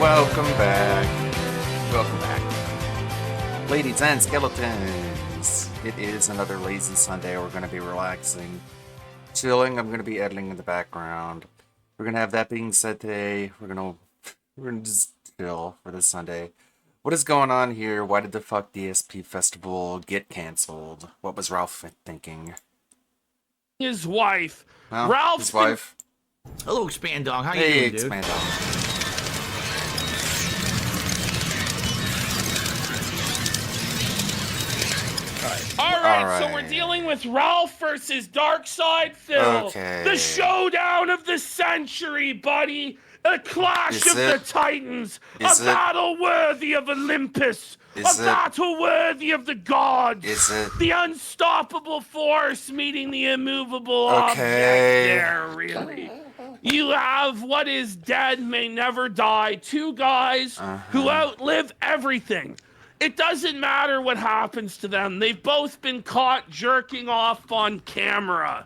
Welcome back. Welcome back. Ladies and skeletons. It is another lazy Sunday. We're going to be relaxing, chilling. I'm going to be editing in the background. We're going to have that being said today. We're going to just chill for this Sunday. What is going on here? Why did the fuck DSP Festival get canceled? What was Ralph thinking? His wife. Well, Ralph's his wife. Hello, Expand Dog. How you Hey, doing, dude? Expand Dog. All right, All so right. we're dealing with Ralph versus Darkseid Phil. Okay. The showdown of the century, buddy. A clash Is of it? the titans. Is A it? battle worthy of Olympus. Is A it? battle worthy of the gods. Is it? The unstoppable force meeting the immovable object Okay. there, really. You have what is dead may never die. Two guys who outlive everything. It doesn't matter what happens to them. They've both been caught jerking off on camera.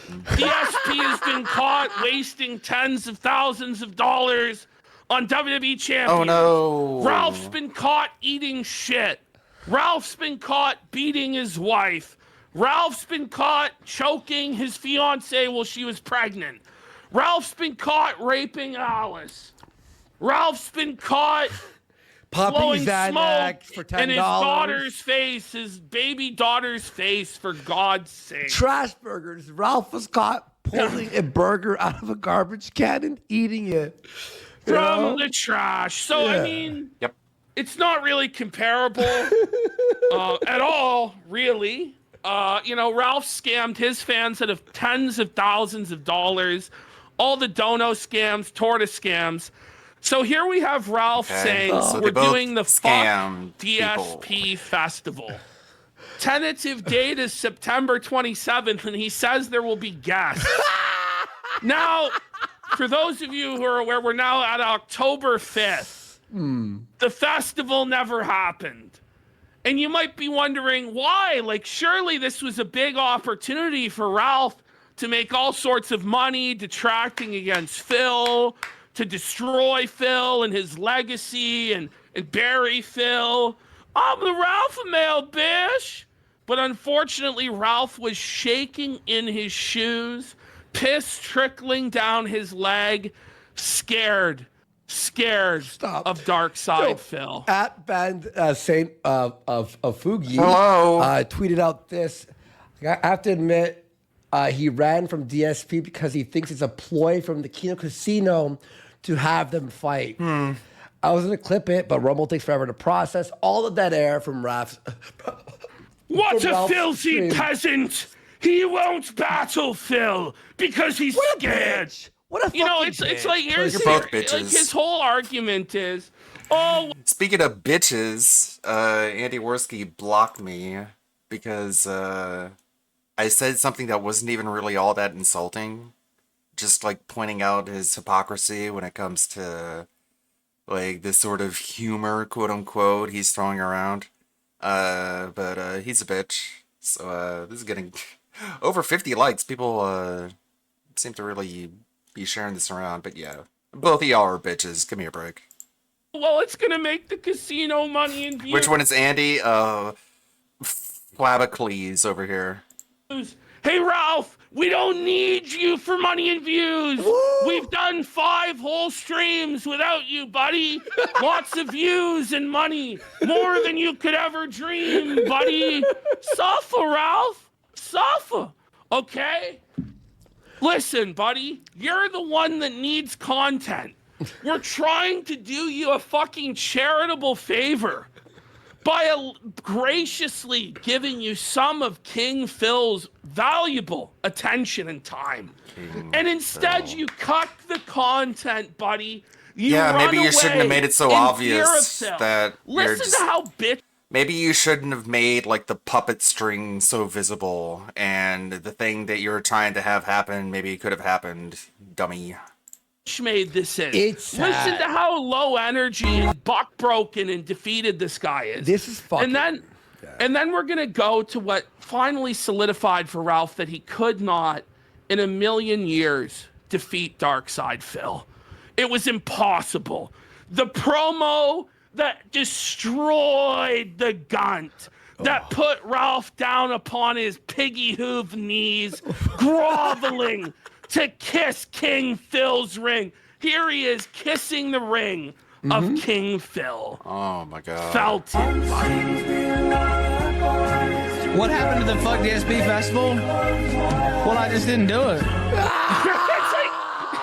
DSP has been caught wasting tens of thousands of dollars on WWE champions. Oh no. Ralph's been caught eating shit. Ralph's been caught beating his wife. Ralph's been caught choking his fiancée while she was pregnant. Ralph's been caught raping Alice. Ralph's been caught Popping blowing Xanax smoke for $10. in his daughter's face, his baby daughter's face, for God's sake. Trash burgers. Ralph was caught pulling a burger out of a garbage can and eating it. You From know? the trash. So, I Yeah. mean, Yep. it's not really comparable at all, really. Ralph scammed his fans out of tens of thousands of dollars. All the dono scams, tortoise scams. So here we have Ralph saying So they we're both doing the fuck scammed DSP festival. Tentative date is September 27th, and he says there will be guests. Now, for those of you who are aware, we're now at October 5th. The festival never happened. And you might be wondering why. Like, surely this was a big opportunity for Ralph to make all sorts of money detracting against Phil, to destroy Phil and his legacy and bury Phil. I'm the Ralph male, bish. But unfortunately, Ralph was shaking in his shoes, piss trickling down his leg, scared Stop. of Darkseid Yo, Phil. At Band Saint of Fugi Hello. tweeted out this. I have to admit, he ran from DSP because he thinks it's a ploy from the Kino Casino to have them fight. I was going to clip it, but Rumble takes forever to process. All of that air from Ralph's. What from a Ralph's filthy stream. peasant! He won't battle Phil because he's What a scared. bitch. What a fucking It's bitch. like here's You're both like bitches. his whole argument is, oh, Speaking of bitches, Andy Worski blocked me because I said something that wasn't even really all that insulting. Just like pointing out his hypocrisy when it comes to like this sort of humor, quote unquote, he's throwing around. But he's a bitch. So this is getting over 50 likes. People seem to really be sharing this around. But yeah, both of y'all are bitches. Give me a break. well, it's gonna make the casino money and views. Which one is Andy? Flabacles over here. Hey, Ralph, we don't need you for money and views. Woo! We've done 5 whole streams without you, buddy. Lots of views and money. More than you could ever dream, buddy. Suffer, Ralph. Suffer. Okay? Listen, buddy, you're the one that needs content. We're trying to do you a fucking charitable favor by graciously giving you some of King Phil's valuable attention and time. And instead Phil. you cut the content, buddy. You Yeah, maybe run you shouldn't have away made it so in fear of obvious Phil. that you're Listen just... to how bitch Maybe you shouldn't have made like the puppet string so visible, and the thing that you're trying to have happen maybe could have happened, dummy. made this is. It's Listen sad. to how low energy and buck broken and defeated this guy is. This is fucking. And then we're gonna go to what finally solidified for Ralph that he could not, in a million years, defeat Darkseid Phil. It was impossible. The promo that destroyed the Gunt, that put Ralph down upon his piggy hoof knees, groveling to kiss King Phil's ring. Here he is kissing the ring of King Phil. Oh my god. Felt it, buddy. What happened to the Fuck DSP festival? Well, I just didn't do it.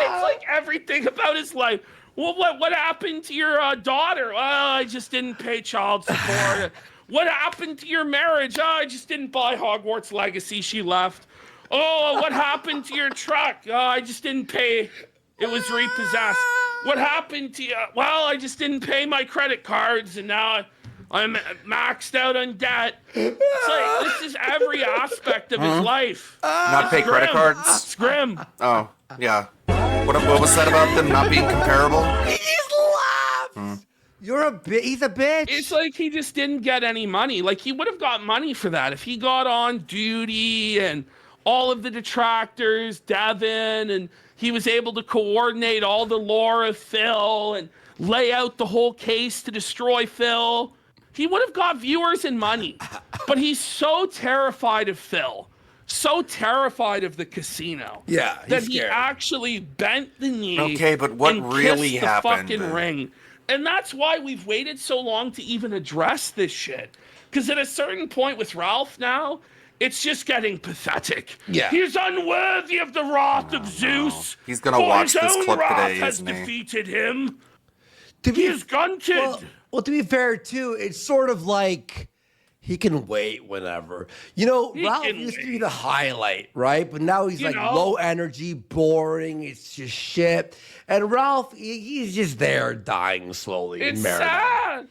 It's like everything about his life. Well, what happened to your daughter? Well, I just didn't pay child support. What happened to your marriage? Oh, I just didn't buy Hogwarts Legacy. She left. Oh, what happened to your truck? Oh, I just didn't pay. It was repossessed. What happened to you? Well, I just didn't pay my credit cards, and now I'm maxed out on debt. It's like, this is every aspect of his life. Not pay credit cards? It's grim. Oh, yeah. What was said about them not being comparable? He just laughs. You're a bitch. He's a bitch. It's like he just didn't get any money. Like, he would have got money for that if he got on duty and all of the detractors, Devin, and he was able to coordinate all the lore of Phil and lay out the whole case to destroy Phil. He would have got viewers and money. But he's so terrified of Phil, so terrified of the casino, Yeah, he's that he scared. actually bent the knee. Okay, but what and really kissed the happened? fucking ring. And that's why we've waited so long to even address this shit. Because at a certain point with Ralph now, it's just getting pathetic. Yeah. He's unworthy of the wrath of Zeus. He's gonna For watch his this own clip wrath today, has isn't he? defeated him. To He is gunted. well, to be fair, too, it's sort of like he can wait whenever. You know, He Ralph can used to be wait. the highlight, right? But now he's You like know? low energy, boring. It's just shit. And Ralph, he's just there dying slowly It's in Merida. sad.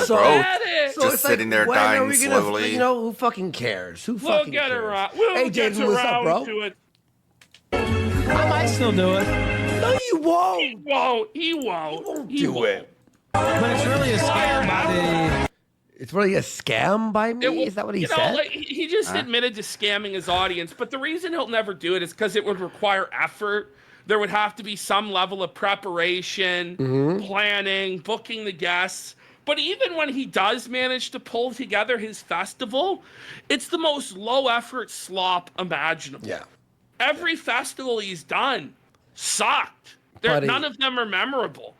So- Pathetic. Just it's sitting there when are dying we gonna, slowly. You know, who fucking cares? Who We'll fucking get cares? around. We'll Hey, get Jaden, what's up, around bro? to it. I might still do it, No, you He won't. won't. He won't. won't He do won't. it. but it's really a scam by the. It's really a scam by me? It will- Is that what he you know, said? like, he just admitted to scamming his audience, but the reason he'll never do it is because it would require effort. There would have to be some level of preparation, planning, booking the guests. But even when he does manage to pull together his festival, it's the most low effort slop imaginable. Yeah. Every festival he's done sucked. Buddy. None of them are memorable.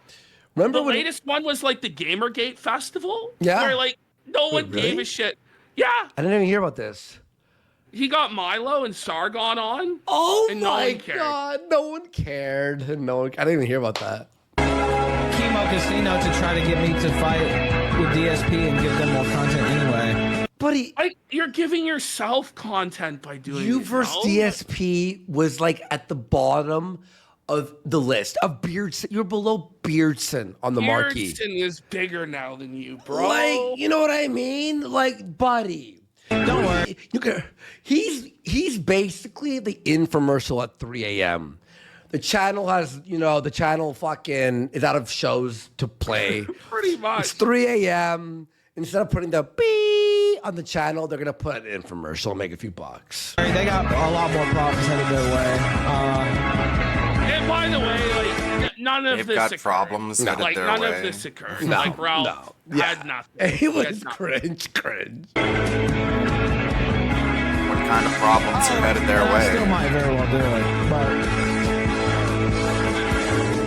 Remember The when latest one was like the Gamergate Festival. Yeah. Where like no one really? gave a shit. Yeah. I didn't even hear about this. He got Milo and Sargon on. Oh And no my one cared. god, no one cared. No one, I didn't even hear about that. Chemo Casino to try to get me to fight with DSP and give them more content anyway. Buddy, You're giving yourself content by doing you it, versus no? DSP was like at the bottom of the list of Beardson. You're below Beardson on the marquee. Beardson is bigger now than you, bro. Like, you know what I mean? Like, buddy. Don't worry. You can, he's basically the infomercial at 3 a.m. The channel has, the channel fucking is out of shows to play. Pretty much. It's 3 a.m. Instead of putting the beep on the channel, they're gonna put an infomercial and make a few bucks. They got a lot more problems headed their way. And by the way, like none of They've this got occurred. problems headed Like their none way. of this occurred. No, like Ralph no. Yeah. had nothing. It was had nothing. cringe. What kind of problems are headed their I still way? might very well do it, but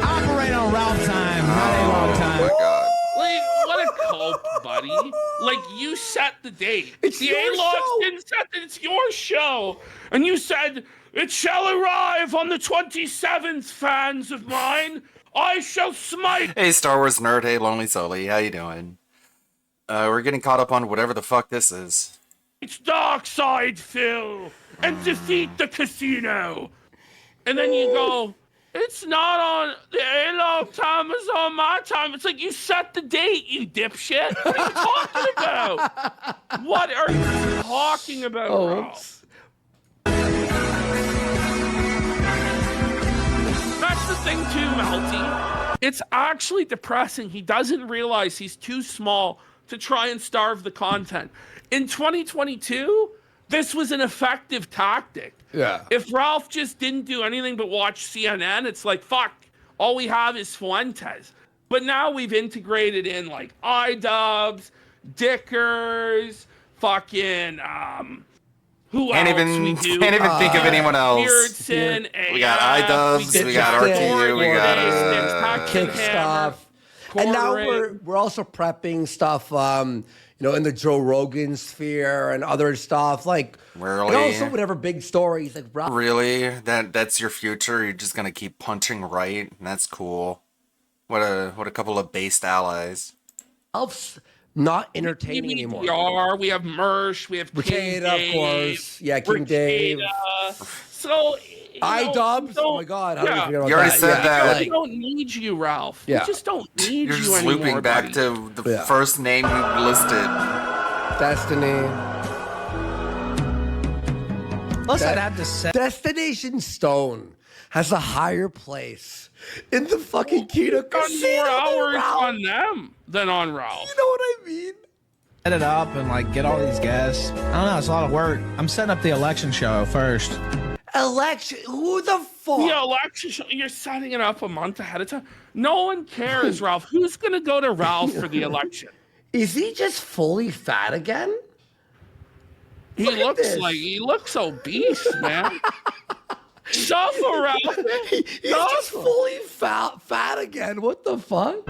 operate on Ralph time, not a long Oh my time. god. Like, what a cope, buddy. Like, you set the date. It's the your A-Logs show. didn't set it. It's your show. And you said, it shall arrive on the 27th, fans of mine. I shall smite. Hey, Star Wars nerd. Hey, Lonely Sully. How you doing? We're getting caught up on whatever the fuck this is. It's dark side, Phil. And defeat the casino. And then you go, it's not on the A-Log time, it's on my time. It's like, you set the date, you dipshit. What are you talking about? What are you talking about, Ralph? That's the thing too, Melty. It's actually depressing. He doesn't realize he's too small to try and starve the content. In 2022, this was an effective tactic. Yeah. If Ralph just didn't do anything but watch CNN, it's like, fuck, all we have is Fuentes. But now we've integrated in like iDubbbz, Dickers, fucking who Can't else even we do? think of anyone else. Beardson, We got iDubbbz, we got RTU, we got Kick stuff. And now we're also prepping stuff, in the Joe Rogan sphere and other stuff. Like, Really? and also whatever big stories like Ralph. Really? That's your future? You're just gonna keep punching right? That's cool. What a couple of based allies. Ralph's not entertaining anymore. EBR, we have Mersh, we have King Ricada, Dave, of course. Yeah, King Dave. So, iDubbbz. Oh my God, how did we forget about You already that? said that. We don't need you, Ralph. Yeah. We just don't need You're you just anymore, looping back buddy. to the Yeah. first name you listed. Destiny. Plus, I'd have to say, Destination Stone has a higher place in the fucking Kino Got Casino more than hours Ralph. on them than on Ralph. You know what I mean? set it up and like get all these guests. I don't know. It's a lot of work. I'm setting up the election show first. Election? Who the fuck? The election show, you're setting it up a month ahead of time. No one cares, Ralph. Who's gonna go to Ralph for the election? Is he just fully fat again? He Look at this. he looks obese, man. Shuffle, Ralph. He's just fully fat again. What the fuck?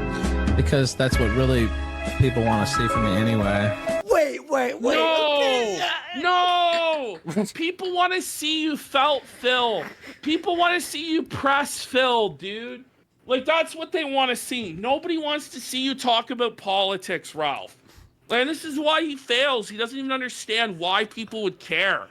Because that's what really people want to see from me anyway. Wait. No, no. People want to see you felt Phil. People want to see you press Phil, dude. Like, that's what they want to see. Nobody wants to see you talk about politics, Ralph. And this is why he fails. He doesn't even understand why people would care.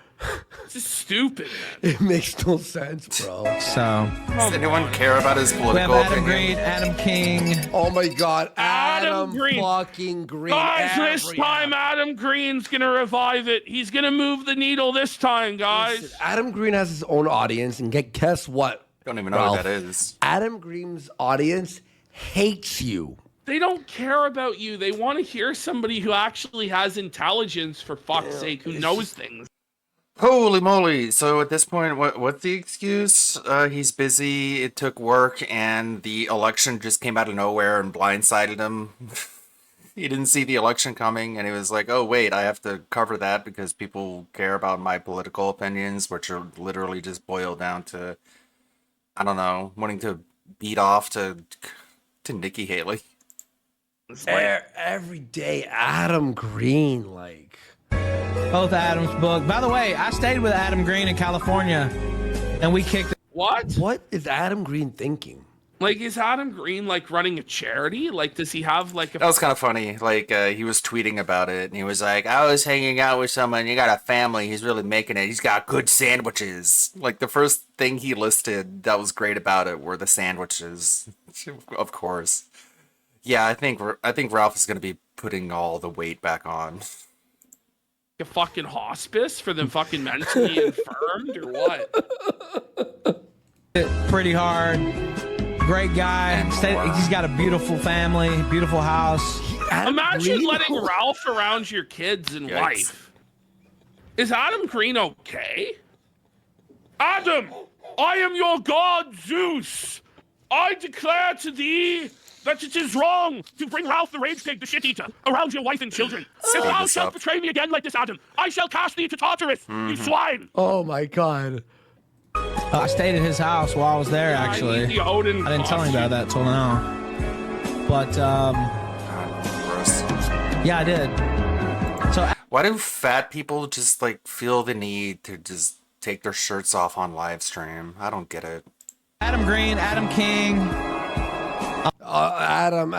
It's just stupid, man. It makes no sense, bro. So Does anyone care about his we have political Adam opinion? Green, Adam King. Oh my God, Adam Green. fucking Green. Guys, this Every time Adam Green's gonna revive it. He's gonna move the needle this time, guys. Listen, Adam Green has his own audience, and guess what? Don't even know Ralph? who that is. Adam Green's audience hates you. They don't care about you. They want to hear somebody who actually has intelligence, for fuck's sake, who knows things. Holy moly! So at this point, what's the excuse? He's busy. It took work, and the election just came out of nowhere and blindsided him. He didn't see the election coming, and he was like, "Oh wait, I have to cover that because people care about my political opinions, which are literally just boiled down to, I don't know, wanting to beat off to Nikki Haley." It's like, Every day, Adam Green, like. Both Adam's book. By the way, I stayed with Adam Green in California, and we kicked. what? What is Adam Green thinking? Like, is Adam Green, like, running a charity? Like, does he have, like, That was kind of funny. Like, he was tweeting about it, and he was like, "I was hanging out with someone. You got a family. He's really making it. He's got good sandwiches." Like, the first thing he listed that was great about it were the sandwiches. Of course. Yeah, I think Ralph is going to be putting all the weight back on. a fucking hospice for the fucking mentally infirmed, or what? Pretty hard. Great guy. He's got a beautiful family, beautiful house. Adam Imagine Green? letting Ralph around your kids and Yikes. wife. Is Adam Green okay? Adam, I am your god Zeus. I declare to thee that it is wrong to bring Ralph the Rage Pig, the Shit Eater, around your wife and children. If thou this shalt up. betray me again like this, Adam, I shall cast thee to Tartarus, you swine. Oh my God. I stayed at his house while I was there, I need actually. the Odin I didn't tell him about that till now. But, Gross. yeah, I did. So, Why do fat people just, like, feel the need to just take their shirts off on live stream? I don't get it. Adam Green, Adam King. Adam.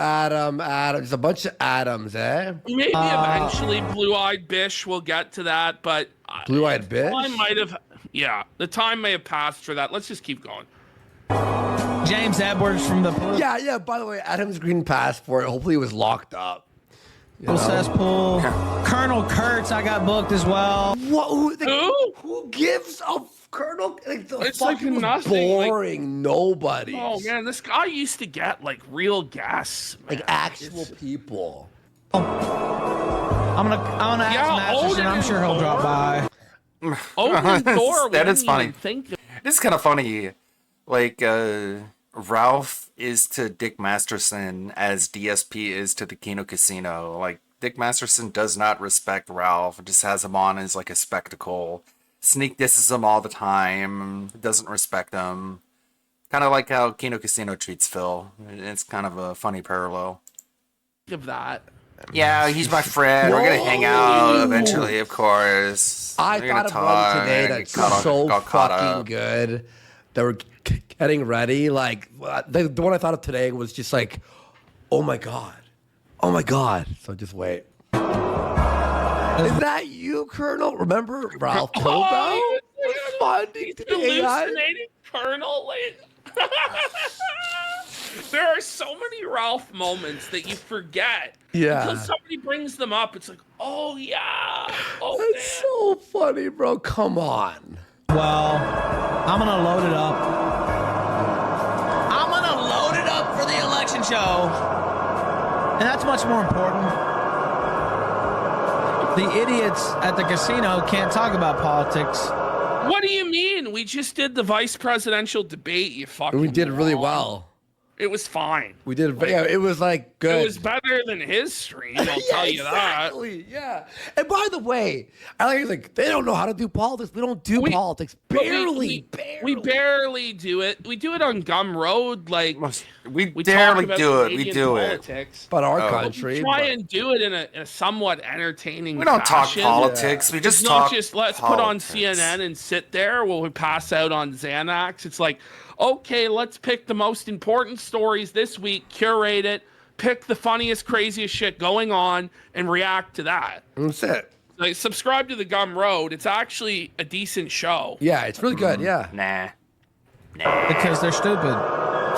There's a bunch of Adams, eh? Maybe eventually Blue-Eyed Bish will get to that, but Blue-eyed bitch. I might have, yeah, the time may have passed for that. Let's just keep going. James Edwards from the Yeah. By the way, Adam's green passport. Hopefully, it was locked up. cesspool. Colonel Kurtz, I got booked as well. What? Who? Who gives a Colonel? Like the It's like fucking was nothing, like- boring. Nobody. Oh man, this guy used to get like real gas. Man. Like actual people. I'm gonna ask Yeah, Masterson. I'm sure he'll drop by. Open door. That is funny. Think of It's kind of funny. Like, Ralph is to Dick Masterson as DSP is to the Kino Casino. Like, Dick Masterson does not respect Ralph, just has him on as like a spectacle. Sneak disses him all the time, doesn't respect him. Kind of like how Kino Casino treats Phil. It's kind of a funny parallel. Of that. Yeah, he's my friend. We're gonna hang out eventually, of course. I We're gonna thought of one talk. today that's Got so caught fucking up. good that we're getting ready. Like the one I thought of today was just like, oh my god. So just wait. Is that you, Colonel? Remember Ralph Kilbo? Responding to the AI? Hallucinating Colonel. There are so many Ralph moments that you forget. Yeah. Until somebody brings them up, it's like, oh yeah. Oh, That's damn. so funny, bro. Come on. Well, I'm gonna load it up. I'm gonna load it up for the election show. And that's much more important. The idiots at the casino can't talk about politics. What do you mean? We just did the vice presidential debate, you fucking We did really moron. well. It was fine. We did. Yeah, it was like good. It was better than his stream, I'll tell you exactly. Yeah. And by the way, I like they don't know how to do politics. We don't do politics. that. Barely. We barely do it. We do it on Gumroad, like We we barely talk about do it. We Canadian do it. politics. But our Oh. country. We try but- and do it in a somewhat entertaining We don't talk fashion. politics. We just It's talk not just let's put on politics. CNN and sit there while we pass out on Xanax. It's like, okay, let's pick the most important stories this week, curate it, pick the funniest, craziest shit going on, and react to that. That's it. Like, subscribe to the Gumroad. It's actually a decent show. Yeah, it's really good. Yeah. Nah. Because they're stupid.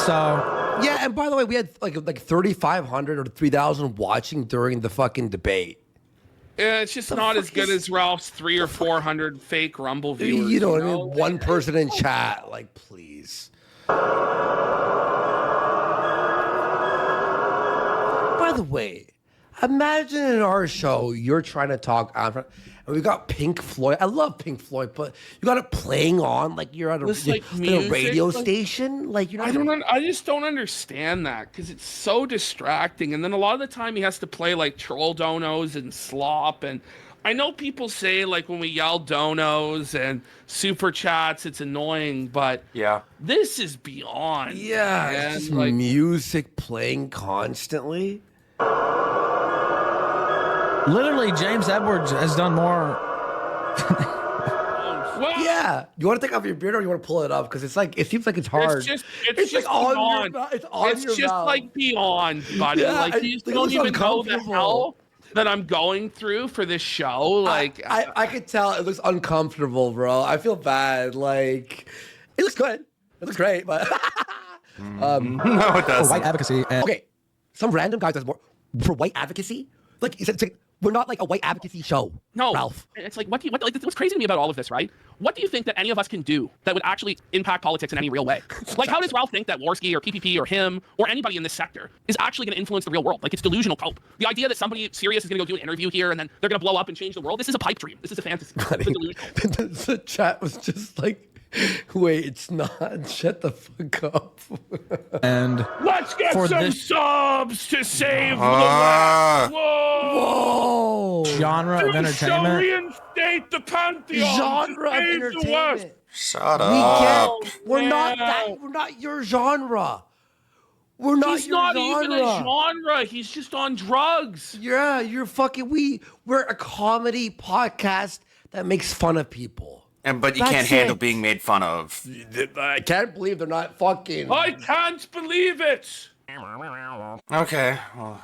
So Yeah, and by the way, we had like 3,500 or 3,000 watching during the fucking debate. Yeah, it's just not as good as Ralph's 300 or 400 fake Rumble viewers. You know what I mean? One person in chat, like, please. By the way, imagine in our show you're trying to talk and we got Pink Floyd. I love Pink Floyd, but you got it playing on like you're at a, It's like at a music, radio like- station. Like you're not. I just don't understand that because it's so distracting. And then a lot of the time he has to play like troll donos and slop. And I know people say like when we yell donos and super chats, it's annoying, but Yeah. this is beyond. Yeah, man. it's just Like, music playing constantly. literally, James Edwards has done more. well, Yeah, you want to take off your beard or you want to pull it up because it's like it seems like it's hard. It's just It's just like on your beyond. mouth- it's on It's your just mouth. like beyond, buddy. Yeah, like you it don't looks even know the uncomfortable. hell that I'm going through for this show. Like I could tell it looks uncomfortable, bro. I feel bad. Like it looks good. It looks great, but No, it For doesn't. white advocacy. And okay. Some random guy does more for white advocacy. Like it's like we're not like a white advocacy show. No, Ralph. It's like what what's crazy to me about all of this, right? What do you think that any of us can do that would actually impact politics in any real way? Like, how does Ralph think that Worski or PPP or him or anybody in this sector is actually going to influence the real world? Like, it's delusional cope. The idea that somebody serious is going to go do an interview here and then they're going to blow up and change the world. This is a pipe dream. This is a fantasy. It's a delusional. The chat was just like, wait, it's not. Shut the fuck up. and Let's get For some this- subs to save the Ah. left. Whoa! Oh, genre of You shall entertainment. reinstate the pantheon. genre to of save the West. entertainment. Shut We up. can't. We're not man. that. We're not your genre. We're not He's your not genre. even a genre. He's just on drugs. Yeah, you're fucking. We're a comedy podcast that makes fun of people. But you That's can't handle it. being made fun of. I can't believe they're not fucking. I can't believe it. Okay. Well,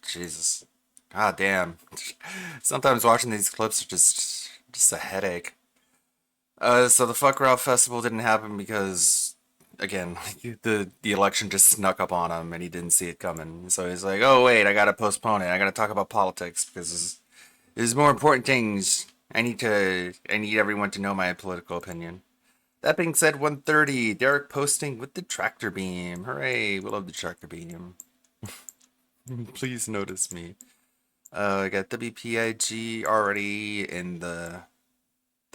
Jesus. God damn. Sometimes watching these clips are just a headache. So the Fuck Ralph Festival didn't happen because, again, the election just snuck up on him and he didn't see it coming. So he's like, oh wait, I gotta postpone it. I gotta talk about politics because there's more important things. I need everyone to know my political opinion. That being said, 1:30, Derek posting with the tractor beam. Hooray, we love the tractor beam. Please notice me. I got WPIG already in the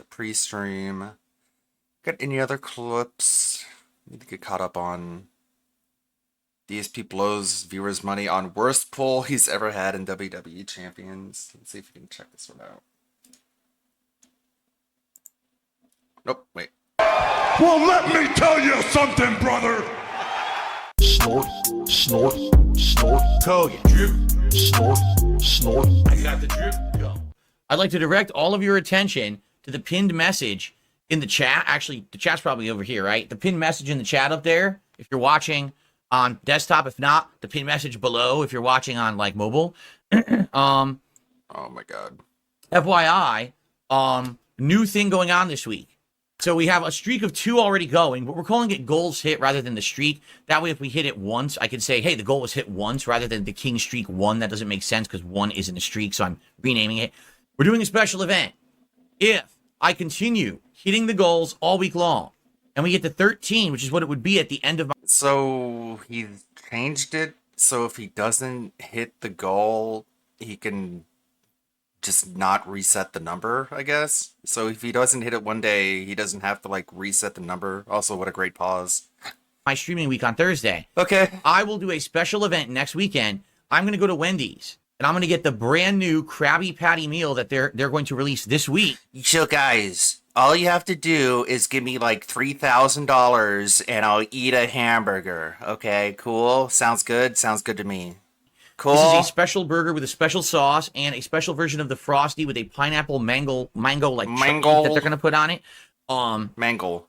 pre-stream. Got any other clips? Need to get caught up on DSP blows viewers' money on worst poll he's ever had in WWE Champions. Let's see if we can check this one out. Nope, wait. Well, let me tell you something, brother. Snort, snort, snort. Kogan. Drip. Snort, snort. I got the drip. Go. I'd like to direct all of your attention to the pinned message in the chat. Actually, the chat's probably over here, right? The pinned message in the chat up there. If you're watching on desktop, if not, the pinned message below. If you're watching on like mobile. Oh my god. FYI, new thing going on this week. So we have a streak of 2 already going, but we're calling it goals hit rather than the streak. That way, if we hit it once, I could say, hey, the goal was hit once rather than the king streak 1. That doesn't make sense because 1 isn't a streak, so I'm renaming it. We're doing a special event. If I continue hitting the goals all week long, and we get to 13, which is what it would be at the end of my... So he changed it so if he doesn't hit the goal, he can just not reset the number, I guess. So if he doesn't hit it one day, he doesn't have to like reset the number. Also, what a great pause. my streaming week on Thursday. Okay. I will do a special event next weekend. I'm going to go to Wendy's, and I'm going to get the brand new Krabby Patty meal that they're going to release this week. So guys, all you have to do is give me like $3,000 and I'll eat a hamburger. Okay, cool? Sounds good? Sounds good to me. Cool. This is a special burger with a special sauce and a special version of the Frosty with a pineapple mango like chutney that they're going to put on it. Mango.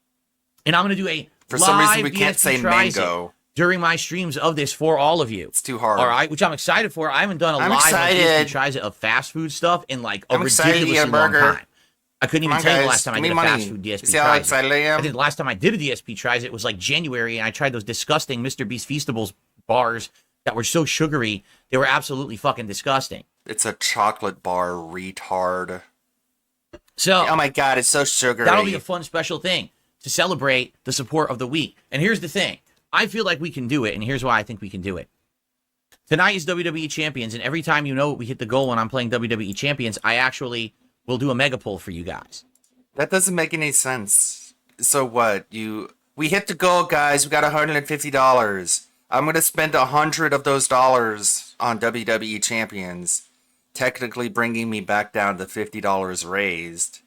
And I'm going to do a For some reason, live we can't DSP say Tries It mango. during my streams of this for all of you. It's too hard. All right, which I'm excited for. I haven't done a I'm live excited. DSP Tries It of fast food stuff in like a I'm excited to eat ridiculously a long burger. time. I couldn't even Come on, tell you the guys. last time I Give did me a money. fast food DSP See how Tries It. excited I am? I think the last time I did a DSP Tries It was like January, and I tried those disgusting Mr. Beast Feastables bars that were so sugary. They were absolutely fucking disgusting. It's a chocolate bar, retard. So Oh my god, it's so sugary. that'll be a fun special thing to celebrate the support of the week. And here's the thing. I feel like we can do it, and here's why I think we can do it. Tonight is WWE Champions, and every time we hit the goal when I'm playing WWE Champions, I actually will do a mega pull for you guys. That doesn't make any sense. So what? We hit the goal, guys. We got $150. I'm gonna spend 100 of those dollars on WWE Champions, technically bringing me back down to $50 raised.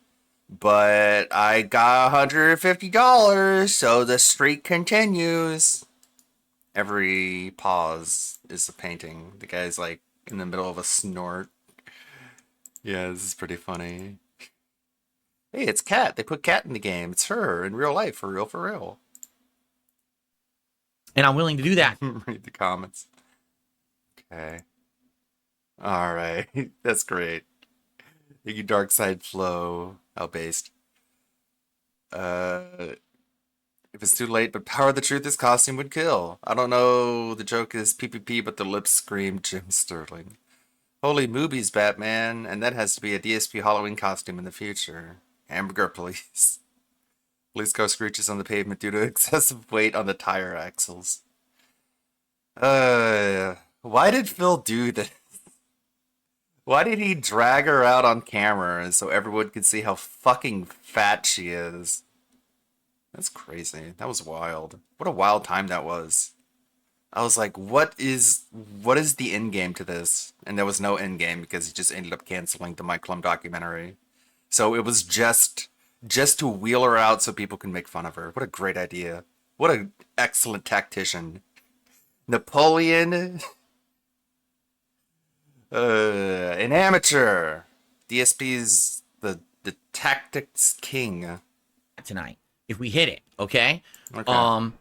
But I got $150, so the streak continues. Every pause is a painting. The guy's like in the middle of a snort. Yeah, this is pretty funny. Hey, it's Kat. They put Kat in the game. It's her in real life, for real, for real. And I'm willing to do that. Read the comments. Okay. All right. That's great. Thank you, Dark Side Flow. How based. If it's too late, but Power of the Truth, this costume would kill. I don't know. The joke is PPP, but the lips scream Jim Sterling. Holy movies, Batman. And that has to be a DSP Halloween costume in the future. Hamburger police. Police car screeches on the pavement due to excessive weight on the tire axles. Why did Phil do this? Why did he drag her out on camera so everyone could see how fucking fat she is? That's crazy. That was wild. What a wild time that was. I was like, what is the end game to this? And there was no end game because he just ended up canceling the Mike Plum documentary. So it was just to wheel her out so people can make fun of her. What a great idea. What an excellent tactician. Napoleon. An amateur. DSP's the tactics king. Tonight, if we hit it, okay? Okay.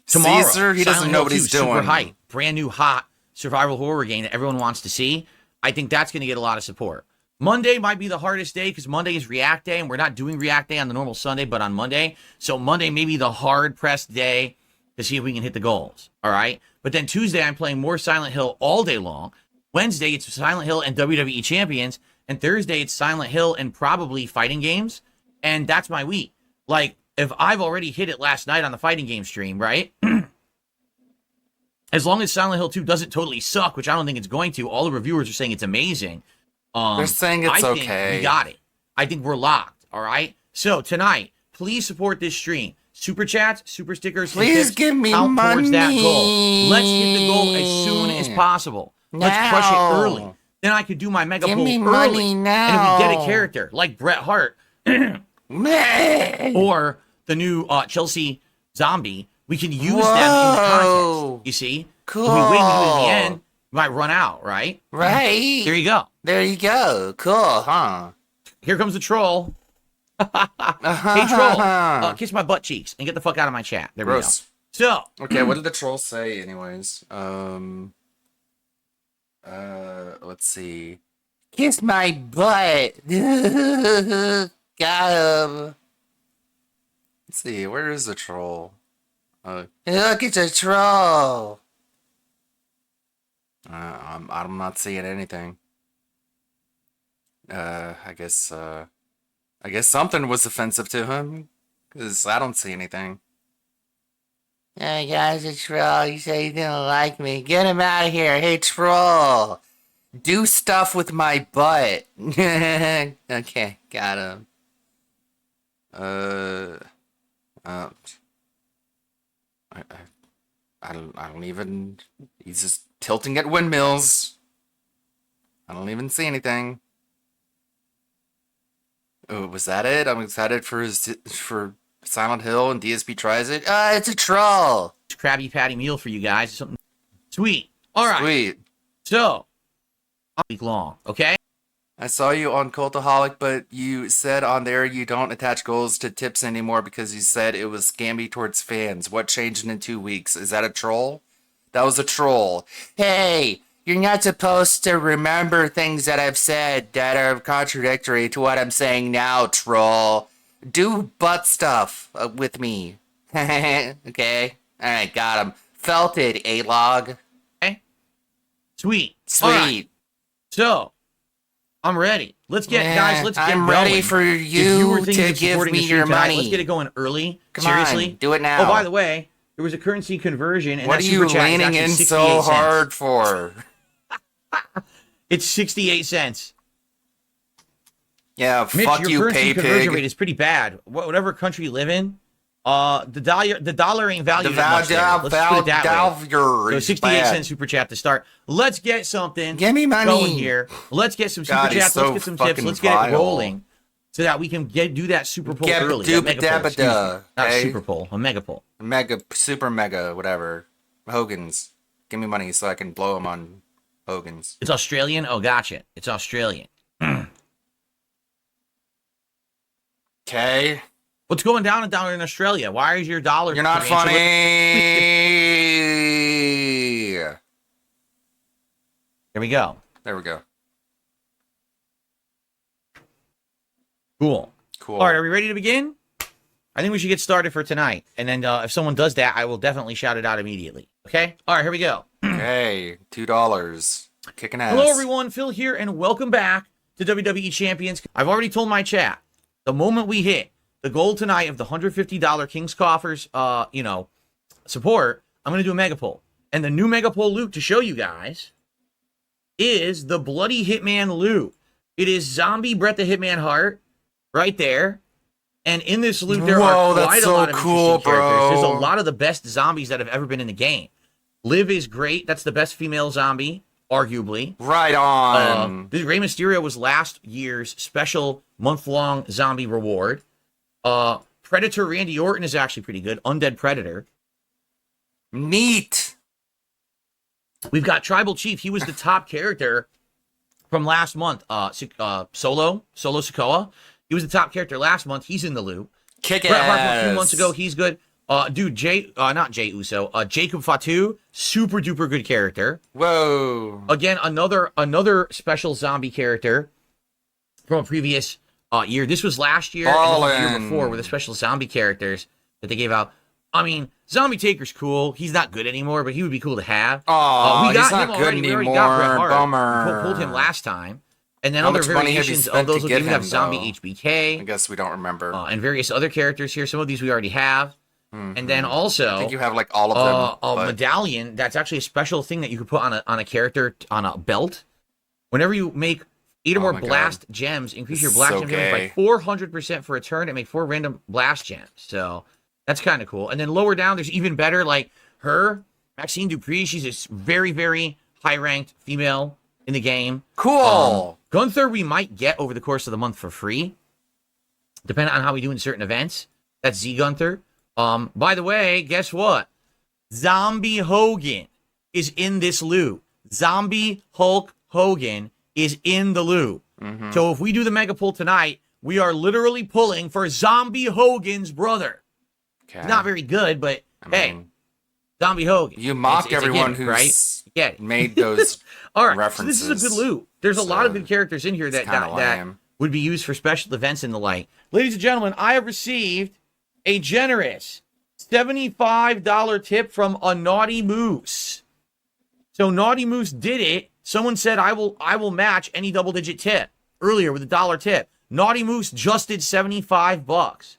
Tomorrow, Caesar, he doesn't Silent know Hill what 2, he's doing. Super hype, brand new hot survival horror game that everyone wants to see. I think that's going to get a lot of support. Monday might be the hardest day because Monday is React Day, and we're not doing React Day on the normal Sunday, but on Monday. So Monday may be the hard-pressed day to see if we can hit the goals, all right? But then Tuesday, I'm playing more Silent Hill all day long. Wednesday, it's Silent Hill and WWE Champions. And Thursday, it's Silent Hill and probably fighting games. And that's my week. Like, if I've already hit it last night on the fighting game stream, right? As long as Silent Hill 2 doesn't totally suck, which I don't think it's going to, all the reviewers are saying it's amazing. They're saying it's I think okay. we got it. I think we're locked, all right? So tonight, please support this stream. super chats, super stickers, and Please tips give me out towards that goal. money. Let's hit the goal as soon as possible. Let's crush it early. Now. Then I could do my mega Give poll me early. money And if we get a now. character like Bret Hart Meh. or the new Chelsea zombie, we can use them in the Whoa. contest. You see? Cool. If we wait until the end, we might run out, right? Right. There you go. There you go. Cool, huh? Here comes the troll. Hey, troll, kiss my butt cheeks and get the fuck out of my chat. There Gross. we go. So, Okay, what did the troll say anyways? Let's see. Kiss my butt. Got him. Let's see, where is the troll? Look, it's a troll. I'm not seeing anything. I guess something was offensive to him, because I don't see anything. Hey guys, a troll. You say you didn't like me. Get him out of here. Hey, troll. Do stuff with my butt. Okay, got him. I don't even. He's just tilting at windmills. I don't even see anything. Oh, was that it? I'm excited for Silent Hill and DSP tries it. It's a troll. Krabby Patty meal for you guys. Something sweet. All right. Sweet. So, week long, okay? I saw you on Cultaholic, but you said on there you don't attach goals to tips anymore because you said it was scammy towards fans. What changed in 2 weeks? Is that a troll? That was a troll. Hey, you're not supposed to remember things that I've said that are contradictory to what I'm saying now, troll. Do butt stuff with me. Okay? Alright, got him. Felt it, A-Log. Okay. Sweet. Sweet. All right. So, I'm ready. Let's get, guys, let's get I'm going. ready for If you were thinking to of give supporting me the stream your tonight, money. Let's get it going early. Come Seriously. on, do it now. Oh, by the way, there was a currency conversion, and What that are super you chat is leaning actually in 68 so cents. hard for? It's 68 cents. Yeah, Mitch, fuck your you, currency pay conversion rate pig. is pretty bad. Whatever country you live in, the dollar ain't valued that much there. Let's put it that way. So 68 cent super chat to start. Let's get something Give me money. going here. Let's get some super God, he's chats. so Let's get some tips. fucking Let's get it vile. rolling so that we can do that super poll Get early. dooba That mega poll, dabba excuse me. da, Not okay? super poll, a mega poll. Mega, super mega, whatever. Hogan's. Give me money so I can blow him on Hogan's. It's Australian? Oh, gotcha. It's Australian. Okay? What's going down in Australia? Why is your dollar... You're not tarantula- funny! There we go. There we go. Cool. Cool. All right, are we ready to begin? I think we should get started for tonight. And then if someone does that, I will definitely shout it out immediately. Okay? All right, here we go. Okay, $2. Kicking ass. Hello, everyone. Phil here, and welcome back to WWE Champions. I've already told my chat, the moment we hit the goal tonight of the $150 King's Coffers, support, I'm going to do a mega poll. And the new mega poll loot to show you guys is the Bloody Hitman loot. It is Zombie Bret the Hitman Hart right there. And in this loot, there Whoa, are that's quite a so lot of cool, interesting characters. There's a bro. lot of the best zombies that have ever been in the game. Liv is great. That's the best female zombie, arguably. Right on. Rey Mysterio was last year's special month-long zombie reward. Predator Randy Orton is actually pretty good. Undead Predator. Neat. We've got Tribal Chief. He was the top character from last month. Solo Sikoa. He was the top character last month. He's in the loop. Kick Bret Hart ass. from a few months ago. He's good. Not Jay Uso. Jacob Fatu. Super duper good character. Whoa. Again, another special zombie character from a previous year. This was last year and this was the year Ballin'. before were the special zombie characters that they gave out. I mean, Zombie Taker's cool. He's not good anymore, but he would be cool to have. Aw, we got he's not him good already. We already got Bret anymore. Hart. Bummer. We pulled him last time. And then How other much money have you variations spent of those to will get even have him, Zombie though? I HBK guess we don't remember. and various other characters here. Some of these we already have. And then also... I think you have like all of them. a but medallion that's actually a special thing that you could put on a character on a belt. Whenever you make 8 or Oh more my God. blast gems, increase This your is blast so gem damage by gay. 400% for a turn and make 4 random blast gems. So That's kind of cool. And then lower down, there's even better, like her, Maxine Dupree. She's a very, very high-ranked female in the game. Cool. Gunther we might get over the course of the month for free, depending on how we do in certain events. That's Z Gunther. By the way, guess what? Zombie Hogan is in this loot. Zombie Hulk Hogan is in the loot. So if we do the mega pull tonight, we are literally pulling for Zombie Hogan's brother. Okay. He's not very good, but I hey, mean, Zombie Hogan. you mock It's a everyone gimmick, who's right? Get it. made those All right, references. so this is a good loot. There's a lot of So, good characters in here that, it's kinda that lame. would be used for special events and the like. Ladies and gentlemen, I have received a generous $75 tip from a Naughty Moose. So Naughty Moose did it. Someone said I will match any double-digit tip earlier with a $1 tip. Naughty Moose just did $75.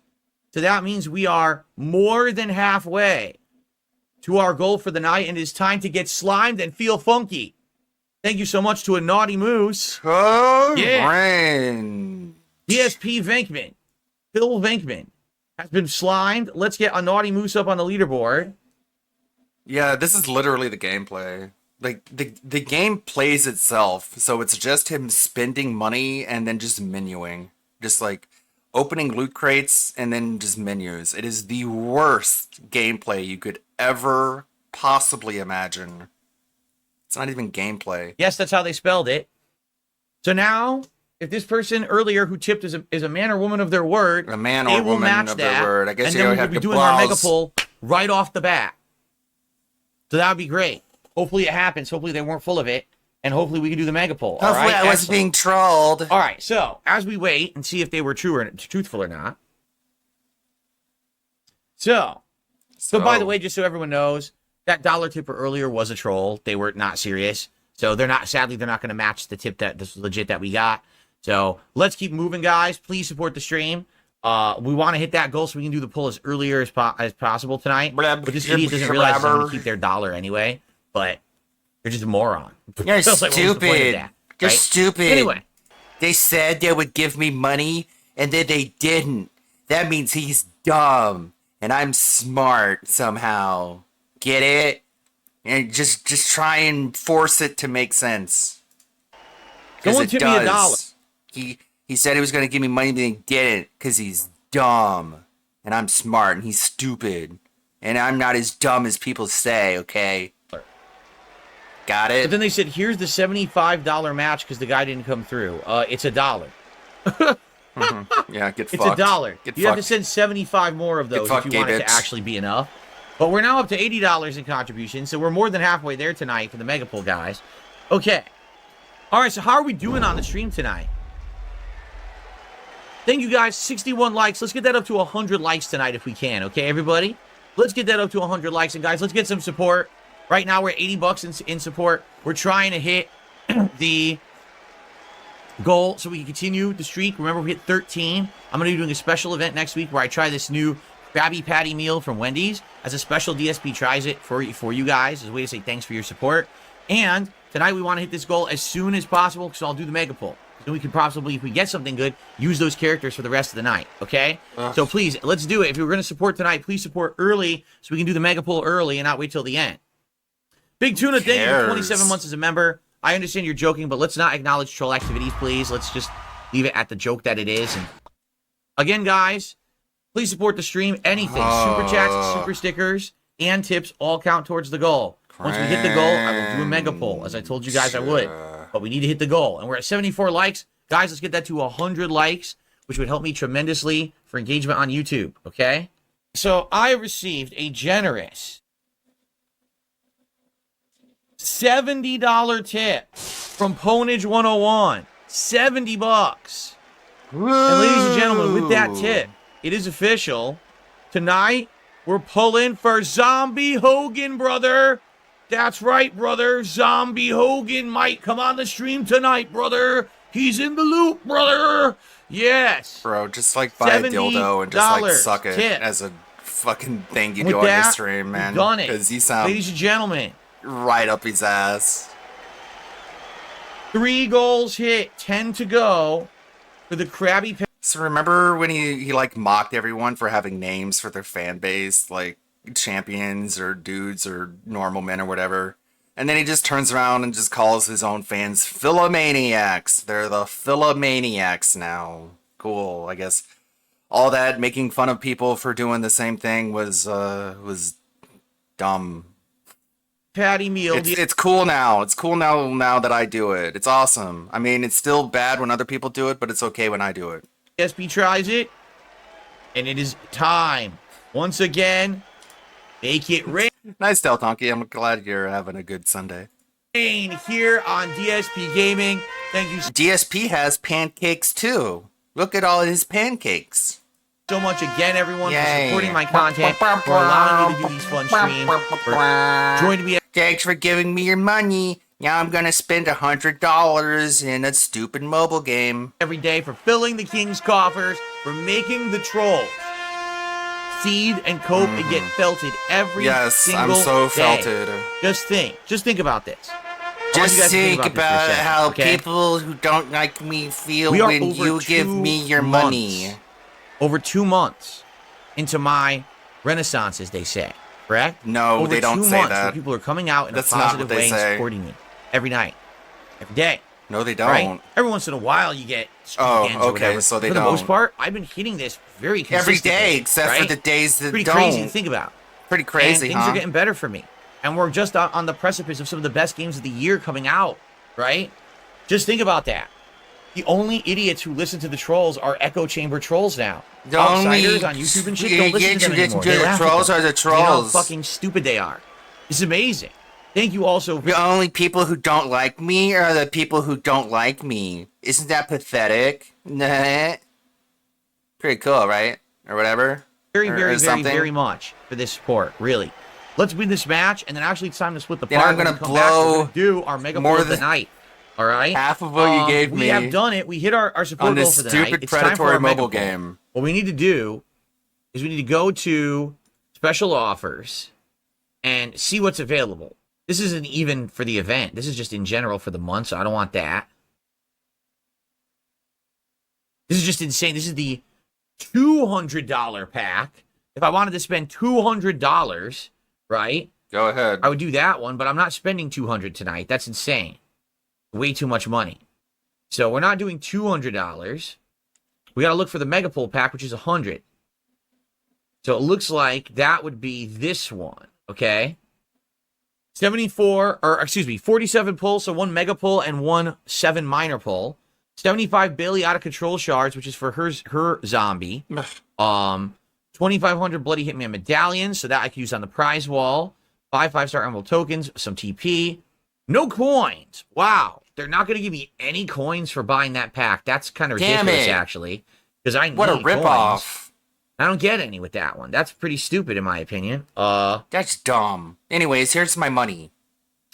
So that means we are more than halfway to our goal for the night, and it is time to get slimed and feel funky. Thank you so much to a Naughty Moose. Yeah. Rain. DSP Venkman, Phil Venkman, has been slimed. Let's get a Naughty Moose up on the leaderboard. Yeah, this is literally the gameplay. Like the game plays itself, so it's just him spending money and then just menuing, just like opening loot crates and then just menus. It is the worst gameplay you could ever possibly imagine. It's not even gameplay. Yes, that's how they spelled it. So now, if this person earlier who tipped is a man or woman of their word, A man they or will woman match of their that, word. I guess and you then would we have would be to doing our mega browse. pull right off the bat. So that would be great. Hopefully it happens. Hopefully they weren't full of it, and hopefully we can do the mega pull. All Hopefully right? I was Excellent. being trolled. All right, so as we wait and see if they were truthful or not. So by the way, just so everyone knows, that $1 tipper earlier was a troll. They were not serious. So they're not going to match the tip that this legit that we got. So let's keep moving, guys. Please support the stream. We want to hit that goal so we can do the pull as earlier as possible tonight. But this idiot doesn't realize they're going to keep their $1 anyway. But they're just a moron. You're So, like, what was the point of stupid. that, You're right? stupid. Anyway. They said they would give me money, and then they didn't. That means he's dumb, and I'm smart somehow. Get it? And just try and force it to make sense. 'Cause Someone it tip me $1. does. He said he was going to give me money, but he didn't, because he's dumb, and I'm smart, and he's stupid. And I'm not as dumb as people say, okay? Got But it? then they said, here's the $75 match because the guy didn't come through. It's $1. Yeah, get It's fucked. $1. Get You have to fucked. send 75 more of those if fucked, you gay want it to bitch. actually be enough. But we're now up to $80 in contributions, so we're more than halfway there tonight for the Mega Pull, guys. Okay. All right, so how are we doing on the stream tonight? Thank you, guys. 61 likes. Let's get that up to 100 likes tonight if we can, okay, everybody? Let's get that up to 100 likes. And, guys, let's get some support. Right now, we're at $80 in support. We're trying to hit the goal so we can continue the streak. Remember, we hit 13. I'm going to be doing a special event next week where I try this new Krabby Patty meal from Wendy's as a special DSP tries it for you guys as a way to say thanks for your support. And tonight we want to hit this goal as soon as possible because I'll do the mega pull. Then we can possibly, if we get something good, use those characters for the rest of the night, okay? So please, let's do it. If you're going to support tonight, please support early so we can do the mega pull early and not wait till the end. Big Tuna, thank you for 27 months as a member. I understand you're joking, but let's not acknowledge troll activities, please. Let's just leave it at the joke that it is. And again, guys, please support the stream. Anything. Super chats, super stickers, and tips all count towards the goal. Once we hit the goal, I will do a mega poll, as I told you guys I would. But we need to hit the goal. And we're at 74 likes. Guys, let's get that to 100 likes, which would help me tremendously for engagement on YouTube, okay? So I received a generous $70 tip from Ponage 101. $70. And ladies and gentlemen, with that tip, it is official. Tonight, we're pulling for Zombie Hogan, brother. That's right, brother. Zombie Hogan might come on the stream tonight, brother. He's in the loop, brother. Yes. Bro, just like buy a dildo and just like suck it tip. as a fucking thing you With do on your that, stream, man. we've done it. Because you sound Ladies and gentlemen, right up his ass. 3 goals hit, 10 to go for the Krabby Patty. So remember when he like mocked everyone for having names for their fan base, like champions or dudes or normal men or whatever? And then he just turns around and just calls his own fans Philomaniacs. They're the Philomaniacs now. Cool, I guess. All that making fun of people for doing the same thing was dumb. Patty meal. It's cool now. It's cool now that I do it. It's awesome. I mean, it's still bad when other people do it, but it's okay when I do it. DSP tries it, and it is time. Once again, make it rain Nice, Del Donkey. I'm glad you're having a good Sunday. here on DSP Gaming. Thank you DSP has pancakes too. Look at all his pancakes. so much again, everyone, for Yay. supporting my content, for allowing me to do these fun streams, for joining me. Thanks for giving me your money. Now I'm gonna spend $100 in a stupid mobile game. Every day, for filling the king's coffers, for making the trolls feed and cope and get felted every Yes, single I'm so day. felted. Just think about this. I want Just you guys to think this for a about second, how okay? people who don't like me feel We are when over you give 2 me your months. money. Over 2 months into my renaissance, as they say, correct? No, Over they don't 2 say months that. where people are coming out in That's a not positive what they way and say. supporting me every night, every day. No, they don't. Right? Every once in a while, you get Oh, scans or okay, whatever. so they For the most don't. part, I've been hitting this very Every consistently. day, except for right? the days that Pretty don't. crazy to think about. Pretty And crazy, things huh? are getting better for me. And we're just on the precipice of some of the best games of the year coming out, right? Just think about that. The only idiots who listen to the trolls are echo chamber trolls now. The Outsiders only on YouTube and shit don't listen to idiots them who listen anymore. to They the laugh at trolls them. are the They know how trolls. fucking stupid they are. It's amazing. Thank you also for The only people who don't like me are the people who don't like me. Isn't that pathetic? Nah. Pretty cool, right? Or whatever. very, Or very, very, something. very much for this support. Really. Let's win this match, and then actually it's time to split the Then part. I'm When gonna we come back, we're blow gonna do our mega more pull of the than night. All right. half of what you gave we me have done it. We hit our support on goal this for the night. stupid It's time for predatory our mega mobile pull. game. What we need to do is we need to go to special offers and see what's available. This isn't even for the event. This is just in general for the month, so I don't want that. This is just insane. This is the $200 pack. If I wanted to spend $200, right, Go ahead. I would do that one, but I'm not spending $200 tonight. That's insane. Way too much money. So we're not doing $200. We got to look for the mega pull pack, which is $100. So it looks like that would be this one, okay? 47 pulls, so 1 mega pull and 1 7 minor pull. 75 Bailey out of control shards, which is for her zombie. 2,500 bloody hitman medallions, so that I can use on the prize wall. 5 5-star emerald tokens, some TP. No coins. Wow. They're not going to give me any coins for buying that pack. That's kind of Damn ridiculous, it. actually. Because I need What a coins. ripoff. I don't get any with that one. That's pretty stupid, in my opinion. That's dumb. Anyways, here's my money.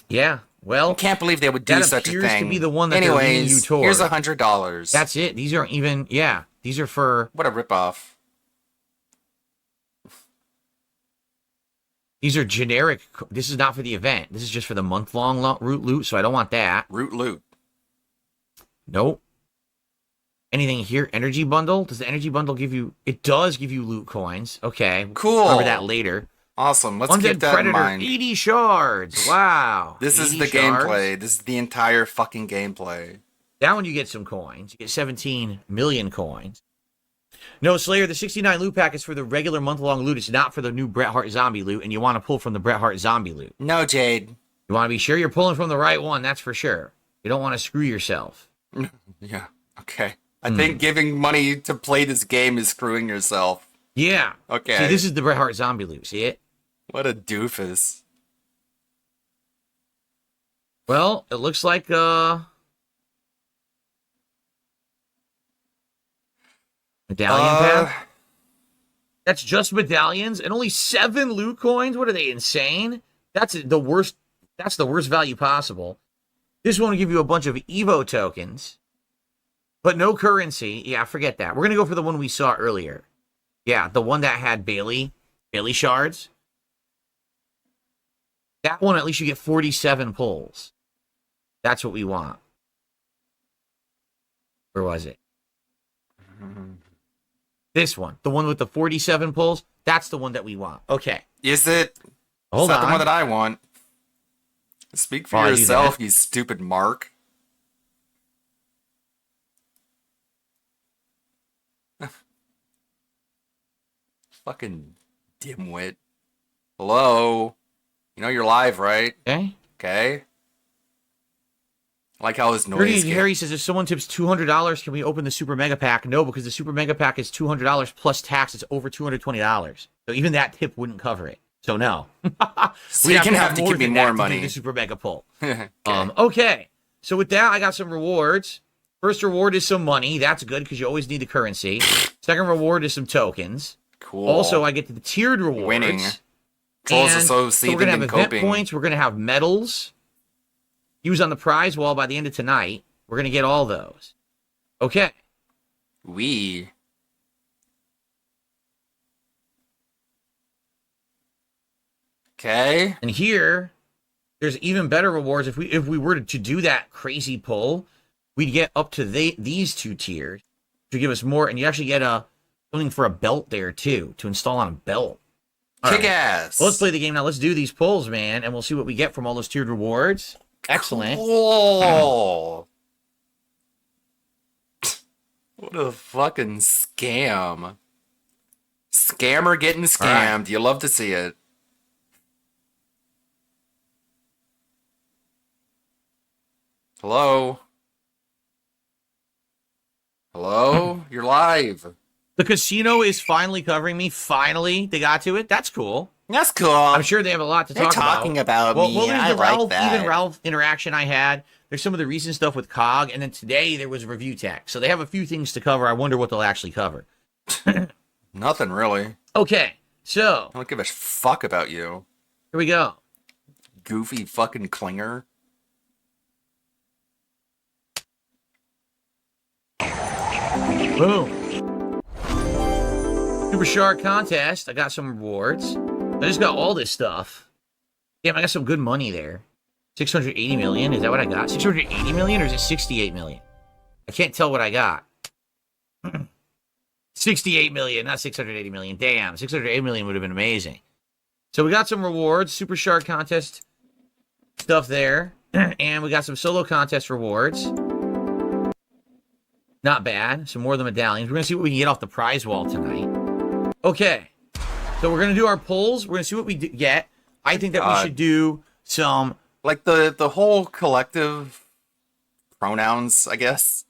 Yeah. Well, I can't believe they would do that such a appears to thing. be the one that they're leaning you Anyways, toward. here's $100. that's it. These aren't even. Yeah. These are for. What a ripoff. These are generic. This is not for the event. This is just for the month-long root loot, so I don't want that. Root loot. Nope. Anything here? Energy bundle? Does the energy bundle give you... It does give you loot coins. Okay. Cool. Remember that later. Awesome. Let's Undead keep that Predator, in mind. 80 shards. Wow. This is 80 the shards. gameplay. This is the entire fucking gameplay. That one you get some coins. You get 17 million coins. No, Slayer, the 69 loot pack is for the regular month-long loot. It's not for the new Bret Hart zombie loot, and you want to pull from the Bret Hart zombie loot. No, Jade. You want to be sure you're pulling from the right one, that's for sure. You don't want to screw yourself. Yeah. Okay. I think giving money to play this game is screwing yourself. Yeah. Okay. See, this is the Bret Hart zombie loot. See it? What a doofus. Well, it looks like medallion pack. That's just medallions and only 7 loot coins. What are they, insane? That's the worst. That's the worst value possible. This one will give you a bunch of Evo tokens, but no currency. Yeah, forget that. We're gonna go for the one we saw earlier. Yeah, the one that had Bailey shards. That one, at least you get 47 pulls. That's what we want. Where was it? This one, the one with the 47 pulls, that's the one that we want. Okay. Is it? Hold it's not on. the one that I want. Speak for While I do yourself, that. you stupid Mark. Fucking dimwit. Hello? You know you're live, right? Okay. Okay. I like how his noise. Dirty Harry says if someone tips $200, can we open the Super Mega Pack? No, because the Super Mega Pack is $200 plus tax. It's over $220. So even that tip wouldn't cover it. So no. So We you can have to more give me than more that to do money. the Super Mega pull. Okay. Okay. So with that, I got some rewards. First reward is some money. That's good because you always need the currency. Second reward is some tokens. Cool. Also, I get the tiered rewards. Winning. Trolls And are so so we're gonna seething have and event coping. points. We're gonna have medals. Use on the prize wall by the end of tonight. We're gonna get all those. Okay. We. Okay. And here, there's even better rewards. If we were to do that crazy pull, we'd get up to these two tiers to give us more, and you actually get something for a belt there too to install on a belt. All Kick right. ass. Well, let's play the game now. Let's do these pulls, man, and we'll see what we get from all those tiered rewards. Excellent. Cool. What a fucking scam. Scammer getting scammed. right. You love to see it. Hello? Hello? You're live. The casino is finally covering me. Finally, they got to it. That's cool. That's cool. I'm sure they have a lot to They're talk talking about Well, me. there's I the like Ralph, that. even Ralph interaction I had. There's some of the recent stuff with COG, and then today there was review tech. So they have a few things to cover. I wonder what they'll actually cover. Nothing really. Okay, so I don't give a fuck about you. here we go. Goofy fucking clinger. Boom. Super Shark contest. I got some rewards. I just got all this stuff. Damn, I got some good money there. 680 million. Is that what I got? 680 million or is it 68 million? I can't tell what I got. 68 million, not 680 million. Damn, 680 million would have been amazing. So we got some rewards, Super Shark contest stuff there. And we got some solo contest rewards. Not bad. Some more of the medallions. We're going to see what we can get off the prize wall tonight. Okay. So we're going to do our polls. We're going to see what we get. I think that we God. should do some... Like the whole collective pronouns, I guess,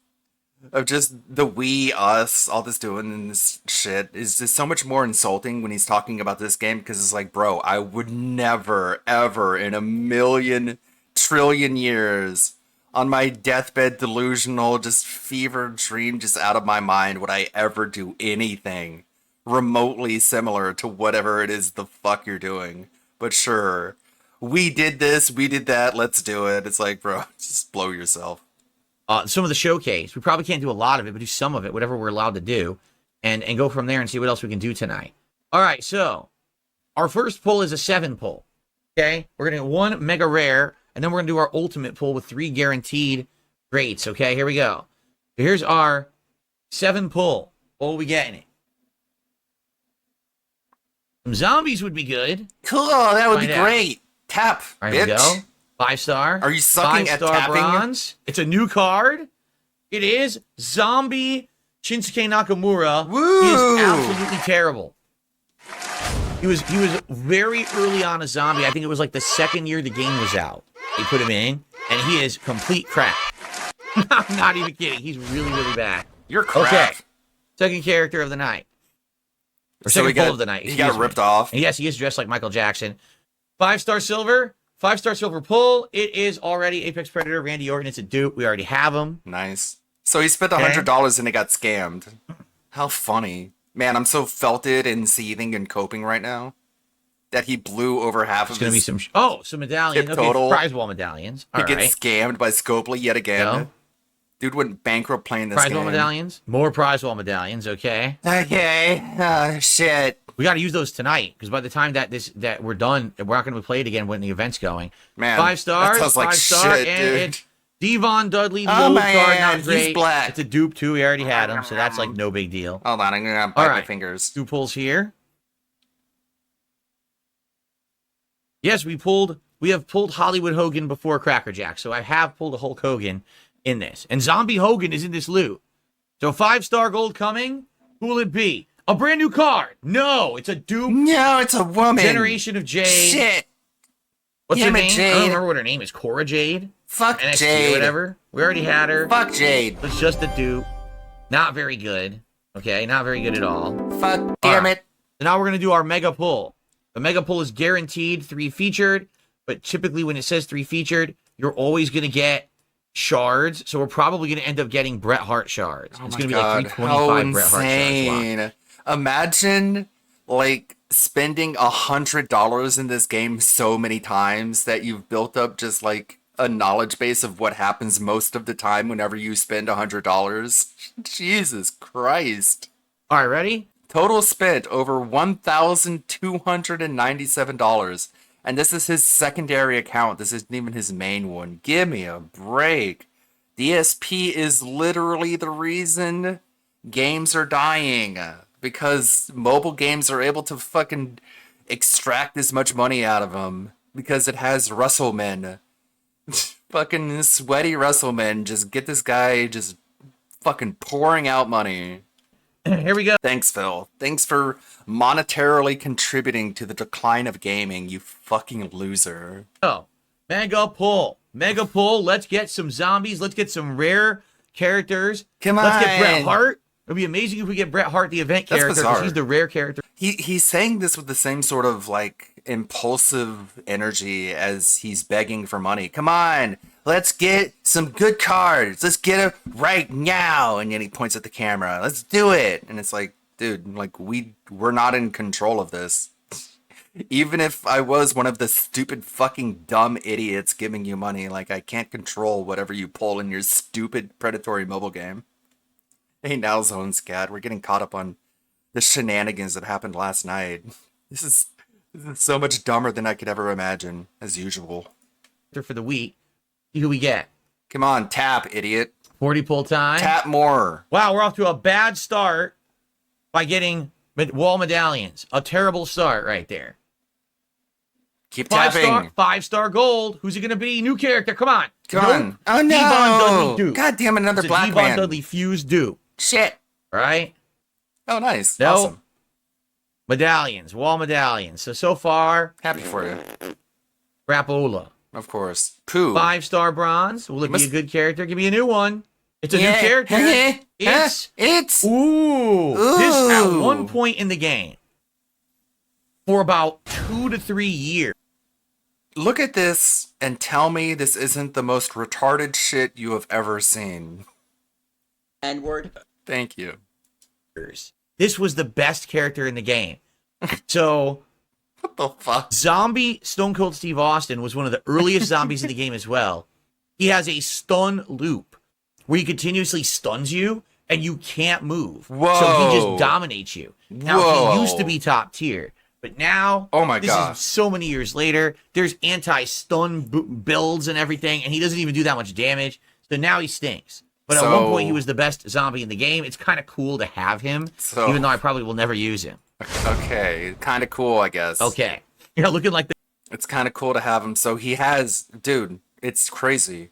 of just the we, us, all this doing and this shit is just so much more insulting when he's talking about this game because it's like, bro, I would never, ever in a million trillion years on my deathbed delusional, just fever dream, just out of my mind, would I ever do anything remotely similar to whatever it is the fuck you're doing. But sure. We did this, we did that, let's do it. It's like, bro, just blow yourself. some of the showcase. We probably can't do a lot of it, but do some of it, whatever we're allowed to do, and go from there and see what else we can do tonight. All right, so our first pull is a 7 pull. Okay, we're gonna get 1 mega rare, and then we're gonna do our ultimate pull with 3 guaranteed greats. Okay, here we go. So here's our 7 pull. What will we get in it? Some zombies would be good. Cool, that would be Find out. great. Tap, All right, here we bitch. go. 5-star. Are you sucking at 5-star tapping? bronze. It's a new card. It is Zombie Shinsuke Nakamura. Woo! He is absolutely terrible. He was very early on a zombie. I think it was like the second year the game was out. They put him in, and he is complete crap. I'm not even kidding. He's really, really bad. You're crap. Okay. Second character of the night. Or So second he pull got, of the night. he got excuse me. ripped off. And yes, he is dressed like Michael Jackson. 5-star silver. 5-star silver pull. It is already Apex Predator, Randy Orton. It's a dupe. We already have him. Nice. So he spent Okay. $100 and it got scammed. How funny. Man, I'm so felted and seething and coping right now that he blew over half It's of going to be his... some medallions. Tip Okay, total. prize wall medallions. He All gets right. scammed by Scopely yet again. No. Dude went bankrupt playing this Prize game. wall medallions. More prize wall medallions. Okay. Okay. Shit. We got to use those tonight because by the time that we're done, we're not going to play it again when the event's going. Man, 5 stars. that sounds like 5-star, shit, and dude. it's Devon Dudley, Oh, low man, card, not he's great. black. It's a dupe too. We already had him, so that's like no big deal. Hold on, I'm gonna bite All my right. fingers. 2 pulls here. Yes, we have pulled Hollywood Hogan before Cracker Jack, so I have pulled a Hulk Hogan in this. And Zombie Hogan is in this loot. So 5-star gold coming. Who will it be? A brand new card. No, it's a dupe. No, it's a woman. Generation of Jade. Shit. What's her Damn it, name? I Jade. don't remember what her name is. Cora Jade? Fuck NXT Jade. or whatever. We already had her. Fuck Jade. It's just a dupe. Not very good. Okay, not very good at all. Fuck damn right. it. So now we're going to do our mega pull. The mega pull is guaranteed 3 featured, but typically when it says 3 featured, you're always going to get shards. So we're probably going to end up getting Bret Hart shards. Oh It's my going to be God, like how 325 Bret Hart shards. insane. Imagine like spending $100 in this game so many times that you've built up just like a knowledge base of what happens most of the time whenever you spend $100. Jesus Christ. All right, ready? Total spent over $1,297. And this is his secondary account. This isn't even his main one. Give me a break. DSP is literally the reason games are dying. Because mobile games are able to fucking extract as much money out of them. Because it has Russellman. Fucking sweaty Russellman. Just get this guy just fucking pouring out money. Here we go. Thanks, Phil. Thanks for monetarily contributing to the decline of gaming, you fucking loser. Oh, mega pull. Mega pull. Let's get some zombies. Let's get some rare characters. Come Let's get Bret on. Hart. It'd be amazing if we get Bret Hart, the event That's character, bizarre. because he's the rare character. He's saying this with the same sort of like impulsive energy as he's begging for money. Come on, let's get some good cards. Let's get it right now. And then he points at the camera. Let's do it. And it's like, dude, like we're not in control of this. Even if I was one of the stupid fucking dumb idiots giving you money, like I can't control whatever you pull in your stupid predatory mobile game. Hey, now Zone Scat, we're getting caught up on the shenanigans that happened last night. This is so much dumber than I could ever imagine, as usual. For the week. See who we get. Come on, tap, idiot. 40 pull time. Tap more. Wow, we're off to a bad start by getting wall medallions. A terrible start right there. Keep tapping. 5-star gold. Who's it going to be? New character. Come on. Come Nope. on. Oh Devon Dudley no. dupe. God damn it, another It's a black Devon man. Dudley fused dupe. Shit. Right? Oh, nice. No. Awesome. Medallions. Wall medallions. So far, Happy for you. Crapola. Of course. Pooh. 5-star bronze. Will it be Must- a good character? Give me a new one. It's a new character. It's Ooh. this at Ooh. one point in the game for about 2 to 3 years. Look at this and tell me this isn't the most retarded shit you have ever seen. N-word. Thank you. This was the best character in the game. So What the fuck? Zombie Stone Cold Steve Austin was one of the earliest zombies in the game as well. He has a stun loop where he continuously stuns you and you can't move. So he Whoa. just dominates you. Now Whoa. he used to be top tier, but now Oh my this God. is so many years later. There's anti-stun builds and everything, and he doesn't even do that much damage. So now he stinks. But at one point he was the best zombie in the game. It's kind of cool to have him, So- even though I probably will never use him. Okay, kind of cool, I guess. Okay. You're looking like the It's kind of cool to have him. So he has, dude, it's crazy.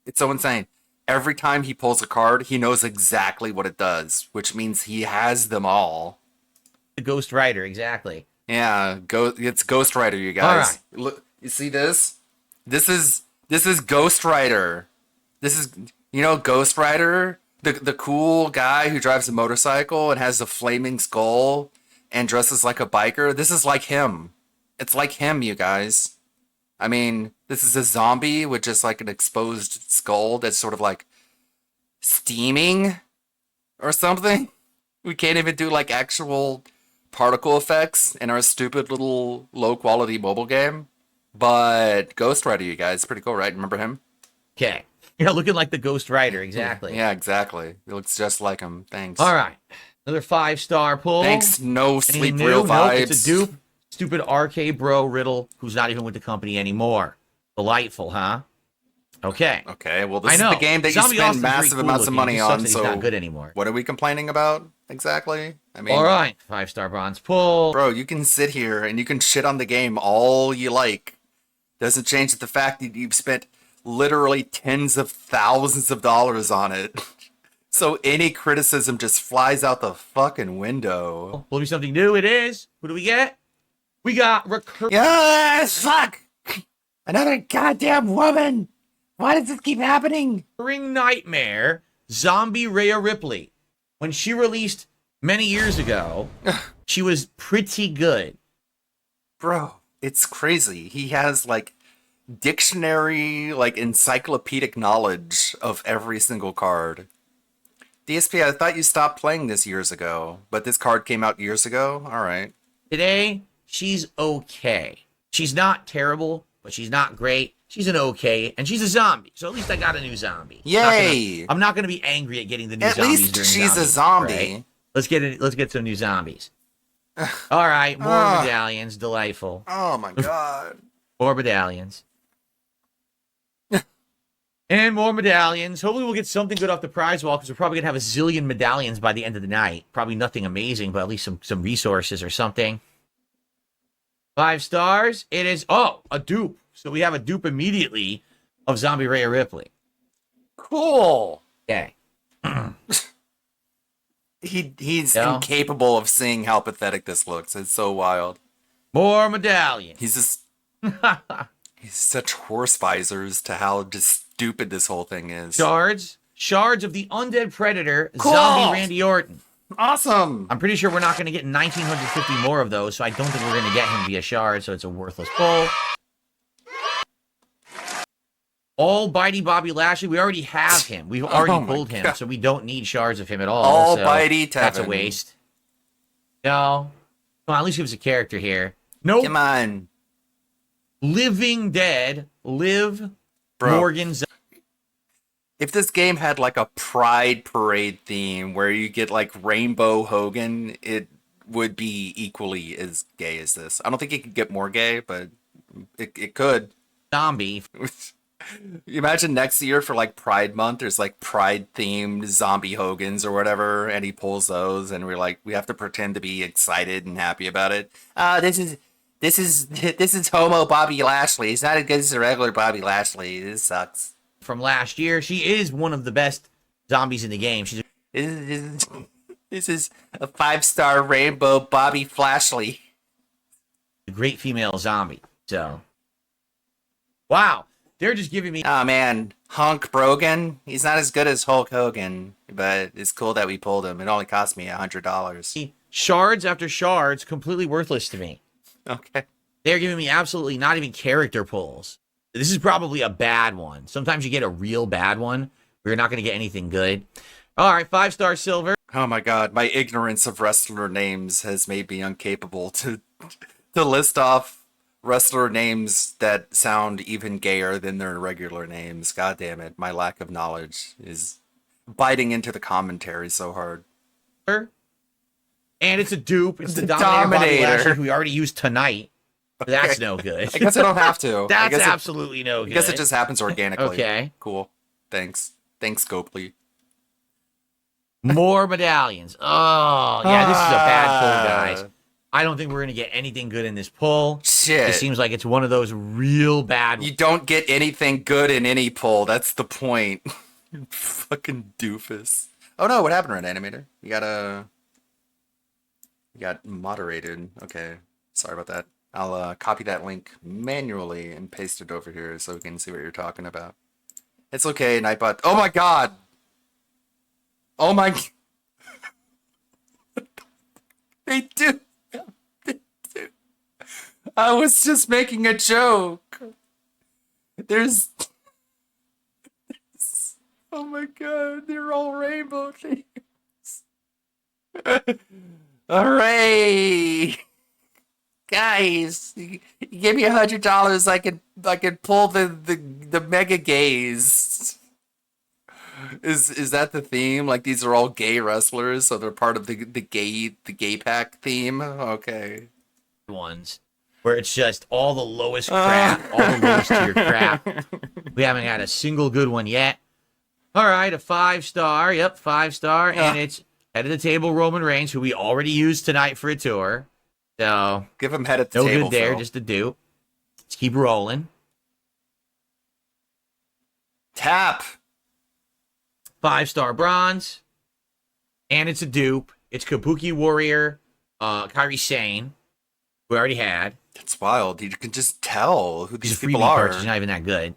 It's so insane. Every time he pulls a card, he knows exactly what it does, which means he has them all. Ghost Rider, exactly. Yeah, it's Ghost Rider, you guys. Look, you see this? This is Ghost Rider. This is, you know, Ghost Rider, the cool guy who drives a motorcycle and has a flaming skull and dresses like a biker. This is like him. It's like him, you guys. I mean, this is a zombie with just like an exposed skull that's sort of like steaming or something. We can't even do like actual particle effects in our stupid little low quality mobile game. But Ghost Rider, you guys, pretty cool, right? Remember him? Okay. You're looking like the Ghost Rider, exactly. Yeah, exactly. It looks just like him. Thanks. All right. Another 5-star pull. Thanks, no Anything sleep new? real Nope, vibes. it's a dupe. Stupid RK bro Riddle, who's not even with the company anymore. Delightful, huh? Okay. Okay, well, I this know. is the game that Zombie you spend Austin's very massive cool amounts of looking. money It just sucks on, that he's so not good anymore. what are we complaining about exactly? I mean, All right. 5-star bronze pull. bro, you can sit here and you can shit on the game all you like. Doesn't change the fact that you've spent literally tens of thousands of dollars on it. So any criticism just flies out the fucking window. Will be something new. It is. Who do we get? We got recurring Yes, fuck! Another goddamn woman! Why does this keep happening? nightmare, Zombie Rhea Ripley. When she released many years ago, she was pretty good. Bro, it's crazy. He has like dictionary, like encyclopedic knowledge of every single card. DSP, I thought you stopped playing this years ago, but this card came out years ago? Alright. Today, she's okay. She's not terrible, but she's not great. She's an okay, and she's a zombie. So at least I got a new zombie. Yay! I'm not gonna be angry at getting the new At zombies least during she's a zombie. zombie. Right? Let's get some new zombies. All right, more medallions, delightful. Oh my god. More medallions. And more medallions. Hopefully we'll get something good off the prize wall because we're probably going to have a zillion medallions by the end of the night. Probably nothing amazing, but at least some resources or something. 5 stars. It is, a dupe. So we have a dupe immediately of Zombie Rhea Ripley. Cool. Okay. He's Yeah. incapable of seeing how pathetic this looks. It's so wild. More medallions. He's just he's such horse visors to how just stupid this whole thing is. Shards. Shards of the Undead Predator, Cool. Zombie Randy Orton. Awesome. I'm pretty sure we're not going to get 1,950 more of those, so I don't think we're going to get him via shard, so it's a worthless pull. All Bitey Bobby Lashley, we already have him. We've already Oh my pulled him, God. so we don't need shards of him at all. All so Bitey that's a Tevin. waste. No. Come on, at least give us a character here. Nope. Come on. Living Dead, Liv Bro. Morgan. If this game had like a Pride Parade theme where you get like Rainbow Hogan, it would be equally as gay as this. I don't think it could get more gay, but it could. Zombie. You imagine next year for like Pride Month, there's like Pride themed zombie Hogans or whatever, and he pulls those, and we're like, we have to pretend to be excited and happy about it. This is homo Bobby Lashley. He's not as good as the regular Bobby Lashley. This sucks. From last year. She is one of the best zombies in the game. She's This is a 5-star rainbow Bobby Flashley. a great female zombie. So, wow. They're just giving me Oh man, Hunk Brogan. He's not as good as Hulk Hogan, but it's cool that we pulled him. It only cost me $100. shards after shards, completely worthless to me. Okay. They're giving me absolutely not even character pulls. This is probably a bad one. Sometimes you get a real bad one where you're not going to get anything good. All right, 5-star silver. Oh my god, my ignorance of wrestler names has made me incapable to list off wrestler names that sound even gayer than their regular names. God damn it, my lack of knowledge is biting into the commentary so hard. And it's a dupe. It's the The Dominator, Bobby Dominator. Lashley, who we already used tonight. That's no good. I guess I don't have to. That's I guess absolutely no I good. guess it just happens organically. Okay. Cool. Thanks, Scopely. More medallions. Oh, yeah, this is a bad pull, guys. I don't think we're going to get anything good in this pull. Shit. It seems like it's one of those real bad You don't get anything good in any pull. That's the point. You fucking doofus. Oh no, what happened, Red Animator? You got moderated. Okay. Sorry about that. I'll copy that link manually and paste it over here so we can see what you're talking about. It's okay, Nightbot. Oh my god! Oh my... They do! They do! I was just making a joke! There's... Oh my god, they're all rainbow things. Hooray! Guys, you give me $100, I could pull the mega gays. Is that the theme? Like these are all gay wrestlers, so they're part of the gay pack theme? Okay. ones. where it's just all the lowest crap, all the lowest tier crap. We haven't had a single good one yet. All right, a 5-star. Yep, 5-star. And it's head of the table Roman Reigns, who we already used tonight for a tour. So Give him head at the no table. good there, Phil. just a dupe. Let's keep rolling. Tap. 5-star bronze. And it's a dupe. It's Kabuki Warrior, Kairi Sane, we already had. It's wild. You can just tell who He's these a people freebie are. purchase, not even that good.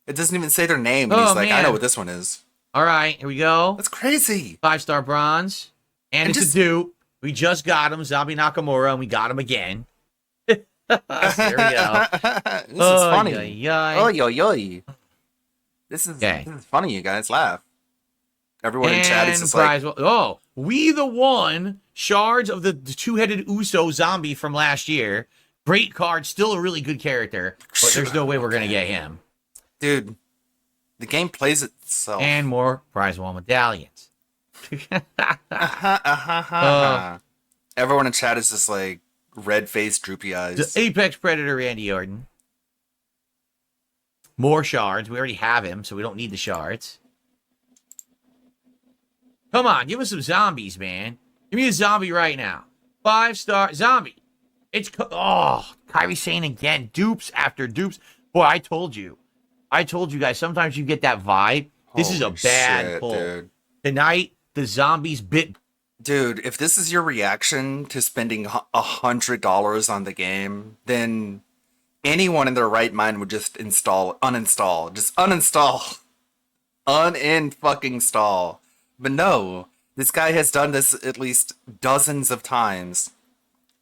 It doesn't even say their name. Oh, He's like, I man. know what this one is. All right, here we go. That's crazy. 5-star bronze. And And it's just- a dupe. We just got him, Zombie Nakamura, and we got him again. There we go. This is funny. Ay. Oh, yo, yo. This is funny, you guys. Laugh. Everyone in chat is And just like, prize, we the one shards of the two-headed Uso zombie from last year. Great card, still a really good character, but there's no way we're gonna get him. dude, the game plays itself. And more prize wall medallions. Everyone in chat is just like red-faced, droopy eyes. The Apex Predator Randy Orton. More shards. We already have him, so we don't need the shards. Come on, give us some zombies, man. Give me a zombie right now. 5-star zombie. It's Kairi Sane again. Dupes after dupes. Boy, I told you guys. Sometimes you get that vibe. This is a Holy bad shit, pull. dude. Tonight, the zombies bit. Dude, if this is your reaction to spending $100 on the game, then anyone in their right mind would just uninstall, uninstall. But no, this guy has done this at least dozens of times.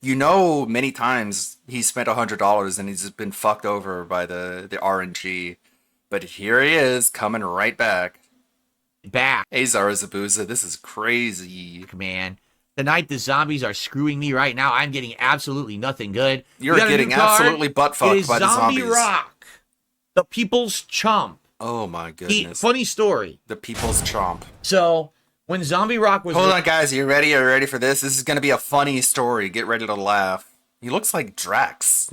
You know, many times he spent $100 and he's just been fucked over by the RNG. But here he is, coming right back. Hey, Zara Zabuza, this is crazy. Man. Tonight, the zombies are screwing me right now. I'm getting absolutely nothing good. You're We got a getting new card. absolutely butt-fucked It is by the Zombie zombies. Rock, the people's chump. Oh my goodness. Funny story. The people's chomp. So, when Zombie Rock was... Hold on, guys. Are you ready? Are you ready for this? This is going to be a funny story. Get ready to laugh. He looks like Drax.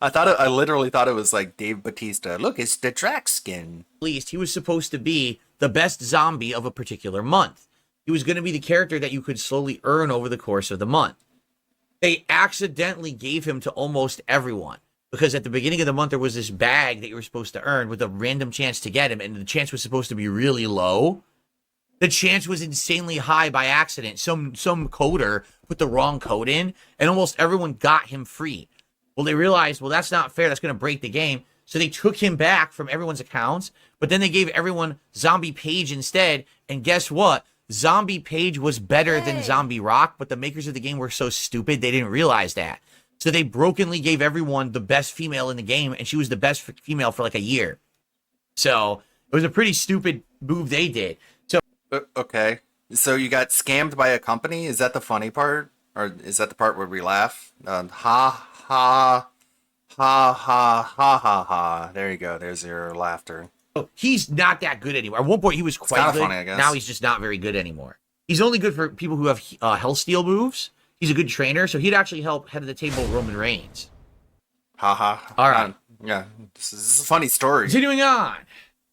I literally thought it was like Dave Bautista. Look, it's the Drax skin. He was supposed to be the best zombie of a particular month. He was going to be the character that you could slowly earn over the course of the month. They accidentally gave him to almost everyone because at the beginning of the month there was this bag that you were supposed to earn with a random chance to get him, and the chance was supposed to be really low. The chance was insanely high by accident. Some coder put the wrong code in, and almost everyone got him free. Well, they realized, that's not fair. That's going to break the game. So they took him back from everyone's accounts, but then they gave everyone Zombie Page instead. And guess what? Zombie Page was better than Zombie Rock, but the makers of the game were so stupid they didn't realize that. So they brokenly gave everyone the best female in the game, and she was the best female for like a year. So it was a pretty stupid move they did. So Okay. So you got scammed by a company? Is that the funny part? Or is that the part where we laugh? Ha, ha, ha, ha, ha, ha, ha. There you go. There's your laughter. he's not that good anymore. At one point, he was quite kinda good. funny, I guess. Now he's just not very good anymore. He's only good for people who have Hellsteel moves. He's a good trainer, so he'd actually help head of the table Roman Reigns. Ha ha. All right. Yeah. This is a funny story. Continuing on.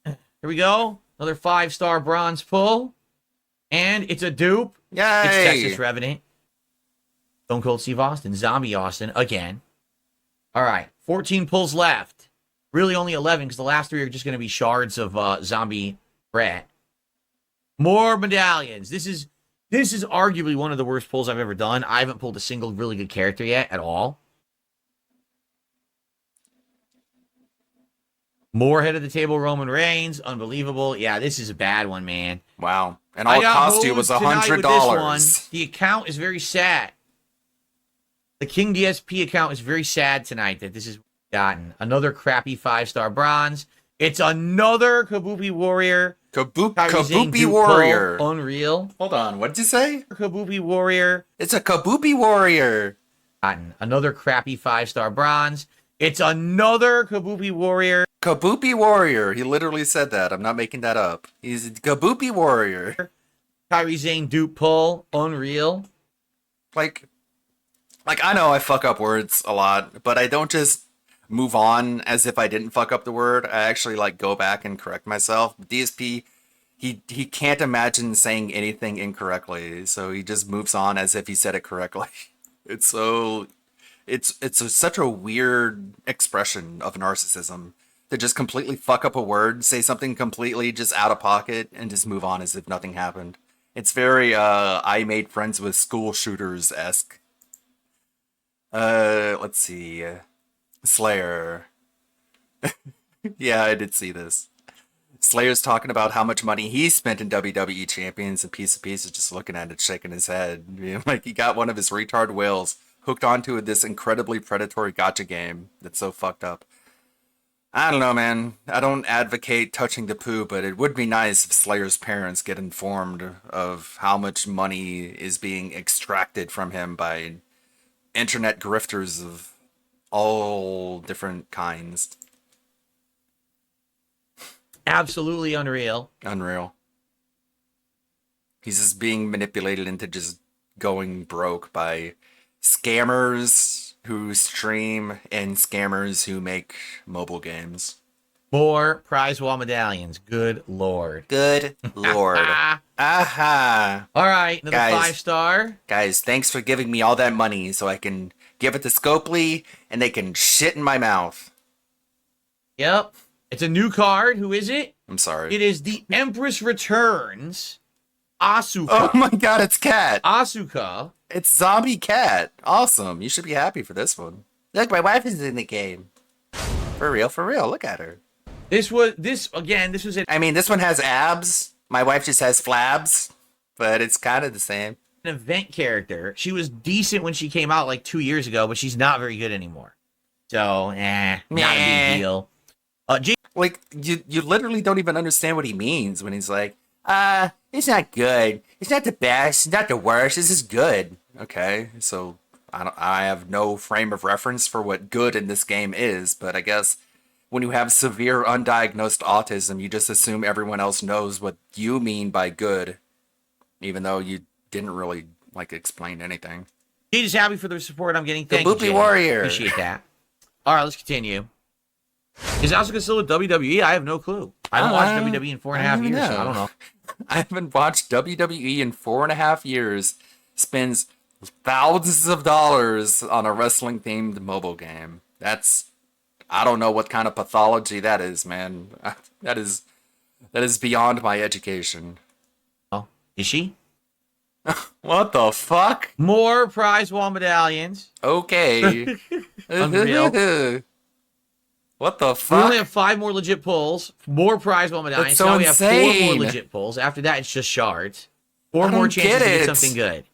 Here we go. Another 5-star bronze pull. And it's a dupe. Yay! It's Texas Revenant. Stone Cold Steve Austin. Zombie Austin again. All right. 14 pulls left. Really only 11 because the last 3 are just going to be shards of Zombie Brat. More medallions. This is arguably one of the worst pulls I've ever done. I haven't pulled a single really good character yet at all. More head of the table Roman Reigns. Unbelievable. Yeah, this is a bad one, man. Wow. And all it cost you was $100. The account is very sad. The King DSP account is very sad tonight that this is gotten. Another crappy 5-star bronze. It's another Kabuki Warrior. Kabuki Warrior. Unreal. Hold on. What did you say? Kabuki Warrior. It's a Kabuki Warrior. Gotten. Another crappy 5-star bronze. It's another Kabuki Warrior. Kabuki Warrior. He literally said that. I'm not making that up. He's a Kabuki Warrior. Kairi Sane dupe pull. Unreal. Like, Like, I know I fuck up words a lot, but I don't just move on as if I didn't fuck up the word. I actually like go back and correct myself. DSP, he can't imagine saying anything incorrectly, so he just moves on as if he said it correctly. It's so such a weird expression of narcissism to just completely fuck up a word, say something completely just out of pocket, and just move on as if nothing happened. It's very I made friends with school shooters-esque. Let's see. Slayer. Yeah, I did see this. Slayer's talking about how much money he spent in WWE Champions, and Piece of Piece is just looking at it, shaking his head. Like he got one of his retard whales hooked onto this incredibly predatory gacha game that's so fucked up. I don't know, man. I don't advocate touching the poo, but it would be nice if Slayer's parents get informed of how much money is being extracted from him by internet grifters of all different kinds. Absolutely unreal. Unreal. He's just being manipulated into just going broke by scammers who stream and scammers who make mobile games. More prize wall medallions. Good lord. Good lord. Aha. All right, another Guys. 5-star. Guys, thanks for giving me all that money so I can give it to Scopely and they can shit in my mouth. Yep. It's a new card. Who is it? I'm sorry. It is the Empress Returns. Asuka. Oh my god, it's Cat. Asuka. It's Zombie Cat. Awesome. You should be happy for this one. Look, my wife is in the game. For real, for real. Look at her. This was an I mean, this one has abs. My wife just has flabs, but it's kind of the same. event character. She was decent when she came out like 2 years ago, but she's not very good anymore. So, not a big deal. Like, you literally don't even understand what he means when he's like, it's not good. It's not the best. It's not the worst. This is good. Okay, so I have no frame of reference for what good in this game is, but I guess when you have severe undiagnosed autism, you just assume everyone else knows what you mean by good, even though you didn't really, like, explain anything. She's happy for the support I'm getting. The Thank you, Boopy Jay. Warrior. Appreciate that. All right, let's continue. Is Asuka still with WWE? I have no clue. I haven't watched WWE in 4.5 years, so I don't know. I haven't watched WWE in 4.5 years. Spends thousands of dollars on a wrestling-themed mobile game. I don't know what kind of pathology that is, man. That is beyond my education. Oh, is she? What the fuck? More prize wall medallions. Okay. Unreal. What the We fuck? only have 5 more legit pulls. More prize wall medallions. That's so now we have 4 insane. more legit pulls. After that, it's just shards. 4 I more don't chances get to get it. something good.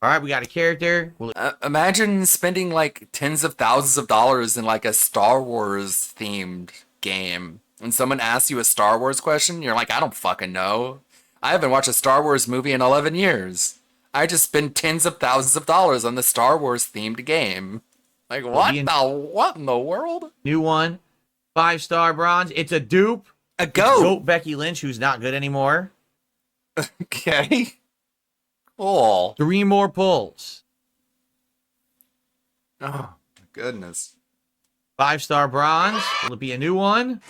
All right, we got a character. Imagine spending like tens of thousands of dollars in like a Star Wars themed game. When someone asks you a Star Wars question, you're like, I don't fucking know. I haven't watched a Star Wars movie in 11 years. I just spend tens of thousands of dollars on the Star Wars themed game. Like, what in the world? New one. 5-star bronze. It's a dupe. A It's goat. Goat Becky Lynch, who's not good anymore. Okay. Cool. 3 more pulls. Oh, my goodness. 5-star bronze. Will it be a new one?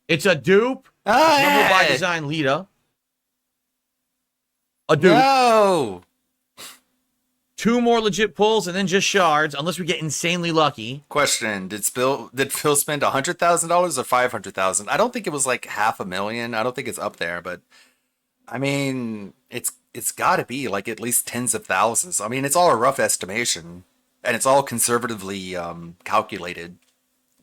It's a dupe. Oh, Number by hey. design Lita. A dupe. No. 2 more legit pulls and then just shards, unless we get insanely lucky. Question: Did Phil spend $100,000 or $500,000? I don't think it was like $500,000. I don't think it's up there, but I mean, it's got to be like at least tens of thousands. I mean, it's all a rough estimation, and it's all conservatively calculated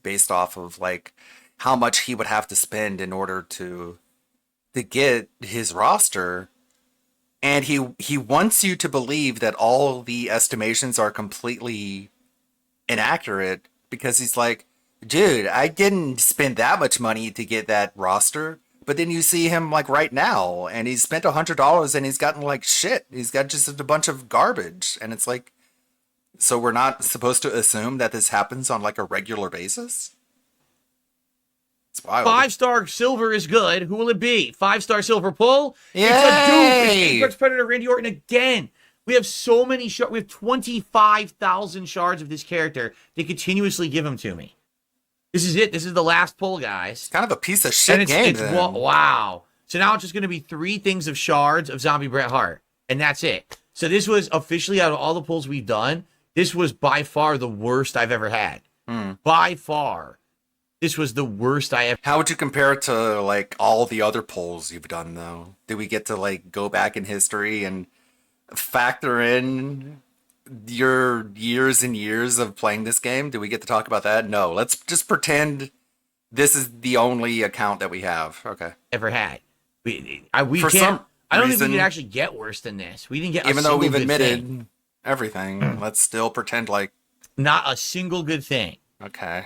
based off of like how much he would have to spend in order to get his roster. And he wants you to believe that all the estimations are completely inaccurate because he's like, dude, I didn't spend that much money to get that roster. But then you see him like right now and he's spent $100 and he's gotten like shit. He's got just a bunch of garbage. And it's like, so we're not supposed to assume that this happens on like a regular basis? It's wild. 5-star silver is good. Who will it be? 5-star silver pull. It's a dupe. It's Yay! Apex Predator Randy Orton again. We have so many shards. We have 25,000 shards of this character. They continuously give them to me. This is it. This is the last pull, guys. Kind of a piece of shit And game. it's then. wow. So now it's just going to be 3 things of shards of Zombie Bret Hart, and that's it. So this was officially, out of all the pulls we've done, this was by far the worst I've ever had. By far. This was the worst I ever. How would you compare it to like all the other polls you've done though? Did we get to like go back in history and factor in your years and years of playing this game? Did we get to talk about that? No. Let's just pretend this is the only account that we have. Okay. Ever had. We For can't. some I don't think we reason- could actually get worse than this. We didn't get Even a though single we've good admitted thing. everything, let's still pretend like Not a single good thing. okay.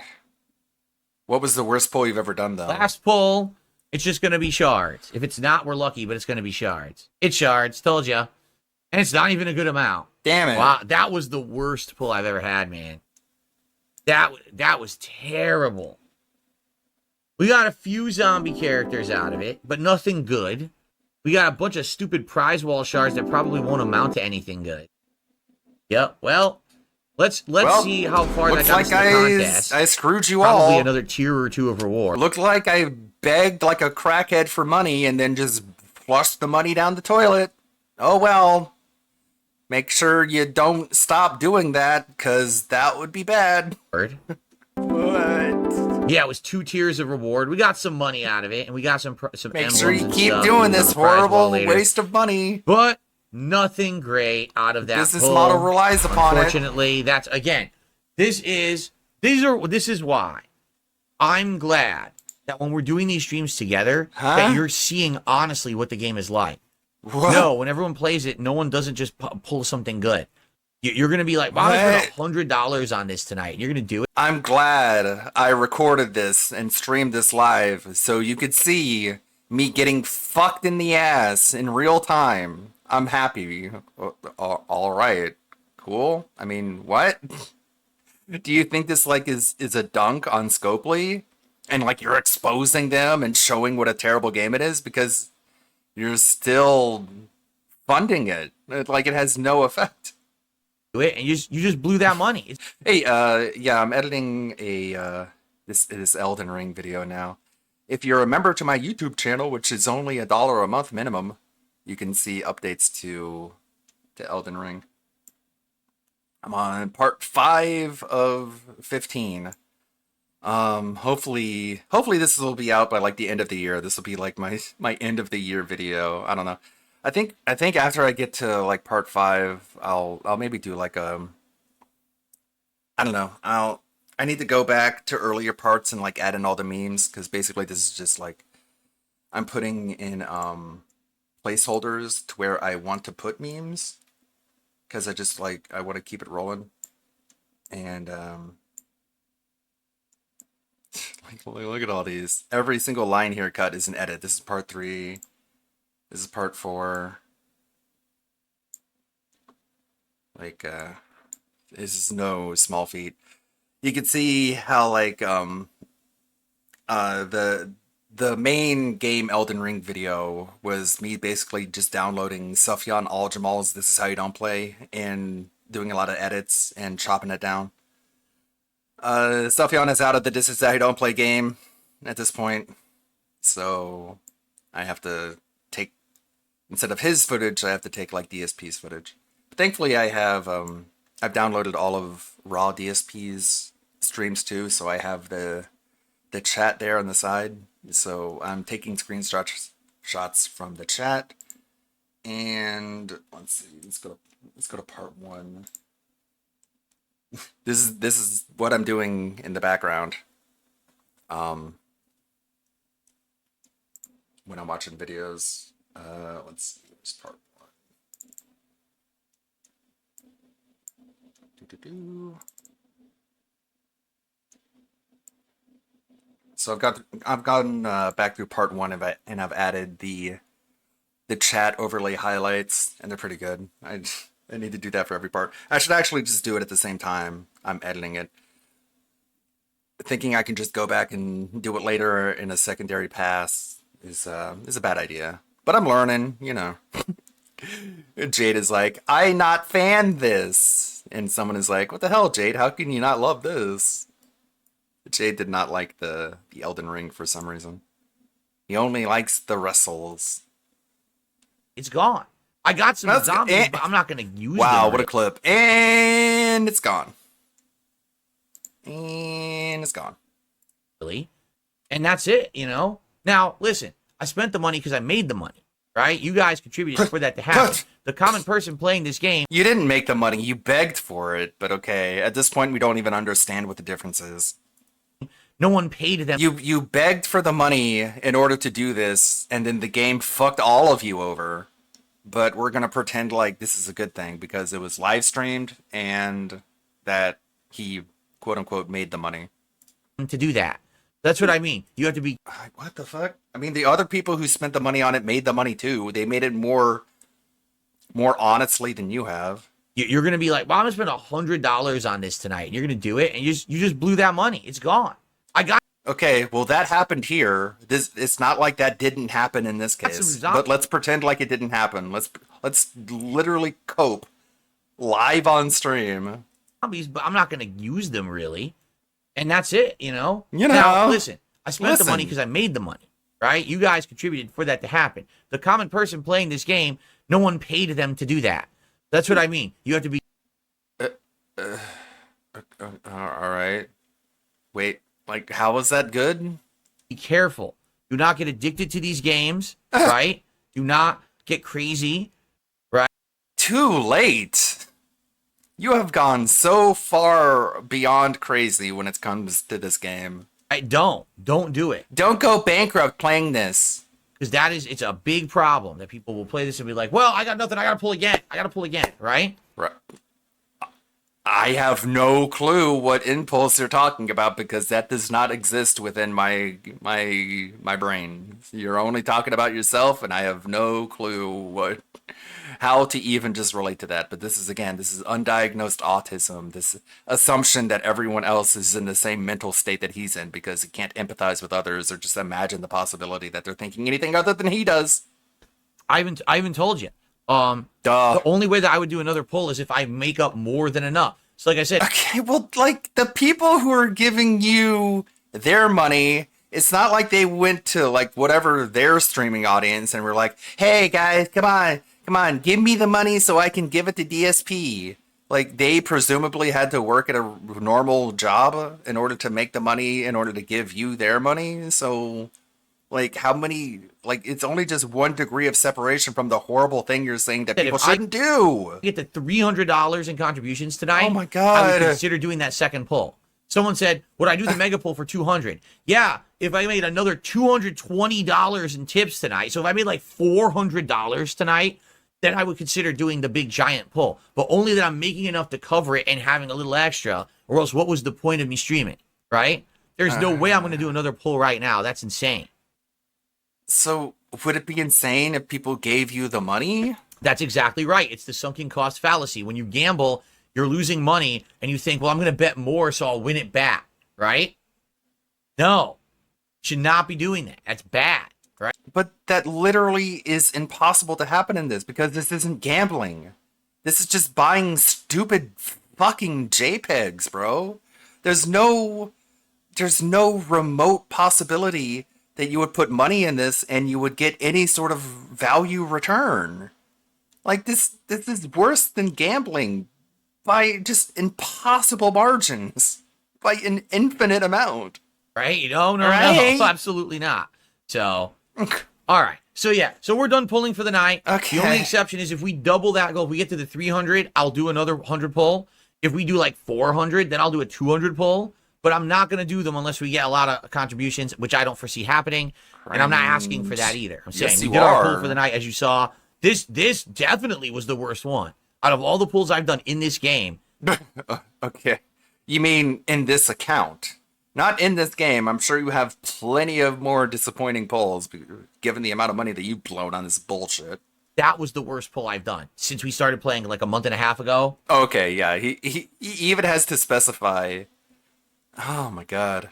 What was the worst poll you've ever done though? Last pull, it's just going to be shards. If it's not, we're lucky, but it's going to be shards. It's shards, told ya. And it's not even a good amount. Damn it. Wow, that was the worst pull I've ever had, man. That was terrible. We got a few zombie characters out of it, but nothing good. We got a bunch of stupid prize wall shards that probably won't amount to anything good. Yep. Well, let's see how far that Looks got like us in the contest. I screwed you Probably all. another tier or 2 of reward. Looked like I begged like a crackhead for money and then just flushed the money down the toilet. Oh well. Make sure you don't stop doing that, because that would be bad. What? Yeah, it was 2 tiers of reward. We got some money out of it, and we got some Make emblems sure you and keep stuff doing on this the prize wall horrible later. waste of money. But nothing great out of that. Business pull. model relies upon it. Unfortunately, that's again. This is why I'm glad that when we're doing these streams together, Huh? that you're seeing honestly what the game is like. What? No, when everyone plays it, no one doesn't just pull something good. You're gonna be like, "Wow, I spent $100 on this tonight." You're gonna do it. I'm glad I recorded this and streamed this live so you could see me getting fucked in the ass in real time. I'm happy. All right. Cool. I mean, what? Do you think this like is a dunk on Scopely? And like you're exposing them and showing what a terrible game it is because you're still funding it. Like it has no effect. Do it, and you just blew that money. Hey, yeah, I'm editing a this Elden Ring video now. If you're a member to my YouTube channel, which is only $1 a month minimum, you can see updates to Elden Ring. I'm on part 5 of 15. Hopefully this will be out by like the end of the year. This will be like my end of the year video. I don't know. I think after I get to like part 5, I'll maybe do like I don't know. I need to go back to earlier parts and like add in all the memes, because basically this is just like I'm putting in placeholders to where I want to put memes, because I want to keep it rolling. And like look at all these. Every single line here cut is an edit. This is part 3. This is part 4. Like, this is no small feat. You can see how, like, the main game Elden Ring video was me basically just downloading Sufjan Al-Jamal's This Is How You Don't Play and doing a lot of edits and chopping it down. Sufjan is out of the This Is How You Don't Play game at this point, so I have to take, instead of his footage, I have to take like DSP's footage. But thankfully I have, I've downloaded all of Raw DSP's streams too, so I have the chat there on the side. So I'm taking screenshots from the chat. And let's see, let's go to part 1. This is what I'm doing in the background. When I'm watching videos. Let's see, where's part 1? So I've gotten back through part 1 and I've added the chat overlay highlights, and they're pretty good. I need to do that for every part. I should actually just do it at the same time I'm editing it. Thinking I can just go back and do it later in a secondary pass is a bad idea. But I'm learning, you know. Jade is like, I not fan this. And someone is like, what the hell, Jade? How can you not love this? Jade did not like the Elden Ring for some reason. He only likes the wrestles. It's gone. I got some That's- zombies, but I'm not going to use Wow, them. what a clip. And it's gone. And it's gone. Really. And that's it, you know? Now, listen, I spent the money because I made the money, right? You guys contributed for that to happen. The common person playing this game, You didn't make the money, you begged for it, but okay. At this point, we don't even understand what the difference is. no one paid them. You begged for the money in order to do this, and then the game fucked all of you over. But we're gonna pretend like this is a good thing because it was live streamed and that he quote unquote made the money. to do that. That's what I mean. You have to be What the fuck? I mean, the other people who spent the money on it made the money too. They made it more honestly than you have. you're going to be like, well, I'm going to spend $100 on this tonight. And you're going to do it, and you just blew that money. It's gone. I got Okay, well that happened here. It's not like that didn't happen in this That's some case. zombie- But let's pretend like it didn't happen. Let's literally cope live on stream. zombies, but I'm not going to use them really. And that's it, you know? You Now, know. listen, I spent the money Listen. because I made the money, right? You guys contributed for that to happen. The common person playing this game, no one paid them to do that. That's what I mean. You have to be All right. Wait, like how was that good? careful. Do not get addicted to these games, right? Do not get crazy. Too late. You have gone so far beyond crazy when it comes to this game. Don't do it. Don't go bankrupt playing this. Because it's a big problem that people will play this and be like, well, I got nothing. I got to pull again. Right? Right. I have no clue what impulse you're talking about because that does not exist within my brain. You're only talking about yourself, and I have no clue how to even just relate to that. But this is undiagnosed autism. This assumption that everyone else is in the same mental state that he's in because he can't empathize with others or just imagine the possibility that they're thinking anything other than he does. I even told you. Duh. The only way that I would do another pull is if I make up more than enough. So like I said, Okay, well, like, the people who are giving you their money, it's not like they went to, like, whatever their streaming audience and were like, hey, guys, come on, give me the money so I can give it to DSP. Like, they presumably had to work at a normal job in order to make the money, in order to give you their money. So, like, how many, like, it's only just 1 degree of separation from the horrible thing you're saying that If people I- shouldn't do. get to $300 in contributions tonight. Oh my I God. would consider doing that second pull. Someone said, would I do the mega pull for 200? Yeah, if I made another $220 in tips tonight, so if I made like $400 tonight, then I would consider doing the big giant pull. But only that I'm making enough to cover it and having a little extra, or else what was the point of me streaming, right? There's no way I'm going to do another pull right now. That's insane. So, would it be insane if people gave you the money? That's exactly right. It's the sunken cost fallacy. When you gamble, you're losing money and you think, well, I'm going to bet more so I'll win it back, right? No, should not be doing that. That's bad, right? But that literally is impossible to happen in this because this isn't gambling. This is just buying stupid fucking JPEGs, bro. There's no remote possibility that you would put money in this and you would get any sort of value return. Like this is worse than gambling by just impossible margins, by an infinite amount. Right? No, Right? absolutely not. So, all right. So yeah, so we're done pulling for the night. Okay. The only exception is if we double that goal, if we get to the 300, I'll do another 100 pull. If we do like 400, then I'll do a 200 pull. But I'm not going to do them unless we get a lot of contributions, which I don't foresee happening. And I'm not asking for that either. I'm saying Yes, we you did our are. pull for the night, as you saw. This definitely was the worst one. Out of all the pulls I've done in this game, Okay. You mean in this account? Not in this game. I'm sure you have plenty of more disappointing pulls, given the amount of money that you've blown on this bullshit. that was the worst pull I've done since we started playing like a month and a half ago. Okay, yeah. He even has to specify. Oh my god.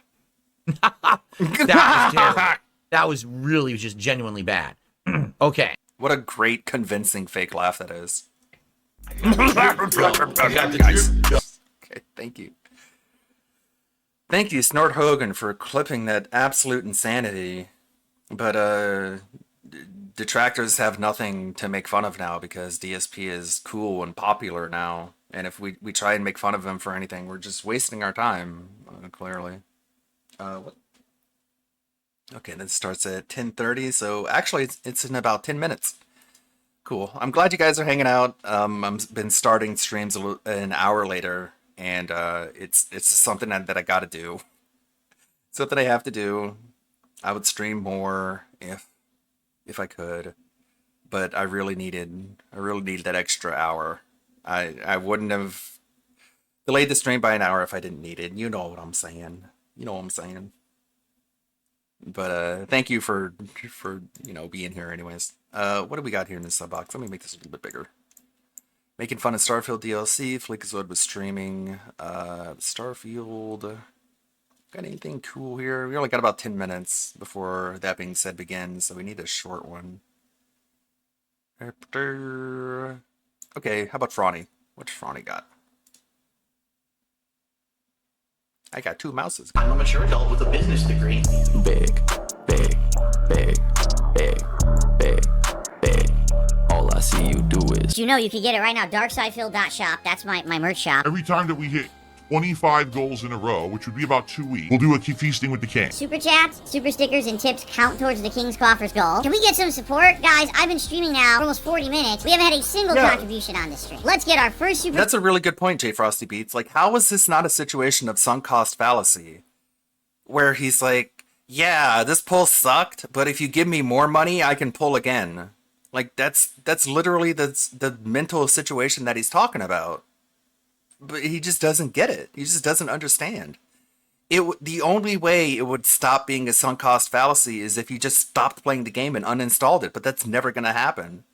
That was terrible. That was really just genuinely bad. Okay. What a great, convincing fake laugh that is. Okay, thank you. Thank you, Snort Hogan, for clipping that absolute insanity. But, detractors have nothing to make fun of now because DSP is cool and popular now. And if we try and make fun of him for anything, we're just wasting our time, clearly. What? Okay, this starts at 10:30, so actually it's in about 10 minutes. Cool. I'm glad you guys are hanging out. I've been starting streams an hour later, and it's something that I gotta do. Something I have to do. I would stream more if I could, but I really needed that extra hour. I wouldn't have delayed the stream by an hour if I didn't need it. You know what I'm saying. But thank you for being here anyways. What do we got here in this sub box? Let me make this a little bit bigger. Making fun of Starfield DLC. Fleekazoid was streaming. Starfield. Got anything cool here? We only got about 10 minutes before that being said begins, so we need a short one. Okay, how about Frawny? What's Frawny got? I got 2 mouses. I'm a mature adult with a business degree. Big. All I see you do is. You know you can get it right now. Darksidefield.shop. That's my merch shop. Every time that we hit 25 goals in a row, which would be about 2 weeks, we'll do a Keep Feasting with the King. Super chats, super stickers, and tips count towards the King's Coffers goal. Can we get some support? Guys, I've been streaming now for almost 40 minutes. We haven't had a single contribution on this stream. Let's get our first super... That's a really good point, J Frosty Beats. Like, how is this not a situation of sunk cost fallacy? Where he's like, yeah, this pull sucked, but if you give me more money, I can pull again. Like, that's literally the mental situation that he's talking about. But he just doesn't get it. He just doesn't understand. The only way it would stop being a sunk cost fallacy is if you just stopped playing the game and uninstalled it, but that's never going to happen.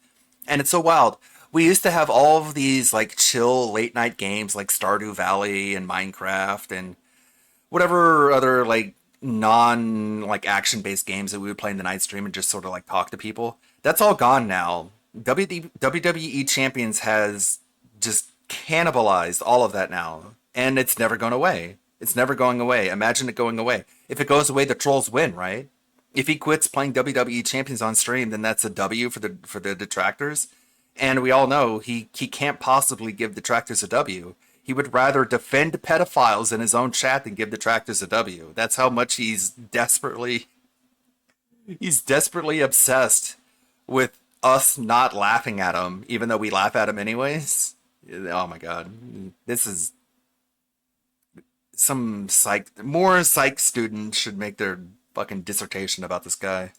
And it's so wild. We used to have all of these like chill late night games like Stardew Valley and Minecraft and whatever other like non like action based games that we would play in the night stream and just sort of like talk to people. That's all gone now. WWE Champions has just cannibalized all of that now, and it's never going away. It's never going away. Imagine it going away. If it goes away, the trolls win, right? If he quits playing WWE Champions on stream, then that's a W for the detractors. And we all know he can't possibly give detractors a W. He would rather defend pedophiles in his own chat than give detractors a W. That's how much he's desperately obsessed with us not laughing at him, even though we laugh at him anyways. Oh my god. This is some more psych students should make their fucking dissertation about this guy.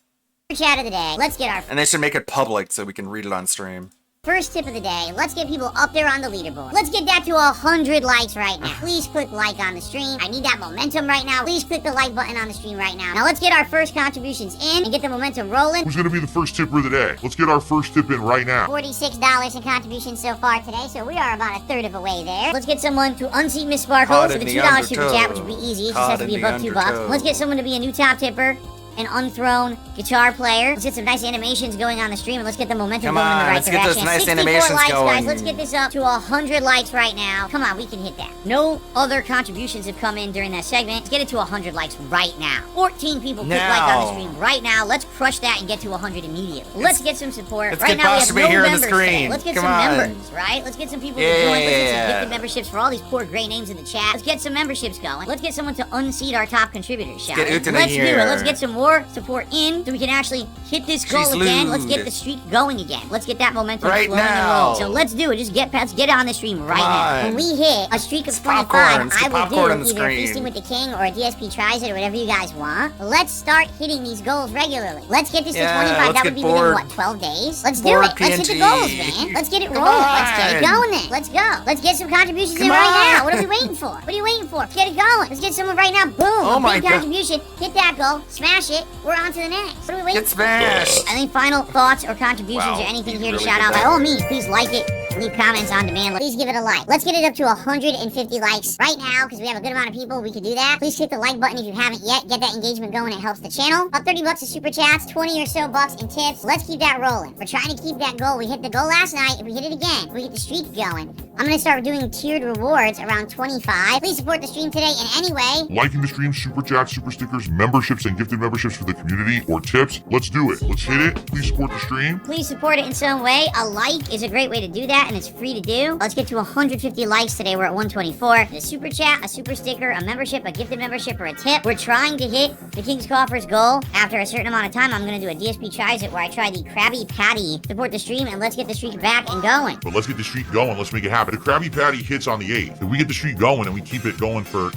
Chat of the day. Let's get our And they should make it public so we can read it on stream. first tip of the day. Let's get people up there on the leaderboard. Let's get that to 100 likes right now. Please click like on the stream. I need that momentum right now. Please click the like button on the stream right now. Now let's get our first contributions in and get the momentum rolling. Who's going to be the first tipper of the day? Let's get our first tip in right now. $46 in contributions so far today, so we are about a third of a way there. Let's get someone to unseat Miss Sparkle for the $2 super chat, which would be easy. It just has to be above $2. Let's get someone to be a new top tipper. An unthrown guitar player. Let's get some nice animations going on the stream and let's get the momentum going in the right let's direction. get those nice 64 animations likes, going. guys. Let's get this up to 100 likes right now. Come on, we can hit that. No other contributions have come in during that segment. Let's get it to 100 likes right now. 14 people click like on the stream right now. Let's crush that and get to 100 immediately. Let's get some support. Let's Right get now we have Bosch no here on the members today. screen. Let's get Come some on. members, right? Let's get some people to join. Let's get some gifted memberships for all these poor gray names in the chat. Let's get some memberships going. Let's get someone to unseat our top contributors, shall we? Get Utana Let's do here. it. Let's get some more support in so we can actually hit this goal She's again. Let's lewd. get the streak going again. Let's get that momentum Right flowing and now. rolling. So let's do it. Just let's get on the stream right now. on. When we hit a streak of It's 25, popcorn. It's the I will popcorn on do the either screen. Feasting with the King or a DSP Tries It or whatever you guys want. But let's start hitting these goals regularly. Let's get this to Yeah, 25. let's That get would be bored. within, what, 12 days? Let's do Bored it. Let's hit the PNG. goals, man. Let's get it Come rolling. Let's get it on. going then. Let's go. Let's get some contributions Come in right on. now. What are we waiting for? What are you waiting for? Let's get it going. Let's get someone right now. Boom. Oh a my big God. contribution. Hit that goal. Smash it. We're on to the next. What are we waiting Get for? smashed. Any final thoughts or contributions Wow, or anything you here to really shout did out? By that. all means, please like it, leave comments on demand. Please give it a like. Let's get it up to 150 likes right now because we have a good amount of people. We can do that. Please hit the like button if you haven't yet. Get that engagement going. It helps the channel. About 30 bucks in super chats, 20 or so bucks in tips. Let's keep that rolling. We're trying to keep that goal. We hit the goal last night. If we hit it again, we get the streak going. I'm going to start doing tiered rewards around 25. Please support the stream today in any way. Liking the stream, super chats, super stickers, memberships, and gifted memberships for the community, or tips. Let's do it. Let's hit it. Please support the stream. Please support it in some way. A like is a great way to do that, and it's free to do. Let's get to 150 likes today. We're at 124. A super chat, a super sticker, a membership, a gifted membership, or a tip. We're trying to hit the King's Coffers goal. After a certain amount of time, I'm going to do a DSP Tries It where I try the Krabby Patty. Support the stream, and let's get the streak back and going. But let's get the streak going. Let's make it happen. The Krabby Patty hits on the 8th. If we get the streak going and we keep it going for,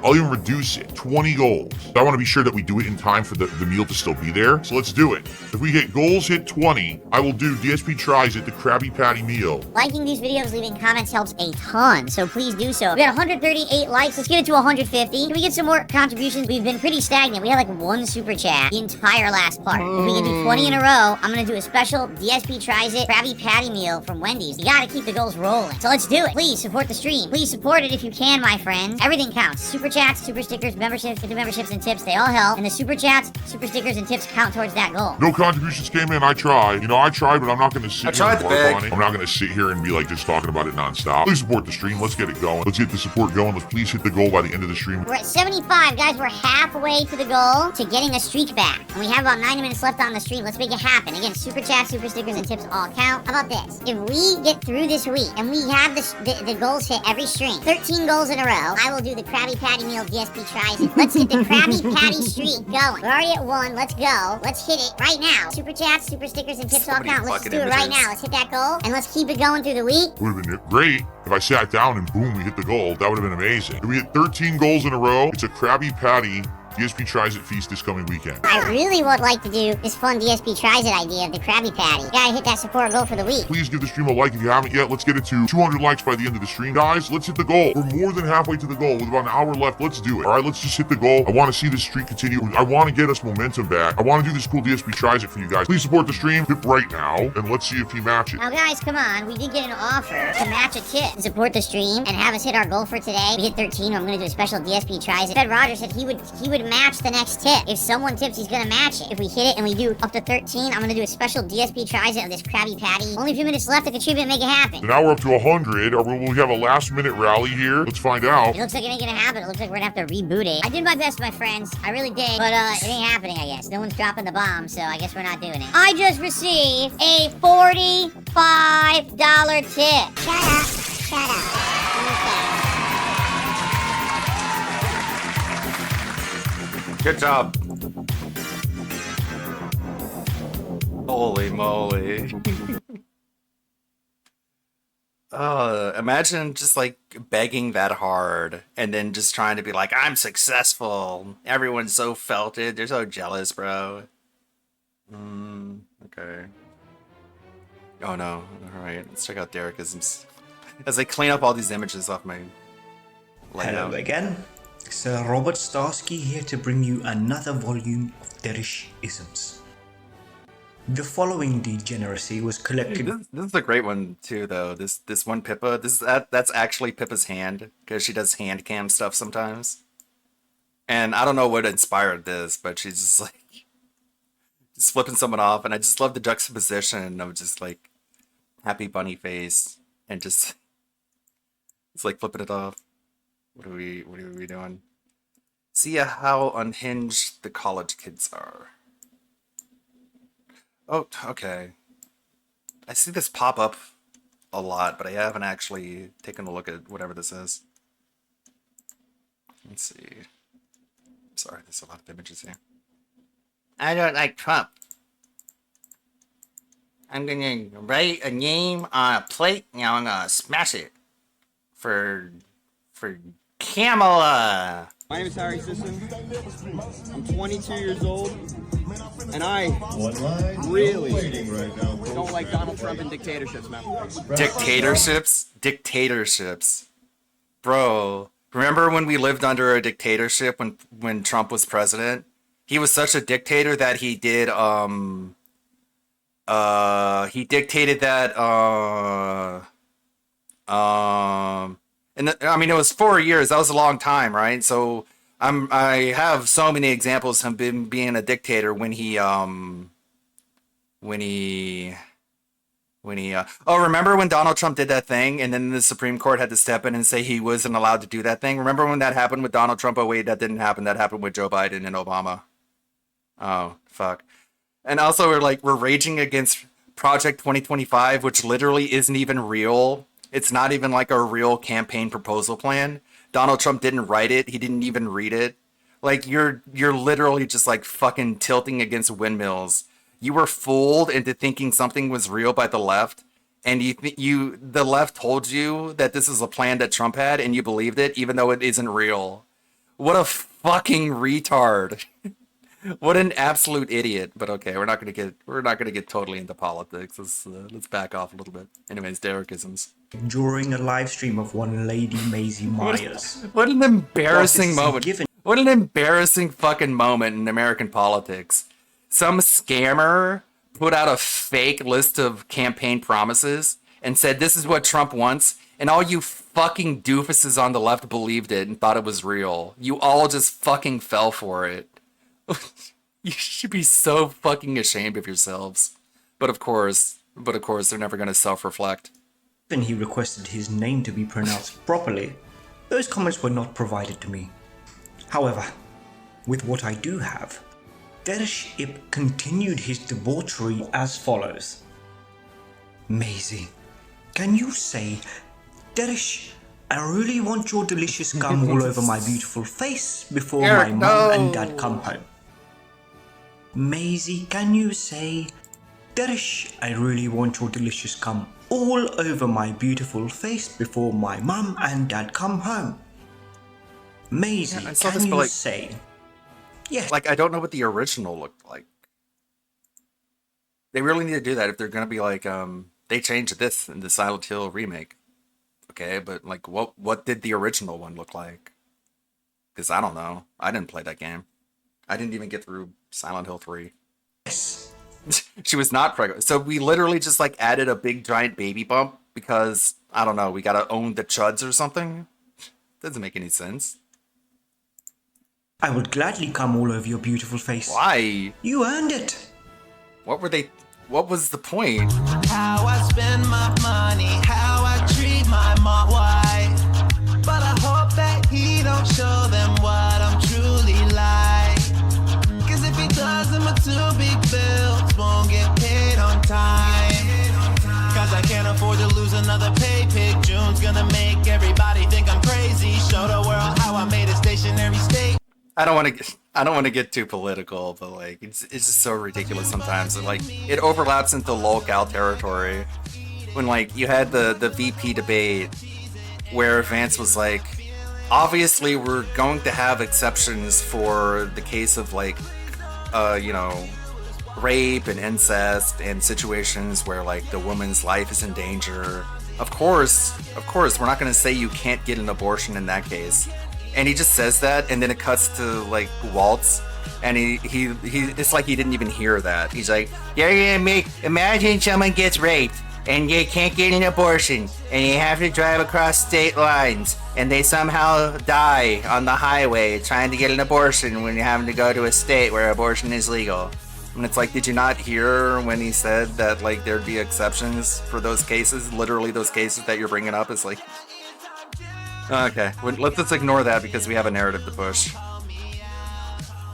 I'll even reduce it. 20 goals. I want to be sure that we do it in time for the meal to still be there. So let's do it. If we get goals hit 20, I will do DSP Tries It, the Krabby Patty meal. Liking these videos, leaving comments helps a ton, so please do so. We got 138 likes. Let's get it to 150. Can we get some more contributions? We've been pretty stagnant. We had like one super chat the entire last part. If we can do 20 in a row, I'm going to do a special DSP Tries It Krabby Patty meal from Wendy's. You got to keep the goals rolling. So let's do it. Please support the stream. Please support it if you can, my friends. Everything counts. Super chats, super stickers, memberships, gifted memberships, and tips, they all help. And the super chats, super stickers, and tips count towards that goal. No contributions came in. I tried. I tried, but I'm not going to sit here and to bark on it. I'm not going to sit here and be like just talking about it nonstop. Please support the stream. Let's get it going. Let's get the support going. Let's please hit the goal by the end of the stream. We're at 75, guys. We're halfway to the goal to getting a streak back. And we have about 90 minutes left on the stream. Let's make it happen. Again, super chats, super stickers, and tips all count. How about this? If we get through this week and we have the goals hit every stream, 13 goals in a row, I will do the Krabby Patty meal DSP Tries It. Let's get the Krabby Patty streak going. We're already at 1. Let's go. Let's hit it right now. Super chats, super stickers, and tips all count. Let's do it right now. Let's hit that goal and let's keep it going through the week. It would have been great if I sat down and boom, we hit the goal. That would have been amazing. If we hit 13 goals in a row, it's a Krabby Patty DSP Tries It feast this coming weekend. I really would like to do this fun DSP Tries It idea of the Krabby Patty. Gotta hit that support goal for the week. Please give the stream a like if you haven't yet. Let's get it to 200 likes by the end of the stream. Guys, let's hit the goal. We're more than halfway to the goal with about an hour left. Let's do it. All right, let's just hit the goal. I want to see this streak continue. I want to get us momentum back. I want to do this cool DSP Tries It for you guys. Please support the stream. Tip right now, and let's see if he matches. Now, guys, come on. We did get an offer to match a tip and support the stream and have us hit our goal for today. We hit 13. I'm going to do a special DSP Tries It. Fed Rogers said he would match the next tip. If someone tips, he's gonna match it. If we hit it and we do up to 13, I'm gonna do a special DSP Tries It of this Krabby Patty. Only a few minutes left to contribute and make it happen. So now we're up to 100. Will we have a last minute rally here? Let's find out. It looks like it ain't gonna happen. It looks like we're gonna have to reboot it. I did my best, my friends. I really did. But it ain't happening, I guess. No one's dropping the bomb, so I guess we're not doing it. I just received a $45 tip. Shut up. Shut up. Good job. Holy moly. Imagine just like begging that hard and then just trying to be like, I'm successful. Everyone's so felted. They're so jealous, bro. Okay. Oh no. Alright, let's check out Derekisms. As I clean up all these images off my layout. Hello again. Sir Robert Starsky here to bring you another volume of Derish-isms. The following degeneracy was collected. This is a great one too, though. This one Pippa. That's actually Pippa's hand because she does hand cam stuff sometimes. And I don't know what inspired this, but she's just like just flipping someone off, and I just love the juxtaposition of just like happy bunny face and just it's like flipping it off. What are we doing? See how unhinged the college kids are. Oh, okay. I see this pop up a lot, but I haven't actually taken a look at whatever this is. Let's see. Sorry, there's a lot of images here. I don't like Trump. I'm gonna write a name on a plate and I'm gonna smash it. For Kamala. My name is Harry Sisson. I'm 22 years old, and I really don't like Donald Trump and dictatorships, man. Dictatorships. Bro, remember when we lived under a dictatorship when Trump was president? He was such a dictator that he did, he dictated that, And I mean, it was 4 years. That was a long time, right? So I have so many examples of him being a dictator when he remember when Donald Trump did that thing and then the Supreme Court had to step in and say he wasn't allowed to do that thing? Remember when that happened with Donald Trump? Oh wait, that didn't happen. That happened with Joe Biden and Obama. Oh, fuck. And also we're raging against Project 2025, which literally isn't even real. It's not even like a real campaign proposal plan. Donald Trump didn't write it. He didn't even read it. Like you're literally just like fucking tilting against windmills. You were fooled into thinking something was real by the left, and the left told you that this is a plan that Trump had, and you believed it, even though it isn't real. What a fucking retard! What an absolute idiot! But okay, we're not gonna get totally into politics. Let's back off a little bit. Anyways, Derekisms. During a live stream of one Lady Maisie Myers. What an embarrassing moment! What an embarrassing fucking moment in American politics. Some scammer put out a fake list of campaign promises and said, this is what Trump wants. And all you fucking doofuses on the left believed it and thought it was real. You all just fucking fell for it. You should be so fucking ashamed of yourselves. But of course, they're never going to self-reflect. When he requested his name to be pronounced properly, those comments were not provided to me. However, with what I do have, Derek Ip continued his debauchery as follows. Maisie, can you say, Derek, I really want your delicious gum all over my beautiful face before my mum and dad come home. Maisie, can you say, Derek, I really want your delicious gum all over my beautiful face before my mum and dad come home? Maisie, can you say... Yes. Like, I don't know what the original looked like. They really need to do that if they're going to be like, they changed this in the Silent Hill remake. Okay, but like, what did the original one look like? Because I don't know. I didn't play that game. I didn't even get through Silent Hill 3. Yes. She was not pregnant. So we literally just like added a big giant baby bump because, I don't know, we got to own the chuds or something? Doesn't make any sense. I would gladly come all over your beautiful face. Why? You earned it. What was the point? How I spend my money, how I treat my mom, why? But I hope that he don't show them what I'm truly like. Cause if he does, then my 2 big bills won't get paid on time. Cause I can't afford to lose another pay pick. June's gonna make everybody think I'm crazy. Show the world how I made a stationary state. I don't want to get too political, but like it's just so ridiculous sometimes. And, like it overlaps into lol-cal territory. When like you had the VP debate where Vance was like, obviously we're going to have exceptions for the case of like rape and incest and situations where like the woman's life is in danger. Of course, we're not going to say you can't get an abortion in that case. And he just says that, and then it cuts to like Waltz, and he it's like he didn't even hear that. He's like, imagine someone gets raped and you can't get an abortion and you have to drive across state lines and they somehow die on the highway trying to get an abortion when you're having to go to a state where abortion is legal. And it's like, did you not hear when he said that like there'd be exceptions for those cases? Literally those cases that you're bringing up is like... Okay, let's just ignore that because we have a narrative to push.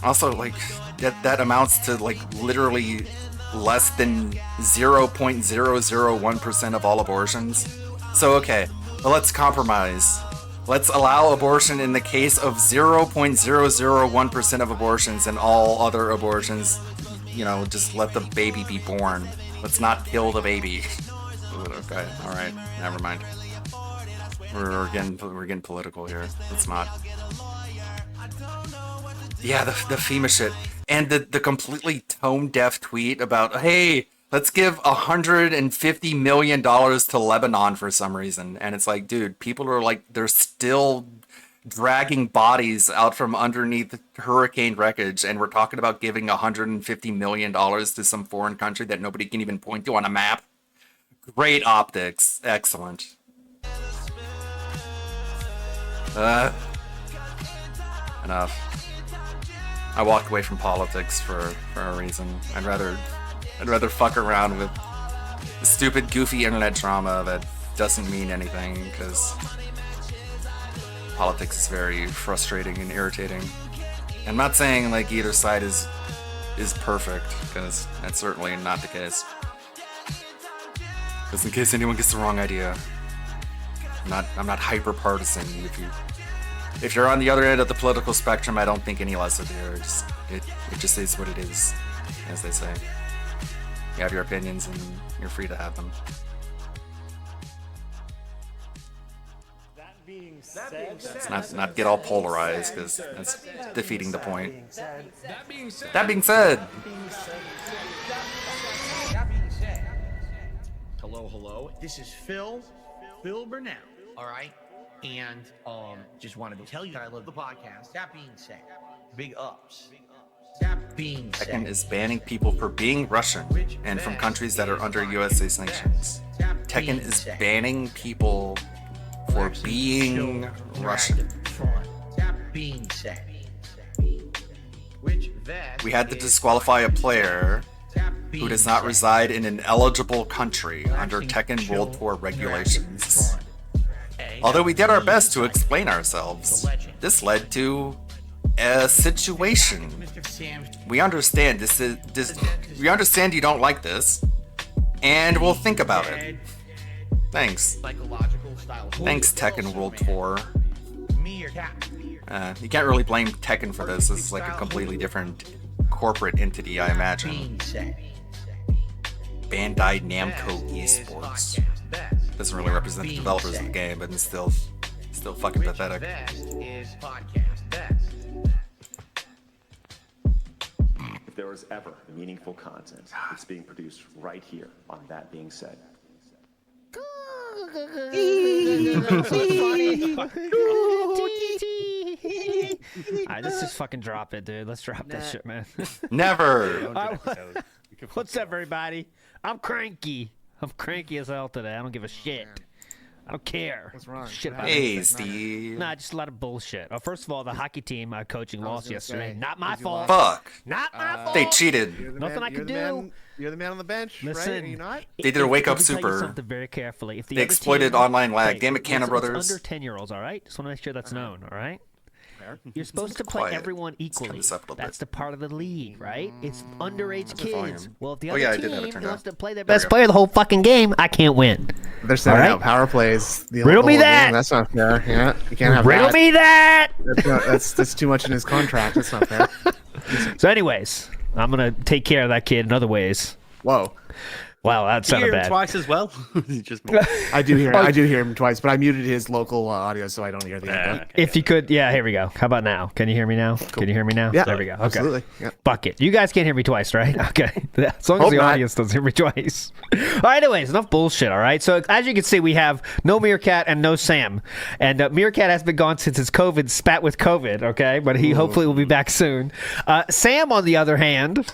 Also, like, that amounts to, like, literally less than 0.001% of all abortions. So, okay, well, let's compromise. Let's allow abortion in the case of 0.001% of abortions, and all other abortions, just let the baby be born. Let's not kill the baby. Okay, alright, never mind. We're getting political here. It's not. Yeah, the FEMA shit. And the completely tone-deaf tweet about, hey, let's give $150 million to Lebanon for some reason. And it's like, dude, people are like, they're still dragging bodies out from underneath hurricane wreckage, and we're talking about giving $150 million to some foreign country that nobody can even point to on a map. Great optics. Excellent. Enough. I walked away from politics for a reason. I'd rather fuck around with the stupid, goofy internet drama that doesn't mean anything, because politics is very frustrating and irritating. I'm not saying like either side is perfect, because that's certainly not the case. Just in case anyone gets the wrong idea, I'm not hyper partisan. If you're on the other end of the political spectrum, I don't think any less of you. It just is what it is, as they say. You have your opinions and you're free to have them. Let's not get all polarized, because that's defeating the point. That being said. Hello. This is Phil Burnett. All right. And just wanted to tell you that I love the podcast. That being said, big ups. That being said, Tekken is banning people for being Russian and from countries that are under USA sanctions. Tekken is banning people for being Russian. That being said, we had to disqualify a player who does not reside in an eligible country under Tekken World Tour regulations. Although we did our best to explain ourselves, this led to a situation. We understand we understand you don't like this, and we'll think about it. Thanks. Thanks, Tekken World Tour. You can't really blame Tekken for this. This is like a completely different corporate entity, I imagine. Bandai Namco Esports. Doesn't really represent the developers of the game, but it's still fucking pathetic. If there was ever meaningful content, it's being produced right here on That Being Said. Alright, let's just fucking drop it, dude. Let's drop that shit, man. Never. What's up, everybody? I'm cranky. I'm cranky as hell today. I don't give a shit. I don't care. What's wrong? Shit What about Hey, anything. Steve. Nah, just a lot of bullshit. First of all, the hockey team coaching I was lost gonna yesterday. say, Not my did you fault. Fuck. Not my fault. They cheated. Nothing I can do. You're the man on the bench, Listen, right? Are you not? They did a wake-up let me tell you super. something very carefully. If the They other exploited team- online lag. Hey, Damn it, Cannon listen, it's Brothers. under 10-year-olds, all right? Just want to make sure that's known, all right? Fair. You're supposed to play Quiet. everyone Let's turn equally. this up a little That's bit. the part of the league, right? It's underage the volume. kids. Well, if the Oh, other yeah, I did have it team turned wants down. to play their There we best go. player the whole fucking game, I can't win. They're sending All right. out power plays. The Riddle whole me game. that. That's not fair. Yeah, you can't have Riddle that. me that. That's too much in his contract. That's not fair. So, anyways, I'm gonna take care of that kid in other ways. Whoa. Wow, that sounded bad. Twice as well. Just I do hear him twice, but I muted his local audio so I don't hear the other. If you could, yeah, here we go. How about now? Can you hear me now? Can you hear me now? Yeah, There we go. Okay. absolutely. Yeah. Fuck it. You guys can't hear me twice, right? Okay. As long as Hope the not. audience doesn't hear me twice. All right, anyways, enough bullshit, all right? So, as you can see, we have no Meerkat and no Sam. And Meerkat has been gone since his COVID spat with COVID, okay? But he hopefully will be back soon. Sam, on the other hand,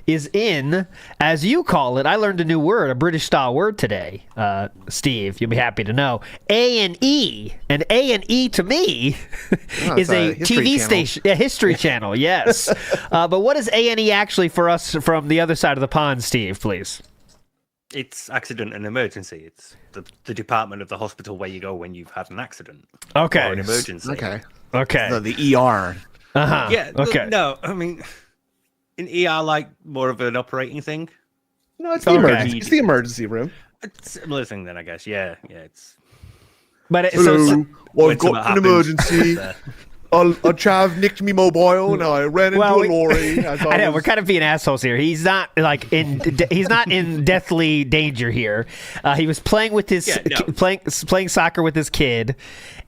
is in, as you call it, I learned a new word, a British-style word today, Steve. You'll be happy to know. A&E. And A&E to me is a History TV Channel. station, a History Channel, yes. But what is A&E actually for us from the other side of the pond, Steve, please? It's accident and emergency. It's the department of the hospital where you go when you've had an accident. Okay. Or an emergency. Okay. Okay. The ER. Uh-huh. Yeah. Okay. No, I mean, in ER, like more of an operating thing. No, it's the Okay. emergency. It's the emergency room. It's similar thing then, I guess. Yeah. It's. But it's Hello. Well, when I've got something an happens, emergency. uh, A chav nicked me mobile and I ran into a lorry. I know we're kind of being assholes here. He's not like he's not in deathly danger here. He was playing with his playing soccer with his kid,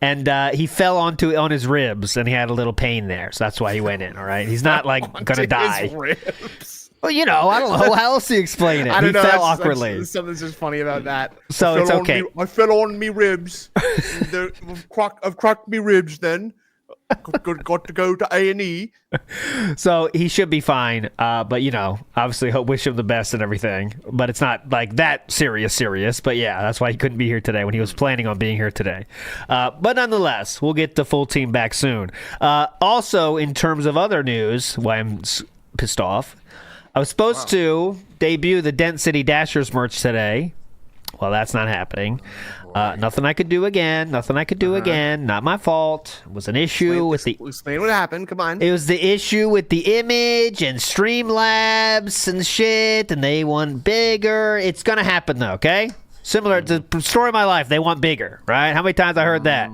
and he fell on his ribs, and he had a little pain there. So that's why he went in. All right, he's not like gonna die. Well, you know, I don't know how else to explain it. I don't He know. fell that's awkwardly. Something's just funny about that. So I it's fell on okay. I fell on me ribs. I've cracked me ribs then. got to go to A&E. So he should be fine. But obviously wish him the best and everything. But it's not like that serious. But yeah, that's why he couldn't be here today when he was planning on being here today. But nonetheless, we'll get the full team back soon. Also, in terms of other news, why I'm pissed off, I was supposed to debut the Dent City Dashers merch today. Well, that's not happening. Nothing I could do again. Not my fault. It was an issue with the... Explain what happened. Come on. It was the issue with the image and Streamlabs and shit, and they want bigger. It's going to happen, though, okay? Similar to the story of my life. They want bigger, right? How many times I heard that?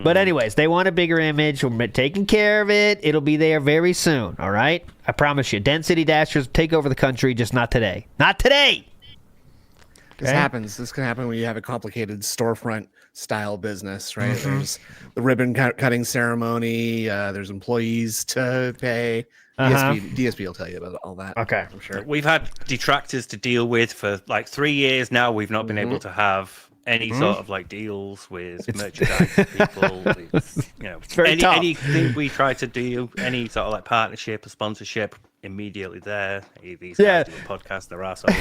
But anyways, they want a bigger image. We're taking care of it. It'll be there very soon, all right? I promise you. Dent City Dashers take over the country, just not today. Not today! This happens. This can happen when you have a complicated storefront style business, right? There's the ribbon cutting ceremony. There's employees to pay. DSP will tell you about all that. Okay, I'm sure. We've had detractors to deal with for like 3 years now. We've not been able to have any sort of like deals with merchandise people. It's very tough. Anything we try to do, any sort of like partnership or sponsorship, immediately there. These guys do a podcast, they're assholes.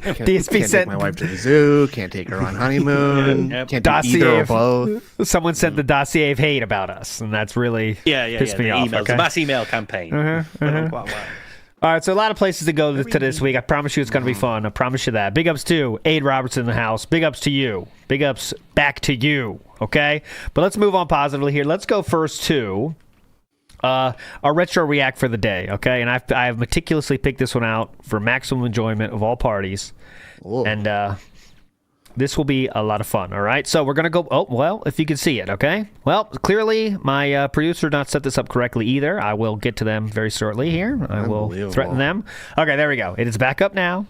Can't take my wife to the zoo. Can't take her on honeymoon. Can't do either or both. Someone sent the dossier of hate about us, and that's really pissed me off. Emails, the mass email campaign. All right, so a lot of places to go to this week. I promise you it's going to be fun. I promise you that. Big ups to Aid Robertson in the house. Big ups to you. Big ups back to you, okay? But let's move on positively here. Let's go first to our retro react for the day, okay? And I've meticulously picked this one out for maximum enjoyment of all parties. Whoa. And this will be a lot of fun, all right? So we're going to go... Oh, well, if you can see it, okay? Well, clearly, my producer did not set this up correctly either. I will get to them very shortly here. I will threaten them. Okay, there we go. It is back up now.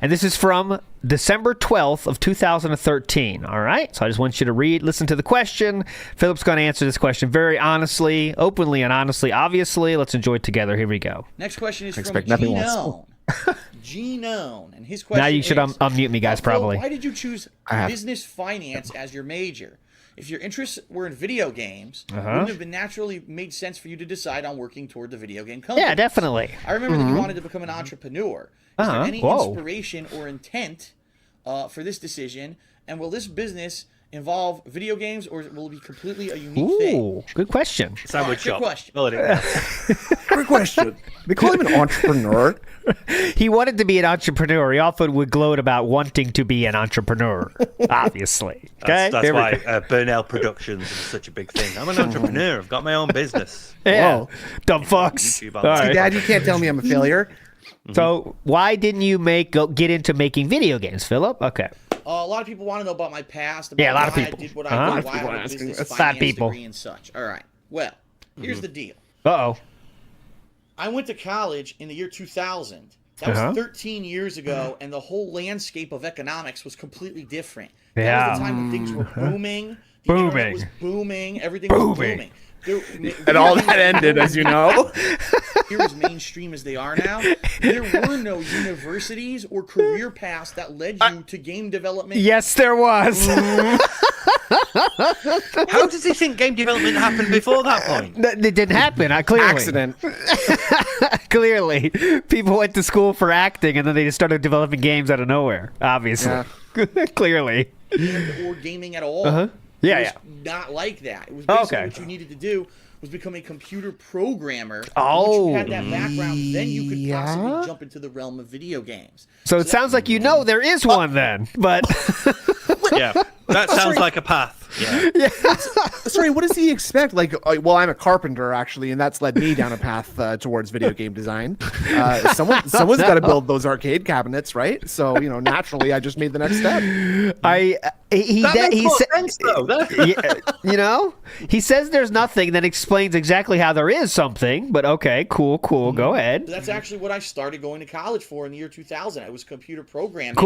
And this is from December 12th of 2013, all right? So I just want you to listen to the question. Philip's going to answer this question very honestly, openly and honestly. Obviously, let's enjoy it together. Here we go. Next question is from Genome. Genome, and his question now you should unmute me, guys, probably. Why did you choose business finance as your major? If your interests were in video games, wouldn't it have been naturally made sense for you to decide on working toward the video game company? Yeah, definitely. I remember that you wanted to become an entrepreneur. Is there any inspiration or intent for this decision? And will this business involve video games, or will it be completely a unique thing? Good question. Sandwich shop. Good question. Good question. They call him an entrepreneur. He wanted to be an entrepreneur. He often would gloat about wanting to be an entrepreneur, obviously. Okay? That's why Burnell Productions is such a big thing. I'm an entrepreneur. I've got my own business. Yeah. Whoa. Dumb fucks. See, Dad, you can't tell me I'm a failure. So why didn't you get into making video games, Philip? Okay. A lot of people want to know about my past. About a lot of why people. I did what I did, why I had a business finance degree and such. All right. Well, here's the deal. Uh-oh. I went to college in the year 2000. That was 13 years ago, and the whole landscape of economics was completely different. That was the time when things were booming. The internet was booming. Everything was booming. And all that ended, as you know. Here as mainstream as they are now, there were no universities or career paths that led you to game development. Yes, there was. How does he think game development happened before that point? It didn't happen. Clearly. Accident. Clearly. People went to school for acting, and then they just started developing games out of nowhere, obviously. Yeah. Clearly. Or gaming at all. Yeah, it was not like that. It was basically what you needed to do was become a computer programmer. Once you had that background, then you could possibly jump into the realm of video games. So it sounds like there is one then, but... Yeah, that sounds like a path. Yeah. Sorry, what does he expect? Like, well, I'm a carpenter, actually, and that's led me down a path towards video game design. Someone's got to build those arcade cabinets, right? So, naturally, I just made the next step. He says there's nothing that explains exactly how there is something, but okay, cool, go ahead. That's actually what I started going to college for in the year 2000. I was computer programming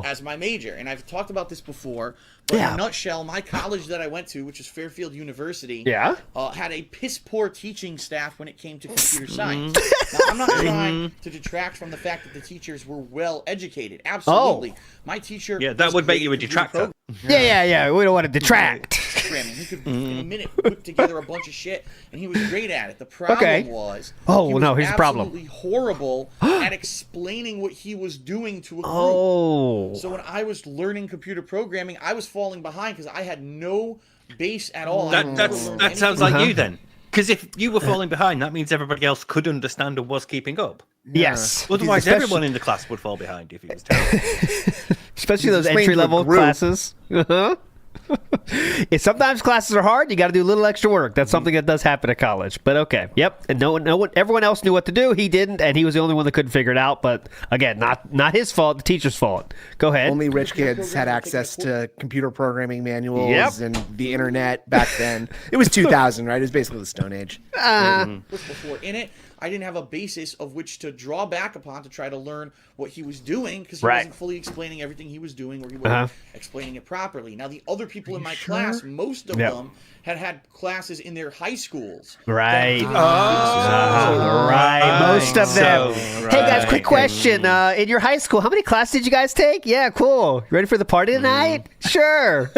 as my major, and I've talked about this before, but in a nutshell, my college that I went to, which is Fairfield University, had a piss-poor teaching staff when it came to computer science. Now, I'm not trying to detract from the fact that the teachers were well-educated. Absolutely. My teacher... Yeah, that would make you a detractor. Yeah. We don't want to detract. programming. He could, in a minute, whip together a bunch of shit, and he was great at it. The problem was, he was here's the problem. absolutely horrible at explaining what he was doing to a group. So when I was learning computer programming, I was falling behind because I had no base at all. That sounds like you then. Because if you were falling behind, that means everybody else could understand and was keeping up. Yes. Otherwise, everyone in the class would fall behind if he was terrible. Especially those entry-level classes. Sometimes classes are hard. You got to do a little extra work. That's something that does happen at college. But okay, yep. And no one, everyone else knew what to do. He didn't, and he was the only one that couldn't figure it out. But again, not his fault. The teacher's fault. Go ahead. Only rich kids had access to computer programming manuals and the internet back then. It was 2000, right? It was basically the Stone Age. Before in it, I didn't have a basis of which to draw back upon to try to learn what he was doing because he wasn't fully explaining everything he was doing or he wasn't explaining it properly. Now, the other people in my class, most of them had classes in their high schools. Right. Right. Most of them. Hey, guys, quick question. In your high school, how many classes did you guys take? Yeah, cool. You ready for the party tonight? Sure.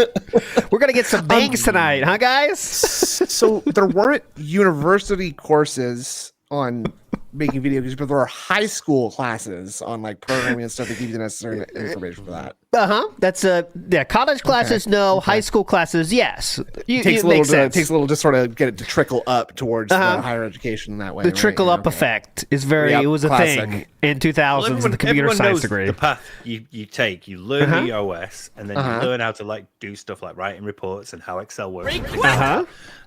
We're going to get some bangs tonight, huh, guys? So there weren't university courses on making video games, but there are high school classes on like programming and stuff that give you the necessary information for that. That's college classes, no. High school classes, yes. Takes a little to sort of get it to trickle up towards the higher education in that way. The trickle up effect is it was a thing in 2000s in the computer science degree. The path you take, you learn the OS, and then you learn how to like do stuff like writing reports and how Excel works.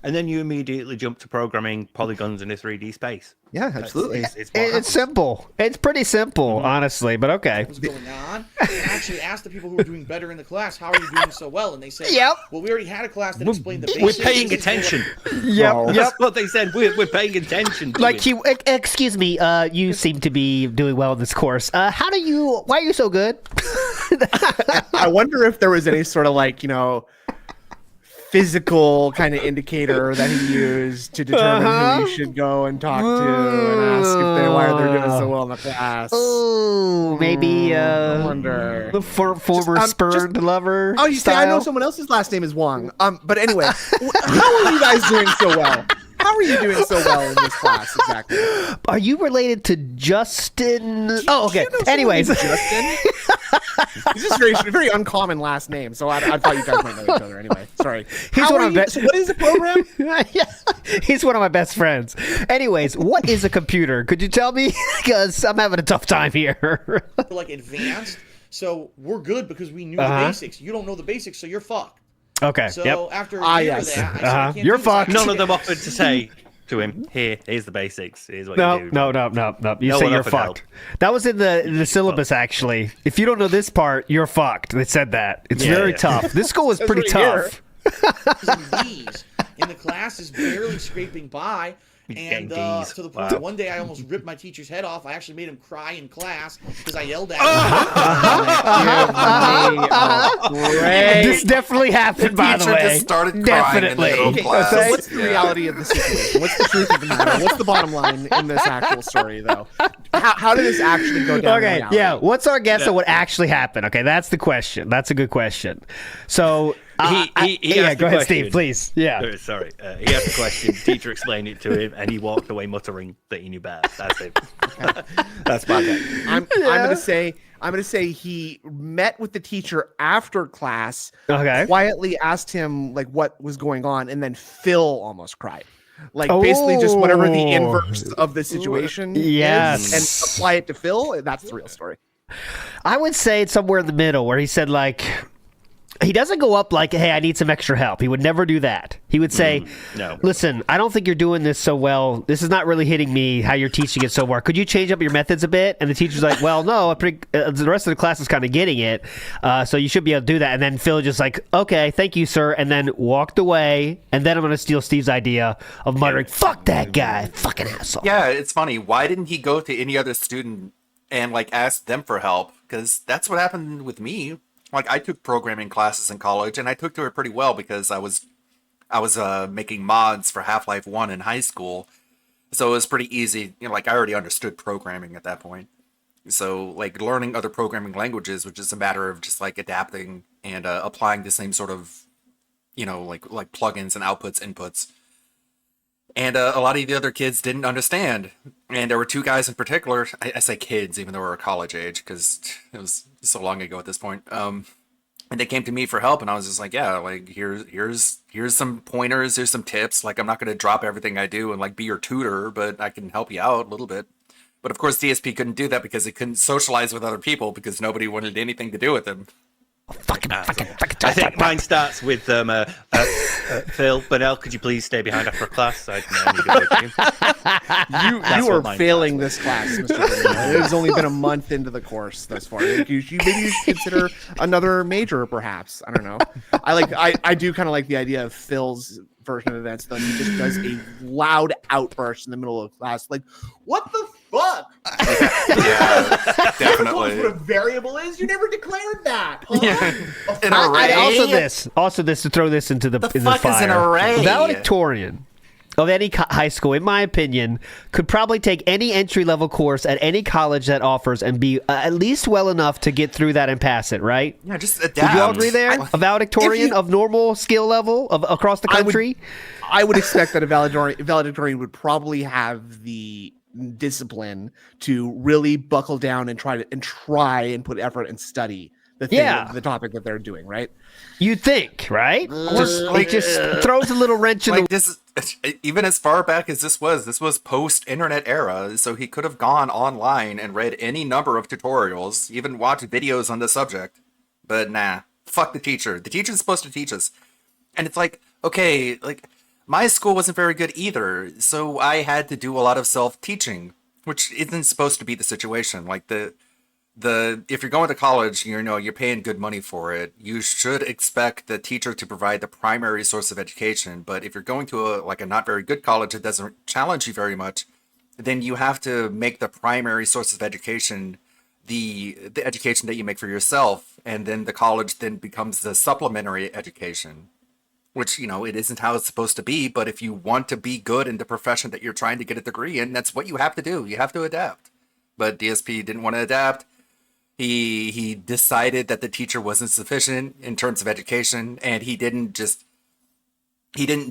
And then you immediately jump to programming polygons in a 3D space. Yeah, absolutely. It's simple. It's pretty simple, honestly, but okay. What's going on? And actually asked the people who were doing better in the class, how are you doing so well? And they said, well, we already had a class that explained the basics. We're paying attention. That's what they said. We're paying attention to it. Excuse me, you seem to be doing well in this course. Why are you so good? I wonder if there was any sort of like, physical kind of indicator that he used to determine who you should go and talk to and ask why they're doing so well in the class. Oh, maybe I wonder the former spurned lover. Oh, you say I know someone else's last name is Wong. But anyway, how are you guys doing so well? How are you doing so well in this class exactly? Are you related to Justin? Oh, okay. Anyways, Justin. It's just very, very uncommon last name, so I thought you guys might know each other. Anyway, sorry. So what is the program? He's one of my best friends. Anyways, what is a computer? Could you tell me? Because I'm having a tough time here. Like advanced, so we're good because we knew the basics. You don't know the basics, so you're fucked. Okay. So after a year of that, I said, I can't you're do this. fucked. None of them offered to say to him, here's the basics. Here's what you do. No. You say you're fucked. That was in the syllabus, actually. If you don't know this part, you're fucked. They said that. It's very tough. This school was pretty tough. In the class is barely scraping by. And to the point that one day I almost ripped my teacher's head off. I actually made him cry in class because I yelled at him. This definitely happened, by the way. Just started crying Definitely. in the class. So what's the reality of the situation? What's the truth of the matter? What's the bottom line in this actual story, though? How did this actually go down? Okay, yeah. What's our guess of what actually happened? Okay, that's the question. That's a good question. So. Go ahead, Steve, please. Yeah. Sorry. He asked the question, teacher explained it to him, and he walked away muttering that he knew better. That's it. That's my guess. I'm gonna say he met with the teacher after class, quietly asked him like what was going on, and then Phil almost cried. Like basically just whatever the inverse of the situation is, and apply it to Phil. That's the real story. I would say it's somewhere in the middle where he said like, he doesn't go up like, hey, I need some extra help. He would never do that. He would say, no. Listen, I don't think you're doing this so well. This is not really hitting me how you're teaching it so well. Could you change up your methods a bit? And the teacher's like, well, no, the rest of the class is kind of getting it. So you should be able to do that. And then Phil just like, okay, thank you, sir. And then walked away. And then I'm going to steal Steve's idea of muttering, fuck that guy, fucking asshole. Yeah, it's funny. Why didn't he go to any other student and like ask them for help? Because that's what happened with me. Like, I took programming classes in college, and I took to it pretty well because I was making mods for Half-Life 1 in high school, so it was pretty easy. Like, I already understood programming at that point. So, like, learning other programming languages was just a matter of just, like, adapting and applying the same sort of, like plugins and outputs, inputs. And a lot of the other kids didn't understand. And there were two guys in particular. I say kids, even though we're college age, because it was so long ago at this point. And they came to me for help, and I was just like, yeah, like here's some pointers, here's some tips. Like, I'm not going to drop everything I do and like be your tutor, but I can help you out a little bit. But of course, DSP couldn't do that because he couldn't socialize with other people because nobody wanted anything to do with him. I think mine starts with Phil Burnell. Could you please stay behind after class? I need a word you are failing this class, Mr. Burnell. It has only been a month into the course thus far. Maybe you should consider another major, perhaps. I don't know. I do kind of like the idea of Phil's version of events. Though he just does a loud outburst in the middle of class, like, "What the fuck?" Yeah, definitely. What a variable is? You never declared that. Huh? Yeah. An array. Also this to throw this into the fuck fire. is an array? Valedictorian of any high school, in my opinion, could probably take any entry-level course at any college that offers and be at least well enough to get through that and pass it, right? Yeah, just adapt. Would you all agree there? A valedictorian of normal skill level across the country? I would expect that a valedictorian would probably have the discipline to really buckle down and try and put effort and study the topic that they're doing, right? You'd think, right? It just throws a little wrench in this. Even as far back as this was post-internet era, so he could have gone online and read any number of tutorials, even watched videos on the subject. But nah, fuck the teacher. The teacher's supposed to teach us. And it's like, okay, like, my school wasn't very good either, so I had to do a lot of self-teaching, which isn't supposed to be the situation. Like, if you're going to college, you're paying good money for it, you should expect the teacher to provide the primary source of education. But if you're going to a not very good college that doesn't challenge you very much, then you have to make the primary source of education the education that you make for yourself, and then the college then becomes the supplementary education, which, it isn't how it's supposed to be. But if you want to be good in the profession that you're trying to get a degree in, that's what you have to do. You have to adapt. But DSP didn't want to adapt. He decided that the teacher wasn't sufficient in terms of education, and he didn't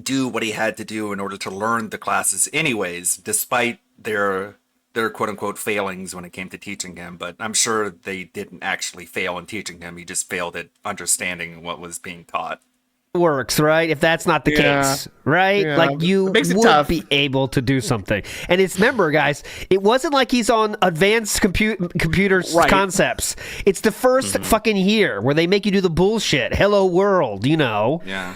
do what he had to do in order to learn the classes anyways, despite their quote unquote failings when it came to teaching him. But I'm sure they didn't actually fail in teaching him. He just failed at understanding what was being taught. Works, right? If that's not the case, right? Yeah. Like, you would be able to do something. And remember, guys, it wasn't like he's on advanced computer concepts. It's the first fucking year where they make you do the bullshit. Hello world, Yeah.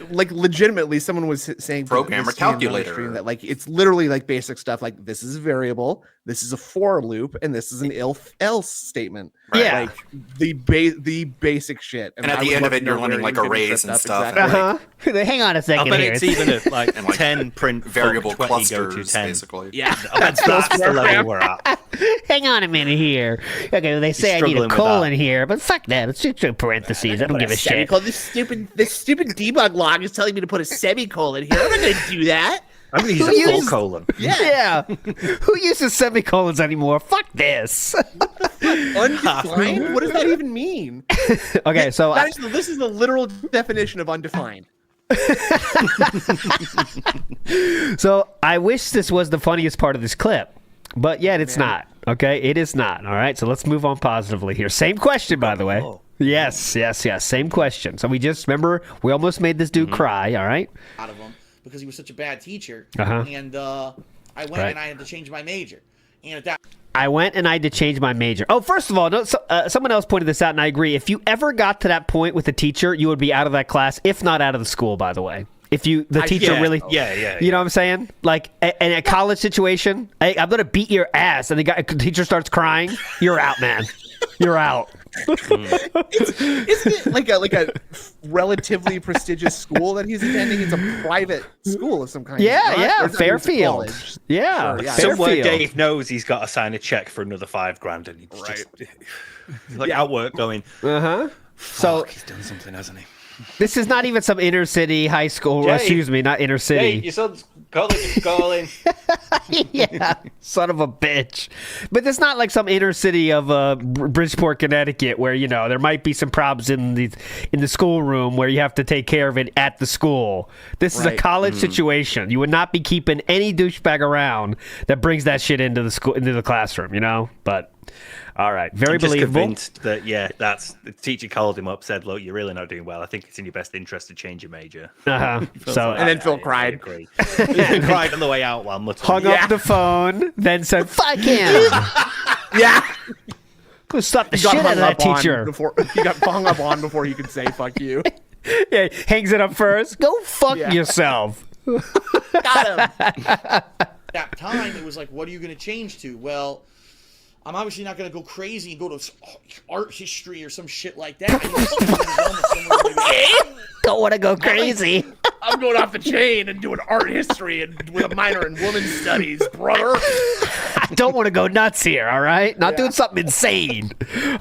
Like legitimately, someone was saying programmer calculator that it's literally like basic stuff. Like, this is a variable, this is a for loop, and this is an else statement. Right. Yeah. Like the basic shit. And at the end of it, you're learning like arrays and stuff. Exactly. Hang on a second. I bet here. it's even at 10 print variable 20 clusters, go to 10. basically. Yeah, that's the level we're at. Hang on a minute here. Okay, they say I need a colon here, but fuck that. Let's just do parentheses. I don't give a shit. This stupid debug log is telling me to put a semicolon here. I'm not going to do that. I'm going to use a full colon. Yeah. Who uses semicolons anymore? Fuck this. Undefined? What does that even mean? Okay, so this is the literal definition of undefined. So I wish this was the funniest part of this clip, but yet it's not. Okay, it is not. All right, so let's move on positively here. Same question, by the way. Yes. Same question. So we almost made this dude cry. All right. Out of him because he was such a bad teacher, Uh-huh. and I went and I had to change my major, and at that. I went and I had to change my major. Oh, first of all, someone else pointed this out, and I agree. If you ever got to that point with a teacher, you would be out of that class, if not out of the school, by the way. If the teacher really... Yeah. You know what I'm saying? Like, in a college situation, hey, I'm going to beat your ass, and the teacher starts crying, you're out, man. You're out. Isn't it like a relatively prestigious school that he's attending? It's a private school of some kind. Yeah, Fairfield. Yeah, sure, Somewhere Dave knows he's got to sign a check for another $5,000, and he's just out work going. So he's done something, hasn't he? This is not even some inner city high school. Jay, Excuse me, not inner Hey, city. your son's college is calling. Yeah, son of a bitch. But it's not like some inner city of Bridgeport, Connecticut, where there might be some problems in the schoolroom where you have to take care of it at the school. This is a college situation. You would not be keeping any douchebag around that brings that shit into the classroom. But all right, very I'm just believable. Convinced that that's the teacher called him up, said, "Look, you're really not doing well. I think it's in your best interest to change your major." So and then Phil cried. He cried on the way out while muttering. Hung up the phone, then said, "Fuck him." Yeah. Go slap the shit out of that teacher. He got hung up on before he could say "fuck you." Yeah, hangs it up first. Go fuck yourself. Got him. That time, it was like, what are you going to change to? Well, I'm obviously not going to go crazy and go to art history or some shit like that. Don't want to go crazy. I'm going off the chain and doing art history and with a minor in women's studies, brother. I don't want to go nuts here, all right? Not doing something insane.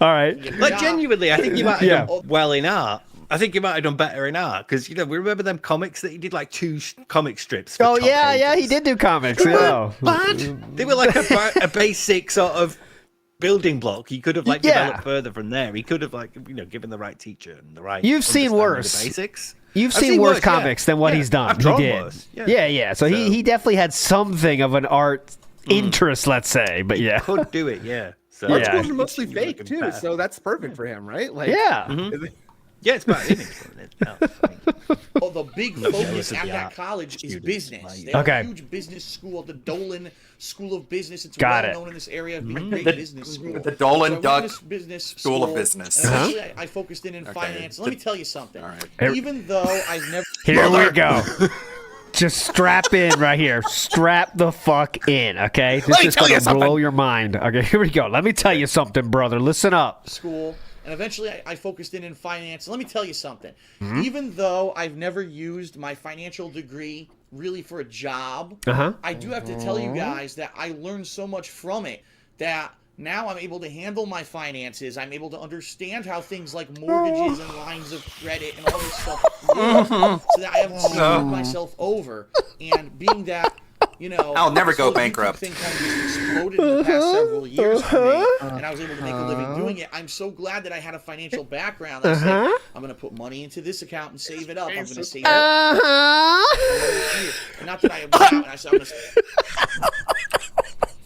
All right. Like, genuinely, I think you might have done well in art. I think you might have done better in art because we remember them comics that he did like 2 comic strips. For top yeah, he did do comics. Yeah. But they were like a basic sort of building block. He could have developed further from there. He could have given the right teacher and the right. You've seen worse. The basics. You've seen worse comics than what he's done. I've drawn he did. Worse. Yeah. So he definitely had something of an art interest, let's say. But yeah, could do it. Yeah. So art schools are mostly fake too, so that's perfect for him, right? Like, yeah, it's about image. Well, the big focus at that college is business. They have a huge business school, the Dolan School of Business. It's well known in this area. Big business school. The Dolan Duck business School of Business. I focused in finance. Let me tell you something. Even though I've never... Here we go. Just strap in right here. Strap the fuck in, okay? This is going to blow your mind. Okay, here we go. Let me tell you something, brother. Listen up. School. And eventually I focused in finance. Let me tell you something. Even though I've never used my financial degree really for a job, I do have to tell you guys that I learned so much from it that now I'm able to handle my finances. I'm able to understand how things like mortgages and lines of credit and all this stuff work so that I haven't screwed myself over. And being that... I'll never go bankrupt. Thing kind of just exploded in the past several years for me, and I was able to make a living doing it. I'm so glad that I had a financial background. I said, I'm going to put money into this account and save it up. I'm going to save it up. And not that I have and I said, I'm going to...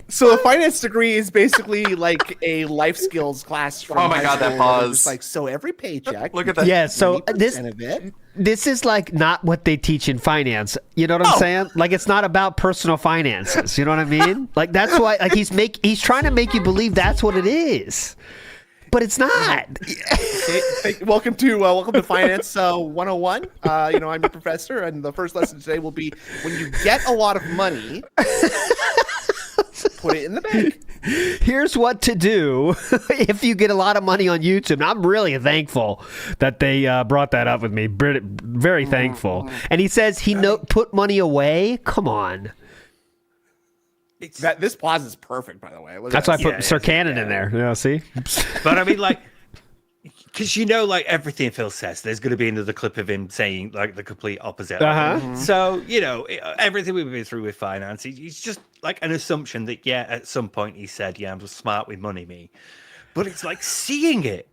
So a finance degree is basically like a life skills class from oh my god, that pause. Like, so every paycheck. Look at that. Yeah, so this is like not what they teach in finance. You know what I'm saying? Like, it's not about personal finances. You know what I mean? Like, that's why he's trying to make you believe that's what it is. But it's not. Welcome to Finance 101. I'm your professor, and the first lesson today will be when you get a lot of money, put it in the bank. Here's what to do if you get a lot of money on YouTube. And I'm really thankful that they brought that up with me. Very thankful. And he says put money away. Come on. This pause is perfect, by the way. That's why I put Sir Cannon in there. Yeah, see? But I mean, like, because like everything Phil says, there's going to be another clip of him saying like the complete opposite. So everything we've been through with finance, it's just like an assumption that at some point he said, I'm smart with money, me. But it's like seeing it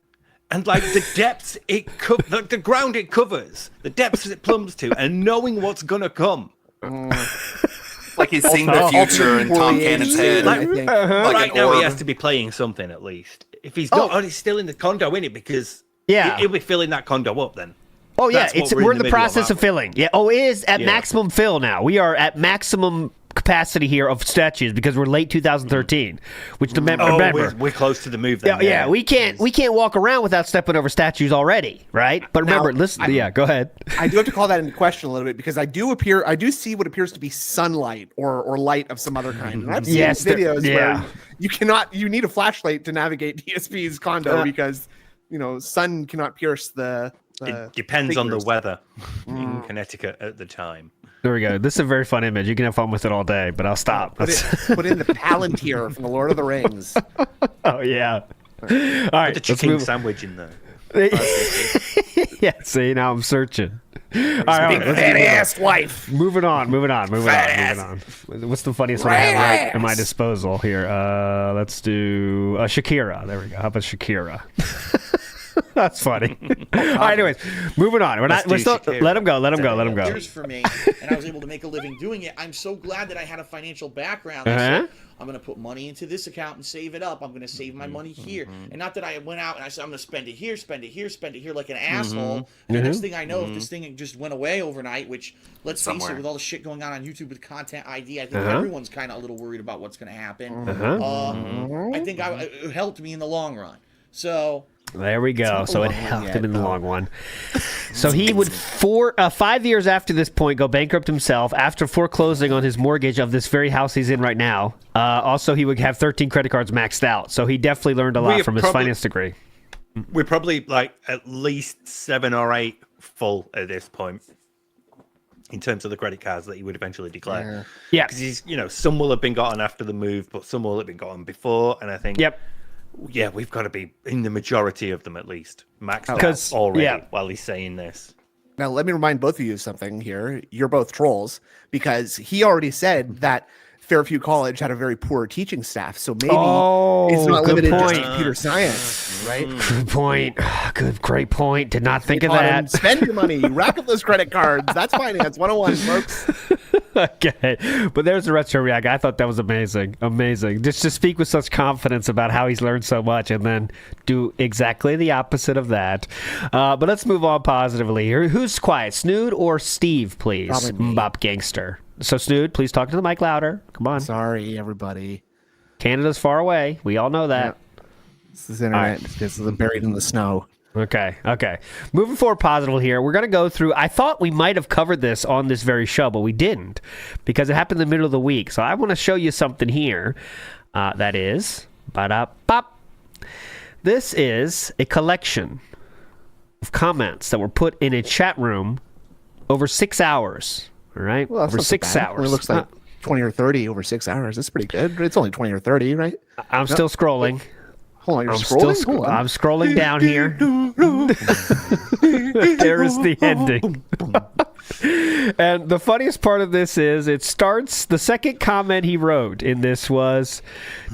and like the depths like the ground it covers, the depths it plumbs to, and knowing what's gonna come. Like he's seeing the future in Tom Cannon's head. Like right now, he has to be playing something at least. If he's not, he's still in the condo, innit? Because he'll be filling that condo up then. Oh yeah, we're in the process of filling. Yeah. Oh, it is at maximum fill now. We are at maximum capacity here of statues because we're late 2013. Which remember, we're close to the move. Then, yeah, we can't walk around without stepping over statues already, right? But remember, listen. Go ahead. I do have to call that into question a little bit because I do see what appears to be sunlight or light of some other kind. And I've seen videos where you need a flashlight to navigate DSP's condo because sun cannot pierce the. It depends on the weather in Connecticut at the time. There we go. This is a very fun image. You can have fun with it all day, but I'll stop. Put in the Palantir from the Lord of the Rings. Oh yeah. All right. Put the chicken sandwich in there. Yeah, see, now I'm searching. All right, Big fat-ass wife. Moving on. What's the funniest one I have right at my disposal here? Let's do Shakira. There we go. How about Shakira? That's funny. All right, anyways, moving on. We're still let him go. Years for me, and I was able to make a living doing it. I'm so glad that I had a financial background. I said, I'm going to put money into this account and save it up. I'm going to save my money here. And not that I went out and I said, I'm going to spend it here like an asshole. And the next thing I know, if this thing just went away overnight, which, let's face it, with all the shit going on YouTube with Content ID, I think everyone's kind of a little worried about what's going to happen. I think it helped me in the long run. So... There we go. So it helped him in the long run. So he would 5 years after this point go bankrupt himself after foreclosing on his mortgage of this very house he's in right now. Also, he would have 13 credit cards maxed out. So he definitely learned a lot from his finance degree. We're probably like at least 7 or 8 full at this point in terms of the credit cards that he would eventually declare. Yeah. Because he's, some will have been gotten after the move, but some will have been gotten before. And I think, yeah, we've got to be in the majority of them at least maxed out already while he's saying this. Now, let me remind both of you of something here. You're both trolls because he already said that Fairview College had a very poor teaching staff. So maybe it's not limited to just computer science, right? Good point. Great point. Did not think of that. Spend your money. Rack up those credit cards. That's finance 101, folks. Okay, but there's the retro react. I thought that was amazing. Just to speak with such confidence about how he's learned so much and then do exactly the opposite of that. But let's move on positively here. Who's quiet, Snood or Steve, please? Bop Gangster. So Snood, please talk to the mic louder. Come on. Sorry, everybody. Canada's far away. We all know that. Yep. This is internet. This is buried in the snow. Okay. Moving forward positive here, we're going to go through, I thought we might have covered this on this very show, but we didn't because it happened in the middle of the week. So I want to show you something here that is, this is a collection of comments that were put in a chat room over 6 hours. All right? Well, over 6 hours. It looks like 20 or 30 over 6 hours. That's pretty good. It's only 20 or 30, right? I'm still scrolling. Hold on, you're scrolling? I'm scrolling down here. There is the ending. And the funniest part of this is it starts, the second comment he wrote in this was,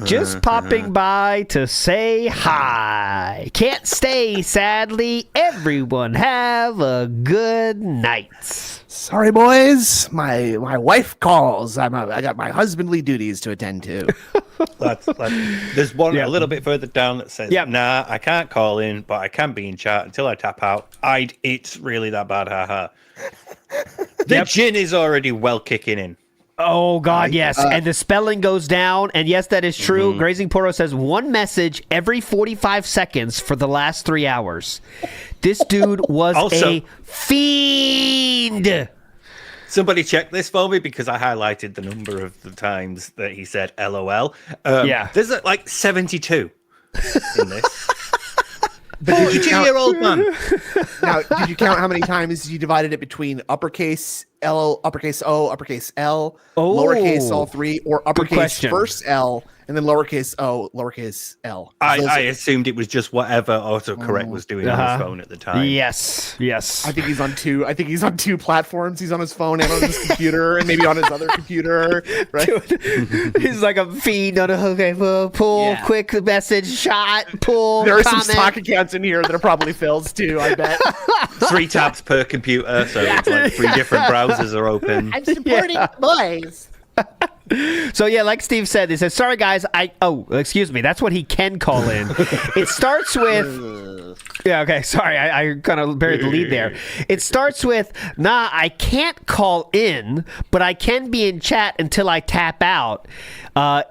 just popping by to say hi. Can't stay, sadly. Everyone have a good night. Sorry, boys. My wife calls. I got my husbandly duties to attend to. There's one a little bit further down that says, nah, I can't call in, but I can be in chat until I tap out. It's really that bad, haha. The gin is already well kicking in. Oh, God, yes. And the spelling goes down. And yes, that is true. Grazing Poro says one message every 45 seconds for the last 3 hours. This dude was a fiend. Somebody check this for me because I highlighted the number of the times that he said LOL. There's like 72 in this. But did you count, 42-year-old man. Now, did you count how many times you divided it between uppercase L, uppercase O, uppercase L, lowercase all three, or uppercase first L and then lowercase O, lowercase L? I assumed it was just whatever autocorrect was doing on his phone at the time. Yes. I think he's on two. I think he's on two platforms. He's on his phone and on his computer, and maybe on his other computer. Right? Dude, he's like a fiend on a pull, quick message, shot, pull. There are some stock accounts in here that are probably Phil's too. I bet. 3 tabs per computer, so it's like 3 different browsers are open. I'm supporting boys. So yeah, like Steve said, he says, sorry guys, excuse me, that's what he can call in. It starts with sorry, I kind of buried the lead there. It starts with, nah, I can't call in, but I can be in chat until I tap out.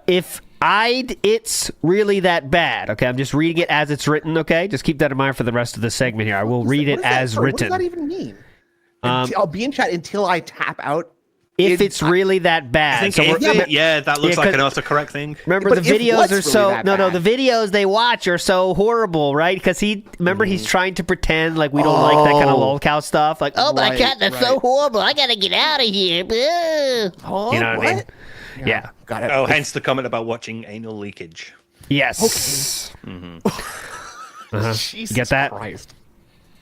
It's really that bad. Okay, I'm just reading it as it's written. Okay, just keep that in mind for the rest of the segment here. I will read it as written. What does that even mean? I'll be in chat until I tap out. If it's really that bad. I think that looks like an autocorrect thing. Remember, the videos are so... No, the videos they watch are so horrible, right? Because he's trying to pretend like we don't like that kind of lolcow stuff. Like, my God, that's so horrible. I got to get out of here. You know what I mean? Yeah. Got it. Oh, hence the comment about watching anal leakage. Yes. Okay. Jesus Get that? Christ.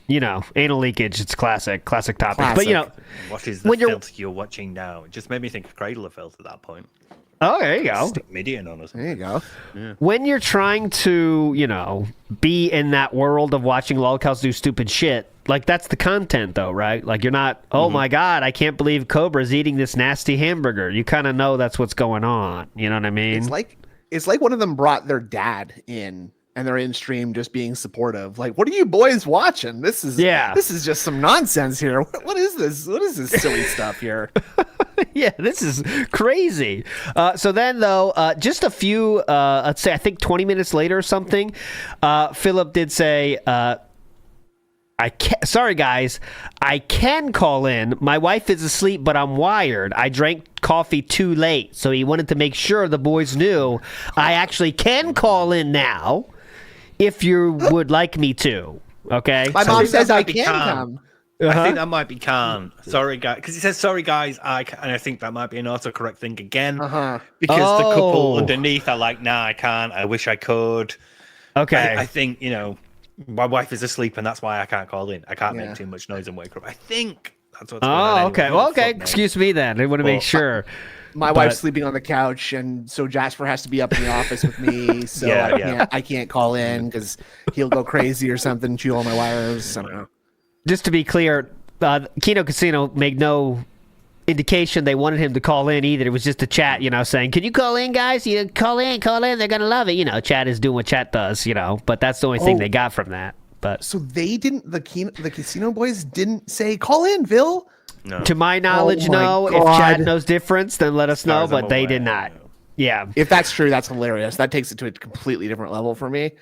anal leakage. It's classic topic. Classic. But What is the when you're- filter you're watching now? It just made me think of Cradle of Filth at that point. Oh, there you go. Stick Midian on us. There you go. Yeah. When you're trying to, be in that world of watching lolcows do stupid shit, like that's the content though, right? Like you're not, oh my God, I can't believe Cobra's eating this nasty hamburger. You kind of know that's what's going on. You know what I mean? It's like one of them brought their dad in and they're in stream just being supportive. Like, what are you boys watching? This is just some nonsense here. What is this? What is this silly stuff here? Yeah, this is crazy. So then, though, just a few, let's say, I think 20 minutes later or something, Philip did say, sorry, guys, I can call in. My wife is asleep, but I'm wired. I drank coffee too late. So he wanted to make sure the boys knew I actually can call in now if you would like me to. Okay? My mom says I can come. I think that might be Khan. Sorry, guys. Because he says, sorry, guys, and I think that might be an autocorrect thing again. Because the couple underneath are like, nah, I can't. I wish I could. Okay. I think, my wife is asleep and that's why I can't call in. I can't make too much noise and wake her up. I think that's what's going on. Oh, okay. Well, okay. Excuse me then. I want to make sure. My wife's sleeping on the couch, and so Jasper has to be up in the office with me. So I can't call in because he'll go crazy or something, chew all my wires. I don't know. Just to be clear, Kino Casino made no indication they wanted him to call in either. It was just a chat, saying, can you call in, guys? You call in. They're going to love it. Chat is doing what chat does, but that's the only thing they got from that. But so they didn't, the casino boys didn't say, call in, Phil? No. To my knowledge, no. God. If Chad knows difference, then let us know, but they did not. Yeah. If that's true, that's hilarious. That takes it to a completely different level for me.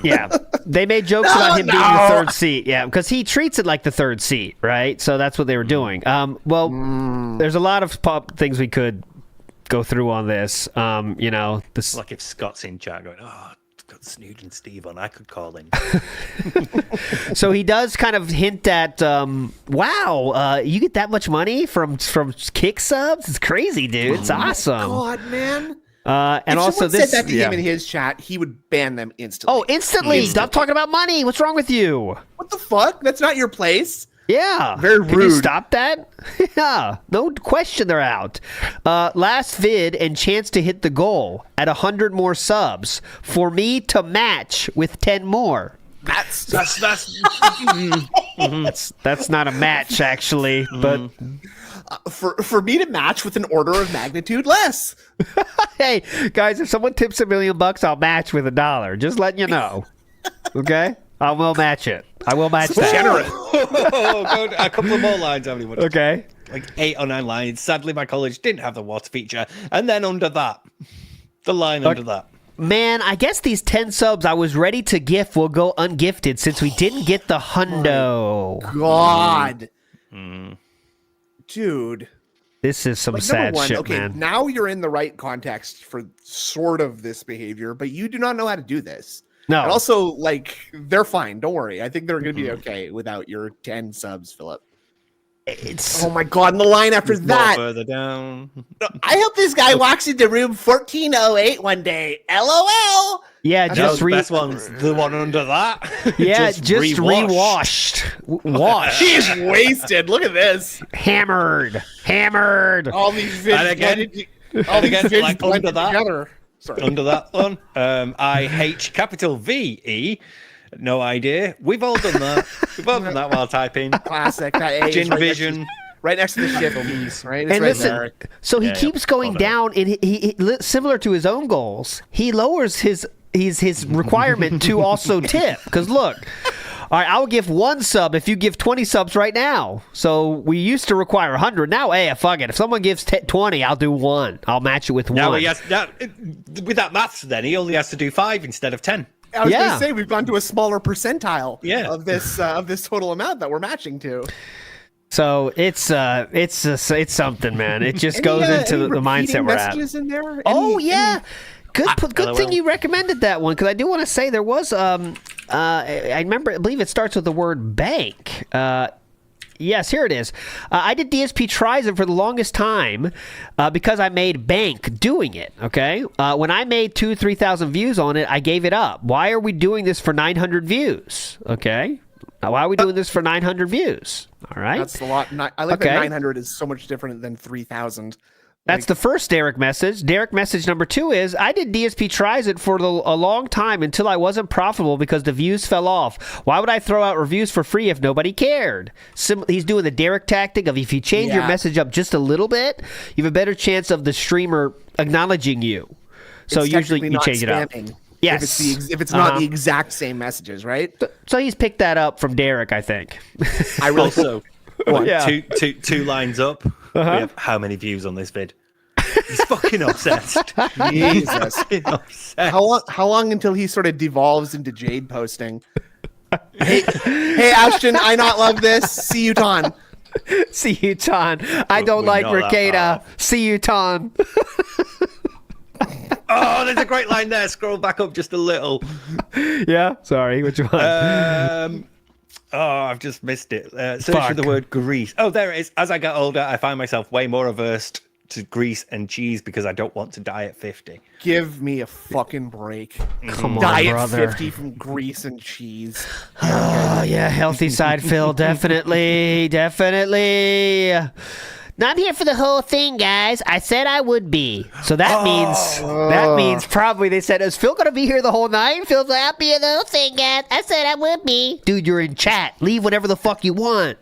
Yeah. They made jokes about him being the third seat. Yeah, because he treats it like the third seat, right? So that's what they were doing. There's a lot of things we could go through on this. This like if Scott's in chat going, got Snood and Steve on, I could call in. So he does kind of hint at, wow, you get that much money from kick subs? It's crazy, dude. It's awesome. God, man. And if also someone this said that to him in his chat, he would ban them instantly. Oh, instantly. Stop talking about money. What's wrong with you? What the fuck? That's not your place. Yeah. Very rude. Can you stop that? Yeah. No question they're out. Last vid and chance to hit the goal at 100 more subs for me to match with 10 more. That's That's not a match, actually, but for me to match with an order of magnitude less. Hey, guys, if someone tips $1 million, I'll match with $1. Just letting you know. Okay? I will match it. I will match that. Generous. Go a couple of more lines. How many more? Okay. Like 8 or 9 lines. Sadly, my college didn't have the water feature. And then under that, the line under that. Man, I guess these 10 subs I was ready to gift will go ungifted since we didn't get the hundo. God. Dude. This is some sad shit, man. Now you're in the right context for sort of this behavior, but you do not know how to do this. No. And also, they're fine. Don't worry. I think they're going to be okay without your 10 subs, Philip. Oh my God. And the line after that. Further down. I hope this guy walks into room 1408 one day. LOL. Yeah, just the best one's the one under that. Yeah, just rewashed. Wash. He's wasted. Look at this. Hammered. All these vids. And again, like under that. Together. Sorry. Under that one, IH capital VE. No idea. We've all done that. We've all done that while typing. Classic. That A Gin Vision. Right next to the shift keys, right? It's And right listen, there. so he keeps going down, and he similar to his own goals, he lowers his requirement to also tip. Because look, all right, I'll give 1 sub if you give 20 subs right now. So we used to require 100. Now, hey, fuck it. If someone gives 20, I'll do 1. I'll match it with 1. Now with that maths, then he only has to do 5 instead of 10. I was going to say we've gone to a smaller percentile of this total amount that we're matching to. So it's something, man. It just goes into the mindset we're at. In there? Yeah. Good thing you recommended that one, because I do want to say there was I believe it starts with the word bank. Yes, here it is. I did DSP Trizon for the longest time because I made bank doing it, okay? When I made 2,000-3,000 views on it, I gave it up. Why are we doing this for 900 views, okay? Why are we doing this for 900 views? All right. That's a lot. I like that 900 is so much different than 3,000. That's the first Derek message. Derek message number 2 is, I did DSP Tries It for a long time until I wasn't profitable because the views fell off. Why would I throw out reviews for free if nobody cared? He's doing the Derek tactic of if you change your message up just a little bit, you have a better chance of the streamer acknowledging you. So It's usually you change spamming it up. Yes. If it's not the exact same messages, right? So he's picked that up from Derek, I think. I really Also, Yeah. two lines up. We have how many views on this vid? He's fucking obsessed. Jesus. Fucking obsessed. How long until he sort of devolves into Jade posting? Hey, Ashton, I not love this. See you, Ton. See you, Ton. I don't We're like not that Ricada. See you, Ton. Oh, there's a great line there. Scroll back up just a little. Yeah, sorry. Which one? I've just missed it. Search for the word grease. Oh, there it is. As I get older, I find myself way more averse to grease and cheese because I don't want to die at 50. Give me a fucking break. Come on, Die brother. at 50 from grease and cheese. Oh, yeah, healthy side, Phil. Definitely. Definitely. Not here for the whole thing, guys. I said I would be. So that means probably they said, is Phil going to be here the whole night? Phil's like, I'll be here the whole thing, guys. I said I would be. Dude, you're in chat. Leave whenever the fuck you want.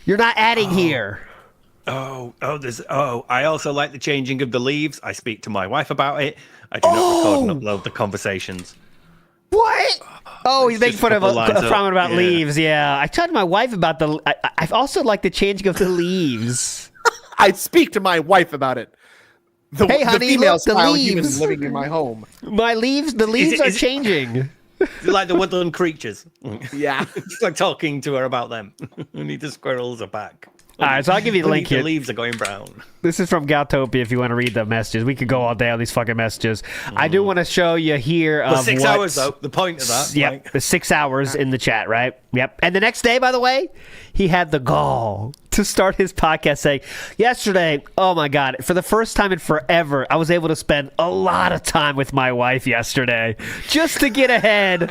You're not adding here. I also like the changing of the leaves. I speak to my wife about it. I do not record and upload the conversations. What? Oh, he's making fun of a comment about Yeah. leaves. Yeah, I talked to my wife about I also like the changing of the leaves. I speak to my wife about it. Hey, honey, the female look, the style leaves. humans living in my home. The leaves are changing. Like the woodland creatures. Yeah. It's like talking to her about them. Only the squirrels are back. All right, so I'll give you the Only link the here. leaves are going brown. This is from Galtopia if you want to read the messages. We could go all day on these fucking messages. I do want to show you here Well, of 6 what- hours, though. The point of that. Yep, like- the 6 hours in the chat, right? Yep. And the next day, by the way, he had the gall to start his podcast saying, yesterday, oh my God, for the first time in forever, I was able to spend a lot of time with my wife yesterday just to get ahead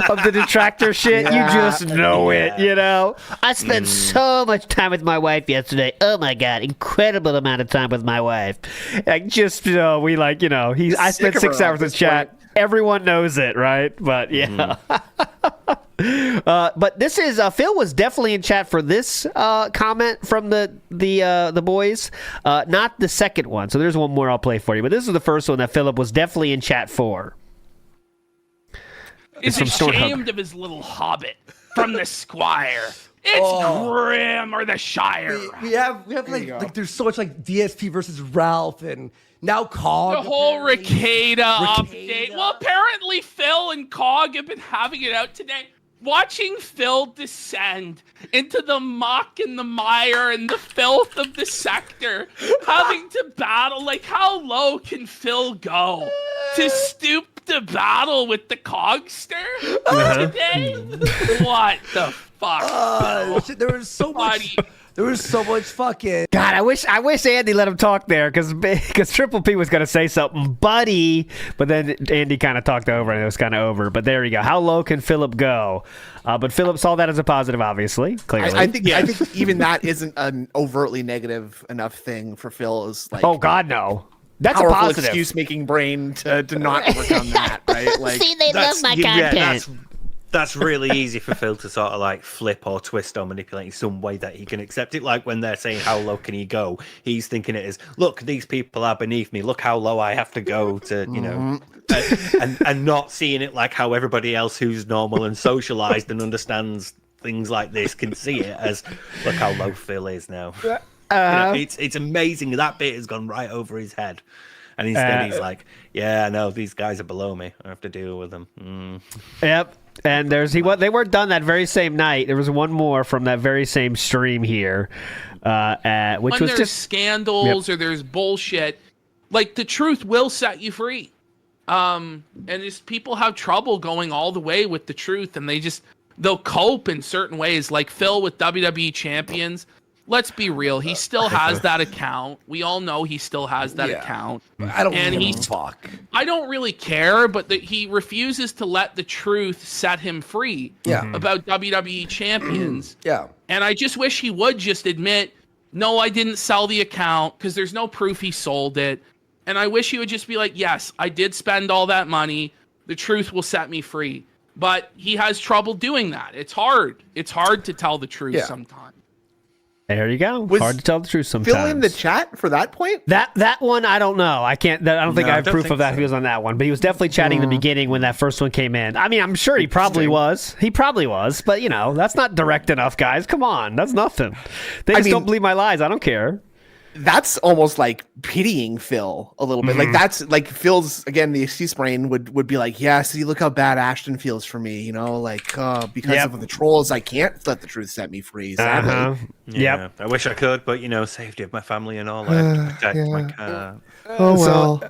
of the detractor shit. Yeah. You just know it, you know? I spent so much time with my wife yesterday. Oh my God, incredible amount of time with my wife. Like, just, you know, we like, you know, I Sick spent of 6 her at hours in this chat. Everyone knows it, right? But yeah. But this is Phil was definitely in chat for this comment from the boys, not the second one. So there's one more I'll play for you. But this is the first one that Philip was definitely in chat for. Is from Stormhub. ashamed of his little hobbit from the Squire. It's Grim or the Shire. We have like there's so much like DSP versus Ralph and now Cog. The whole apparently. Ricada update. Well, apparently Phil and Cog have been having it out today. Watching Phil descend into the muck and the mire and the filth of the sector, having to battle. Like, how low can Phil go to stoop to battle with the Cogster today? What the fuck? Phil? There was so much. There was so much fucking. God, I wish Andy let him talk there because Triple P was gonna say something, buddy, but then Andy kind of talked over and it was kind of over. But there you go. How low can Philip go? But Philip saw that as a positive, obviously. Clearly, I think even that isn't an overtly negative enough thing for Phil. Is like, oh God, no. That's a powerful positive. excuse-making brain to not overcome that, right? Like, See, they love my yeah, content. that's really easy for Phil to sort of like flip or twist or manipulate in some way that he can accept it. Like when they're saying how low can he go, he's thinking it is, look, these people are beneath me. Look how low I have to go to, you know, and not seeing it like how everybody else who's normal and socialized and understands things like this can see it as, look how low Phil is now. You know, it's amazing that bit has gone right over his head, and instead he's like, yeah, no, these guys are below me. I have to deal with them. Yep. And they weren't done that very same night. There was one more from that very same stream here, which When was there's just scandals or there's bullshit, like the truth will set you free. And just people have trouble going all the way with the truth, and they'll cope in certain ways. Like Phil with WWE Champions, let's be real. He still has that account. We all know he still has that account. I don't and give a fuck. I don't really care, but he refuses to let the truth set him free about WWE champions. Yeah. And I just wish he would just admit, no, I didn't sell the account because there's no proof he sold it. And I wish he would just be like, yes, I did spend all that money. The truth will set me free. But he has trouble doing that. It's hard. It's hard to tell the truth sometimes. There you go. Was Hard to tell the truth sometimes. Phil in the chat for that point? That one, I don't know. I can't. I don't think I have proof of that. If he was on that one, but he was definitely chatting in the beginning when that first one came in. I mean, I'm sure he probably was. He probably was, but that's not direct enough, guys. Come on, that's nothing. They just don't believe my lies. I don't care. That's almost like pitying Phil a little bit. Like that's like Phil's again. The excuse brain would be like, yeah, see, look how bad Ashton feels for me. Because of the trolls, I can't let the truth set me free. Sadly. Yeah, I wish I could, but safety of my family and all. I have to protect my car. Oh well. So,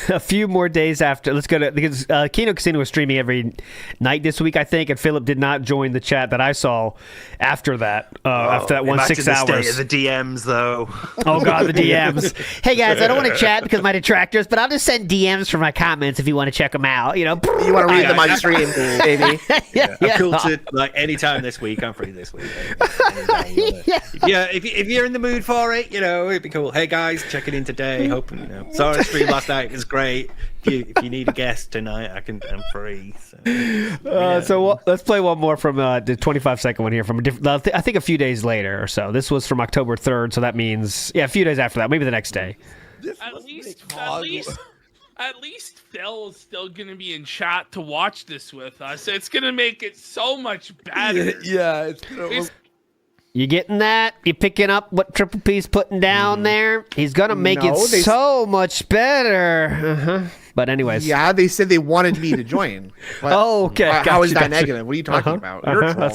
a few more days after, let's go to, because Kino Casino was streaming every night this week, I think, and Philip did not join the chat that I saw after that. After that 6 hours. The DMs, though. Oh god, the DMs. Hey guys, I don't want to chat because of my detractors, but I'll just send DMs for my comments if you want to check them out. You want to read them on stream, baby. I'm cool to anytime this week. I'm free this week. If you're in the mood for it, it'd be cool. Hey guys, checking in today. Hoping saw a stream last night. It was great. If you need a guest tonight, I'm free. So let's play one more from the 25-second one here from I think a few days later or so. This was from October 3rd, so that means a few days after that, maybe the next day. At least Phil is still gonna be in chat to watch this with us. It's gonna make it so much better. You getting that? You picking up what Triple P's putting down there? He's gonna make it so much better. But anyways, they said they wanted me to join. Okay. How is that negative? What are you talking about? You're a troll.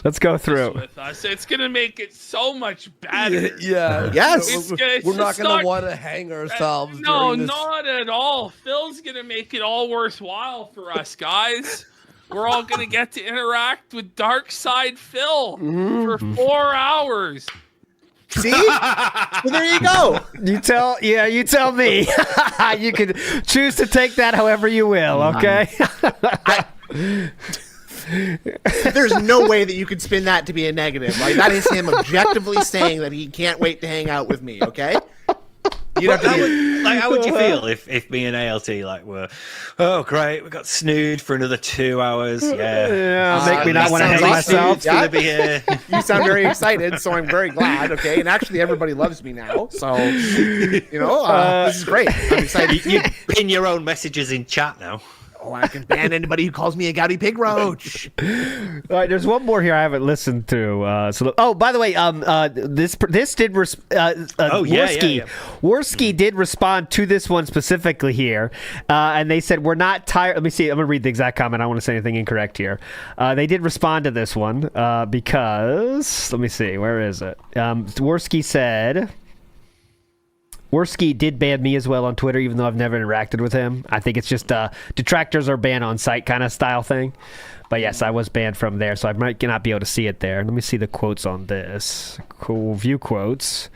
Let's go through. With us. It's gonna make it so much better. Yes. We're not gonna want to hang ourselves. No, not at all. Phil's gonna make it all worthwhile for us, guys. We're all gonna get to interact with Dark Side Phil for 4 hours. See? Well, there you go. You tell me. You can choose to take that however you will, okay? There's no way that you could spin that to be a negative. Like that is him objectively saying that he can't wait to hang out with me, okay? How would you feel if me and ALT were, oh great, we got snood for another 2 hours? Make me not want to hang myself. Gonna be here. You sound very excited, so I'm very glad. Okay, and actually everybody loves me now, so this is great. I'm excited. You pin your own messages in chat now. Oh, I can ban anybody who calls me a gouty pig roach. All right, there's one more here I haven't listened to. By the way, this did Worski did respond to this one specifically here, and they said we're not tired. Let me see. I'm gonna read the exact comment. I don't want to say anything incorrect here. They did respond to this one because let me see. Where is it? Worski said. Worski did ban me as well on Twitter, even though I've never interacted with him. I think it's just detractors are banned on site kind of style thing. But yes, I was banned from there, so I might not be able to see it there. Let me see the quotes on this. Cool view quotes.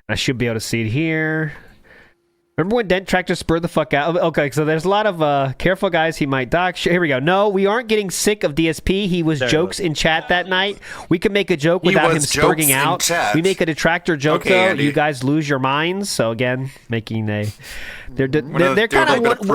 I should be able to see it here. Remember when Dent Tractor spurred the fuck out? Okay, so there's a lot of careful guys, he might dock. Here we go. No, we aren't getting sick of DSP. He was jokes in chat that night. We can make a joke without him spurting out. We make a detractor joke though. Andy. You guys lose your minds. So again, making they're kind of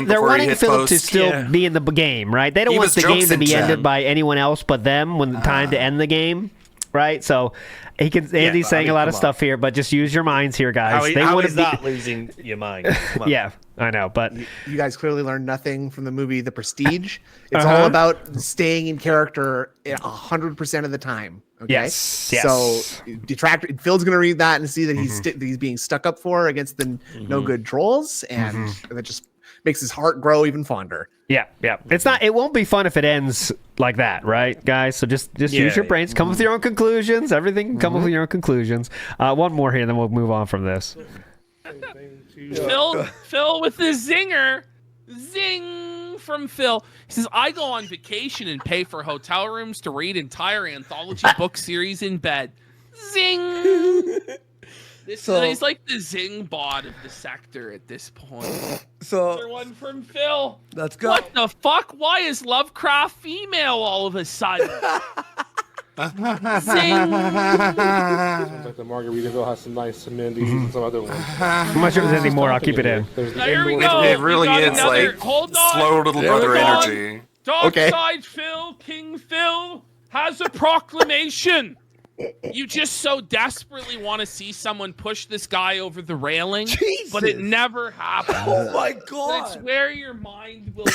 they're wanting Philip to still be in the game, right? They don't want the game to be ended by anyone else but them when the time to end the game. Right, so Andy's saying a lot of stuff here, but just use your minds here, guys. How is that losing your mind? Yeah, I know, but you guys clearly learned nothing from the movie The Prestige. It's all about staying in character 100% of the time. Okay? Yes. So detractor Phil's gonna read that and see that he's being stuck up for against the no good trolls, and that just makes his heart grow even fonder. Yeah. It won't be fun if it ends like that, right, guys? So just use your brains, come with your own conclusions. Everything can come with your own conclusions. One more here, and then we'll move on from this. Phil with the zinger. Zing from Phil. He says, I go on vacation and pay for hotel rooms to read entire anthology book series in bed. Zing. He's like the Zing bot of the sector at this point. So another one from Phil. Let's go. What the fuck? Why is Lovecraft female all of a sudden? Sounds like the Margaritaville has some nice amenities and some other ones. I'm not sure if there's any more. I'll keep it in. Now, here we go. It really is another, like hold on. slow little brother energy. Darkside Phil, King Phil has a proclamation. You just so desperately want to see someone push this guy over the railing, but it never happens. Oh my god! That's where your mind will go.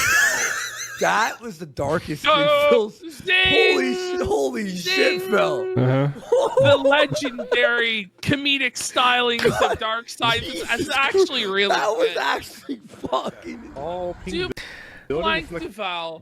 That was the darkest thing, Oh, Phil. Holy shit, Phil. The legendary comedic stylings of Darkseid. That's actually really That was good. actually fucking. Dude, Blank Duval.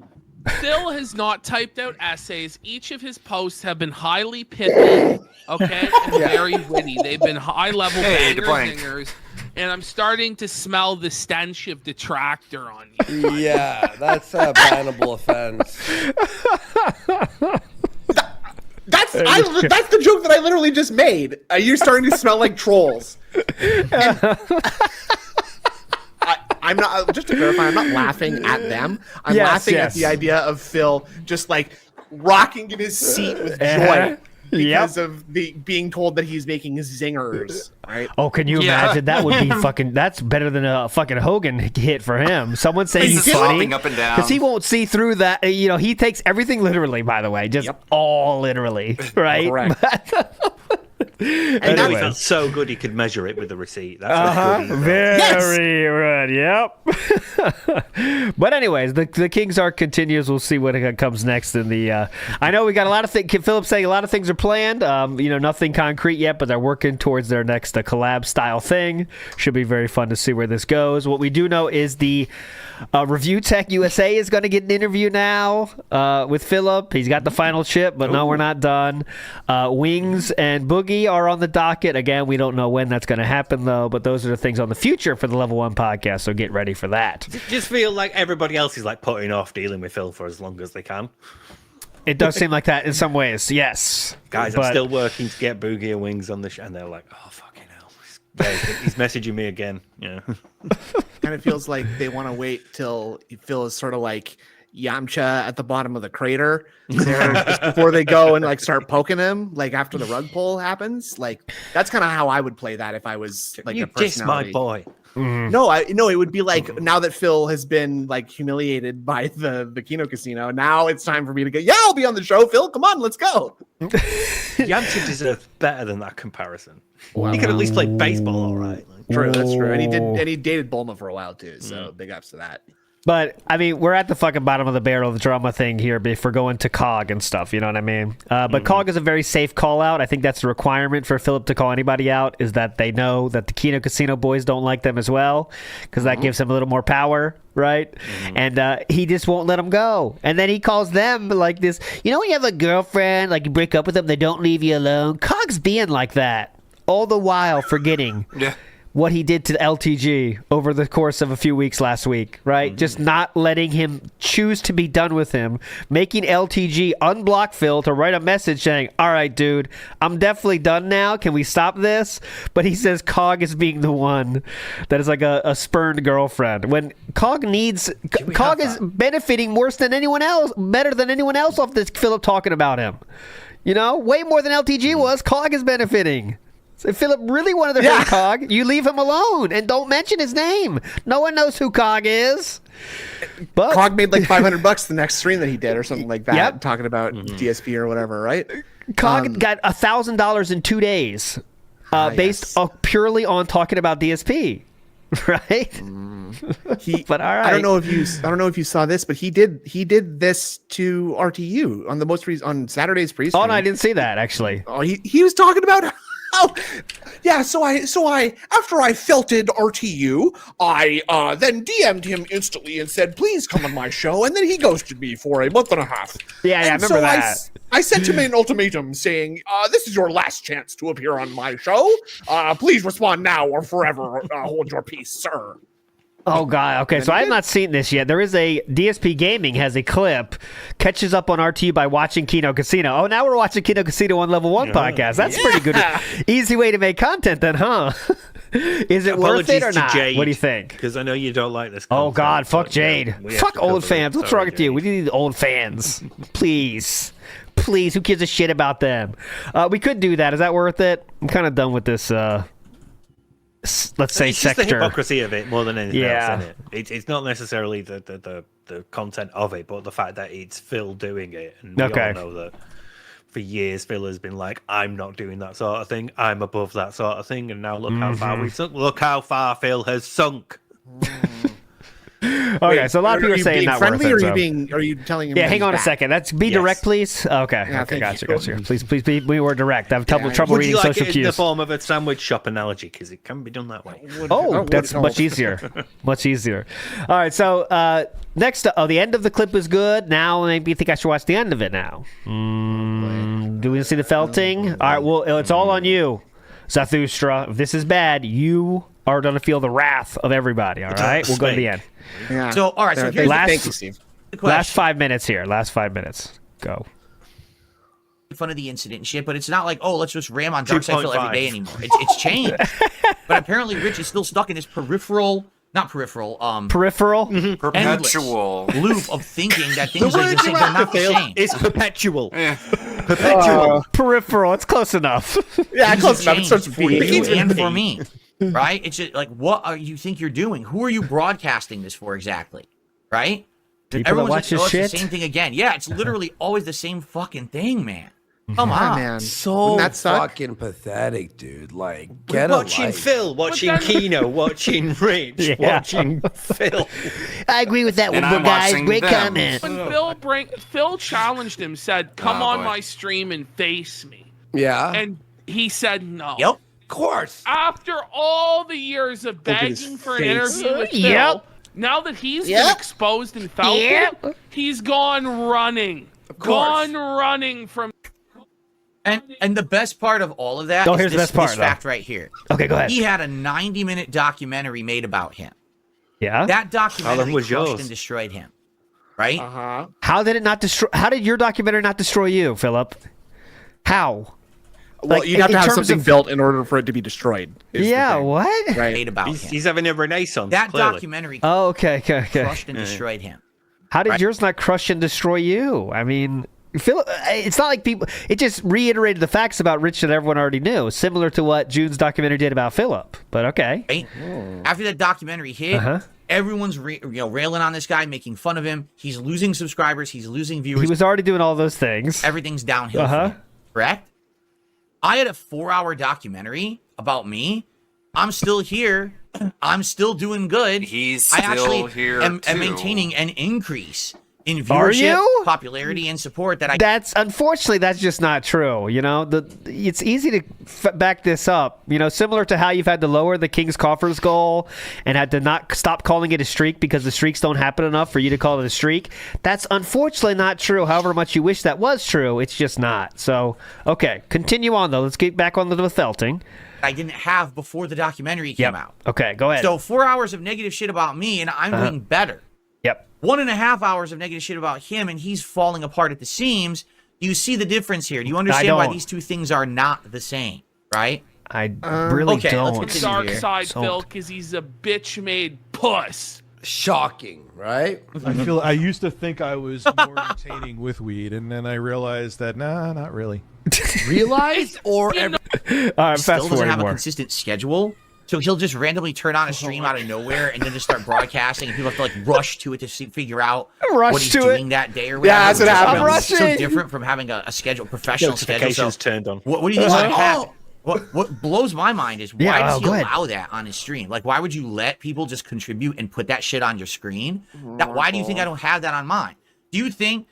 Phil has not typed out essays. Each of his posts have been highly pithy, okay, and very witty. They've been high-level zingers, and I'm starting to smell the stench of detractor on you. Yeah, that's a bannable offense. That's the joke that I literally just made. You're starting to smell like trolls. I'm not, just to clarify, I'm not laughing at them. I'm laughing at the idea of Phil just like rocking in his seat with joy because of the being told that he's making zingers. Right? Oh, can you imagine? That would be fucking. That's better than a fucking Hogan hit for him. Someone saying he's funny up and down because he won't see through that. You know, he takes everything literally. By the way, just all literally, right? Correct. And he felt so good he could measure it with the receipt. That's very good. Yep. But anyways, the King's arc continues. We'll see what comes next in the. I know we got a lot of things. Philip's saying a lot of things are planned. You know, nothing concrete yet, but they're working towards their next collab style thing. Should be very fun to see where this goes. What we do know is the Review Tech USA is going to get an interview now with Philip. He's got the final chip, but no, we're not done. Wings and Boogie are on the docket. Again, we don't know when that's going to happen, though, but those are the things on the future for the Level 1 podcast, so get ready for that. Just feel like everybody else is like putting off dealing with Phil for as long as they can. It does seem like that in some ways, yes. Guys, I'm still working to get Boogie and Wings on the show, and they're like, oh, fucking hell. He's messaging me again. Yeah. Kind of feels like they want to wait till Phil is sort of like Yamcha at the bottom of the crater there just before they go and like start poking him, like after the rug pull happens. Like that's kind of how I would play that if I was like you a personality. diss my boy. No, it would be like now that Phil has been like humiliated by the Kino Casino, now it's time for me to go. Yeah, I'll be on the show, Phil. Come on, let's go. Yamcha deserves better than that comparison. Wow. He could at least play baseball, all right. True, that's true. And he dated Bulma for a while too. So big ups to that. But, I mean, we're at the fucking bottom of the barrel of the drama thing here if we're going to COG and stuff, you know what I mean? But COG is a very safe call-out. I think that's a requirement for Philip to call anybody out, is that they know that the Kino Casino boys don't like them as well, because that gives him a little more power, right? And he just won't let them go. And then he calls them like this, you know when you have a girlfriend, like you break up with them, they don't leave you alone? COG's being like that, all the while forgetting. What he did to LTG over the course of a few weeks last week, right? Just not letting him choose to be done with him, making LTG unblock Phil to write a message saying, all right, dude, I'm definitely done now. Can we stop this? But he says COG is being the one that is like a spurned girlfriend. When COG is benefiting worse than anyone else, better than anyone else off this Philip talking about him. You know, way more than LTG was. COG is benefiting. So if Philip really wanted to hurt COG, you leave him alone and don't mention his name. No one knows who COG is. But COG made like $500 the next stream that he did or something like that, talking about DSP or whatever, right? COG got $1,000 in 2 days based purely on talking about DSP, right? But all right. I don't know if you saw this, but he did this to RTU on the most on Saturday's pre-stream. Oh no, I didn't see that actually. Oh, he was talking about. Oh, yeah. So I after I felted RTU, I then DM'd him instantly and said, "Please come on my show." And then he ghosted me for a month and a half. Yeah, I remember that. I sent him an ultimatum saying, "This is your last chance to appear on my show. Please respond now or forever hold your peace, sir." Oh god. Okay, so I have not seen this yet. There is a DSP Gaming has a clip, catches up on RTU by watching Kino Casino. Oh, now we're watching Kino Casino on Level 1 podcast. That's pretty good. Easy way to make content then, huh? Is it worth it or not? Jade, what do you think? Because I know you don't like this. Oh god, fuck Jade. Fuck old fans. What's wrong with you? We need old fans. Please. Please, who gives a shit about them? We could do that. Is that worth it? I'm kind of done with this let's say it's sector. Just the hypocrisy of it more than anything Yeah. else, isn't it? It's not necessarily the content of it, but the fact that it's Phil doing it. And we Okay. all know that for years Phil has been like, I'm not doing that sort of thing. I'm above that sort of thing. And now look how far we've sunk. Look how far Phil has sunk. Okay, so a lot of people are saying not worth it. Or so- are you telling him? Yeah, that hang he's on a back? second. Let's be direct, please. Okay, Yeah, okay, thank gotcha. you. Please be. We were direct. I have trouble Would reading you like social it in the cues. form of a sandwich shop analogy? Because it can be done that way. Oh, that's much easier. Much easier. All right, so next, the end of the clip is good. Now, maybe you think I should watch the end of it now. Do we see the felting? All right, well, it's all on you, Zathustra. If this is bad, you are going to feel the wrath of everybody, all right? We'll go to the end. Yeah. So, all right, so here's thank you, Steve. Last 5 minutes here. Last 5 minutes. Go. fun of the incident and shit, but it's not like, oh, let's just ram on Darkseid Phil every 2.5. day anymore. It's changed. But apparently Rich is still stuck in this peripheral peripheral Perpetual loop of thinking that things are the same. They're not the same. It's perpetual. Perpetual. Peripheral. It's close enough. Yeah, close enough. It Change starts for with you P. and for me, right? It's just like, what are you think you're doing? Who are you broadcasting this for exactly? Right? People that Everyone's watch like, this oh, shit? it's the same thing again. Yeah, it's literally always the same fucking thing, man. Come Yeah, on, man. So Wouldn't that suck? fucking pathetic, dude. Like, We're get a watching life. Phil, watching Kino, watching Rich, Yeah. watching Phil. I agree with that And I'm watching them. When Phil challenged him, said, "Come Oh, on boy. my stream and face me," Yeah. and he said no. Yep. Of course. After all the years of at his begging for an face. interview with Phil, Yep. now that he's been Yep. exposed and felt Yep. it, he's gone running. course. Gone running from. And the best part of all of that Oh, is here's the this, best part, this though. fact right here. Okay, go ahead. He had a 90-minute documentary made about him. Yeah. That documentary was crushed yours? and destroyed him. Right? Uh-huh. How did it not destroy? How did your documentary not destroy you, Philip? How? Well, Like, you'd have in to have terms something of- built in order for it to be destroyed. is the Yeah. thing. What? Right. Made about him. He's having a renaissance. That clearly. documentary Oh, okay. crushed and destroyed him. How did Right. yours not crush and destroy you? I mean, Philip. It's not like people. It just reiterated the facts about Rich that everyone already knew, similar to what June's documentary did about Philip. But okay. Right? After that documentary hit, Uh-huh. everyone's railing on this guy, making fun of him. He's losing subscribers. He's losing viewers. He was already doing all those things. Everything's downhill. Uh-huh. For him, correct? I had a 4-hour documentary about me. I'm still here. I'm still doing good. He's I still actually here, am too. maintaining an increase in Are viewership, you? popularity, and support that I That's unfortunately that's just not true. You know, it's easy to back this up. You know, similar to how you've had to lower the King's Coffers goal and had to not stop calling it a streak because the streaks don't happen enough for you to call it a streak. That's unfortunately not true. However much you wish that was true, it's just not. So, okay, continue on though. Let's get back on the felting. I didn't have before the documentary came out. Okay, go ahead. So 4 hours of negative shit about me, and I'm doing better. Yep. 1.5 hours of negative shit about him, and he's falling apart at the seams. Do you see the difference here? Do you understand why don't. these two things are not the same? Right? I really okay, don't. let's continue Dark here. side So- Phil, because he's a bitch-made puss. Shocking, right? I used to think I was more entertaining with weed, and then I realized that not really. Realize or All right, Still fast doesn't forward have a more. consistent schedule. So he'll just randomly turn on a stream out of nowhere and then just start broadcasting, and people have to like rush to it to figure out Rush what he's to doing it. that day or Yeah, whatever. that's what It's happens. I'm rushing. So different from having a schedule, professional schedule. So Notifications turned on. what do you think should happen? What blows my mind is why Yeah, does he go ahead. allow that on his stream? Like, why would you let people just contribute and put that shit on your screen? Why do you think I don't have that on mine? Do you think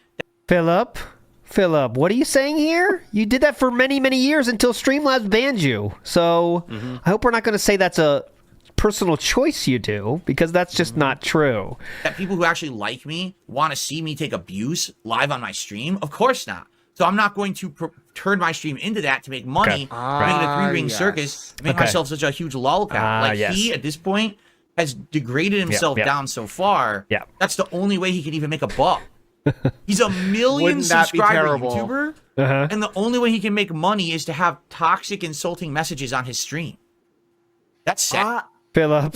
Philip, what are you saying here? You did that for many, many years until Streamlabs banned you. So I hope we're not going to say that's a personal choice you do, because that's just not true. that people who actually like me want to see me take abuse live on my stream? Of course not. So I'm not going to turn my stream into that to make money, make it a three-ring circus, make Okay. myself such a huge lollipop. Like yes. he, at this point, has degraded himself down so far. Yeah. That's the only way he can even make a buck. He's a million Wouldn't that be subscriber terrible? YouTuber, Uh-huh. and the only way he can make money is to have toxic, insulting messages on his stream. That's sad. Philip.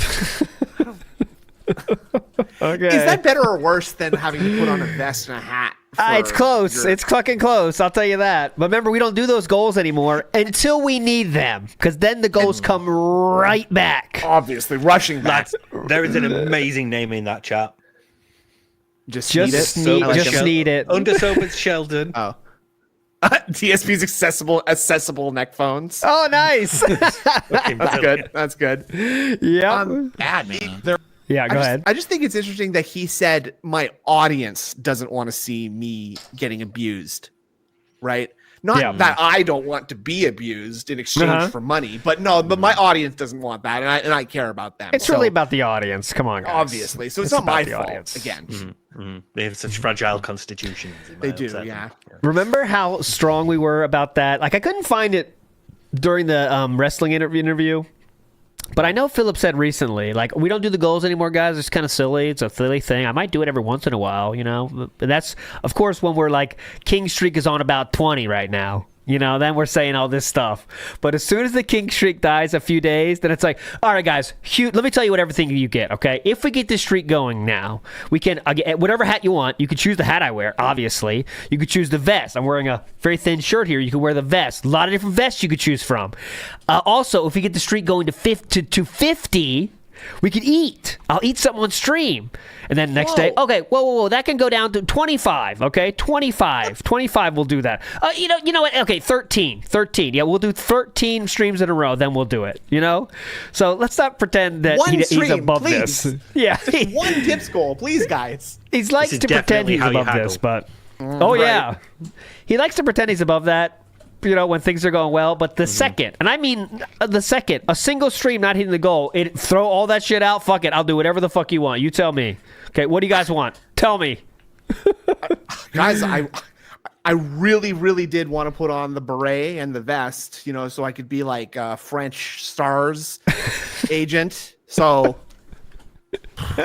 Okay. Is that better or worse than having to put on a vest and a hat? It's close. It's fucking close. I'll tell you that. But remember, we don't do those goals anymore until we need them, because then the goals come right back. Obviously, rushing back. There is an amazing name in that chat. Just Just need it. just need it. Under Sobered Sheldon. Oh. DSP's accessible neck phones. Oh, nice. That's good. That's good. Yeah. Bad, man. Yeah, go ahead. I just think it's interesting that he said my audience doesn't want to see me getting abused, right? Not that I don't want to be abused in exchange for money, but my audience doesn't want that, and I care about them. It's really about the audience. Come on, guys. Obviously, so it's not about my the fault. audience. Again, They have such fragile constitutions. they do. Yeah. Remember how strong we were about that? Like, I couldn't find it during the wrestling interview. But I know Philip said recently, like, we don't do the goals anymore, guys. It's kind of silly. It's a silly thing. I might do it every once in a while, you know. But that's, of course, when we're like, King Streak is on about 20 right now. You know, then we're saying all this stuff. But as soon as the King Streak dies a few days, then it's like, all right, guys, let me tell you what everything you get, okay? If we get this streak going now, we can, whatever hat you want, you can choose the hat I wear, obviously. You could choose the vest. I'm wearing a very thin shirt here. You can wear the vest. A lot of different vests you could choose from. Also, if we get the streak going to 50, we can eat. I'll eat something on stream. And then next day, okay, whoa, that can go down to 25, okay? 25 we'll do that. You know what? Okay, 13. Yeah, we'll do 13 streams in a row, then we'll do it, you know? So let's not pretend that he's above this. Yeah. Just one tips goal, please, guys. He likes to pretend he's above this, but... yeah. He likes to pretend he's above that, you know, when things are going well, but the second, and I mean the second, a single stream not hitting the goal, throw all that shit out, fuck it, I'll do whatever the fuck you want. You tell me. Okay, what do you guys want? Tell me. Guys, I really, really did want to put on the beret and the vest, you know, so I could be like French Stars agent. So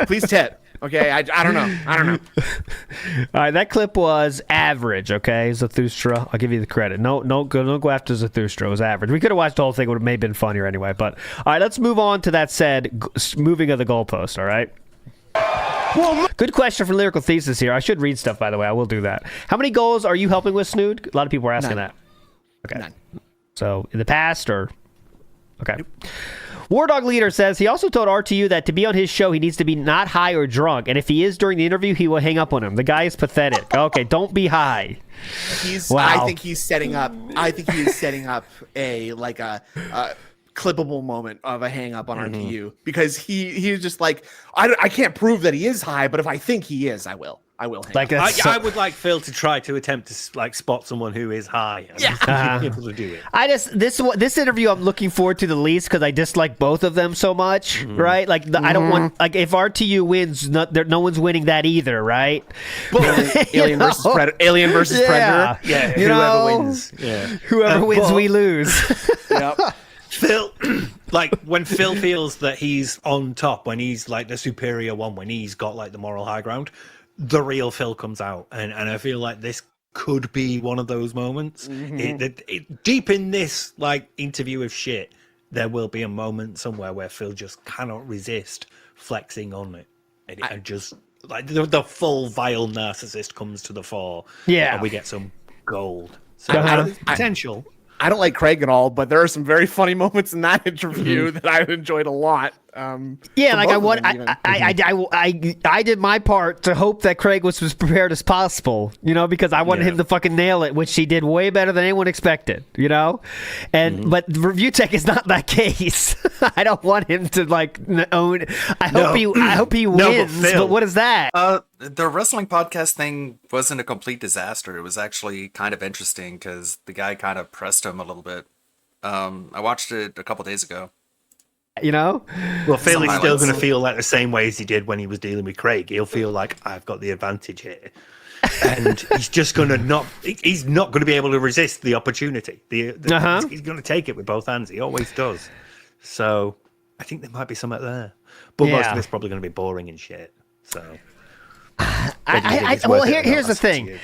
please tip. Okay, I don't know. All right, that clip was average, okay, Zarathustra. I'll give you the credit. No, don't go after Zarathustra. It was average. We could have watched the whole thing. It would have maybe been funnier anyway. But, all right, let's move on to that said moving of the goalpost, all right? Good question from Lyrical Thesis here. I should read stuff, by the way. I will do that. How many goals are you helping with, Snood? A lot of people are asking that. Okay. None. So, in the past, or... Okay. War Dog Leader says he also told RTU that to be on his show, he needs to be not high or drunk. And if he is during the interview, he will hang up on him. The guy is pathetic. Okay, don't be high. I think he's setting up a clippable moment of a hang up on RTU, because he's just like, I can't prove that he is high, but if I think he is, I will hang up. I would like Phil to try to attempt to like spot someone who is high. And able to do it. This interview I'm looking forward to the least because I dislike both of them so much, right? Like I don't want, like, if RTU wins, no one's winning that either, right? Alien versus Predator. Yeah, whoever wins. Yeah, whoever wins, we lose. Yep. Phil, like when Phil feels that he's on top, when he's like the superior one, when he's got like the moral high ground, the real Phil comes out, and I feel like this could be one of those moments. Deep in this like interview of shit, there will be a moment somewhere where Phil just cannot resist flexing on it, and just like the full vile narcissist comes to the fore. Yeah, and we get some gold. So potential. I don't like Craig at all, but there are some very funny moments in that interview that I enjoyed a lot. Yeah, like I did my part to hope that Craig was as prepared as possible, you know, because I wanted him to fucking nail it, which he did way better than anyone expected, you know. And but Review Tech is not that case. I don't want him to like own. I hope he wins. But what is that? The wrestling podcast thing wasn't a complete disaster. It was actually kind of interesting because the guy kind of pressed him a little bit. I watched it a couple days ago. You know? Well, Phil is still going to feel like the same way as he did when he was dealing with Craig. He'll feel like, I've got the advantage here. And he's just going to he's not going to be able to resist the opportunity. He's going to take it with both hands. He always does. So I think there might be something there. But most Yeah. of it's probably going to be boring and shit. So, Well, here's the thing.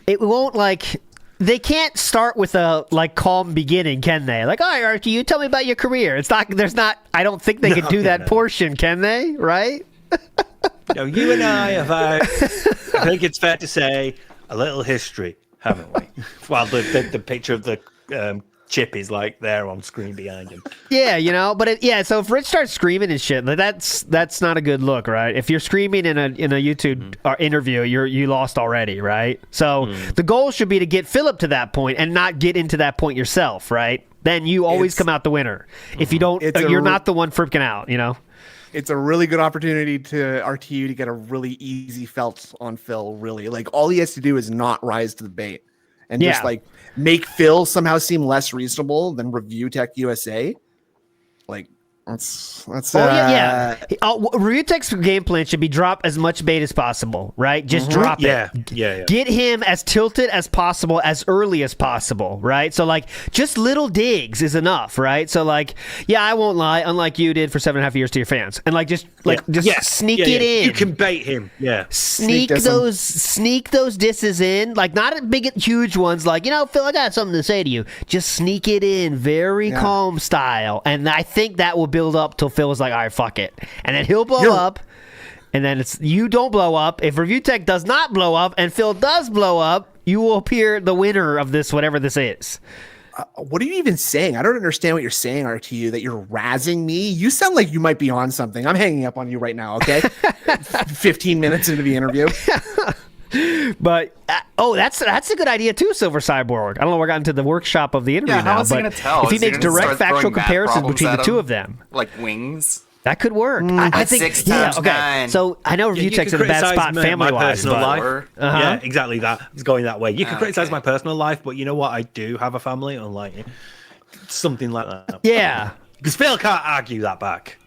It won't like they can't start with a like calm beginning, can they? Like, all right, Archie, you tell me about your career. It's not. There's not. I don't think they can do that portion, can they? Right? No, you and I have. I think it's fair to say a little history, haven't we? While the picture of the chip is like there on screen behind him. Yeah, you know, but so if Rich starts screaming and shit, like, that's not a good look, right? If you're screaming in a YouTube interview, you lost already, right? So the goal should be to get Philip to that point and not get into that point yourself, right? Then you always come out the winner. If you don't, you're not the one freaking out, you know? It's a really good opportunity to RTU to get a really easy felt on Phil, really. Like, all he has to do is not rise to the bait and just, like, make Phil somehow seem less reasonable than Review Tech USA. Like, that's Review Tech's game plan should be drop as much bait as possible, right? Just drop it. Yeah. Get him as tilted as possible, as early as possible, right? So, like, just little digs is enough, right? So, like, I won't lie, unlike you did for 7.5 years to your fans, and like just sneak it in. You can bait him. Yeah. Sneak those disses in, like not big, huge ones. Like, you know, Phil, I got something to say to you. Just sneak it in, very calm style, and I think that will build up till Phil was like, all right, fuck it, and then he'll blow up, and then you don't blow up. If Review Tech does not blow up and Phil does blow up, you will appear the winner of this, whatever this is. What are you even saying? I don't understand what you're saying, RTU, that you're razzing me. You sound like you might be on something. I'm hanging up on you right now, okay? 15 minutes into the interview. But that's a good idea too, Silver Cyborg. I don't know. We're got into the workshop of the interview now. How is he but gonna tell? if he Is he makes gonna direct start factual throwing math comparisons problems between at the two him? of them, Like wings? that could work. I think 6 times 9. So I know Review Tech's in a bad spot family wise. Personal life. Uh-huh. Yeah, exactly that. It's going that way. You can criticize my personal life, but you know what? I do have a family, unlike you. Something like that. Yeah. Because Phil can't argue that back.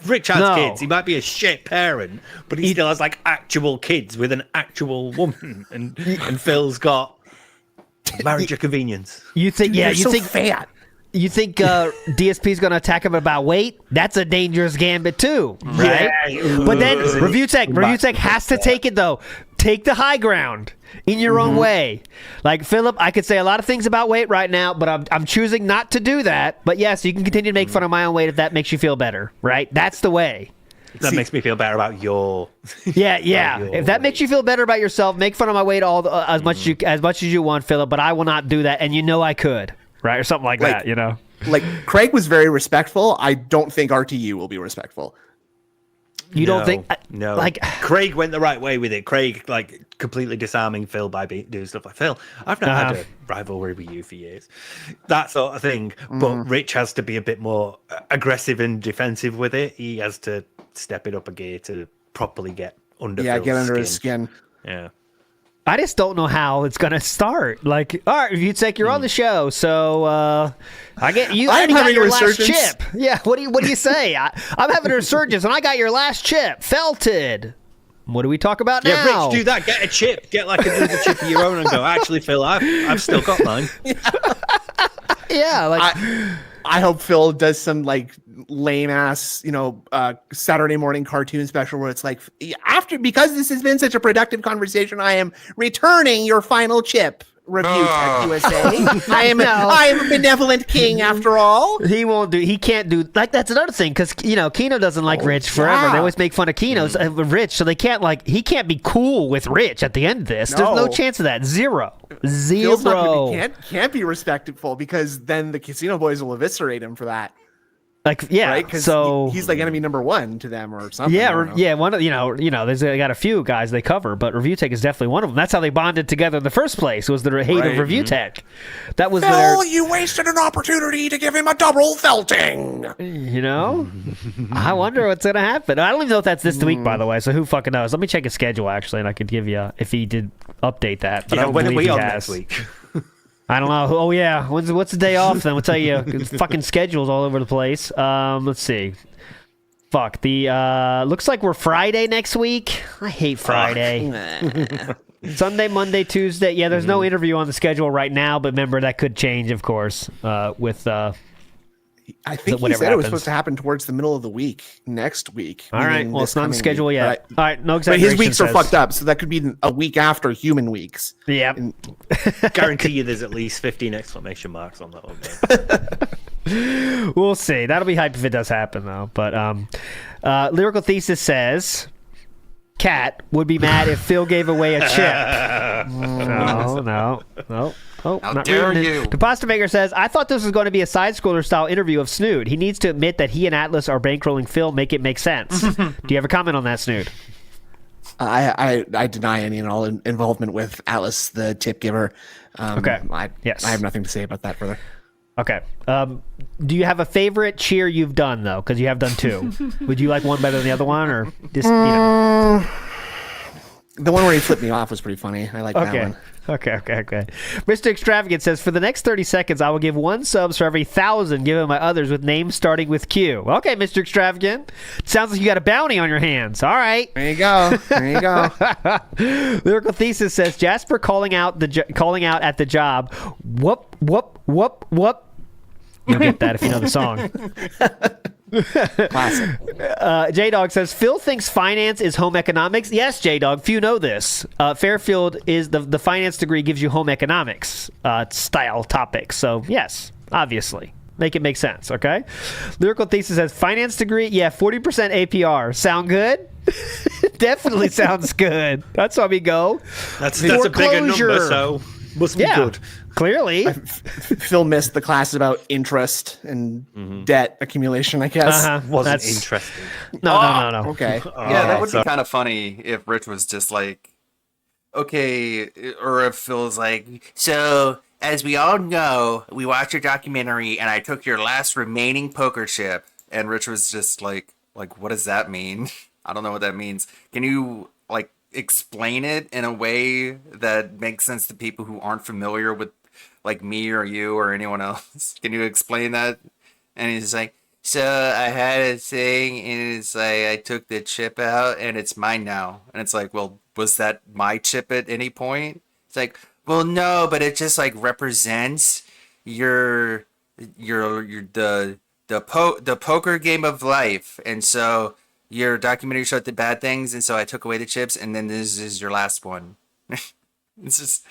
Rich has kids. He might be a shit parent, but he still has like actual kids with an actual woman, and Phil's got marriage of convenience. You think? Yeah, You're so fat. You think DSP's going to attack him about weight? That's a dangerous gambit too, right? Yeah. But then Review Tech has to take it though. Take the high ground in your own way. Like Philip, I could say a lot of things about weight right now, but I'm choosing not to do that. But yes, you can continue to make fun of my own weight if that makes you feel better, right? That's the way. That makes me feel better about your. Yeah. If that makes you feel better about yourself, make fun of my weight as much as you want, Philip. But I will not do that, and you know I could, right, or something like that. You know, like Craig was very respectful. I don't think RTU will be respectful. You don't think? No. Like Craig went the right way with it. Craig like completely disarming Phil by doing stuff like Phil. I've not had a rivalry with you for years, that sort of thing. But Rich has to be a bit more aggressive and defensive with it. He has to step it up a gear to properly get under. Yeah, Phil's get under skin. his skin. Yeah. I just don't know how it's gonna start. Like, all right, Review Tech, you're on the show, so I get you. I'm already got having your a last resurgence. chip. Yeah, what do you say? I'm having a resurgence, and I got your last chip, felted. What do we talk about Yeah, now? Rich, do that. Get a chip. Get like another chip of your own and go. Actually, Phil, I've still got mine. Yeah, like I hope Phil does some like lame ass, Saturday morning cartoon special where it's like, because this has been such a productive conversation, I am returning your final chip. Review Tech USA. I am a benevolent king after all. He can't do like that's another thing because Kino doesn't like Rich forever. yeah. They always make fun of Kino's Rich, so they can't he can't be cool with Rich at the end of this. There's no chance of that. Zero. Phil's not gonna can't be respectful because then the Casino Boys will eviscerate him for that. Like right? Because he's like enemy number 1 to them or something. Yeah. One of there's they got a few guys they cover, but Review Tech is definitely one of them. That's how they bonded together in the first place. Was the hate of Review Tech? That was Phil, you wasted an opportunity to give him a double felting. I wonder what's gonna happen. I don't even know if that's this week, by the way. So who fucking knows? Let me check his schedule actually, and I could give you if he did update that. But I don't when are believe we he on has. next week? I don't know. Oh yeah, what's the day off then? We'll tell you. Fucking schedules all over the place. Let's see. Fuck the. Looks like we're Friday next week. I hate Friday. Sunday, Monday, Tuesday. Yeah, there's no interview on the schedule right now, but remember that could change, of course. With I think he said it was supposed to happen towards the middle of the week, next week. All right. Well, it's not on the schedule yet. All right. No But exaggeration. his weeks are fucked up, so that could be a week after human weeks. Yeah. Guarantee you there's at least 15 exclamation marks on that one. We'll see. That'll be hype if it does happen, though. But Lyrical Thesis says Cat would be mad if Phil gave away a chip. No. Oh, How not dare reading it. you. The Pasta Maker says, I thought this was going to be a side-scroller style interview of Snood. He needs to admit that he and Atlas are bankrolling Phil. Make it make sense. Do you have a comment on that, Snood? I deny any and all involvement with Atlas, the tip giver. Okay. Yes. I have nothing to say about that further. Okay. Do you have a favorite cheer you've done, though? Because you have done two. Would you like one better than the other one? Or just, you know? The one where he flipped me off was pretty funny. I like that one. Okay. Mr. Extravagant says, for the next 30 seconds, I will give 1 subs for every 1,000 given by others with names starting with Q. Okay, Mr. Extravagant. Sounds like you got a bounty on your hands. All right. There you go. Lyrical Thesis says, Jasper calling out at the job. Whoop, whoop, whoop, whoop. You'll get that if you know the song. Classic. J-Dog says, Phil thinks finance is home economics. Yes, J-Dog, few know this. Fairfield is the finance degree gives you home economics style topics. So, yes, obviously. Make it make sense, okay? Lyrical Thesis says, finance degree, yeah, 40% APR. Sound good? Definitely sounds good. That's how we go. That's a bigger number, so must be good. Clearly. Phil missed the class about interest and debt accumulation, I guess. Wasn't interesting. No. Okay. Yeah, that would be kind of funny if Rich was just like, okay, or if Phil was like, so as we all know, we watched your documentary and I took your last remaining poker chip. And Rich was just like, what does that mean? I don't know what that means. Can you explain it in a way that makes sense to people who aren't familiar with like me or you or anyone else? Can you explain that? And he's like, so I had a thing and it's like I took the chip out and it's mine now. And it's like, well, was that my chip at any point? It's like, well, no, but it just like represents the poker game of life. And so your documentary showed the bad things, and so I took away the chips, and then this is your last one. It's just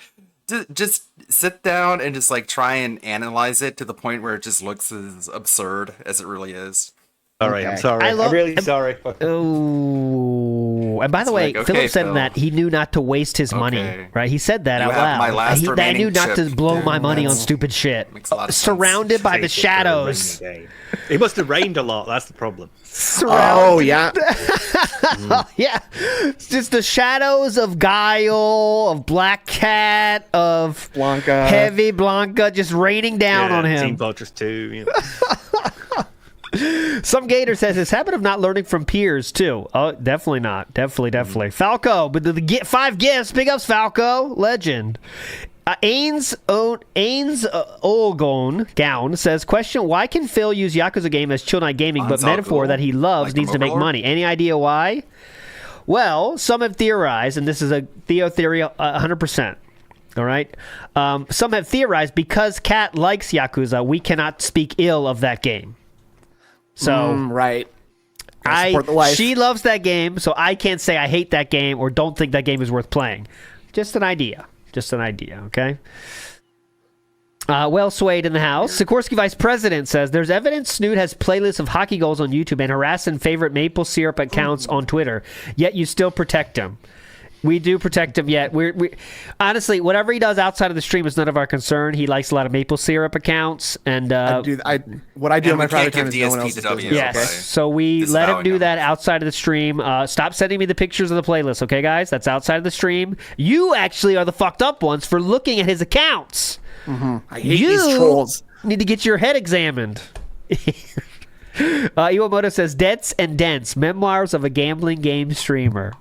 sit down and just like try and analyze it to the point where it just looks as absurd as it really is. All right, I'm sorry. I'm really sorry. Oh, and by the way, like, Philip said Phil. that he knew not to waste his money. Right? He said that You out have loud. my last That I knew remaining not to chip. blow my money on stupid shit. Makes a lot of Surrounded by the Save it for a shadows. rainy day. It must have rained a lot. That's the problem. Oh, yeah. Yeah, it's just the shadows of Guile, of Black Cat, of Blanca. Heavy Blanca, just raining down on him. Team Fortress 2. You know. Some Gator says his habit of not learning from peers too. Oh, definitely not. Definitely. Falco, but the 5 gifts. Big ups, Falco. Legend. Ains Olgon Gown says, question, why can Phil use Yakuza game as Chill Night Gaming, but metaphor that he loves needs to make money? Any idea why? Well, some have theorized, and this is a Theo theory 100%. All right? Some have theorized because Kat likes Yakuza, we cannot speak ill of that game. So, right. Support the life. She loves that game, so I can't say I hate that game or don't think that game is worth playing. Just an idea, okay? Well swayed in the house. Sikorsky Vice President says, there's evidence Snood has playlists of hockey goals on YouTube and harassing favorite maple syrup accounts on Twitter, yet you still protect him. We do protect him yet. We honestly, whatever he does outside of the stream is none of our concern. He likes a lot of maple syrup accounts, and what I do in my private time is no one else's business. Yes, Okay? so we let him do that outside of the stream. Stop sending me the pictures of the playlist, okay, guys? That's outside of the stream. You actually are the fucked up ones for looking at his accounts. I hate these trolls. Need to get your head examined. Iwamoto says, Debts and Dents, Memoirs of a Gambling Game Streamer.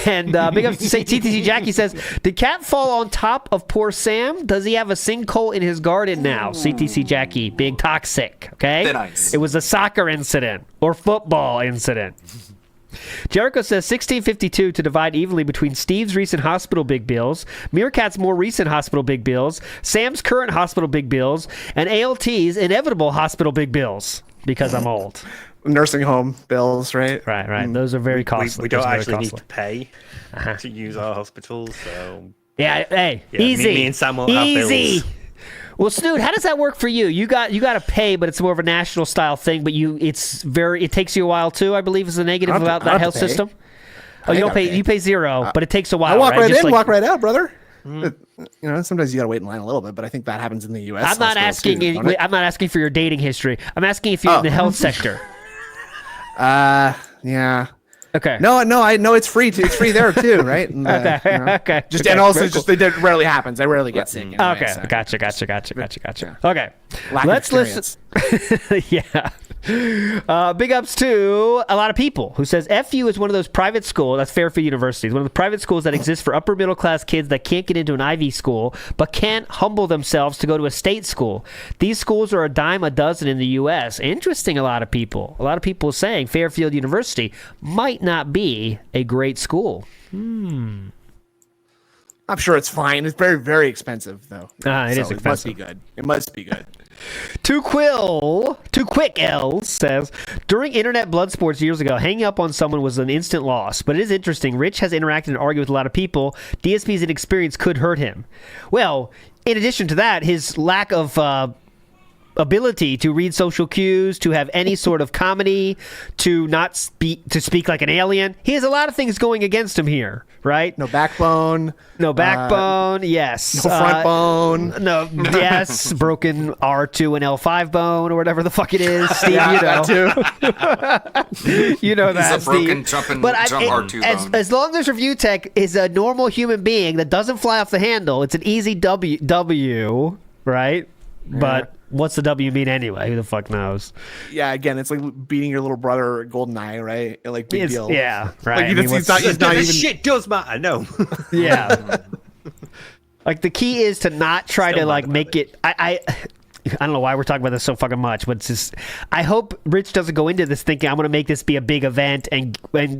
And big up to TTC Jackie says, did Cat fall on top of poor Sam? Does he have a sinkhole in his garden now? CTC Jackie, being toxic, okay? Thin ice. It was a soccer incident or football incident. Jericho says 1652 to divide evenly between Steve's recent hospital big bills, Meerkat's more recent hospital big bills, Sam's current hospital big bills, and ALT's inevitable hospital big bills, because I'm old. Nursing home bills, right? Right. Those are very costly. We don't Those are very actually need costly. to pay to use our hospitals, so... Yeah, hey, Yeah, easy. me and Sam will have easy. bills. Well, Snood, how does that work for you? You got to pay, but it's more of a national style thing. But it takes you a while too. I believe is the negative about that health system. Oh, you don't pay. You pay zero, but it takes a while. I walk right Just in, walk right out, brother. Sometimes you gotta wait in line a little bit, but I think that happens in the U.S. I'm not asking. I'm not asking for your dating history. I'm asking if you're in the health sector. Yeah. Okay. No, I know it's free too. It's free there too, right? And, Okay. Just Okay. and also Very just cool. it rarely happens. I rarely get sick. Anyway, Okay. so. Gotcha. Okay. Lack of Let's listen. Yeah. Big ups to a lot of people who says FU is one of those private schools, that's Fairfield University, one of the private schools that exist for upper middle class kids that can't get into an Ivy school but can't humble themselves to go to a state school. These schools are a dime a dozen in the U.S. Interesting, a lot of people saying Fairfield University might not be a great school. I'm sure it's fine. It's very, very expensive though. It is It must expensive. be good. It must be good. Too Quick L says, during internet blood sports years ago, hanging up on someone was an instant loss. But it is interesting. Rich has interacted and argued with a lot of people. DSP's inexperience could hurt him. Well, in addition to that, his lack of ability to read social cues, to have any sort of comedy, to speak like an alien. He has a lot of things going against him here, right? No backbone. Yes. No front bone. No. Yes. Broken R2 and L5 bone or whatever the fuck it is. Steve, Yeah, you know. that too. You know that. He's a broken Steve. jump But R2 bone. as long as Review Tech is a normal human being that doesn't fly off the handle, it's an easy W, right? But what's the W mean anyway? Who the fuck knows? Yeah, again, it's like beating your little brother at GoldenEye, right? Like big deal. Yeah, right. Like, it's not even. This shit does matter. No. Yeah. Like the key is to not try to like make it. I don't know why we're talking about this so fucking much, but it's just. I hope Rich doesn't go into this thinking I'm going to make this be a big event and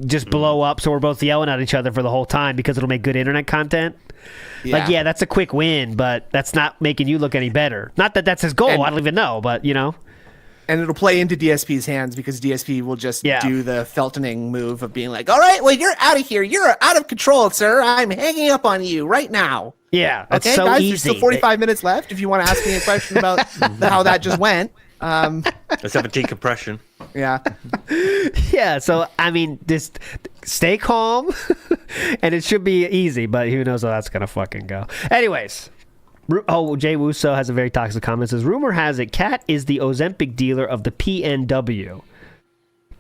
just blow up, so we're both yelling at each other for the whole time because it'll make good internet content. Like, yeah, that's a quick win, but that's not making you look any better. Not that that's his goal. I don't even know, but you know. And it'll play into DSP's hands because DSP will just do the Feltoning move of being like, all right, well, you're out of here. You're out of control, sir. I'm hanging up on you right now. Yeah, that's okay, so guys, easy. there's still 45 minutes left if you want to ask me a question about how that just went. Let's have a decompression. Yeah. Yeah, so, I mean, just stay calm, and it should be easy, but who knows how that's going to fucking go. Anyways. Jay Wuso has a very toxic comment. Says, rumor has it Cat is the Ozempic dealer of the PNW.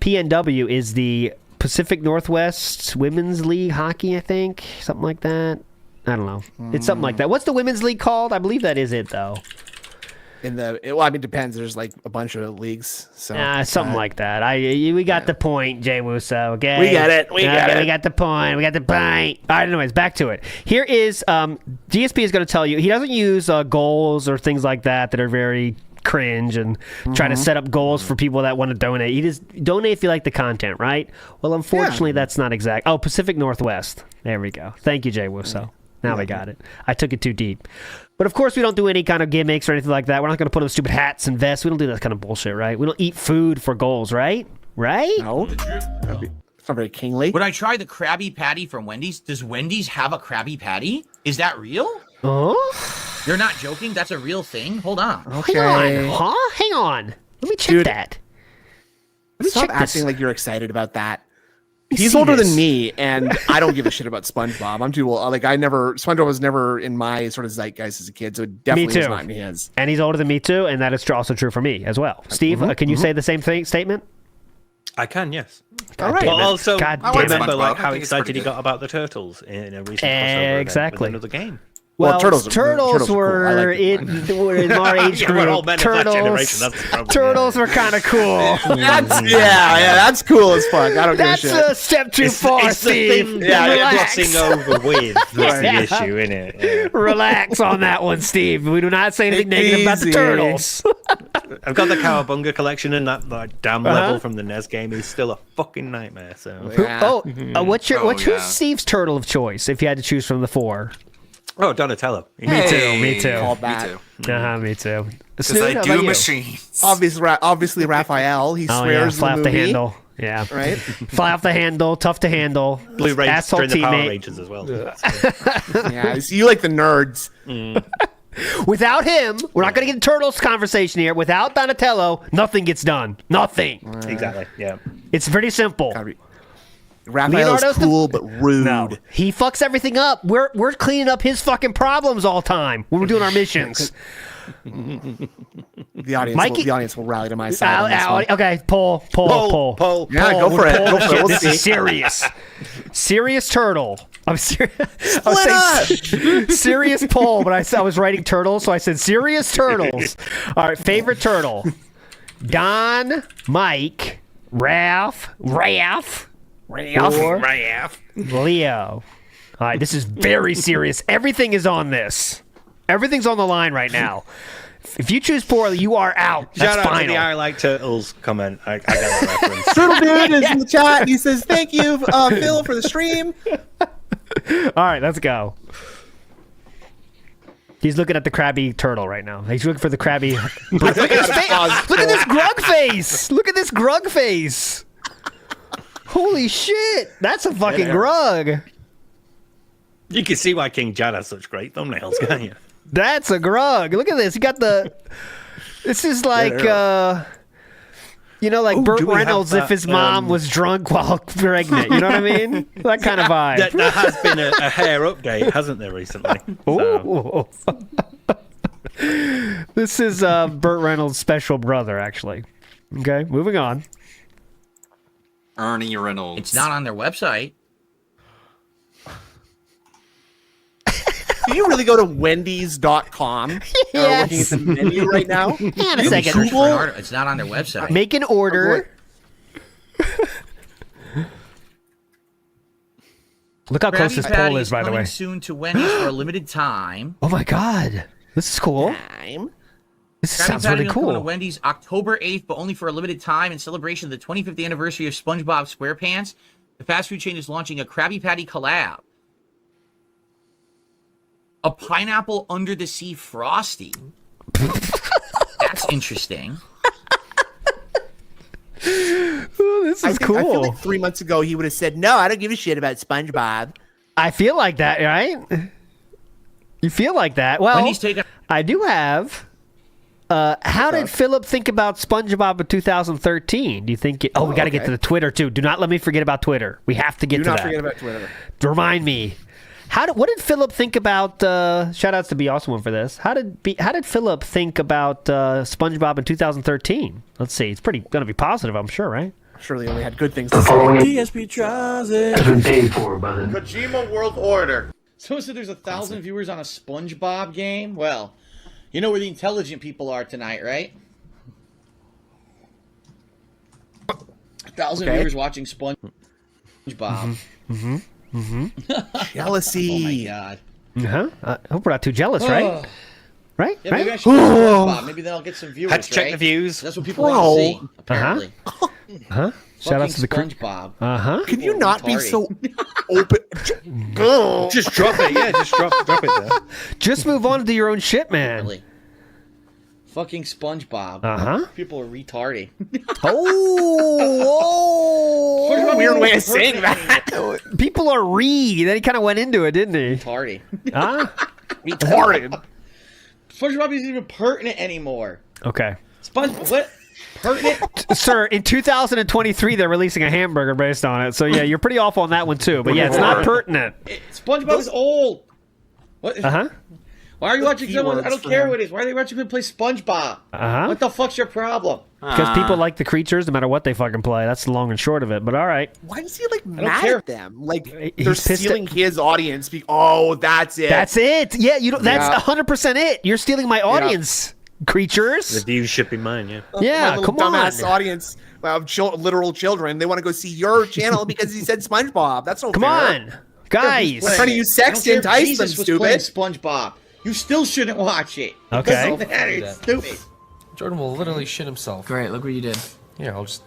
PNW is the Pacific Northwest Women's League Hockey, I think. Something like that. I don't know. It's something like that. What's the women's league called? I believe that is it, though. It depends. There's like a bunch of leagues. So something like that. We got the point, Jay Wuso. Okay, we get it. We got the point. We got the point. All right. Anyways, back to it. Here is DSP is going to tell you he doesn't use goals or things like that are very cringe and try to set up goals for people that want to donate. You just donate if you like the content, right? Well, unfortunately, that's not exact. Oh, Pacific Northwest. There we go. Thank you, Jay Wuso. Now we got it. I took it too deep. But of course, we don't do any kind of gimmicks or anything like that. We're not going to put on stupid hats and vests. We don't do that kind of bullshit, right? We don't eat food for goals, right? Right? No. It's not very kingly. Would I try the Krabby Patty from Wendy's? Does Wendy's have a Krabby Patty? Is that real? Oh? You're not joking? That's a real thing? Hold on. Okay. Hang on. Huh? Hang on. Let me check that. Let me Stop check acting this. like you're excited about that. me He's see older this. than me, and I don't give a shit about SpongeBob. I'm too old. Like SpongeBob was never in my sort of zeitgeist as a kid, so it definitely Me too. was not in his. And he's older than me too, and that is also true for me as well. Steve, can you say the same statement? I can, yes. God But damn it. also, God I damn it. remember like I how think it's excited pretty he good. got about the turtles in a recent crossover event Exactly. with another game. Well, turtles turtles are cool. I were like it. were in our age Yeah, group. we're all men of that generation, Turtles, that's the problem, turtles were kind of cool. That's cool as fuck. I don't That's give a shit. a step too It's, far, it's the Steve. thing Relax. glossing over with. That's Yeah. the issue, isn't it? Yeah. Relax on that one, Steve. We do not say anything negative about the Easy. turtles. I've got the Cowabunga collection, and that like, damn level from the NES game is still a fucking nightmare. So. Who's Steve's turtle of choice if you had to choose from the 4? Oh, Donatello. Me too. Me too. Me too. Because I do machines. Obviously, Raphael. He swears fly in off the the movie. handle. Yeah. Right? Fly off the handle, tough to handle. Blue Ranger asshole during the Power teammate. Rangers as well. Yeah, so you like the nerds. Without him, we're not going to get a Turtles conversation here. Without Donatello, nothing gets done. Nothing. Exactly. Yeah. It's pretty simple. Raphael's Leonardo's cool but rude. No, he fucks everything up. We're cleaning up his fucking problems all the time when we're doing our missions. The audience will rally to my side. on this one. Okay, poll. Yeah, go for it. Go for it. We'll This see. is serious. Serious turtle. I'm serious. I was saying serious poll, but I was writing turtles, so I said serious turtles. All right, favorite turtle: Don, Mike, Ralph, or Leo. All right, this is very serious. Everything is on this. Everything's on the line right now. If you choose poorly, you are out. That's Shout out final. to the I Like Turtles comment. I got that reference. Turtle Dude is in the chat. He says, "Thank you, Phil, for the stream." All right, let's go. He's looking at the crabby turtle right now. He's looking for the crabby. Look at his face. Look at this grug face. Look at this grug face. Holy shit. That's a fucking grug. You can see why King Jad has such great thumbnails, can't you? That's a grug. Look at this. He got the. This is like, Burt Reynolds if his mom was drunk while pregnant. You know what I mean? That kind of vibe. There has been a hair update, hasn't there, recently? So. This is Burt Reynolds' special brother, actually. Okay, moving on. Ernie Reynolds. It's not on their website. Do you really go to Wendy's.com? Yes. Looking at the menu right now? Hang on a You second. Search for an Google? order. It's not on their website. Make an order. Look how close Krabby this Patty poll is, by the coming way. soon to Wendy's for a limited time. Oh my god. This is cool. This Krabby sounds Patty really will come to cool. Wendy's October 8th, but only for a limited time in celebration of the 25th anniversary of SpongeBob SquarePants. The fast food chain is launching a Krabby Patty collab. A pineapple under the sea frosty. That's interesting. Oh, this is cool. I feel like 3 months ago he would have said, "No, I don't give a shit about SpongeBob." I feel like that, right? You feel like that. Well, Wendy's taking. I do have. How did Philip think about SpongeBob in 2013? Do you think? We got to get to the Twitter too. Do not let me forget about Twitter. We have to get to that. Do not forget about Twitter. Remind me. What did Philip think about? Shout outs to Be Awesome One for this. How did Philip think about SpongeBob in 2013? Let's see. It's going to be positive, I'm sure, right? Surely only had good things to say. DSP tries it. Kojima World Order. Someone said there's 1,000 viewers on a SpongeBob game. Well, you know where the intelligent people are tonight, right? 1,000 viewers watching SpongeBob. Jealousy. Oh my god. I hope we're not too jealous, right? Right? Yeah, right? maybe I should watch SpongeBob. Maybe then I'll get some viewers. Had to check right? the views. That's what people want to see. Apparently. Shout out to the SpongeBob. Can you not be so open? Just drop it. Yeah, just drop it there. Just move on to do your own shit, man. Really. Fucking SpongeBob. People are retarded. Oh, weird way of saying that. People are Then he kind of went into it, didn't he? Retarded. Retarded. SpongeBob isn't even pertinent anymore. Okay. What? Pertinent? Sir, in 2023, they're releasing a hamburger based on it. So, yeah, you're pretty off on that one, too. But, yeah, it's not pertinent. SpongeBob is old. What? Uh-huh. Why are you watching someone? I don't for care him. who it is. Why are they watching me play SpongeBob? Uh-huh. What the fuck's your problem? Because people like the creatures no matter what they fucking play. That's the long and short of it. But, all right. Why is he like don't mad care. at them? Like He's they're pissed stealing his audience. That's it. That's it. Yeah, that's 100% it. You're stealing my audience, creatures. The views should be mine, yeah. Yeah, my little come on. dumbass audience of literal children. They want to go see your channel because he said SpongeBob. That's no Come fair. on. Guys. We're trying to use sex to I don't care if entice them, Jesus was playing stupid. SpongeBob. You still shouldn't watch it. Okay. It doesn't matter. It's stupid. Jordan will literally shit himself. Great, look what you did. Here, I'll just.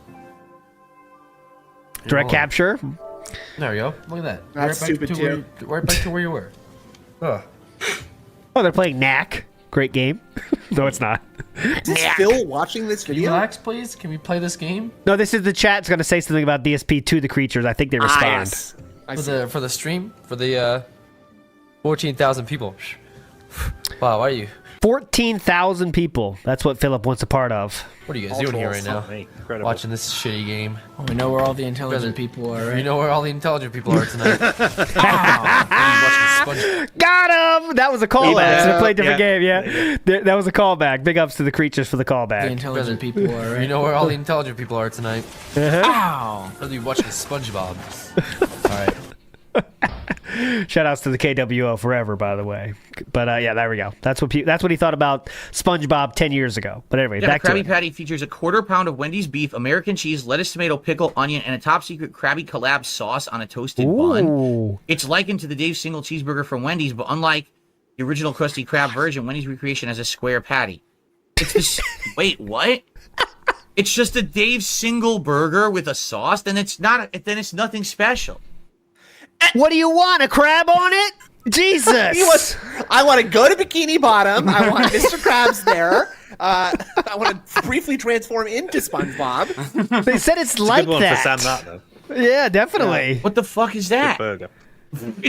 Direct capture. There we go. Look at that. That's stupid, too. Right back to where you were. Ugh. Oh, they're playing Knack. Great game. No, it's not. Is Phil watching this Can you video? relax, please? Can we play this game? No, this is the chat's going to say something about DSP to the creatures. I think they respond. Yes. For the stream? For the 14,000 people. Wow, why are you? 14,000 people. That's what Philip wants a part of. What are you guys doing here right now? Watching this shitty game. Oh, we know where all the intelligent people are, right? You know where all the intelligent people are tonight. Got him! That was a callback. So they played a different game, yeah. That was a callback. Big ups to the creatures for the callback. The intelligent people are, right? You know where all the intelligent people are tonight. Ow! I'll be watching SpongeBob. Alright. Shout outs to the KWO forever, by the way. But yeah, there we go. That's what he thought about SpongeBob 10 years ago. But anyway, Yeah, back the to Krabby it. Patty features a quarter pound of Wendy's beef, American cheese, lettuce, tomato, pickle, onion, and a top secret Krabby collab sauce on a toasted bun. It's likened to the Dave's single cheeseburger from Wendy's, but unlike the original Krusty Krab version, Wendy's recreation has a square patty. It's this. Wait, what? It's just a Dave's single burger with a sauce. Then it's not. Then it's nothing special. What do you want? A crab on it? Jesus! I want to go to Bikini Bottom. I want Mr. Krabs there. I want to briefly transform into SpongeBob. They said it's like good one that. for Sam, that though. Yeah, definitely. What the fuck is that? Good burger.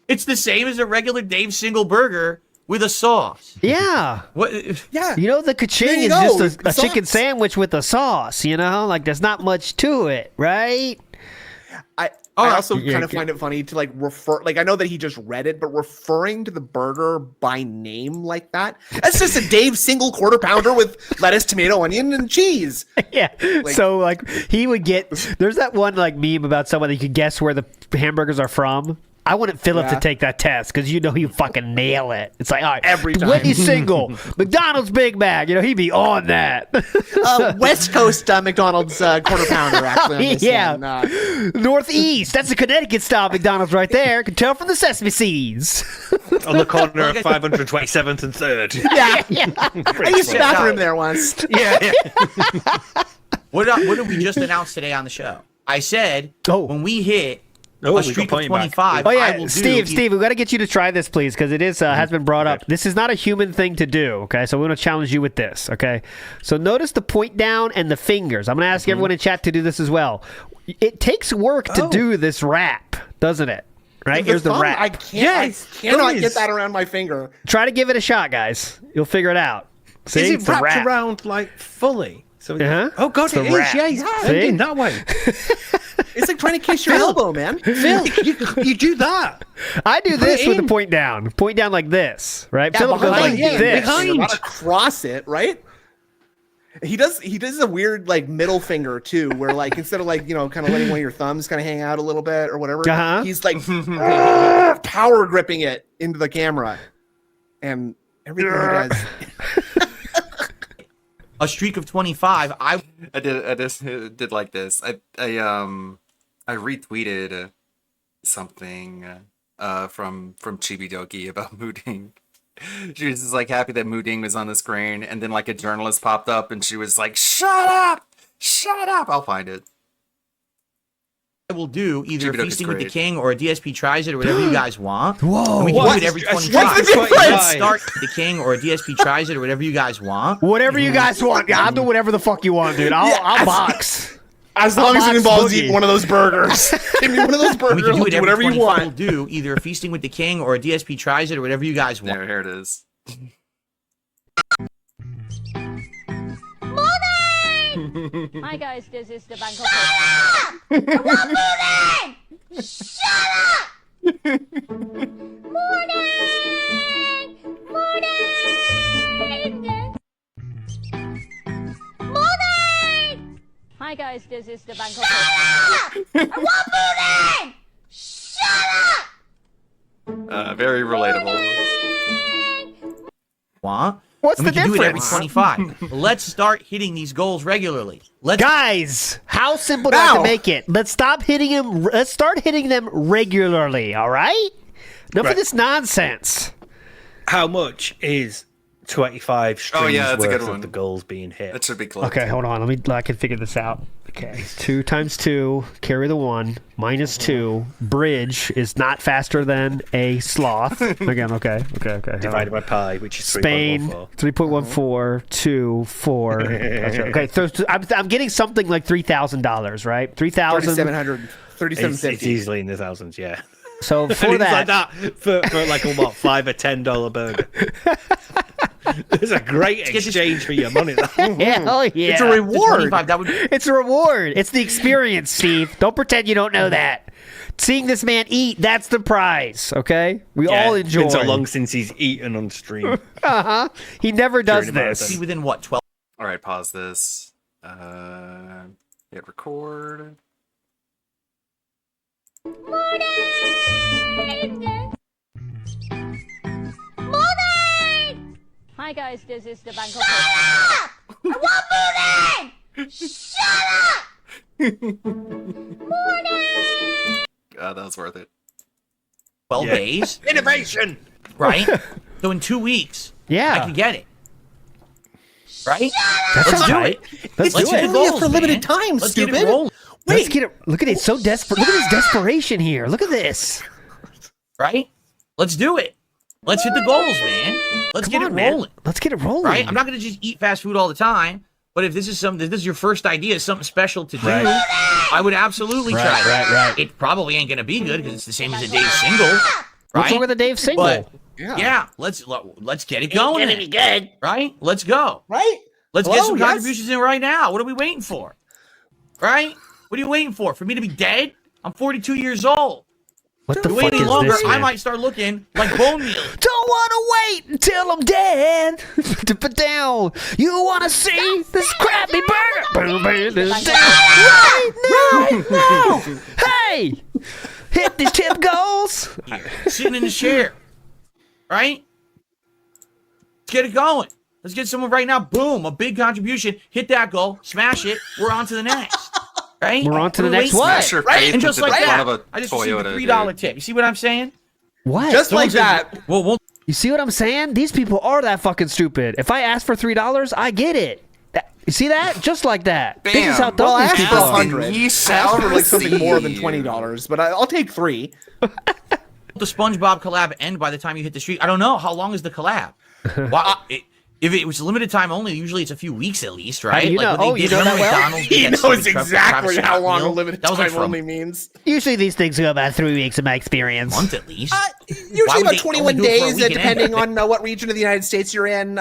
It's the same as a regular Dave's single burger with a sauce. Yeah. What? Yeah. You know, the ka-ching There you is go. just a Sauce. chicken sandwich with a sauce, you know? Like, there's not much to it, right? I also Yeah, kind of yeah. find it funny to like refer, like I know that he just read it, but referring to the burger by name like that, that's just a Dave single quarter pounder with lettuce, tomato, onion, and cheese. Yeah. So, like, he would get... There's that one, like, meme about someone that you could guess where the hamburgers are from. I wanted Philip to take that test because you know you fucking nail it. It's like, all right, every time. Wendy's single, McDonald's Big Mac. You know, he'd be on that. West Coast McDonald's quarter pounder, actually. On this Yeah. one. Northeast. That's a Connecticut style McDonald's right there. Can tell from the sesame seeds. On the corner of 527th and 3rd. Yeah. I used the bathroom there once. Yeah. What did we just announce today on the show? I said when we hit a streak of 25, Oh I yeah, will Steve, do we got to get you to try this, please, because it is has been brought up. This is not a human thing to do. Okay, so we're going to challenge you with this. Okay, so notice the point down and the fingers. I'm going to ask everyone in chat to do this as well. It takes work to do this rap, doesn't it? Right? Here's the thumb, rap. I cannot get that around my finger. Try to give it a shot, guys. You'll figure it out. See, Is It's it the wrapped rap. around like fully? So Uh-huh. oh god, It's the it is. wrap. Yeah, he's See? thinking that way. It's like trying to kiss your elbow, man. Phil, you do that. I do Put this it with the in. point down. Point down like this, right? Yeah, Philip goes like behind, this. not across it, right? He does a weird like middle finger too, where like instead of like kind of letting one of your thumbs kind of hang out a little bit or whatever, he's like power gripping it into the camera, and everything he does. a streak of 25. I just did like this. I retweeted something from Chibidoki about Mooding. She was just like happy that Mooding was on the screen, and then like a journalist popped up and she was like, "Shut up! Shut up!" I'll find it. I will do either Chibidoki's Feasting with the great. King or a DSP tries it or whatever you guys want. Whoa. And we can do it every What's 25. the difference? Let's start the King or a DSP tries it or whatever you guys want. Whatever you guys want. Yeah, I'll do whatever the fuck you want, dude. I'll box. As long as it box involves Boogie. eating one of those burgers. Give me one of those burgers. We can do I'll it do every whatever you 25. want. We'll do either Feasting with the King or a DSP tries it or whatever you guys want. Here it is. Hi guys, this is the Bangkok. Shut up! I want moving! Shut up! Morning! Morning! Hi guys, this is the Bangkok. Shut up! I want moving! Shut up! Very relatable. Want? What's And we the can do it every difference? 25. Let's start hitting these goals regularly. Guys, how simple do I have to make it? Let's stop hitting them. Let's start hitting them regularly. All right? Enough of Right. this nonsense. How much is 25 streams yeah, that's a worth good of one. the goals being hit. That should be close. Okay, hold on. I can figure this out. Okay, 2 times 2, carry the 1, minus 2. Bridge is not faster than a sloth. Again, okay. Divided by pi, which is Spain, 3.14, 2, 4. Gotcha. Okay, so I'm getting something like $3,000, right? 3,000. 3,700, 3,750. It's easily in the thousands, yeah. So for Things that, like that for like a what, $5 or $10 burger. It's a great exchange for your money. Hell yeah. It's a reward. It's a reward. It's the experience, Steve. Don't pretend you don't know that. Seeing this man eat, that's the prize, okay? We all enjoy. It's been so long since he's eaten on stream. He never does this. See within what, 12? All right, pause this. Hit record. Morning! Hi guys, this is the Bangkok. Shut up! I want morning! Shut up! Morning! God, that was worth it. 12 days? Innovation! Right? So in 2 weeks, I can get it. Right? Let's do it. Let's do hit it. the goals, for limited man. time, Let's stupid. get it rolling. Let's get it. Look at it. It's so desperate. Look at his desperation here. Look at this. Right? Let's do it. Let's hit the goals, man. Let's get it rolling. Let's get it rolling. Right? I'm not going to just eat fast food all the time, but if this is your first idea, something special to do, I would absolutely try it. Right. It probably ain't going to be good because it's the same as a Dave single. Right? What's wrong with the Dave single? But, yeah, let's get it going. It's gonna be good. Right? Let's go. Right? Let's Hello, get some yes? contributions in right now. What are we waiting for? Right? What are you waiting for? For me to be dead? I'm 42 years old. What the Wait fuck any is longer, this, I man? might start looking like bone meal. Don't want to wait until I'm dead to put down. You want to see this crappy burger? Boom, boom, boom, down. Right now. Hey, hit these tip goals. Sitting in the chair. Right? Let's get it going. Let's get someone right now. Boom, a big contribution. Hit that goal. Smash it. We're on to the next. Right? We're on to the What are we next waiting one. for? Your Right? faith And just into like the that, front of a I just received a Toyota, $3 dude. tip. You see what I'm saying? What? Just like that. Well, You see what I'm saying? These people are that fucking stupid. If I ask for $3, I get it. You see that? Just like that. This is how Bam. dumb Well, I these asked people for are. 100. Ye I shall asked for like something more than receive. $20, but I'll take 3. the SpongeBob collab end by the time you hit the street? I don't know. How long is the collab? If it was limited time only, usually it's a few weeks at least, right? you know- when they you did know that well? McDonald's, He they had knows Travis exactly Scott how long meal. a limited That was like time for a only means. Usually these things go about 3 weeks in my experience. month at least. Why Usually would about they 21 only do it for a days, week and depending end? on what region of the United States you're in.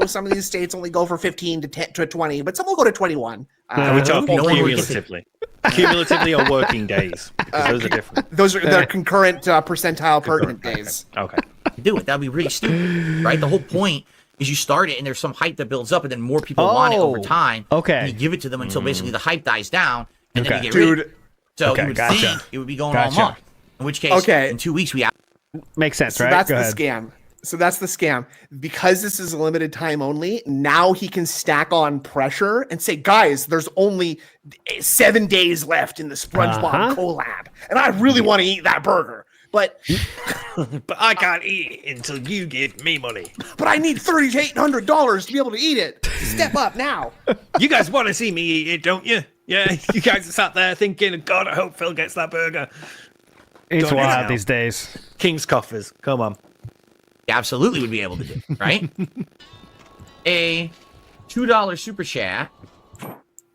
Some of these states only go for 15 to 10 to 20, but some will go to 21. Are we talking no one will get cumulatively? Cumulatively or working days? Because those are different. Those are their concurrent percentile pertinent days. Okay. Do it. That'd be really stupid, right? The whole point is you start it and there's some hype that builds up and then more people want it over time. Okay. And you give it to them until basically the hype dies down and then Okay. you get rid of Dude. it. So Okay, you would gotcha. think it would be going Gotcha. all month. In which case, Okay. in 2 weeks we Makes sense, So right? that's Go the ahead. scam. So that's the scam. Because this is a limited time only, now he can stack on pressure and say, guys, there's only 7 days left in the SpongeBob collab. And I really want to eat that burger. But But I can't eat it until you give me money. but I need $300 to $800 to be able to eat it. Step up now. You guys want to see me eat it, don't you? Yeah, you guys are sat there thinking, God, I hope Phil gets that burger. It's Don't do wild it these days. King's coffers, come on. absolutely would be able to do, right? A $2 super chat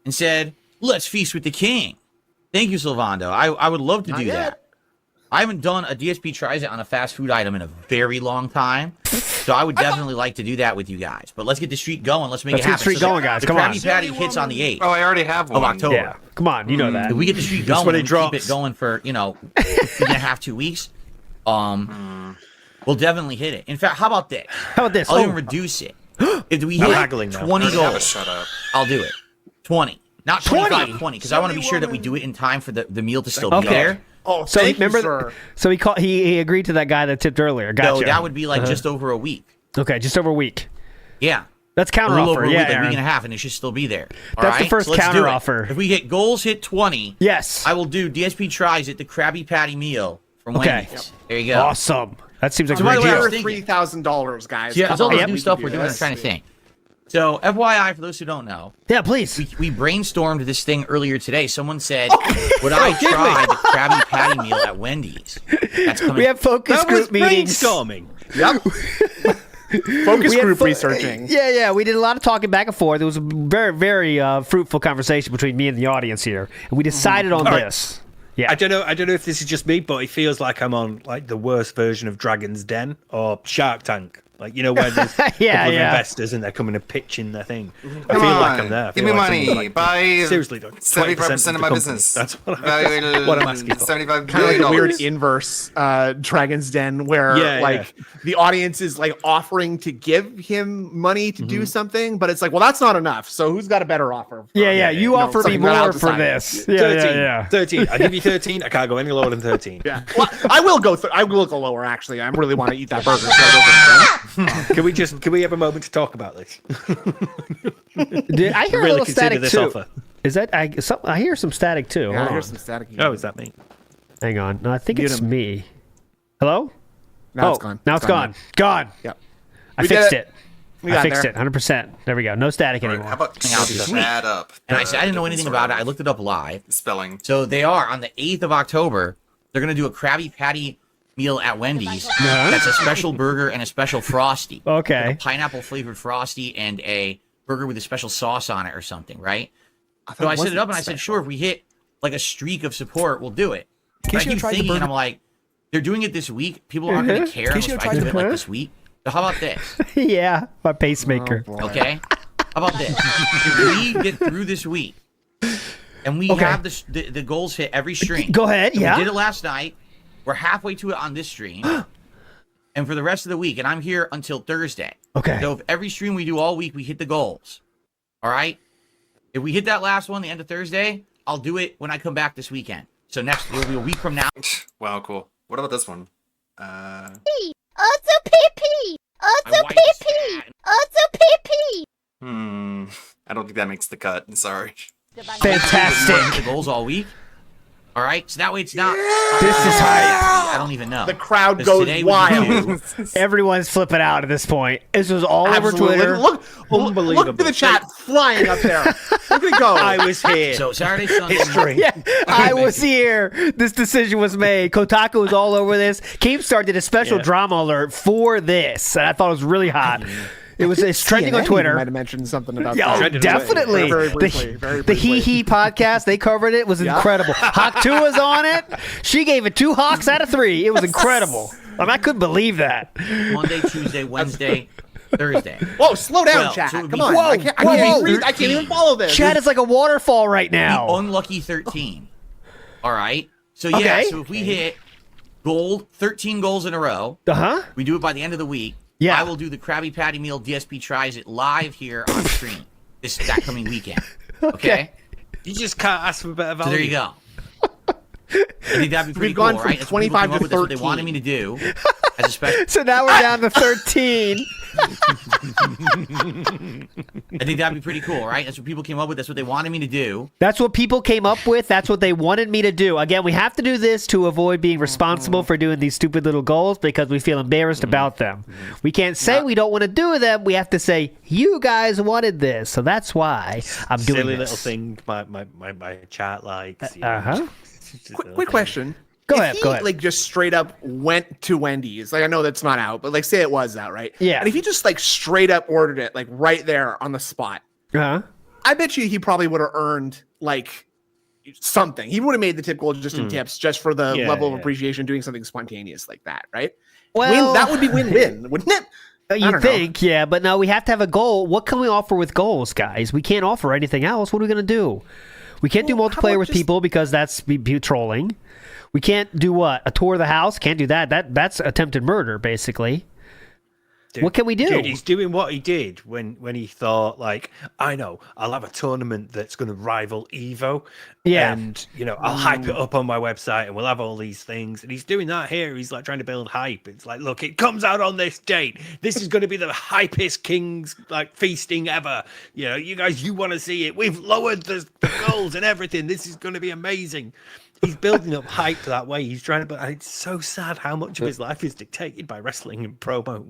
and said, let's feast with the king. Thank you, Silvando. I would love to do that. I haven't done a DSP tries it on a fast food item in a very long time. So I would definitely like to do that with you guys. But let's get the streak going. Let's make Let's it get happen. the streak going, guys. The Come on. Krabby Patty hits on the 8th Oh, I already have of one. October. Yeah. Come on, you know that. If we get the streak That's going when it and keep drops. it going for, a week and a half, 2 weeks, we'll definitely hit it. In fact, how about this? How about this? I'll Oh. even reduce it. If we I'm hit haggling now. 20 Yeah, goals, shut up. I'll do it. 20. Not 25, 20? 20, because I want to be sure that we do it in time for the meal to still be Okay. there. Oh, So thank remember, you, sir. so he agreed to that guy that tipped earlier. Gotcha. So that would be like just over a week. Okay, just over a week. Yeah. That's A little over counteroffer. a week, Yeah, like a Aaron. week and a half, and it should still be there. All That's the right? first So let's do it. counteroffer. If we get goals hit 20, Yes. I will do DSP tries at the Krabby Patty meal from Okay. Wendy's. There you go. Awesome. That seems like So a by great the way, I deal. was thinking- $3,000, guys. Yeah, Come it's all on, this we new can stuff do we're doing. I'm this. trying to think. So, FYI, for those who don't know. Yeah, please. We brainstormed this thing earlier today. Someone said, would I try the Krabby Patty meal at Wendy's? That's coming. We have focus group meetings. Brainstorming. Yep. Focus group researching. Yeah. We did a lot of talking back and forth. It was a very, very fruitful conversation between me and the audience here, and we decided on All right. this. Yeah. I don't know if this is just me, but it feels like I'm on like the worst version of Dragon's Den or Shark Tank. Like, you know, where there's a couple of investors and they're coming and pitching their thing. I feel like I'm there. I Give feel me like money. someone's like, Buy seriously, 75% of my business. That's what What I'm asking for. $75 Kind of like billion. a weird inverse Dragon's Den where the audience is like offering to give him money to do something, but it's like, well, that's not enough. So who's got a better offer? You offer me something that I'll more for decide. this. 13. I give you 13. I can't go any lower than 13. Yeah. Well, I will go lower. Actually, I really want to eat that burger. So I Can we have a moment to talk about this? Dude, I hear a Really little consider static this too. offer. Is that I hear some static too? Yeah, Hold I hear on. some static. Oh, is that me? Hang on. No, I think Mute it's him. me. Hello? Now it's gone. Now it's gone. Gone. Yep. I We did fixed it. it. We I got fixed there. it. 100%. There we go. No static anymore. How about Sweet. add up? And I said, I didn't know anything about it. I looked it up live. Spelling. So they are on the 8th of October. They're going to do a Krabby Patty meal at Wendy's. That's a special burger and a special Frosty. Okay. Like a pineapple flavored Frosty and a burger with a special sauce on it or something, right? So I set it up and I said, sure, if we hit like a streak of support, we'll do it. But I Casey, keep tried the thinking, and burger- I'm like, they're doing it this week. People aren't going to care Casey, unless tried I do the it like burger? this week. So how about this? Yeah, my pacemaker. Okay? How about this? If we get through this week and we have the goals hit every stream. Go ahead, So yeah. We did it last night. We're halfway to it on this stream. And for the rest of the week, and I'm here until Thursday. Okay. So if every stream we do all week, we hit the goals. All right? If we hit that last one, the end of Thursday, I'll do it when I come back this weekend. So it'll be a week from now. Wow, cool. What about this one? Also pee-pee. Also pee-pee. Also pee-pee. I don't think that makes the cut. I'm sorry. Fantastic. Hit the goals all week. All right? So that way it's not. This is I don't even know. The crowd 'Cause goes today we wild. do- Everyone's flipping out at this point. This was all Absolutely. over Twitter. Look at the chat flying up there. Look at it go. I was here. So Saturday, Sunday. History. Yeah, I was here. This decision was made. Kotaku was all over this. Keemstar did a special drama alert for this, and I thought it was really hot. It's trending on CNN Twitter. might have mentioned something about Yeah, that. oh, definitely. Very briefly. The Hee Hee podcast, they covered it. It was incredible. Hawk 2 was on it. She gave it 2 Hawks out of 3. It was incredible. I couldn't believe that. Monday, Tuesday, Wednesday, Thursday. Whoa, slow down, Well, chat. so it would Come be- on. Whoa, I can't even read. I can't even follow this. Chat is like a waterfall right now. The unlucky 13. All right. So yeah. Okay. So if we hit gold, 13 goals in a row, we do it by the end of the week. Yeah. I will do the Krabby Patty meal. DSP tries it live here on stream that coming weekend. Okay. You just can't ask for better So value. there you go. I think that'd be pretty We've gone cool, from right? That's what people 25 came up to with. That's what they 13. wanted me to do as a special. So now we're down to 13. I think that'd be pretty cool, right? That's what people came up with. That's what they wanted me to do. That's what people came up with. That's what they wanted me to do. Again, we have to do this to avoid being responsible for doing these stupid little goals because we feel embarrassed about them. We can't say we don't want to do them. We have to say, you guys wanted this. So that's why I'm doing Silly this. little thing my chat likes. Quick question. Go If ahead, he, go ahead. like, just straight up went to Wendy's, like, I know that's not out, but like, say it was out, right? Yeah. And if he just like straight up ordered it, like right there on the spot, Uh-huh. I bet you he probably would have earned like something. He would have made the tip goal just in tips, just for the Yeah, level of yeah. appreciation doing something spontaneous like that, right? Well- that would be win-win, wouldn't it? I You don't think, yeah, but no, we have to have a goal. What can we offer with goals, guys? We can't offer anything else. What are we going to do? We can't do multiplayer with people because that's be trolling. We can't do what? A tour of the house? Can't do that. That's attempted murder, basically. What can we do? Dude, he's doing what he did when he thought, like, I know, I'll have a tournament that's going to rival Evo. Yeah. And, I'll hype it up on my website and we'll have all these things. And he's doing that here. He's like trying to build hype. It's like, look, it comes out on this date. This is going to be the hypest King's like feasting ever. You guys, you want to see it. We've lowered the goals and everything. This is going to be amazing. He's building up hype that way. He's trying to, but it's so sad how much of his life is dictated by wrestling and promo.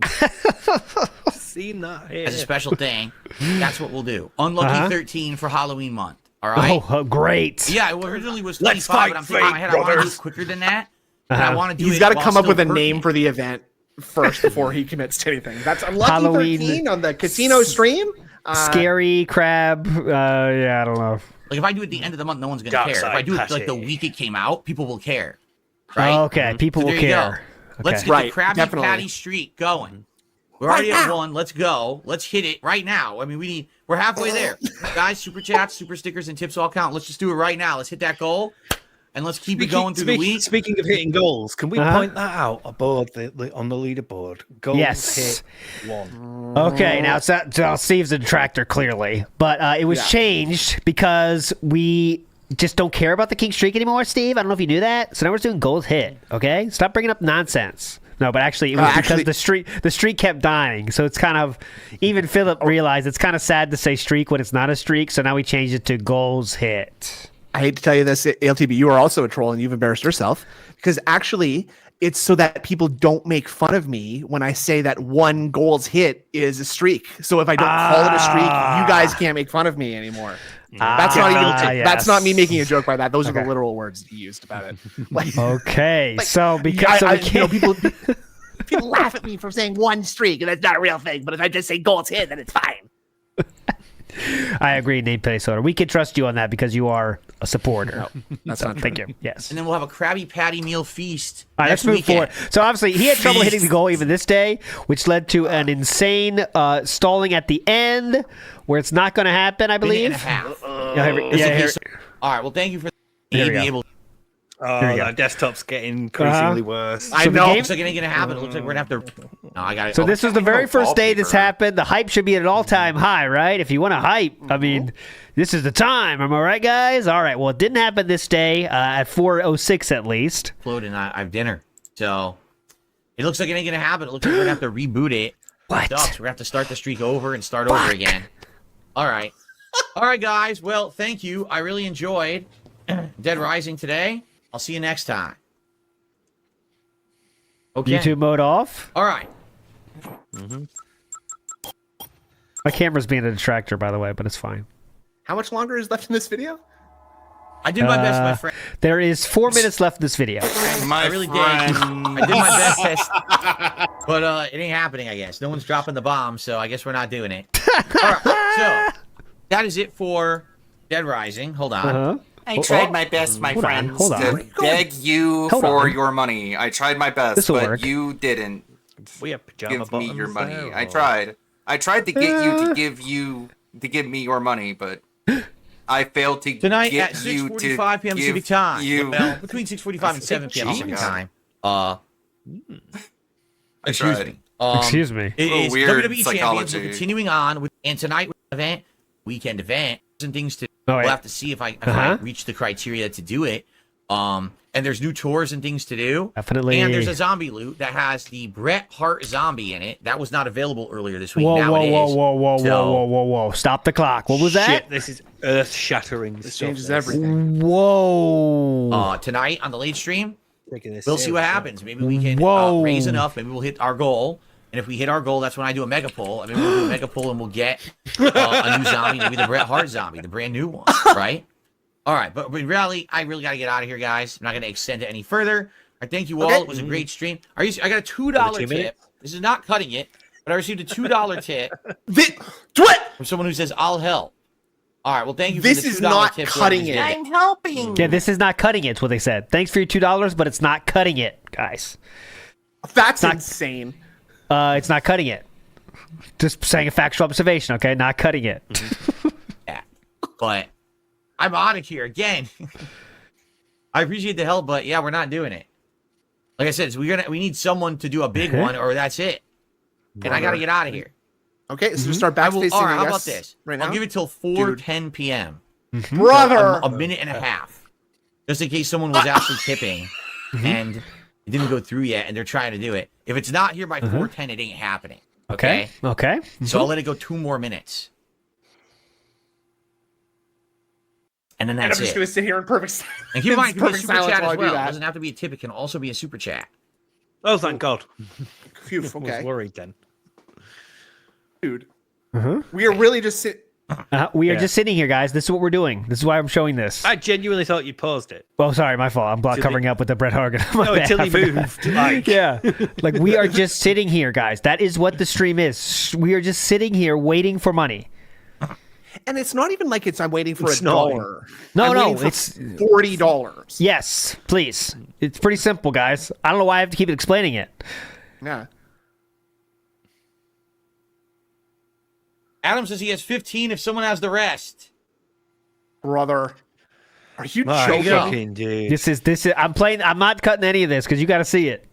Seen that here. As a special thing, that's what we'll do. Unlucky 13 for Halloween month. All right. Oh, great. Yeah, it originally was 25, Let's fight but I'm thinking in my head I want to do it quicker than that. And I want to do He's it got to while come up still with a pertinent. name for the event first before he commits to anything. That's Unlucky Halloween 13 on the casino stream. Scary crab. Yeah, I don't know. Like if I do it at the end of the month, no one's gonna Dark care. If I side do it like the patty. week it came out, people will care. Right? Okay, people So will there you go. care. Let's Okay. get the Right, Krabby definitely. Patty streak going. We're already at 1. Let's go. Let's hit it right now. I mean, we're halfway there. Guys, super chats, super stickers, and tips all count. Let's just do it right now. Let's hit that goal. And let's keep it going through the week. Speaking of hitting goals, can we point that out aboard on the leaderboard? Goals Yes. hit 1. Okay, now it's not Steve's a detractor clearly, but it was changed because we just don't care about the king streak anymore. Steve, I don't know if you knew that. So now we're just doing goals hit. Okay, stop bringing up nonsense. No, but actually, it was because the streak kept dying. So it's kind of even Philip realized it's kind of sad to say streak when it's not a streak. So now we changed it to goals hit. I hate to tell you this, ALTB, you are also a troll and you've embarrassed yourself because actually it's so that people don't make fun of me when I say that 1 goals hit is a streak. So if I don't call it a streak, you guys can't make fun of me anymore. That's not even. That's not me making a joke by that. Those are the literal words he used about it. Like, Okay, so because we can't. people laugh at me for saying 1 streak, and that's not a real thing. But if I just say goals hit, then it's fine. I agree, Nate Soda. We can trust you on that because you are a supporter. No, that's So, not true. thank you. Yes. And then we'll have a Krabby Patty meal feast. All right, let's next move weekend. forward. So obviously he had trouble hitting the goal even this day, which led to an insane stalling at the end, where it's not going to happen. I believe. Minute and a half. Yeah, All right. Well, thank you for Here we being go. able. Oh, Here we go. that desktop's getting increasingly worse. I So the know. game- Looks like it ain't gonna happen. It looks like we're gonna have to. No, I got it. So this was the very first day this happened. The hype should be at an all-time high, right? If you want to hype, I mean, this is the time. Am I right, guys? All right. Well, it didn't happen this day at 4:06 at least. And I have dinner. So it looks like it ain't gonna happen. It looks like we're gonna have to reboot it. What? Sucks. We're gonna have to start the streak over and start over again. All right. All right, guys. Well, thank you. I really enjoyed Dead Rising today. I'll see you next time. Okay. YouTube mode off. All right. My camera's being a detractor, by the way, but it's fine. How much longer is left in this video? I did my best, my friend. There is 4 minutes left in this video. I really did. I did my best, but it ain't happening. I guess no one's dropping the bomb, so I guess we're not doing it. All right. So that is it for Dead Rising. Hold on. I tried my best, my Hold on, friends, hold on. to beg you Hold for on. your money. I tried my best, This'll but work. you didn't We have pajama give me your bottoms money. there, I or- tried. I tried to get you to give me your money, but I failed to Tonight get at you to 6:45 p.m. give Pacific time. You. Well, between 6:45 and 7 p.m. Pacific time. Excuse tried. me. Excuse me. It is Weird WWE Champions. We're psychology. continuing on with, and tonight weekend event, and things to. Oh, We'll yeah. have to see if I reach the criteria to do it. And there's new tours and things to do. Definitely. And there's a zombie loot that has the Bret Hart zombie in it. That was not available earlier this week. Whoa, Now whoa, it whoa, is. whoa, whoa, So- whoa, whoa, whoa, whoa! Stop the clock. What was that? Shit, this is earth-shattering. This stuff, changes this. everything. Whoa! Tonight on the late stream, Taking this we'll see what serious, happens. Maybe we can Whoa. raise enough. Maybe we'll hit our goal. And if we hit our goal, that's when I do a mega poll. I mean, we'll do a mega poll and we'll get a new zombie, maybe the Bret Hart zombie, the brand new one, right? All right, but really, I really got to get out of here, guys. I'm not going to extend it any further. I thank you all. Okay. It was a great stream. I got a $2 2 tip. minutes? This is not cutting it, but I received a $2 tip What? from someone who says, I'll help. All right, well, thank you for This the $2 is not tip. cutting whoever it. did helping. Yeah, this is not cutting it. Is what they said. Thanks for your $2, but it's not cutting it, guys. That's Not- insane. It's not cutting it. Just saying a factual observation, okay? Not cutting it. Yeah. But I'm out of here again. I appreciate the help, but yeah, we're not doing it. Like I said, we need someone to do a big one, or that's it. And I got to get out of here. Okay, so start I will, backspacing. all right, I how guess, about this? Right now, I'll give it till 4:10 p.m. brother. A minute and a half, just in case someone was actually tipping and it didn't go through yet, and they're trying to do it. If it's not here by 4:10, it ain't happening. Okay. Okay. So I'll let it go 2 more minutes. and then And that's I'm just it. going to sit here in perfect silence. And keep in mind, it can be a perfect super silence chat while as I do well. It that. doesn't have to be a tip. It can also be a super chat. Oh, thank God. Phew, I okay. was worried then. Dude, Uh-huh. we are really just We are Yeah. just sitting here, guys. This is what we're doing. This is why I'm showing this. I genuinely thought you paused it. Well, sorry, my fault. I'm covering up with the Bret Hart. My No, bad. until I he forgot. moved. Like, Yeah, like we are just sitting here, guys. That is what the stream is. We are just sitting here waiting for money. And it's not even like I'm waiting for It's $1. not. No, I'm no, waiting for it's $40. Yes, please. It's pretty simple, guys. I don't know why I have to keep explaining it. Yeah. Adam says he has 15 if someone has the rest. Brother. Are you my joking? fucking dude. This is. I'm playing. I'm not cutting any of this because you got to see it.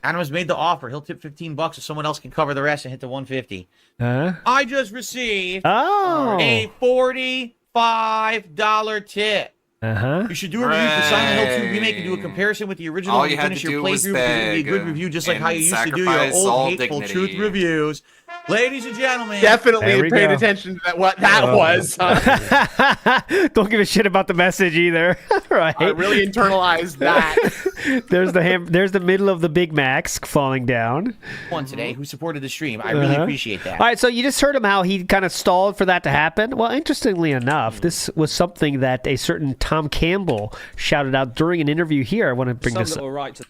Adam has made the offer. He'll tip $15 if someone else can cover the rest and hit the 150. I just received a $45 tip. Uh-huh. You should do a review for Silent Hill 2 Remake and do a comparison with the original All and you had finish to your do was playthrough because it would be a good beg review just like how you and used to do your sacrifice all old hateful dignity. truth reviews. Ladies and gentlemen. Definitely There we paid go. attention to what that was. Don't give a shit about the message either. Right. I really internalized that. There's the middle of the Big Macs falling down. One today who supported the stream. I really appreciate that. All right, so you just heard him how he kind of stalled for that to happen. Well, interestingly enough, this was something that a certain Tom Campbell shouted out during an interview here. I want to bring Some this that up. will write to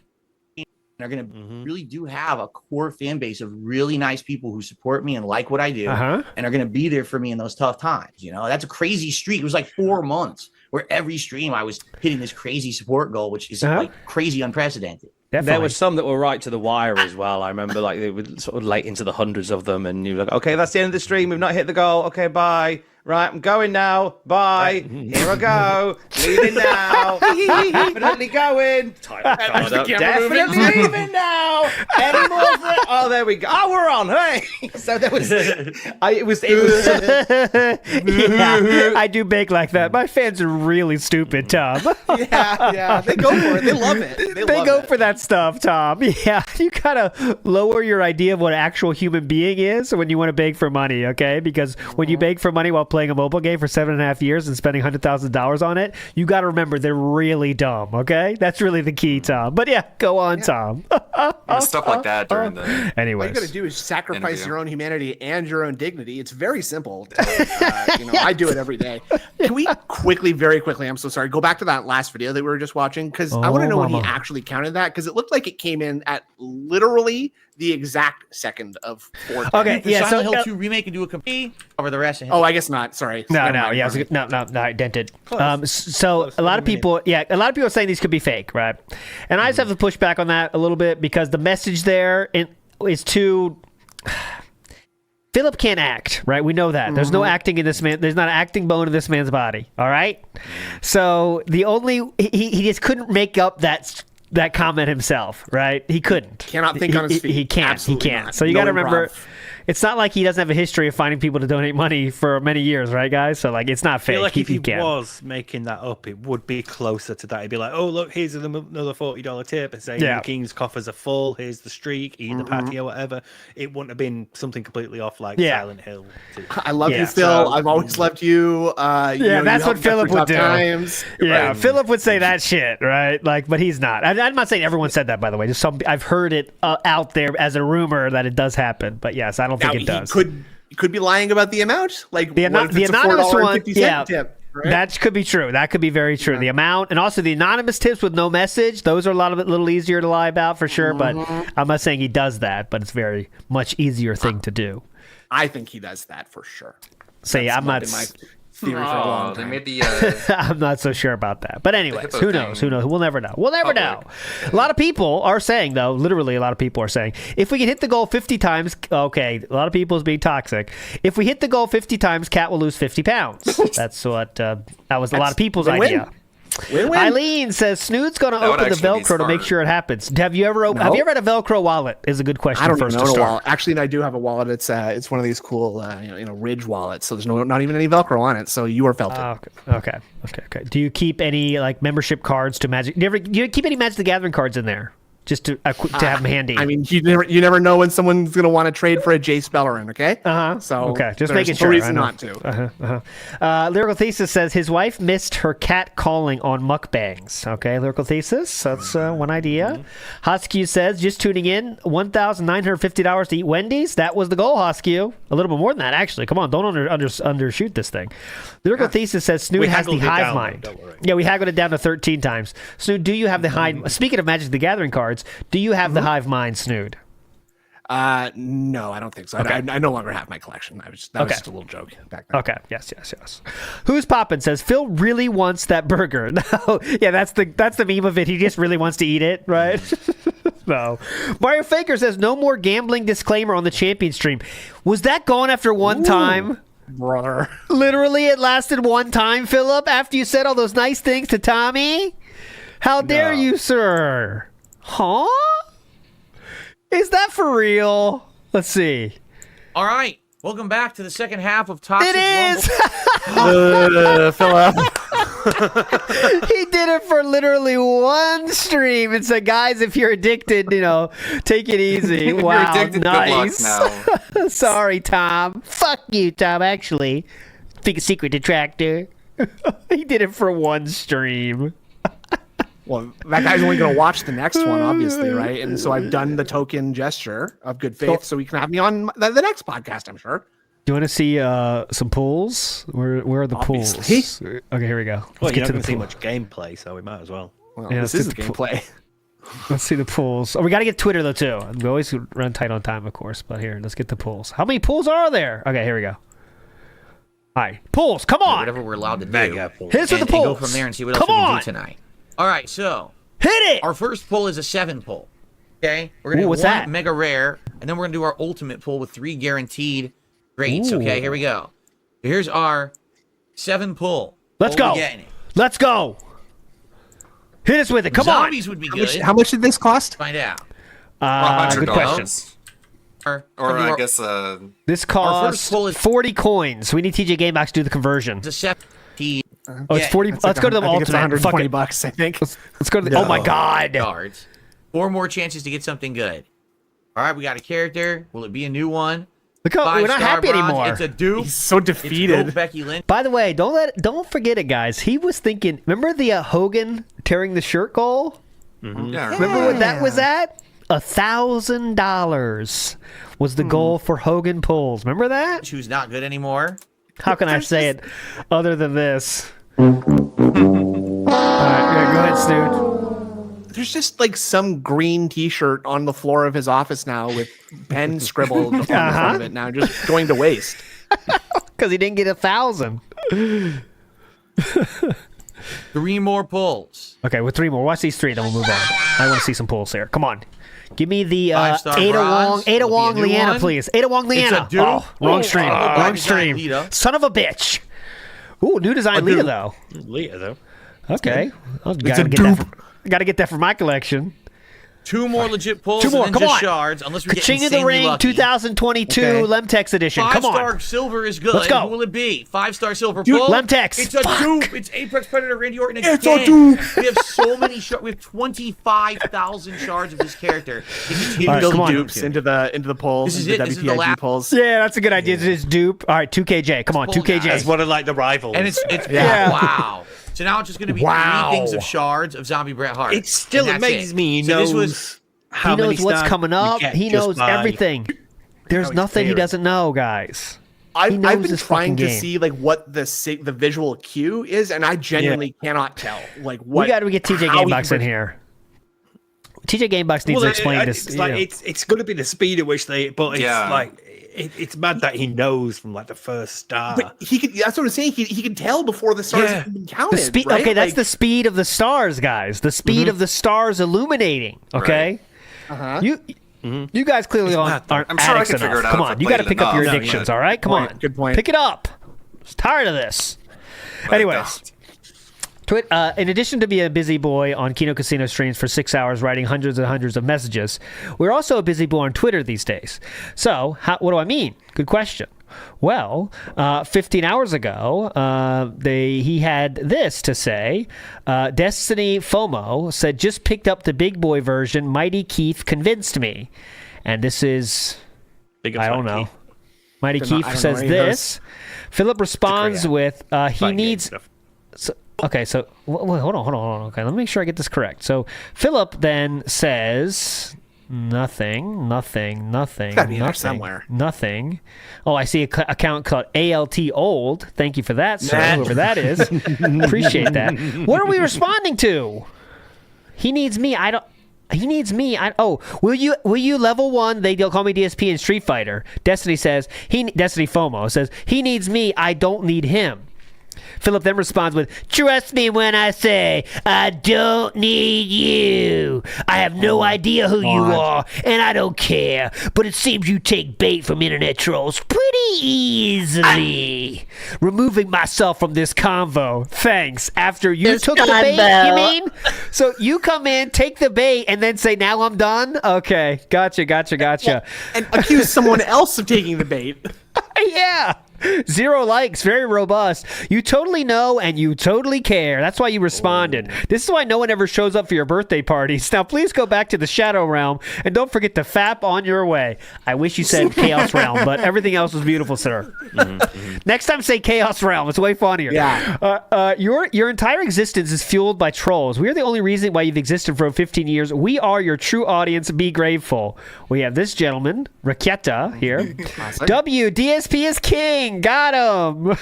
they're going to really do have a core fan base of really nice people who support me and like what I do Uh-huh. and are going to be there for me in those tough times. You know, that's a crazy streak. It was like 4 months where every stream I was hitting this crazy support goal, which is like crazy unprecedented. There were some that were right to the wire as well. I remember like they were sort of late into the hundreds of them, and you were like, okay, that's the end of the stream. We've not hit the goal. Okay, bye. Right, I'm going now. Bye. Here I go. Leaving now. Definitely going. Definitely leaving now. Any more? Oh, there we go. Oh, we're on. Hey. So there was. It was. Yeah, I do bake like that. My fans are really stupid, Tom. yeah. They go for it. They love it. They go for that stuff, Tom. Yeah, you gotta lower your idea of what an actual human being is when you want to beg for money, okay? Because when you beg for money while playing a mobile game for 7.5 years and spending $100,000 on it, you gotta remember they're really dumb, okay? That's really the key, Tom. But yeah, go on, Tom. Stuff like that during the. All you Anyways. got to do is sacrifice Interview. your own humanity and your own dignity. It's very simple. I do it every day. Can we very quickly, I'm so sorry, go back to that last video that we were just watching? Because I want to know when he actually counted that, because it looked like it came in at literally the exact second of 4. Okay, yeah, Silent so Hill 2 Remake and do a complete cover the rest. And hit Oh, I guess not. Sorry. No, Never no, mind. yeah, no, I dented. So a lot of people are saying these could be fake, right? And I just have to push back on that a little bit because the message there is too. Philip can't act, right? We know that. There's no acting in this man. There's not an acting bone in this man's body. All right. So he just couldn't make up that comment himself, right? He couldn't. Cannot think on his feet. He can't. Absolutely he can't. not. So you No got to remember, improv. it's not like he doesn't have a history of finding people to donate money for many years, right, guys? So like, it's not I fake. feel like if he can. was making that up, it would be closer to that. He'd be like, "Oh, look, here's another $40 tip," and saying Yeah. the King's coffers are full. Here's the streak, eat the patio, whatever. It wouldn't have been something completely off like Yeah. Silent Hill. I love you, Yeah. Phil. I've always loved you. Yeah, that's what Philip would do. Times. Yeah, Right. Philip would say that shit, right? Like, but he's not. I'm not saying everyone said that, by the way. Just I've heard it out there as a rumor that it does happen. But yes, I don't Now, think it does. He could be lying about the amount. Like The what if it's a anonymous one, $4.50 yeah, tip. Right? that could be true. That could be very true. The amount, and also the anonymous tips with no message, those are a little easier to lie about for sure. But I'm not saying he does that, but it's very much easier thing to do. I think he does that for sure. So yeah, I'm not. been my theory for a long They time. made the. I'm not so sure about that. But anyways, hippo who knows? thing Who knows? We'll never know. We'll never know. A lot of people are saying, though, literally a lot of people are saying, if we can hit the goal 50 times, okay, a lot of people is being toxic. If we hit the goal 50 times, Cat will lose 50 pounds. That's what, that was a lot of people's win-win. idea. Win-win. Eileen says Snood's going to That would open the actually be Velcro to make smart. sure it happens. Have you ever had a Velcro wallet? Is a good question I don't first even to own a start. wallet. Actually, I do have a wallet. It's one of these cool, Ridge wallets. So there's not even any Velcro on it. So you are felted. Okay. Do you keep any like membership cards to Magic? Do you keep any Magic the Gathering cards in there? just to have them handy. I mean, you never know when someone's gonna want to trade for a Jace Bellerin. Okay. So okay, just there's making no sure. reason not to. Lyrical Thesis says his wife missed her cat calling on mukbangs. Okay, Lyrical Thesis, that's one idea. Hoskew says, just tuning in, $1,950 to eat Wendy's. That was the goal, Hoskew. A little bit more than that, actually. Come on, don't undershoot this thing. Lyrical Thesis says Snood has the hive mind. Yeah, we haggled it down to 13 times. Snood, do you have the hive? Speaking of Magic the Gathering cards, do you have the hive mind, Snood? No, I don't think so. Okay. I no longer have my collection. That was just a little joke back then. Okay. Yes. Who's Poppin' says Phil really wants that burger. No. Yeah, that's the meme of it. He just really wants to eat it, right? No. Mario Faker says no more gambling disclaimer on the champion stream. Was that gone after one time? Brother. Literally, it lasted one time, Philip, after you said all those nice things to Tommy? How dare you, sir? Huh? Is that for real? Let's see. All right. Welcome back to the second half of Toxic It is! Philip. He did it for literally one stream and said, guys, if you're addicted, take it easy. If Wow, you're addicted, nice. good luck now. Sorry, Tom. Fuck you, Tom, actually. Big secret detractor. He did it for one stream. Well, that guy's only going to watch the next one, obviously, right? And so I've done the token gesture of good faith, so he can have me on the next podcast, I'm sure. Do you want to see some pools? Where are the pools? Okay, here we go. Well, Let's you're get to not going the to see pool. much gameplay, so we might as well. Well, Yeah, this let's is get the the pool. gameplay. Let's see the pools. Oh, we got to get Twitter, though, too. We always run tight on time, of course. But here, let's get the pools. How many pools are there? Okay, here we go. All right, pools, come on. Whatever we're allowed to do. Mega pool. Hit us with the And go pools. from there and see what Come else we on. can do tonight. All right, so hit it. Our first pull is a 7 pull. Okay, we're gonna Ooh, do what's one that? mega rare, and then we're gonna do our ultimate pull with 3 guaranteed grades. Ooh. Okay, here we go. Here's our 7 pull. Let's What go. we getting? Let's go. Hit us with it. Come Zombies would be good. How much did this cost? Find out. Good question. Or I guess This Our first costs pull is 40 coins. We need TJ Gamebox to do the conversion. the 17 Oh, it's 40. Let's go to the I think it's alternate. Fuck it. $120, I think. Let's go to the. Oh my God. yards. 4 more chances to get something good. All right, we got a character. Will it be a new one? Look how we're not 5-star happy bronze. anymore. It's a dupe. He's so It's defeated. Go Becky Lynch. By the way, don't forget it, guys. He was thinking. Remember the Hogan tearing the shirt goal? yeah, Remember what that was at? $1,000 was the goal for Hogan pulls. Remember that? Who's not good anymore? How can I say it other than this? All right, yeah, go ahead, Snood. There's just like some green T-shirt on the floor of his office now with pen scribbled on the front of it now, just going to waste. Because he didn't get 1,000. 3 more pulls. Okay, with 3 more. Watch these 3, then we'll move on. I want to see some pulls here. Come on. Give me the 5-star Ada Wong, bronze. Ada Will be Wong a new Leanna, one. please. Ada Wong It's a Leanna. dupe. Oh, wrong stream. Wrong Wrong stream. Lita. Son of a bitch. Ooh, new design Lita, dupe. though. Lita, though. Okay. a dupe. Gotta get that for my collection. 2 more legit pulls. 2 more, And then come just on. shards, unless we get King of the insanely Ring lucky. 2022 Okay. Lemtex edition. Come on. 5-star silver is good. Let's go. Who will it be? 5-star silver Dude, pull. Lemtex. It's a Fuck. dupe. It's Apex Predator Randy Orton again. It's a dupe. We have so many shards. We have 25,000 shards of this character. He continues All right, to come on. dupe Dupes him. into the polls, This is into it. This is WPIG the last- polls. Yeah, that's a good idea. It's dupe. All right, 2KJ. Come on, Pull 2KJ. guys. As one of like the rivals. And it's Yeah. wow. So now it's just going to be 3 things of shards of Zombie Bret Hart. It still And that's amazes it. me. He So knows this was how He knows many what's stars coming you up. get He just knows by everything. There's how he's nothing he fared. doesn't know, guys. I've knows been this trying fucking to game. see like what the visual cue is, and I genuinely cannot tell. Like what? We got to get TJ how he Gamebox in can- here. TJ Gamebox needs to explain this. It's like it's going to be the speed at which they, but it's Yeah. like it's mad that he knows from like the first star. But he could. That's what I'm saying. He can tell before the stars Yeah. have been counted. The speed. right? Okay, that's Like, the speed of the stars, guys. The speed of the stars illuminating. Okay. You guys clearly aren't I'm sure I addicts can figure enough. it out Come if I on, you played got to it pick up your enough. addictions. All right, come on. Good point. Pick it up. I'm tired of this. Anyways. In addition to being a busy boy on Kino Casino streams for 6 hours writing hundreds and hundreds of messages, we're also a busy boy on Twitter these days. So, what do I mean? Good question. Well, 15 hours ago, he had this to say. Destiny FOMO said, just picked up the big boy version. Mighty Keith convinced me. And this is, I don't know. Mighty Keith says this. Philip responds with, he needs... Okay, so wait, hold on. Okay, let me make sure I get this correct. So Philip then says nothing. Gotta be there somewhere. Nothing. Oh, I see an account called ALT Old. Thank you for that, sir. Whoever that is, appreciate that. What are we responding to? He needs me. He needs me. Will you level 1? They'll call me DSP in Street Fighter. Destiny FOMO says he needs me. I don't need him. Philip then responds with, trust me when I say I don't need you. I have no idea who you are, and I don't care. But it seems you take bait from internet trolls pretty easily. Removing myself from this convo. Thanks. After you took the bait, you mean? So you come in, take the bait, and then say, now I'm done? Okay. Gotcha. And accuse someone else of taking the bait. Yeah. 0 likes, very robust. You totally know and you totally care. That's why you responded. This is why no one ever shows up for your birthday parties. Now, please go back to the Shadow Realm and don't forget to fap on your way. I wish you said Chaos Realm, but everything else was beautiful, sir. Next time, say Chaos Realm. It's way funnier. Yeah. Your entire existence is fueled by trolls. We are the only reason why you've existed for 15 years. We are your true audience. Be grateful. We have this gentleman, Raqueta, here. DSP is king. Got him.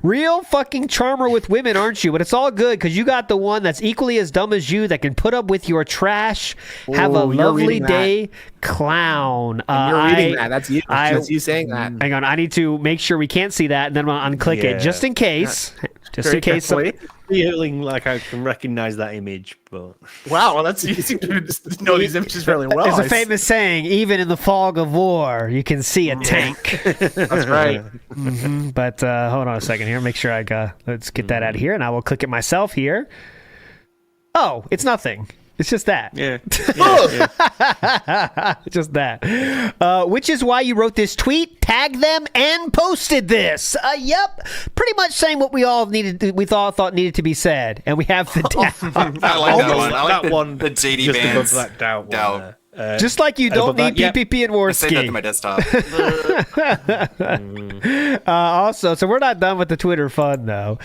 Real fucking charmer with women, aren't you? But it's all good because you got the one that's equally as dumb as you that can put up with your trash. Have a lovely day, clown. You're reading that. That's you. That's you saying that. Hang on. I need to make sure we can't see that, and then I'm going to unclick it just in case. Just in case. Feeling like I can recognize that image, but wow, well, you seem to know these images fairly well. There's a famous saying: even in the fog of war, you can see a tank. That's right. But hold on a second here. Make sure let's get that out of here, and I will click it myself here. Oh, it's nothing. It's just that. Yeah. Just that. Which is why you wrote this tweet, tagged them, and posted this. Yep. Pretty much saying what we all thought needed to be said. And we have the doubt. I like that one. I like that one. The JD just Vance. above that doubt. Just like you don't need PPP and Warski. I say that to my desktop. Also, so we're not done with the Twitter fun, though.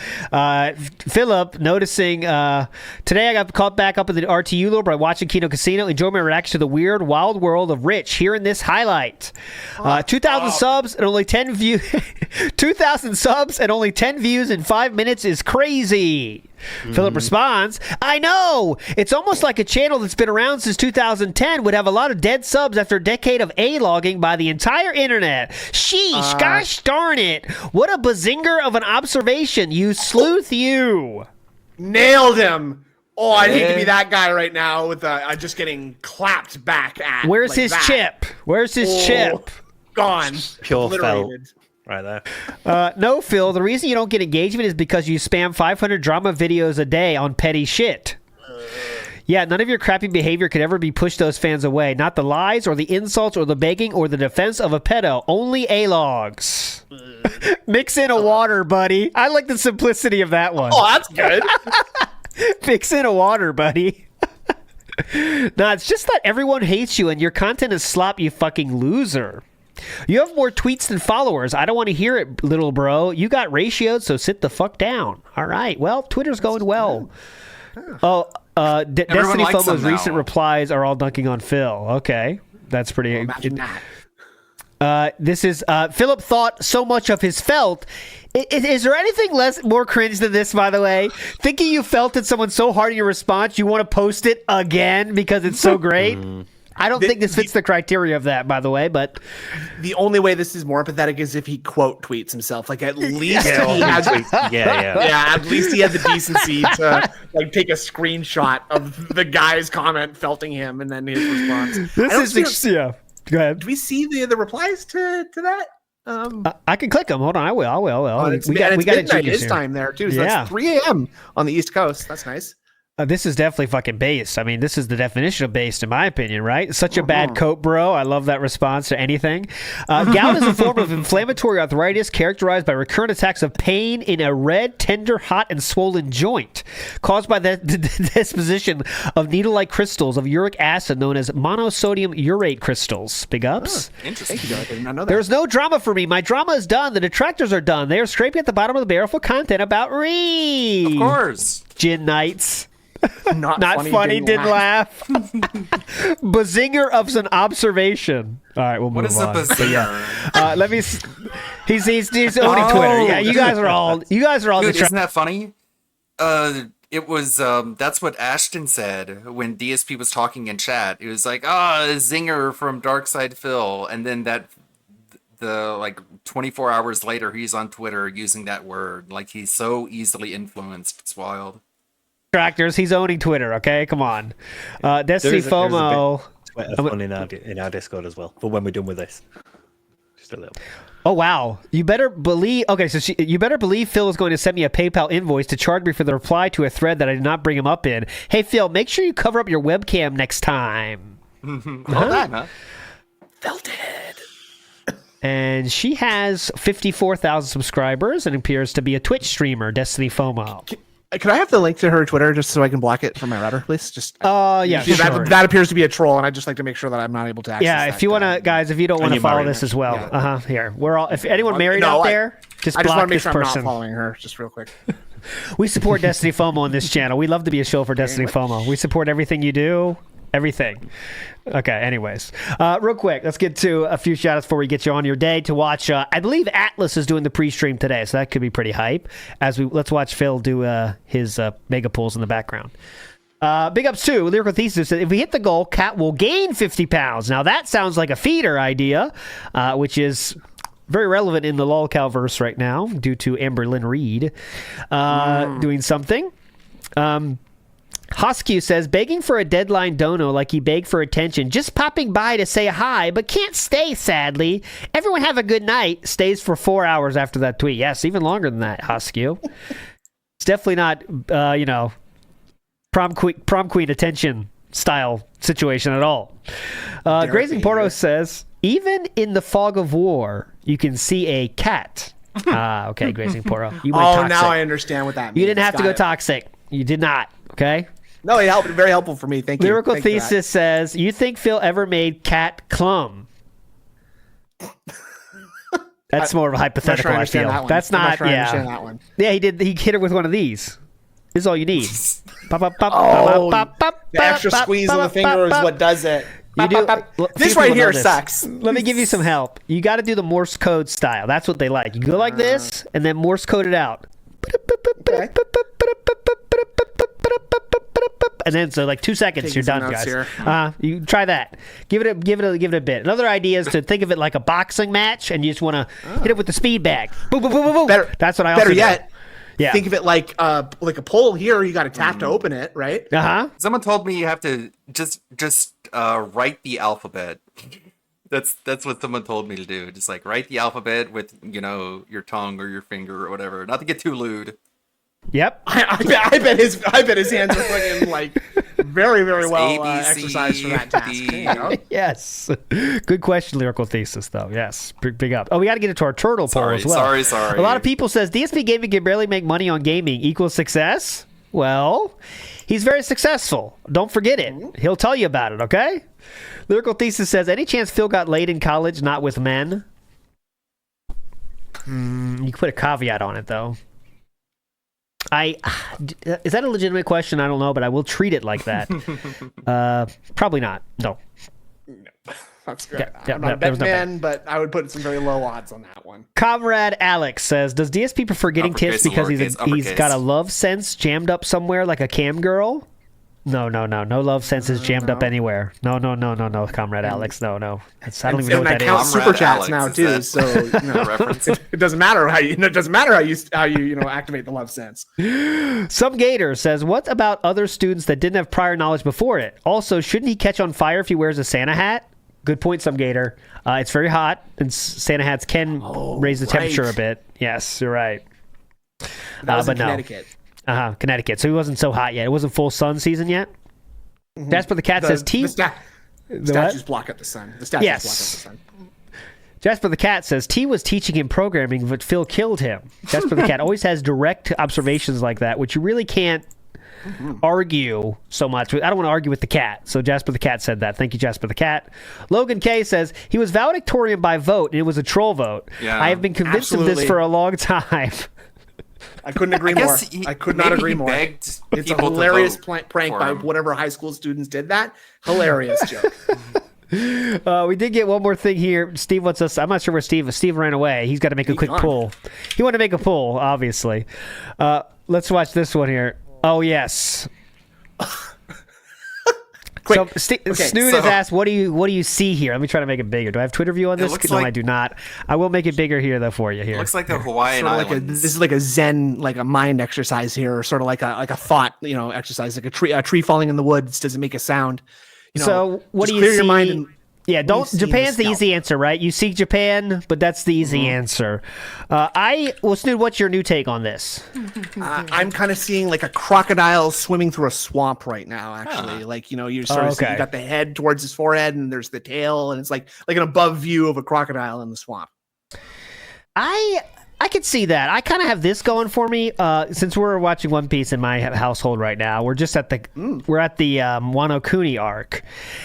Philip, noticing today I got caught back up in the RTU lore by watching Kino Casino. Enjoy my reaction to the weird, wild world of Rich here in this highlight. 2,000 subs and only 10 views. 2,000 subs and only 10 views in 5 minutes is crazy. Philip responds, I know! It's almost like a channel that's been around since 2010 would have a lot of dead subs after a decade of A-logging by the entire internet. Sheesh, gosh darn it. What a bazinger of an observation, you sleuth, you. Nailed him. Oh, I'd hate to be that guy right now with just getting clapped back at. Where's like his that. chip? Where's his chip? Gone. Pure felt. Obliterated. Right there. No, Phil, the reason you don't get engagement is because you spam 500 drama videos a day on petty shit. Yeah, none of your crappy behavior could ever be pushed those fans away. Not the lies or the insults or the begging or the defense of a pedo. Only A-logs. Mix in a water, buddy. I like the simplicity of that one. Oh, that's good. Mix in a water, buddy. No, it's just that everyone hates you and your content is slop, you fucking loser. You have more tweets than followers. I don't want to hear it, little bro. You got ratios, so sit the fuck down. All right. Well, Twitter's going well. Oh, Destiny FOMO's recent replies are all dunking on Phil. Okay. That's pretty... Imagine that. This is... Philip thought so much of his felt... Is there anything more cringe than this, by the way? Thinking you felt at someone so hard in your response, you want to post it again because it's so great? I don't think this fits the criteria of that, by the way, but... The only way this is more pathetic is if he quote tweets himself. Like, at least he has... Yeah, at least he had the decency to, like, take a screenshot of the guy's comment felting him and then his response. This is... Yeah. Go ahead. Do we see the replies to that? I can click them. Hold on. I will. Oh, we got midnight his time there, too. So that's 3 a.m. on the East Coast. That's nice. This is definitely fucking based. I mean, this is the definition of based, in my opinion, right? Such a bad coat, bro. I love that response to anything. Gout is a form of inflammatory arthritis characterized by recurrent attacks of pain in a red, tender, hot, and swollen joint caused by the disposition of needle-like crystals of uric acid known as monosodium urate crystals. Big ups. Interesting. Thank you, Derek. I did not know that. There's no drama for me. My drama is done. The detractors are done. They are scraping at the bottom of the barrel for content about Reed. Of course. Gin Knights. Not funny, didn't laugh. Bazinger of an observation. All right, we'll move on. What is a bazinger? Let me. He's owning Twitter. Yeah, you guys are all. Dude, isn't that funny? It was that's what Ashton said when DSP was talking in chat. It was like, zinger from Darkside Phil, and then the 24 hours later, he's on Twitter using that word. Like, he's so easily influenced. It's wild. Tractors, he's owning Twitter. Okay, come on. Destiny FOMO. There's a bit of fun in our Discord as well. But when we're done with this, just a little. Oh wow! You better believe. Okay, so you better believe Phil is going to send me a PayPal invoice to charge me for the reply to a thread that I did not bring him up in. Hey Phil, make sure you cover up your webcam next time. All that, huh? Felt it. And she has 54,000 subscribers and appears to be a Twitch streamer. Destiny FOMO. Can I have the link to her Twitter just so I can block it from my router, please? Just yeah, sure. That appears to be a troll, and I'd just like to make sure that I'm not able to access. Yeah, if you want to, guys, if you don't want to follow this as well, here we're all. If anyone married out there, just block this person. I just want to make sure I'm not following her, just real quick. We support Destiny FOMO on this channel. We love to be a show for Destiny FOMO. We support everything you do. Everything. Okay, anyways. Real quick, let's get to a few shout-outs before we get you on your day to watch. I believe Atlas is doing the pre-stream today, so that could be pretty hype. Let's watch Phil do his mega pulls in the background. Big ups too. Lyrical Thesis said, if we hit the goal, Cat will gain 50 pounds. Now that sounds like a feeder idea, which is very relevant in the LOLCOW verse right now due to Amber Lynn Reed doing something. Hoskew says, begging for a deadline dono like he begged for attention, just popping by to say hi, but can't stay, sadly. Everyone have a good night. Stays for 4 hours after that tweet. Yes, even longer than that, Hoskew. It's definitely not, prom queen attention style situation at all. Grazing Porto says, even in the fog of war, you can see a cat. Okay, Grazing Porto. You went toxic. Now I understand what that means. You didn't have to go toxic. You did not, okay? No, it helped. Very helpful for me. Thank you. Lyrical Thesis says, you think Phil ever made Cat Clum? That's more of a hypothetical, I feel. That's not, understand that one. Yeah, he did. He hit her with one of these. This is all you need. The extra squeeze on the finger is what does it. This right here sucks. Let me give you some help. You got to do the Morse code style. That's what they like. You go like this, and then Morse code it out. Okay. And then so like 2 seconds, you're done, guys. You try that. Give it a bit. Another idea is to think of it like a boxing match, and you just want to hit it with the speed bag. Boom, boom, boom, boom, boom. That's what I also do. Better yet, think of it like a pole here. You got to tap to open it, right? Someone told me you have to just write the alphabet. That's what someone told me to do. Just like write the alphabet with your tongue or your finger or whatever. Not to get too lewd. Yep. I bet his hands are fucking like very, very well exercised for that task. Yes. Good question, Lyrical Thesis, though. Yes. Big up. Oh, we got to get into our turtle poll as well. Sorry. A lot of people says DSP Gaming can barely make money on gaming equals success. Well, he's very successful. Don't forget it. He'll tell you about it, okay? Lyrical Thesis says, any chance Phil got laid in college, not with men? You can put a caveat on it, though. Is that a legitimate question? I don't know, but I will treat it like that. Probably not. No. That's great. I'm not a bet man, but I would put some very low odds on that one. Comrade Alex says, does DSP prefer getting tips because he's got a love sense jammed up somewhere like a cam girl? No. No love sense is jammed up anywhere. No, Comrade Alex. No. I don't even know what that is. And I count super chats now too, so it doesn't matter how you activate the love sense. Some Gator says, what about other students that didn't have prior knowledge before it? Also, shouldn't he catch on fire if he wears a Santa hat? Good point, Some Gator. It's very hot, and Santa hats can raise the temperature a bit. Yes, you're right. That was in Connecticut. Connecticut. So he wasn't so hot yet. It wasn't full sun season yet. Jasper the Cat says T. Statues block out the sun. The statues block out the sun. Jasper the Cat says T was teaching him programming, but Phil killed him. Jasper the Cat always has direct observations like that, which you really can't argue so much. I don't want to argue with the cat. So Jasper the Cat said that. Thank you, Jasper the Cat. Logan K says he was valedictorian by vote, and it was a troll vote. Yeah, I have been convinced of this for a long time. I couldn't agree more. I could not agree more. It's a hilarious prank by whatever high school students did that. Hilarious joke. We did get one more thing here. Steve wants us. I'm not sure where Steve ran away. He's got to make a quick pull. He wanted to make a pull, obviously. Let's watch this one here. Oh yes. So Snood has asked, "What do you see here?" Let me try to make it bigger. Do I have Twitter view on this? No, I do not. I will make it bigger here though for you. Here, it looks like the Hawaiian Islands. This is like a Zen, like a mind exercise here, or sort of like a thought, exercise, like a tree falling in the woods doesn't make a sound. So what do you see? Your mind and Japan's the easy answer, right? You seek Japan, but that's the easy answer. Snood, what's your new take on this? I'm kind of seeing like a crocodile swimming through a swamp right now, actually. Like, you're sort of you got the head towards his forehead and there's the tail, and it's like an above view of a crocodile in the swamp. I could see that. I kind of have this going for me. Since we're watching One Piece in my household right now, we're just at the Wano Kuni arc,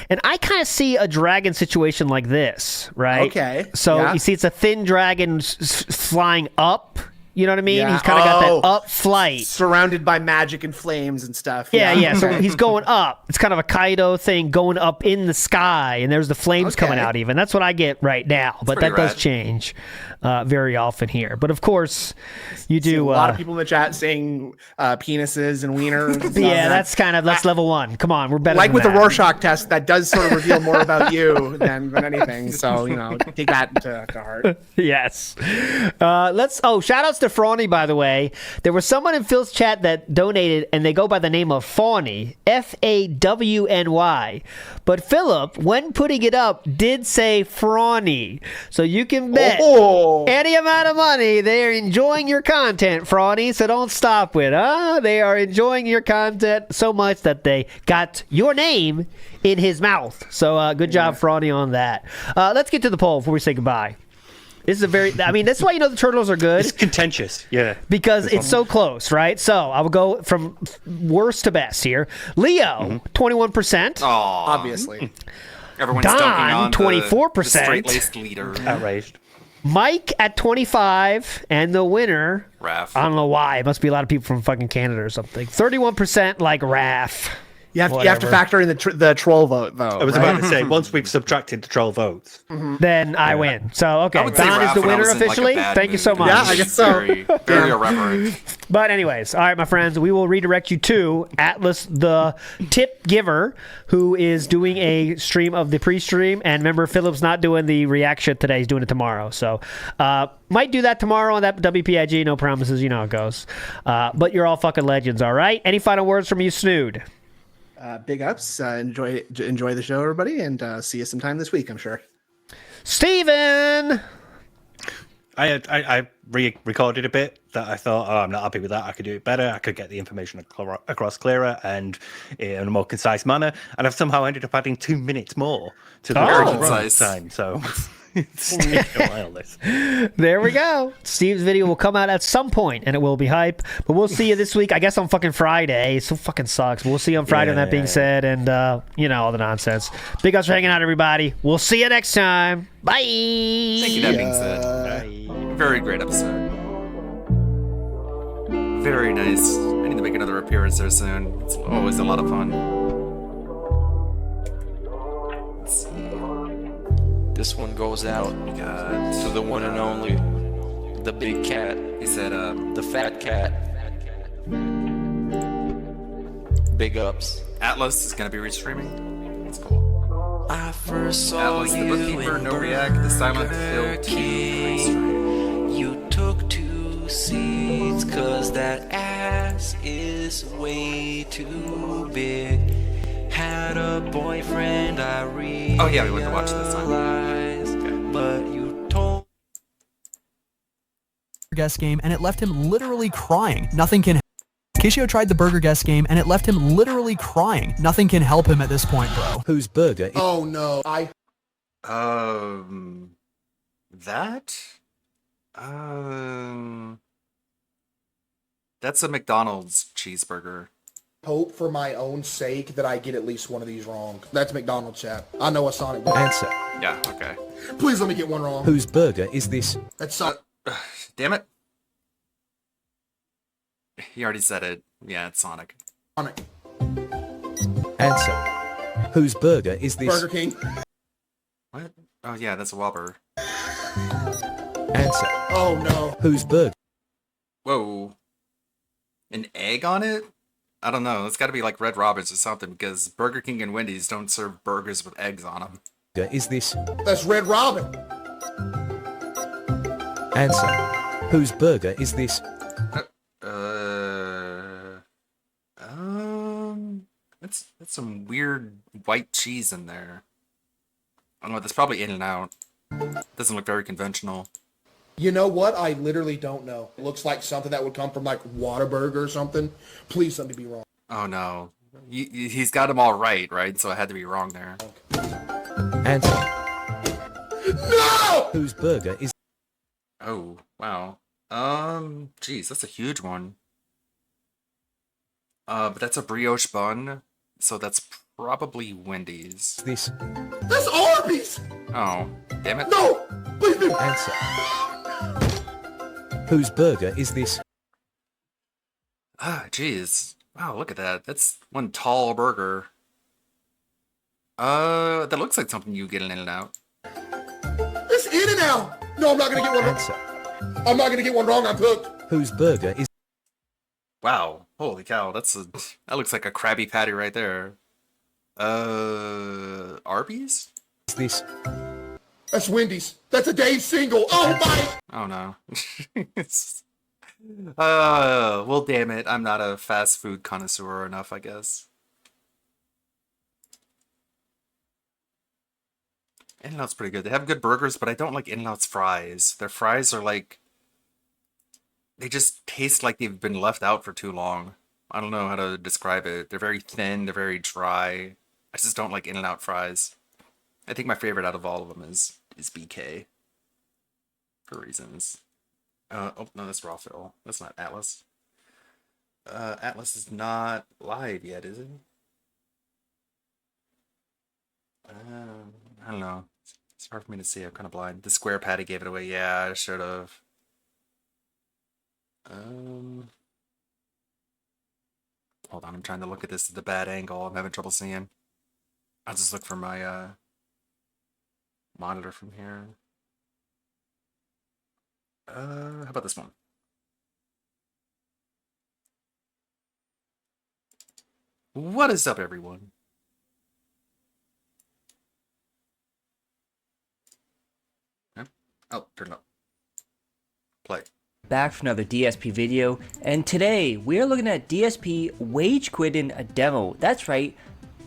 and I kind of see a dragon situation like this, right? Okay. So you see, it's a thin dragon flying up. You know what I mean? Yeah. He's kind of got that up flight. Surrounded by magic and flames and stuff. Yeah. So he's going up. It's kind of a Kaido thing going up in the sky, and there's the flames coming out even. That's what I get right now, but that does change very often here. But of course, you do... a lot of people in the chat saying penises and wieners. Yeah, that's level 1. Come on, we're better like than with that. the Rorschach test, that does sort of reveal more about you than anything. So, take that to heart. Yes. Shout outs to Frawny, by the way. There was someone in Phil's chat that donated, and they go by the name of Fawny, Fawny. But Philip, when putting it up, did say Frawny. So you can bet any amount of money they are enjoying your content, Frawny. So don't stop with, they are enjoying your content so much that they got your name in his mouth. So good job, Frawny, on that. Let's get to the poll before we say goodbye. This is that's why the Turtles are good. It's contentious, yeah. Because it's so close, right? So I will go from worst to best here. Leo, 21%. Obviously. Everyone's Don, 24%. The straight-laced leader. Outraged. Mike at 25, and the winner, Raph. I don't know why. It must be a lot of people from fucking Canada or something. 31% like Raph. You have to factor in the troll vote, though. I was about to say, once we've subtracted the troll votes, then I win. So, okay, Don is the winner officially. Thank you so much. Yeah, I guess so. Very irreverent. But anyways, all right, my friends, we will redirect you to Atlas, the tip giver, who is doing a stream of the pre-stream. And remember, Philip's not doing the reaction today. He's doing it tomorrow. So, might do that tomorrow on that WPIG. No promises. You know how it goes. But you're all fucking legends, all right? Any final words from you, Snood? Big ups. Enjoy the show, everybody, and see you sometime this week, I'm sure. Steven! I re-recorded a bit that I thought, I'm not happy with that. I could do it better. I could get the information across clearer and in a more concise manner. And I've somehow ended up adding 2 minutes more to the time. So it's taking a while, this. There we go. Steve's video will come out at some point, and it will be hype. But we'll see you this week, I guess, on fucking Friday. It so fucking sucks. But we'll see you on Friday, that being said, and, all the nonsense. Big ups for hanging out, everybody. We'll see you next time. Bye! Thank you, that being said. Bye. Very great episode. Very nice. I need to make another appearance there soon. It's always a lot of fun. Let's see. This one goes out to the one and only, the big cat. He said, the fat cat. Big ups. Atlas is gonna be restreaming. That's cool. I first saw Atlas, the bookkeeper, no react, the silent hill team. You took 2 seats, cause that ass is way too big. Had a boyfriend, I realized. Oh yeah, we went to watch this time. But you told guest game, and it left him literally crying. Nothing can Kishio tried the burger guest game and it left him literally crying. Nothing can help him at this point, bro. Whose burger is... Oh no, that? That's a McDonald's cheeseburger. Hope for my own sake that I get at least one of these wrong. That's McDonald's, chat. I know a Sonic. Answer. Yeah, okay. Please let me get one wrong. Whose burger is this? That's Sonic. Damn it. He already said it. Yeah, it's Sonic. Sonic. Answer. Whose burger is this? Burger King. What? Oh yeah, that's a Whopper. Answer. Oh no. Whose burger? Whoa. An egg on it? I don't know. It's got to be like Red Robin's or something because Burger King and Wendy's don't serve burgers with eggs on them. Is this? That's Red Robin. Answer. Whose burger is this? That's some weird white cheese in there. I don't know. That's probably In-N-Out. Doesn't look very conventional. You know what? I literally don't know. It looks like something that would come from like Whataburger or something. Please let me be wrong. Oh no. He's got them all right? So I had to be wrong there. Answer. No! Whose burger is... Oh, wow. Geez, that's a huge one. But that's a brioche bun, so that's probably Wendy's. This. That's Arby's! Oh, damn it. No! Please be... Answer. Whose burger is this? Ah, jeez. Wow, look at that. That's one tall burger. That looks like something you get in In-N-Out. It's In-N-Out! No, I'm not gonna get one Answer. wrong. I'm not gonna get one wrong, I'm hooked. Whose burger is... Wow, holy cow, that looks like a Krabby Patty right there. Arby's? Is this? That's Wendy's. That's a Dave single. Oh my! Oh no. Well damn it, I'm not a fast food connoisseur enough, I guess. In-N-Out's pretty good. They have good burgers, but I don't like In-N-Out's fries. Their fries are like... They just taste like they've been left out for too long. I don't know how to describe it. They're very thin, they're very dry. I just don't like In-N-Out fries. I think my favorite out of all of them is BK. For reasons. Oh, no, that's Rawfill. That's not Atlas. Atlas is not live yet, is it? I don't know. It's hard for me to see. I'm kind of blind. The square patty gave it away. Yeah, I should have. Hold on. I'm trying to look at this at the bad angle. I'm having trouble seeing. I'll just look for my monitor from here. How about this one? What is up, everyone? Oh, turn it up. Play. Back for another DSP video, and today we are looking at DSP wage quitting a demo. That's right,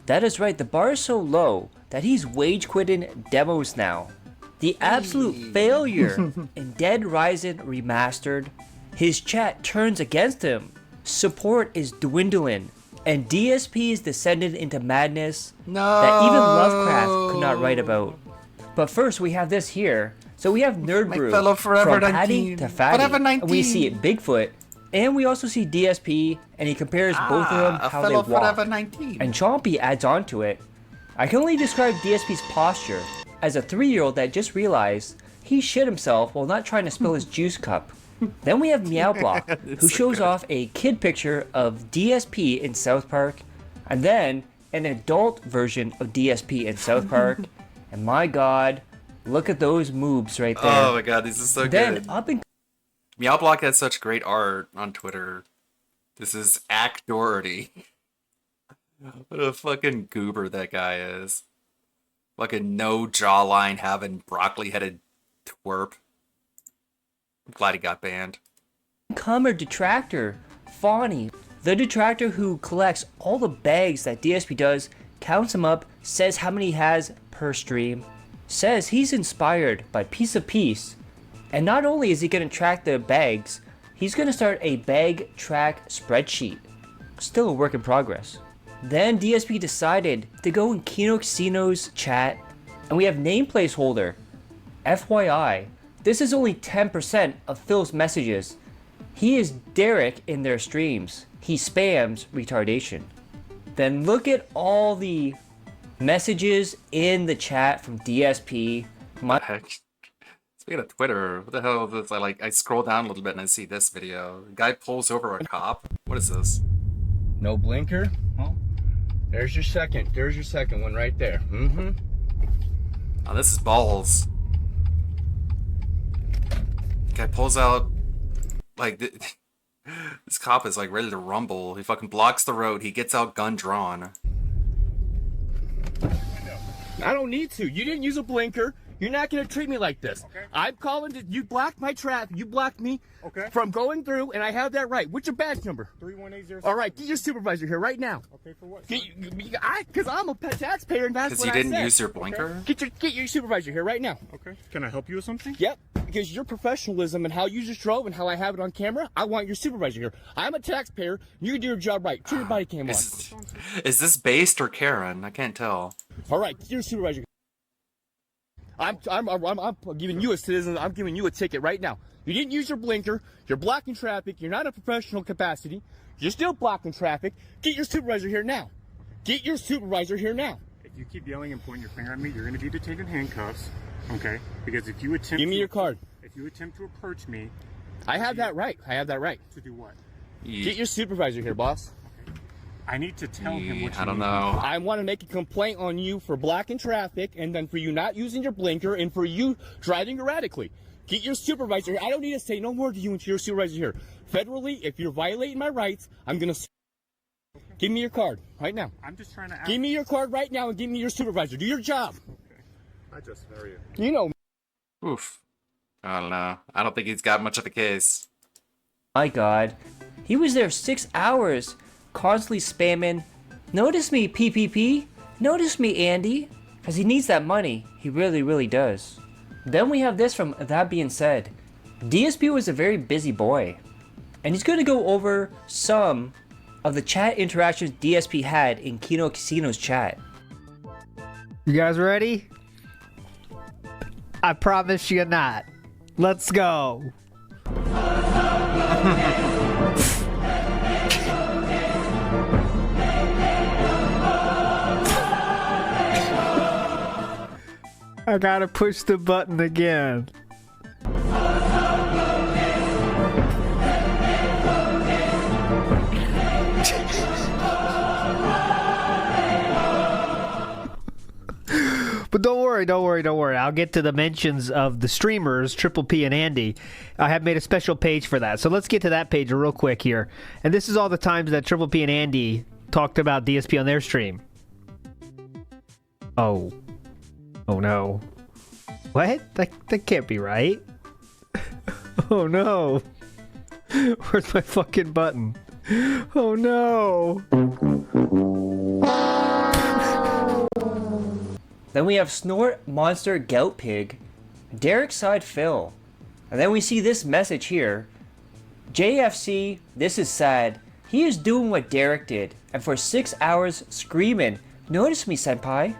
that is right, the bar is so low that he's wage quitting demos now. The absolute failure in Dead Rising Remastered, his chat turns against him, support is dwindling, and DSP is descended into madness that even Lovecraft could not write about. But first we have this here. So we have Nerd Brew from Addy to Fatty, and we see Bigfoot, and we also see DSP, and he compares both of them how they walk. And Chompy adds on to it. I can only describe DSP's posture as a 3-year-old that just realized he shit himself while not trying to spill his juice cup. Then we have Meowblock, who shows off a kid picture of DSP in South Park, and then an adult version of DSP in South Park, and my god, look at those moves right there. Oh my god, this is so good. Meowblock has such great art on Twitter. This is Ack Doherty. What a fucking goober that guy is. Fucking no jawline having broccoli headed twerp. I'm glad he got banned. Comer detractor, Fawny, the detractor who collects all the bags that DSP does, counts them up, says how many he has per stream, says he's inspired by Piece of Peace, and not only is he going to track the bags, he's gonna start a bag track spreadsheet. Still a work in progress. Then DSP decided to go in Kino Casino's chat, and we have name placeholder. FYI, this is only 10% of Phil's messages. He is Derek in their streams. He spams retardation. Then look at all the messages in the chat from DSP. What the heck? Speaking of Twitter, what the hell is this? I scroll down a little bit and I see this video. Guy pulls over a cop. What is this? No blinker? Well, there's your second. There's your second one right there. Mm-hmm. Oh, this is balls. Guy pulls out, like, this cop is, like, ready to rumble. He fucking blocks the road. He gets out, gun drawn. I don't need to. You didn't use a blinker. You're not going to treat me like this. Okay. I'm calling to, you blocked my traffic. You blocked me from going through, and I have that right. What's your badge number? 31806. All right, get your supervisor here right now. Okay, for what? Because I'm a taxpayer, and that's what I said. Because you didn't use your blinker? Okay. Get your supervisor here right now. Okay. Can I help you with something? Yep. Because your professionalism and how you just drove and how I have it on camera, I want your supervisor here. I'm a taxpayer. You do your job right. Turn your body cam on. Is this based or Karen? I can't tell. All right, get your supervisor. I'm giving you a citizen. I'm giving you a ticket right now. You didn't use your blinker. You're blocking traffic. You're not a professional capacity. You're still blocking traffic. Get your supervisor here now. Get your supervisor here now. If you keep yelling and pointing your finger at me, you're going to be detained in handcuffs. Okay? Because if you attempt give me your card. If you attempt to approach me, I have that right. I have that right. To do what? Get your supervisor here, boss. I need to tell him what you I don't need. know. I want to make a complaint on you for blocking traffic, and then for you not using your blinker, and for you driving erratically. Get your supervisor here. I don't need to say no more to you and to your supervisor here. Federally, if you're violating my rights, I'm going to... Give me your card right now. I'm just trying to... Give me your card right now and give me your supervisor. Do your job. Okay. I just hear you. You know... Oof. I don't know. I don't think he's got much of a case. My God. He was there 6 hours, constantly spamming, "Notice me, PPP. Notice me, Andy." Because he needs that money. He really, really does. Then we have this from That Being Said. DSP was a very busy boy. And he's going to go over some of the chat interactions DSP had in Kino Casino's chat. You guys ready? I promise you're not. Let's go. I gotta push the button again. But don't worry. I'll get to the mentions of the streamers, Triple P and Andy. I have made a special page for that. So let's get to that page real quick here. And this is all the times that Triple P and Andy talked about DSP on their stream. Oh no. What? That can't be right. Oh no. Where's my fucking button? Oh no. Then we have Snort Monster Gout Pig, Derek Side Phil. And then we see this message here. JFC, this is sad. He is doing what Derek did, and for 6 hours screaming, "Notice me, senpai."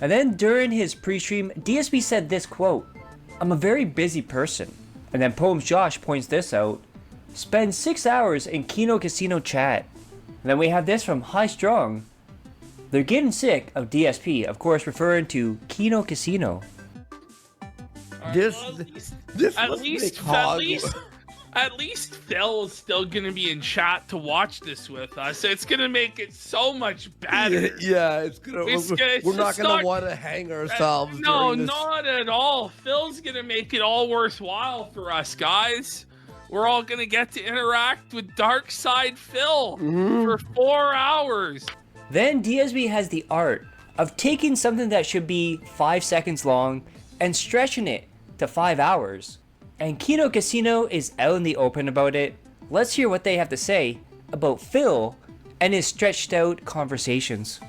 And then during his pre-stream, DSP said this quote, "I'm a very busy person." And then Poems Josh points this out. Spend 6 hours in Kino Casino chat. And then we have this from High Strong. They're getting sick of DSP, of course referring to Kino Casino. At least Phil's still gonna be in chat to watch this with us. It's gonna make it so much better. Yeah, it's gonna. We're not gonna want to hang ourselves. No, during this. not at all. Phil's gonna make it all worthwhile for us, guys. We're all gonna get to interact with Dark Side Phil for 4 hours. Then DSP has the art of taking something that should be 5 seconds long and stretching it to 5 hours. And Kino Casino is out in the open about it. Let's hear what they have to say about Phil and his stretched out conversations.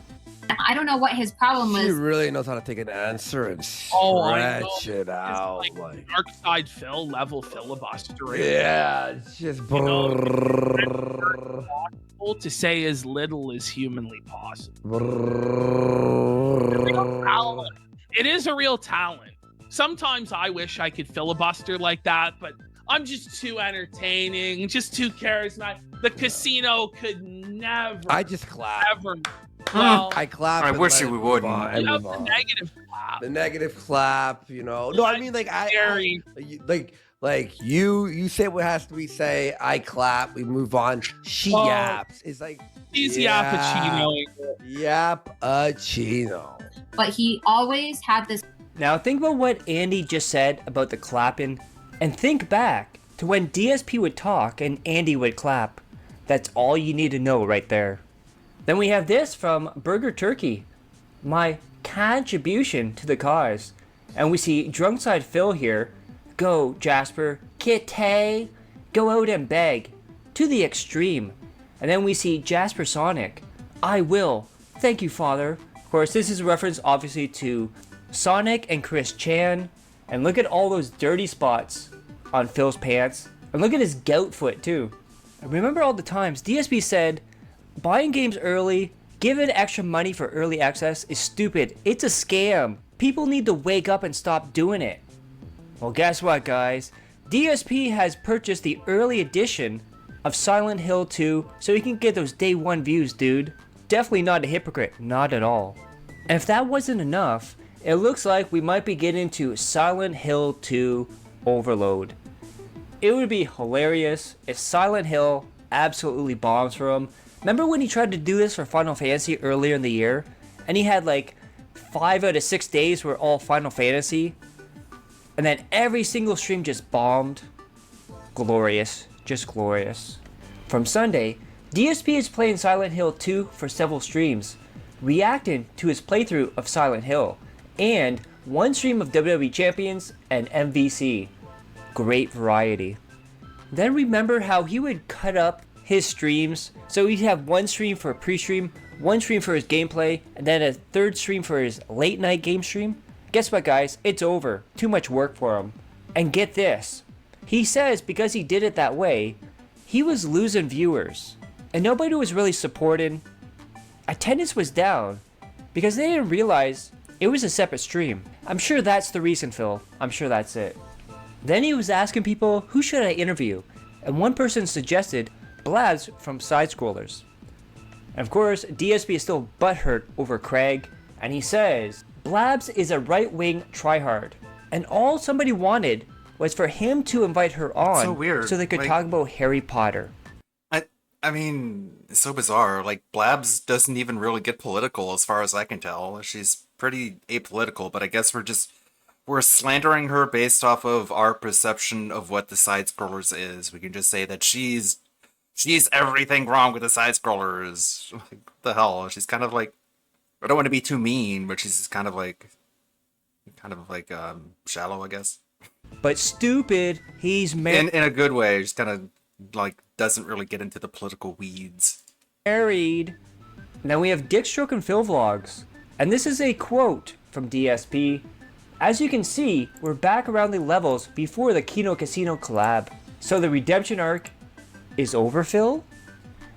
I don't know what his problem She was. really knows how to take an answer and I know. stretch it out. It's Like, like Dark Side Phil level filibustering. yeah, it's just To say as little as humanly possible. It is a real talent. Sometimes I wish I could filibuster like that, but I'm just too entertaining, just too charismatic. The casino could never. I just clap. Ever. Well, I clap. I and wish let we it wouldn't. move on and you have move the on. negative clap. The negative clap, you know. No, I mean like like you say what has to be say. I clap. We move on. She Oh, yaps. It's like he's Yappuccino. Yappuccino. But he always had this. Now think about what Andy just said about the clapping, and think back to when DSP would talk and Andy would clap. That's all you need to know right there. Then we have this from Burger Turkey, my contribution to the cause. And we see Drunkside Phil here. Go, Jasper. Kitty. Go out and beg. To the extreme. And then we see Jasper Sonic. I will. Thank you, Father. Of course, this is a reference, obviously, to Sonic and Chris Chan. And look at all those dirty spots on Phil's pants. And look at his gout foot, too. And remember all the times DSP said, buying games early, giving extra money for early access is stupid. It's a scam. People need to wake up and stop doing it. Well, guess what, guys? DSP has purchased the early edition of Silent Hill 2 so he can get those day one views, dude. Definitely not a hypocrite. Not at all. And if that wasn't enough, it looks like we might be getting into Silent Hill 2 Overload. It would be hilarious if Silent Hill absolutely bombs for him. Remember when he tried to do this for Final Fantasy earlier in the year? And he had like 5 out of 6 days were all Final Fantasy. And then every single stream just bombed. Glorious. Just glorious. From Sunday, DSP is playing Silent Hill 2 for several streams, reacting to his playthrough of Silent Hill, and one stream of WWE Champions and MVC. Great variety. Then remember how he would cut up his streams, so he'd have one stream for a pre-stream, one stream for his gameplay, and then a third stream for his late night game stream? Guess what, guys? It's over. Too much work for him. And get this. He says because he did it that way, he was losing viewers. And nobody was really supporting. Attendance was down because they didn't realize it was a separate stream. I'm sure that's the reason, Phil. I'm sure that's it. Then he was asking people, who should I interview? And one person suggested Blabs from Side Scrollers. And of course, DSP is still butthurt over Craig, and he says, Blabs is a right-wing tryhard, and all somebody wanted was for him to invite her on so weird. so they could Like- talk about Harry Potter. I mean, it's so bizarre. Like, Blabs doesn't even really get political as far as I can tell. She's pretty apolitical, but I guess we're slandering her based off of our perception of what the side scrollers is. We can just say that she's everything wrong with the side scrollers. Like, what the hell? She's kind of like, I don't want to be too mean, but she's kind of like shallow, I guess. But stupid, he's In a good way. Just kind of like doesn't really get into the political weeds. married. Now we have Dick Stroke and Phil vlogs. And this is a quote from DSP. As you can see, we're back around the levels before the Kino Casino collab. So the redemption arc is over, Phil?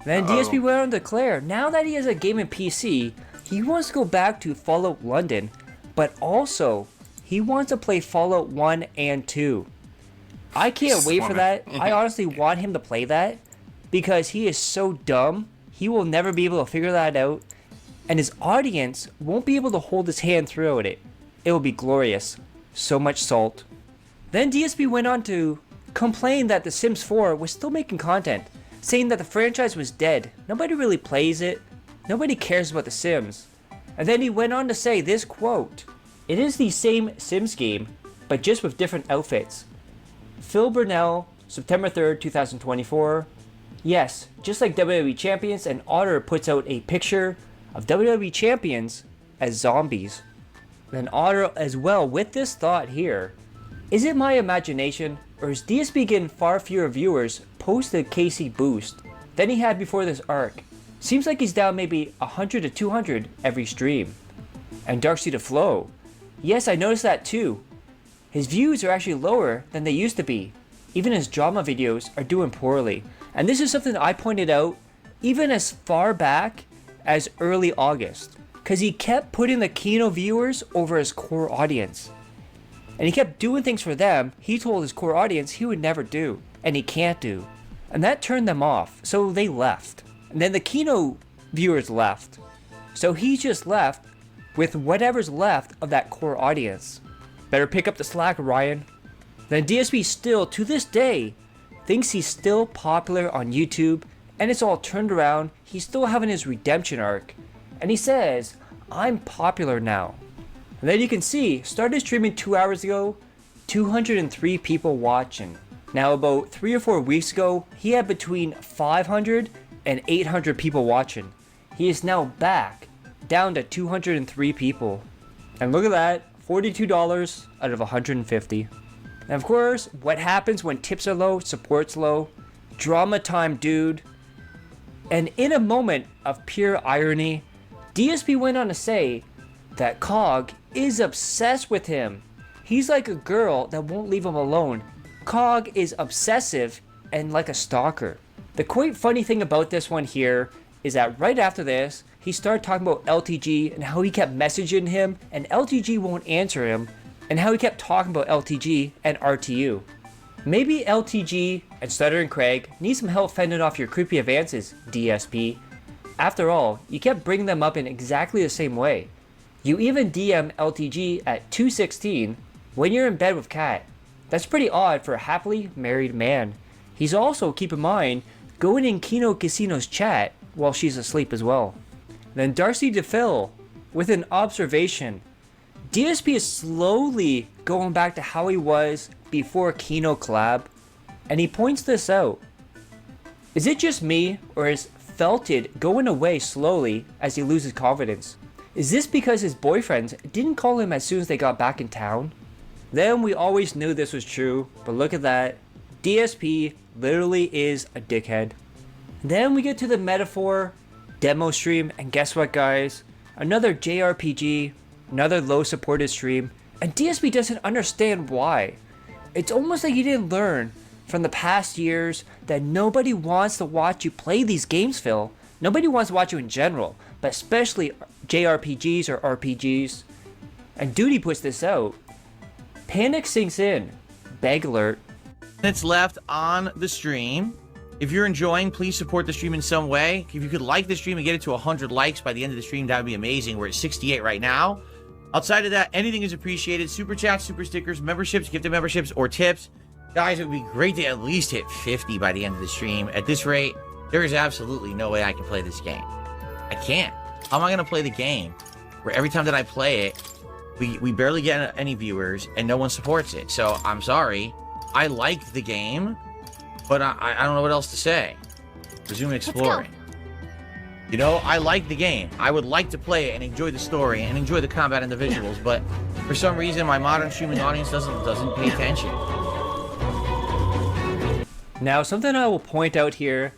Then DSP went on to declare, now that he has a game in PC, he wants to go back to Fallout London, but also he wants to play Fallout 1 and 2. I can't wait for that. I honestly want him to play that because he is so dumb. He will never be able to figure that out, and his audience won't be able to hold his hand throughout it. It will be glorious. So much salt. Then DSP went on to complain that The Sims 4 was still making content, saying that the franchise was dead. Nobody really plays it. Nobody cares about The Sims. And then he went on to say this quote, "It is the same Sims game, but just with different outfits." Phil Burnell, September 3rd, 2024. Yes, just like WWE Champions, and Otter puts out a picture of WWE Champions as zombies. Then Otter as well with this thought here. Is it my imagination, or is DSP getting far fewer viewers post the KC boost than he had before this arc? Seems like he's down maybe 100 to 200 every stream. And Darcy the Flow. Yes, I noticed that too. His views are actually lower than they used to be. Even his drama videos are doing poorly. And this is something I pointed out even as far back as early August. Because he kept putting the Kino viewers over his core audience. And he kept doing things for them he told his core audience he would never do. And he can't do. And that turned them off. So they left. And then the Kino viewers left. So he just left with whatever's left of that core audience. Better pick up the slack, Ryan. Then DSP still, to this day, thinks he's still popular on YouTube, and it's all turned around. He's still having his redemption arc. And he says, I'm popular now. And then you can see, started streaming 2 hours ago, 203 people watching. Now about 3 or 4 weeks ago, he had between 500 and 800 people watching. He is now back, down to 203 people. And look at that, $42 out of 150. And of course, what happens when tips are low, support's low? Drama time, dude. And in a moment of pure irony, DSP went on to say that Cog is obsessed with him. He's like a girl that won't leave him alone. Cog is obsessive and like a stalker. The quite funny thing about this one here is that right after this, he started talking about LTG and how he kept messaging him and LTG won't answer him, and how he kept talking about LTG and RTU. Maybe LTG and Stutter and Craig need some help fending off your creepy advances, DSP. After all, you kept bringing them up in exactly the same way. You even DM LTG at 2:16 when you're in bed with Kat. That's pretty odd for a happily married man. He's also, keep in mind, going in Kino Casino's chat while she's asleep as well. Then Darcy DePhil with an observation. DSP is slowly going back to how he was before Kino collab, and he points this out. Is it just me, or is Felted going away slowly as he loses confidence? Is this because his boyfriends didn't call him as soon as they got back in town? Then we always knew this was true, but look at that. DSP literally is a dickhead. Then we get to the Metaphor demo stream, and guess what, guys? Another JRPG, another low supported stream, and DSP doesn't understand why. It's almost like he didn't learn from the past years that nobody wants to watch you play these games, Phil. Nobody wants to watch you in general, but especially JRPGs or RPGs. And Duty puts this out. Panic sinks in. Beg alert. Minutes left on the stream. If you're enjoying, please support the stream in some way. If you could like the stream and get it to 100 likes by the end of the stream, that would be amazing. We're at 68 right now. Outside of that, anything is appreciated. Super chats, super stickers, memberships, gifted memberships, or tips. Guys, it would be great to at least hit 50 by the end of the stream. At this rate, there is absolutely no way I can play this game. I can't. How am I going to play the game where every time that I play it, we barely get any viewers and no one supports it? So I'm sorry. I like the game, but I don't know what else to say. Resume exploring. You know, I like the game. I would like to play it and enjoy the story and enjoy the combat and the visuals, but for some reason my modern streaming audience doesn't pay attention. Now, something I will point out here.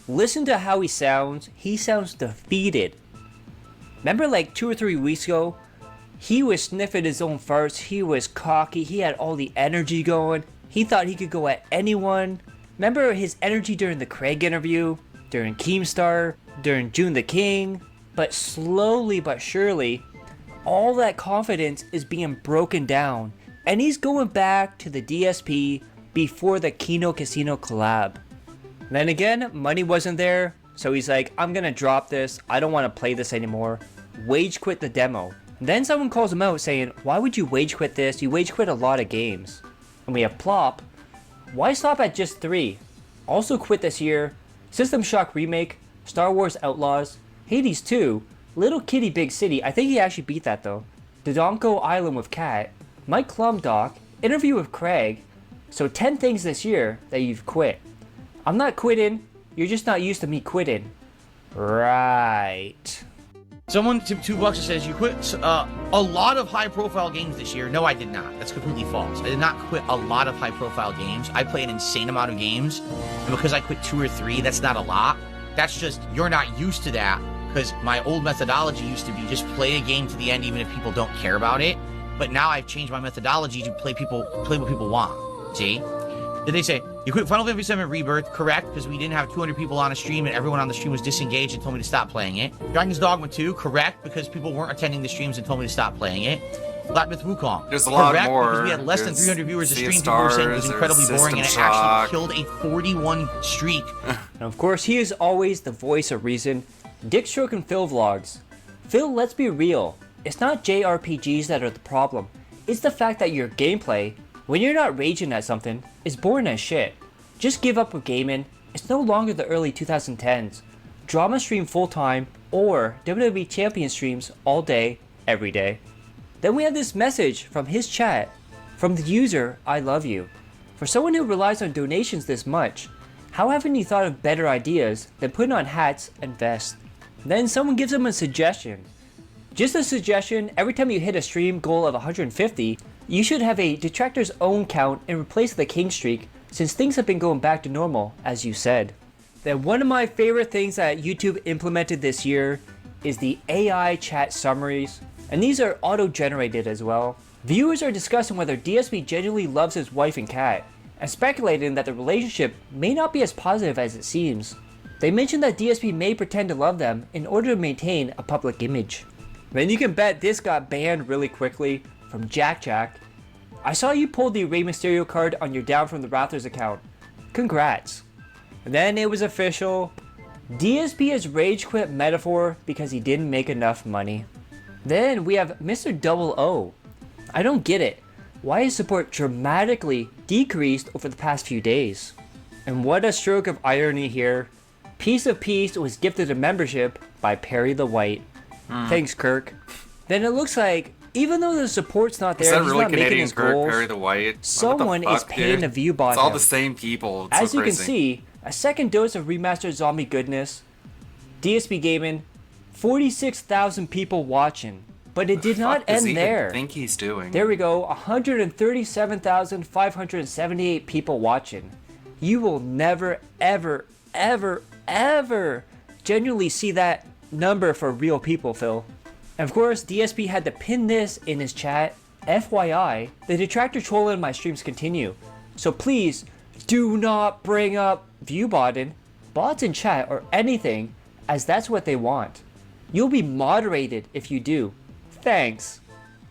Listen to how he sounds. He sounds defeated. Remember like 2 or 3 weeks ago? He was sniffing his own farts. He was cocky. He had all the energy going. He thought he could go at anyone. Remember his energy during the Craig interview? During Keemstar? During June the King? But slowly but surely, all that confidence is being broken down. And he's going back to the DSP before the Kino Casino collab. Then again, money wasn't there. So he's like, I'm gonna drop this. I don't want to play this anymore. Wage quit the demo. Then someone calls him out saying, why would you wage quit this? You wage quit a lot of games. And we have Plop. Why stop at just 3? Also quit this year. System Shock Remake, Star Wars Outlaws, Hades 2, Little Kitty Big City. I think he actually beat that though. Dodonko Island with Kat, Mike Klumdock, Interview with Craig. So 10 things this year that you've quit. I'm not quitting. You're just not used to me quitting. Right. Someone tipped $2 and says you quit a lot of high-profile games this year. No, I did not. That's completely false. I did not quit a lot of high-profile games. I play an insane amount of games, and because I quit 2 or 3, that's not a lot. That's just, you're not used to that, because my old methodology used to be just play a game to the end even if people don't care about it. But now I've changed my methodology to play what people want. See? Did they say, you quit Final Fantasy VII Rebirth? Correct, because we didn't have 200 people on a stream and everyone on the stream was disengaged and told me to stop playing it. Dragon's Dogma 2? Correct, because people weren't attending the streams and told me to stop playing it. Black Myth Wukong. There's a lot Correct, more. Because we had less than 300 viewers a Sea of stream. People were saying it was Stars, incredibly there's boring and it System actually Shock. killed a 41 streak. And of course, he is always the voice of reason. Dick Stroke and Phil Vlogs. Phil, let's be real. It's not JRPGs that are the problem. It's the fact that your gameplay, when you're not raging at something, is boring as shit. Just give up with gaming. It's no longer the early 2010s. Drama stream full-time or WWE Champion streams all day, every day. Then we have this message from his chat, from the user, I love you. For someone who relies on donations this much, how haven't you thought of better ideas than putting on hats and vests? Then someone gives him a suggestion. Just a suggestion, every time you hit a stream goal of 150, you should have a detractor's own count and replace the king streak, since things have been going back to normal, as you said. Then one of my favorite things that YouTube implemented this year is the AI chat summaries, and these are auto-generated as well. Viewers are discussing whether DSP genuinely loves his wife and cat, and speculating that the relationship may not be as positive as it seems. They mention that DSP may pretend to love them in order to maintain a public image. Then you can bet this got banned really quickly from Jack Jack. I saw you pull the Rey Mysterio card on your Down from the Rafters account. Congrats. And then it was official. DSP has rage quit Metaphor because he didn't make enough money. Then we have Mr. Double O. I don't get it. Why is support dramatically decreased over the past few days? And what a stroke of irony here. Piece of Peace was gifted a membership by Perry the White. Thanks, Kirk. Then it looks like, even though the support's not there, Is that he's really not making Canadian his Kirk, goals. Perry the White? Someone What the is fuck, paying dude? a view bot It's all him. the same people. It's As so you can crazy. see, a second dose of remastered zombie goodness. DSP Gaming, 46,000 people watching. But it did not Fuck does he end even there. think he's doing? There we go, 137,578 people watching. You will never, ever, ever, ever genuinely see that number for real people, Phil. And of course, DSP had to pin this in his chat. FYI, the detractor trolling in my streams continue. So please, do not bring up viewbotting, bots in chat, or anything, as that's what they want. You'll be moderated if you do. Thanks.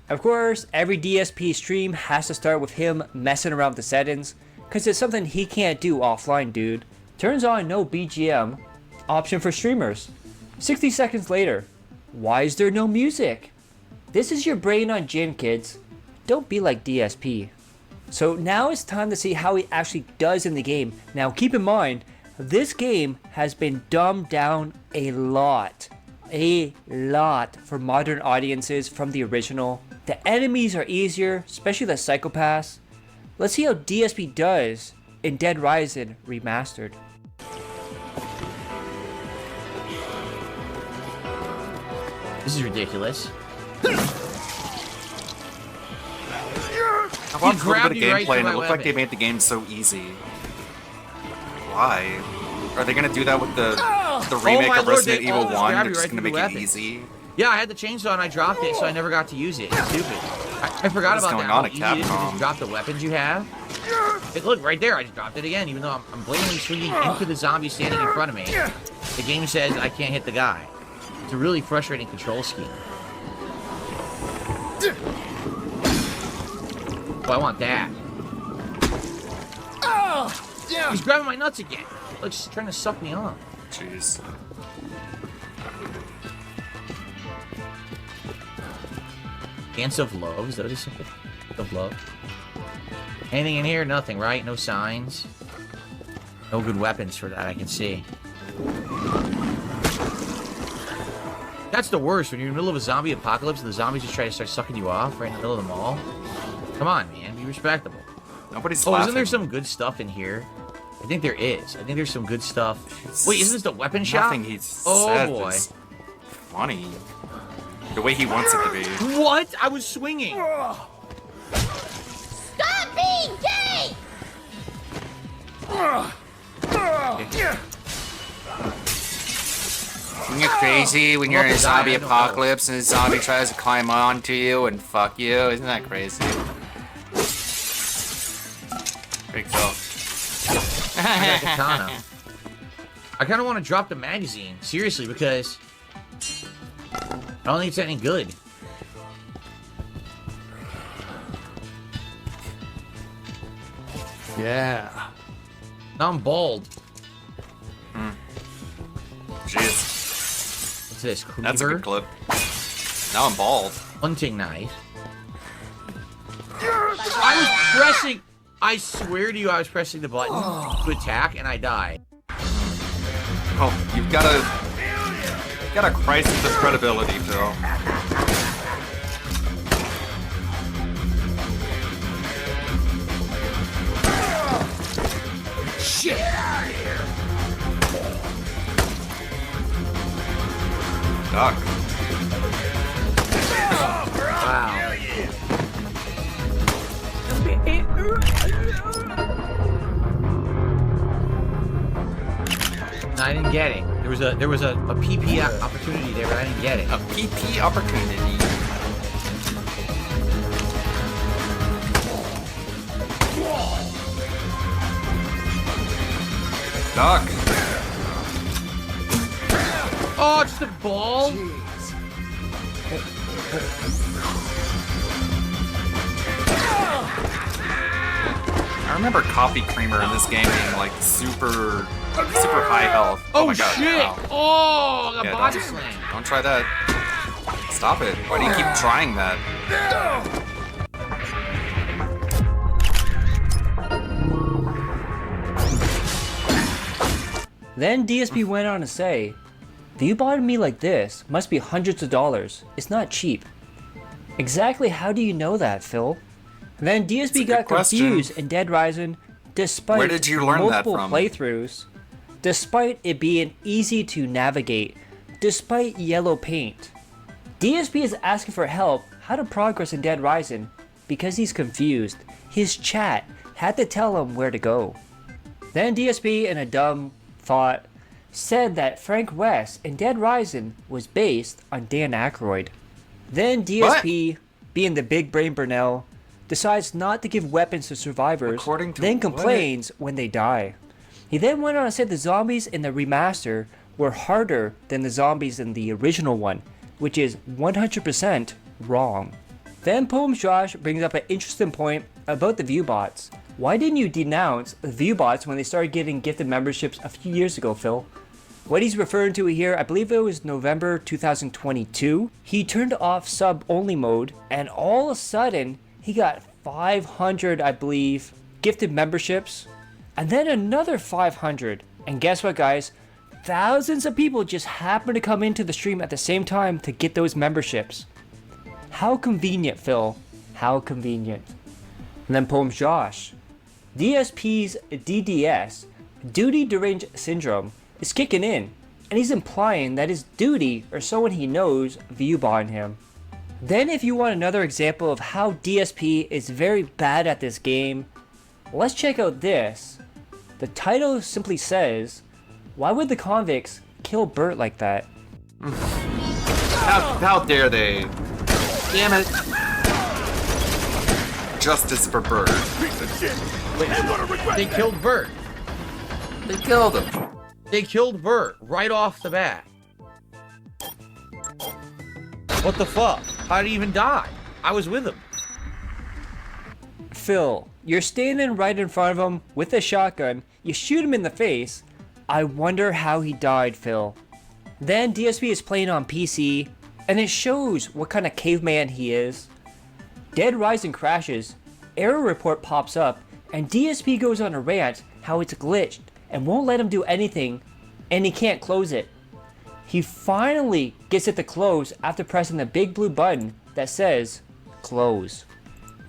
Of course, every DSP stream has to start with him messing around with the settings, cause it's something he can't do offline, dude. Turns on no BGM, option for streamers. 60 seconds later, why is there no music? This is your brain on gin, kids. Don't be like DSP. So now it's time to see how he actually does in the game. Now keep in mind, this game has been dumbed down a lot for modern audiences from the original. The enemies are easier, especially the psychopaths. Let's see how DSP does in Dead Rising Remastered. This is ridiculous. I watched a little bit of gameplay and it looked like they made the game so easy. Why? Are they gonna do that with the remake my of lord, Resident they Evil all just 1? grab They're you just right gonna through make the it weapon. easy? Yeah, I had the chainsaw and I dropped it, so I never got to use it. It's stupid. I forgot What is about going that. on How at easy it is to Capcom? just drop the weapons you have. Look, right there, I just dropped it again, even though I'm blatantly swinging into the zombie standing in front of me. The game says I can't hit the guy. It's a really frustrating control scheme. Oh, I want that. He's grabbing my nuts again. Look, he's trying to suck me on. Jeez. Dance of Love, is that what it said? Of Love. Anything in here? Nothing, right? No signs. No good weapons for that, I can see. That's the worst, when you're in the middle of a zombie apocalypse and the zombies just try to start sucking you off right in the middle of the mall. Come on, man, be respectable. Nobody's Oh, laughing. isn't there some good stuff in here? I think there is. I think there's some good stuff. Wait, isn't this the weapon shop? Nothing he Oh said boy. is funny. The way he wants it to be. What? I was swinging. Stop being gay! Isn't it crazy when you're in a zombie apocalypse and a zombie tries to climb onto you and fuck you? Isn't that crazy? Pretty cool. I got katana. I kind of want to drop the magazine, seriously, because I don't think it's any good. Yeah. Now I'm bald. Jeez. What's this? Cleaver? That's a good clip. Now I'm bald. Hunting knife. I was pressing. I swear to you, I was pressing the button to attack, and I died. Oh, you've got a crisis of credibility, Phil. Shit! Duck. Wow. I didn't get it. There was a PP opportunity there, but I didn't get it. A PP opportunity. Duck. Oh, just a ball. I remember Coffee Creamer in this game being like super high health. Oh, my god. shit! Wow. Oh, I got Yeah, body don't- slam. Don't try that. Stop it. Why do you keep trying that? Then DSP went on to say, "View botting me like this must be hundreds of dollars. It's not cheap." Exactly how do you know that, Phil? Then DSP got confused in Dead Rising despite Where did you learn that multiple from? playthroughs, despite it being easy to navigate, despite yellow paint. DSP is asking for help how to progress in Dead Rising because he's confused. His chat had to tell him where to go. Then DSP, in a dumb thought, said that Frank West in Dead Rising was based on Dan Aykroyd. Then DSP, being the big brain Burnell, decides not to give weapons to survivors, then complains when they die. He then went on to say the zombies in the remaster were harder than the zombies in the original one, which is 100% wrong. Then Poems Josh brings up an interesting point about the viewbots. Why didn't you denounce the viewbots when they started getting gifted memberships a few years ago, Phil? What he's referring to here, I believe it was November 2022, he turned off sub-only mode, and all of a sudden, he got 500, I believe, gifted memberships, and then another 500. And guess what, guys? Thousands of people just happened to come into the stream at the same time to get those memberships. How convenient, Phil. How convenient. And then Poems Josh. DSP's DDS, Duty Deranged Syndrome, is kicking in, and he's implying that his duty or someone he knows view-botting him. Then if you want another example of how DSP is very bad at this game, let's check out this. The title simply says, "Why would the convicts kill Bert like that?" How dare they? Damn it. Justice for Bert. They killed Bert. They killed him. They killed Bert right off the bat. What the fuck? How did he even die? I was with him. Phil, you're standing right in front of him with a shotgun, you shoot him in the face. I wonder how he died, Phil. Then DSP is playing on PC, and it shows what kind of caveman he is. Dead Rising crashes, error report pops up, and DSP goes on a rant how it's glitched and won't let him do anything, and he can't close it. He finally gets it to close after pressing the big blue button that says, close.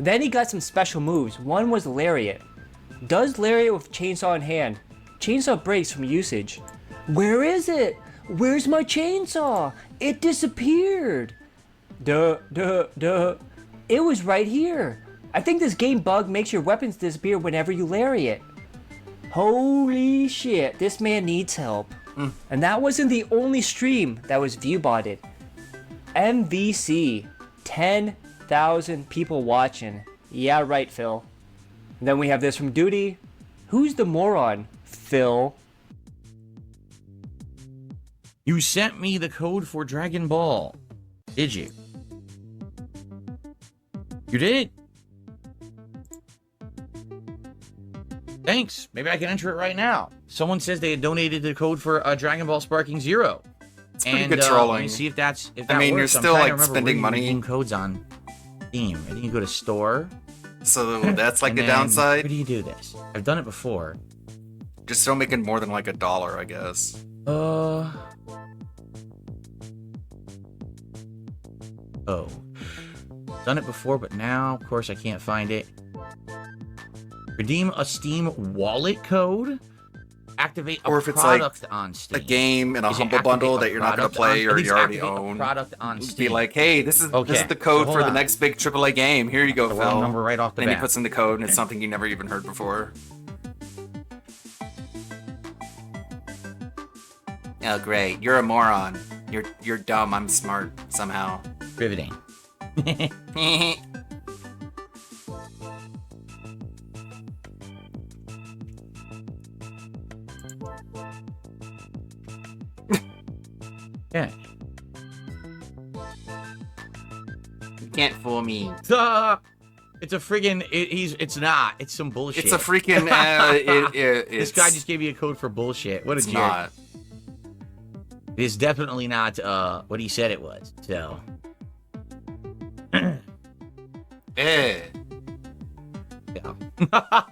Then he got some special moves. One was Lariat. Does Lariat with chainsaw in hand. Chainsaw breaks from usage. Where is it? Where's my chainsaw? It disappeared. Duh. It was right here. I think this game bug makes your weapons disappear whenever you Lariat. Holy shit, this man needs help. And that wasn't the only stream that was view-botted. MVC, 10,000 people watching. Yeah, right, Phil. And then we have this from Duty. Who's the moron? Phil. You sent me the code for Dragon Ball. Did you? You did? Thanks. Maybe I can enter it right now. Someone says they had donated the code for Dragon Ball Sparking Zero. It's pretty good trolling. Let me see if that I mean, works. you're still I'm trying to like remember spending where you money. redeem codes on Steam. I think you go to store. So that's like and the then, downside. Where do you do this? I've done it before. Just don't make it more than like $1, I guess. Oh. Done it before, but now, of course, I can't find it. Redeem a Steam wallet code. Activate a Or if it's product like on Steam. a game in a Is it Humble activate Bundle a that you're not going to product play on- or at you least already activate a own. product on Be Steam. like, hey, this is Okay, the code so for the hold on. next big AAA game. Here you go, The Phil. wrong number right off the then he bat. puts in the code, and it's something you never even heard before. Oh, great! You're a moron. You're dumb. I'm smart somehow. Riveting. Yeah. You can't fool me. It's a friggin' it's not. It's some bullshit. It's a freaking. This guy just gave me a code for bullshit. What a It's jerk. not. It's definitely not what he said it was. So. Eh. Yeah.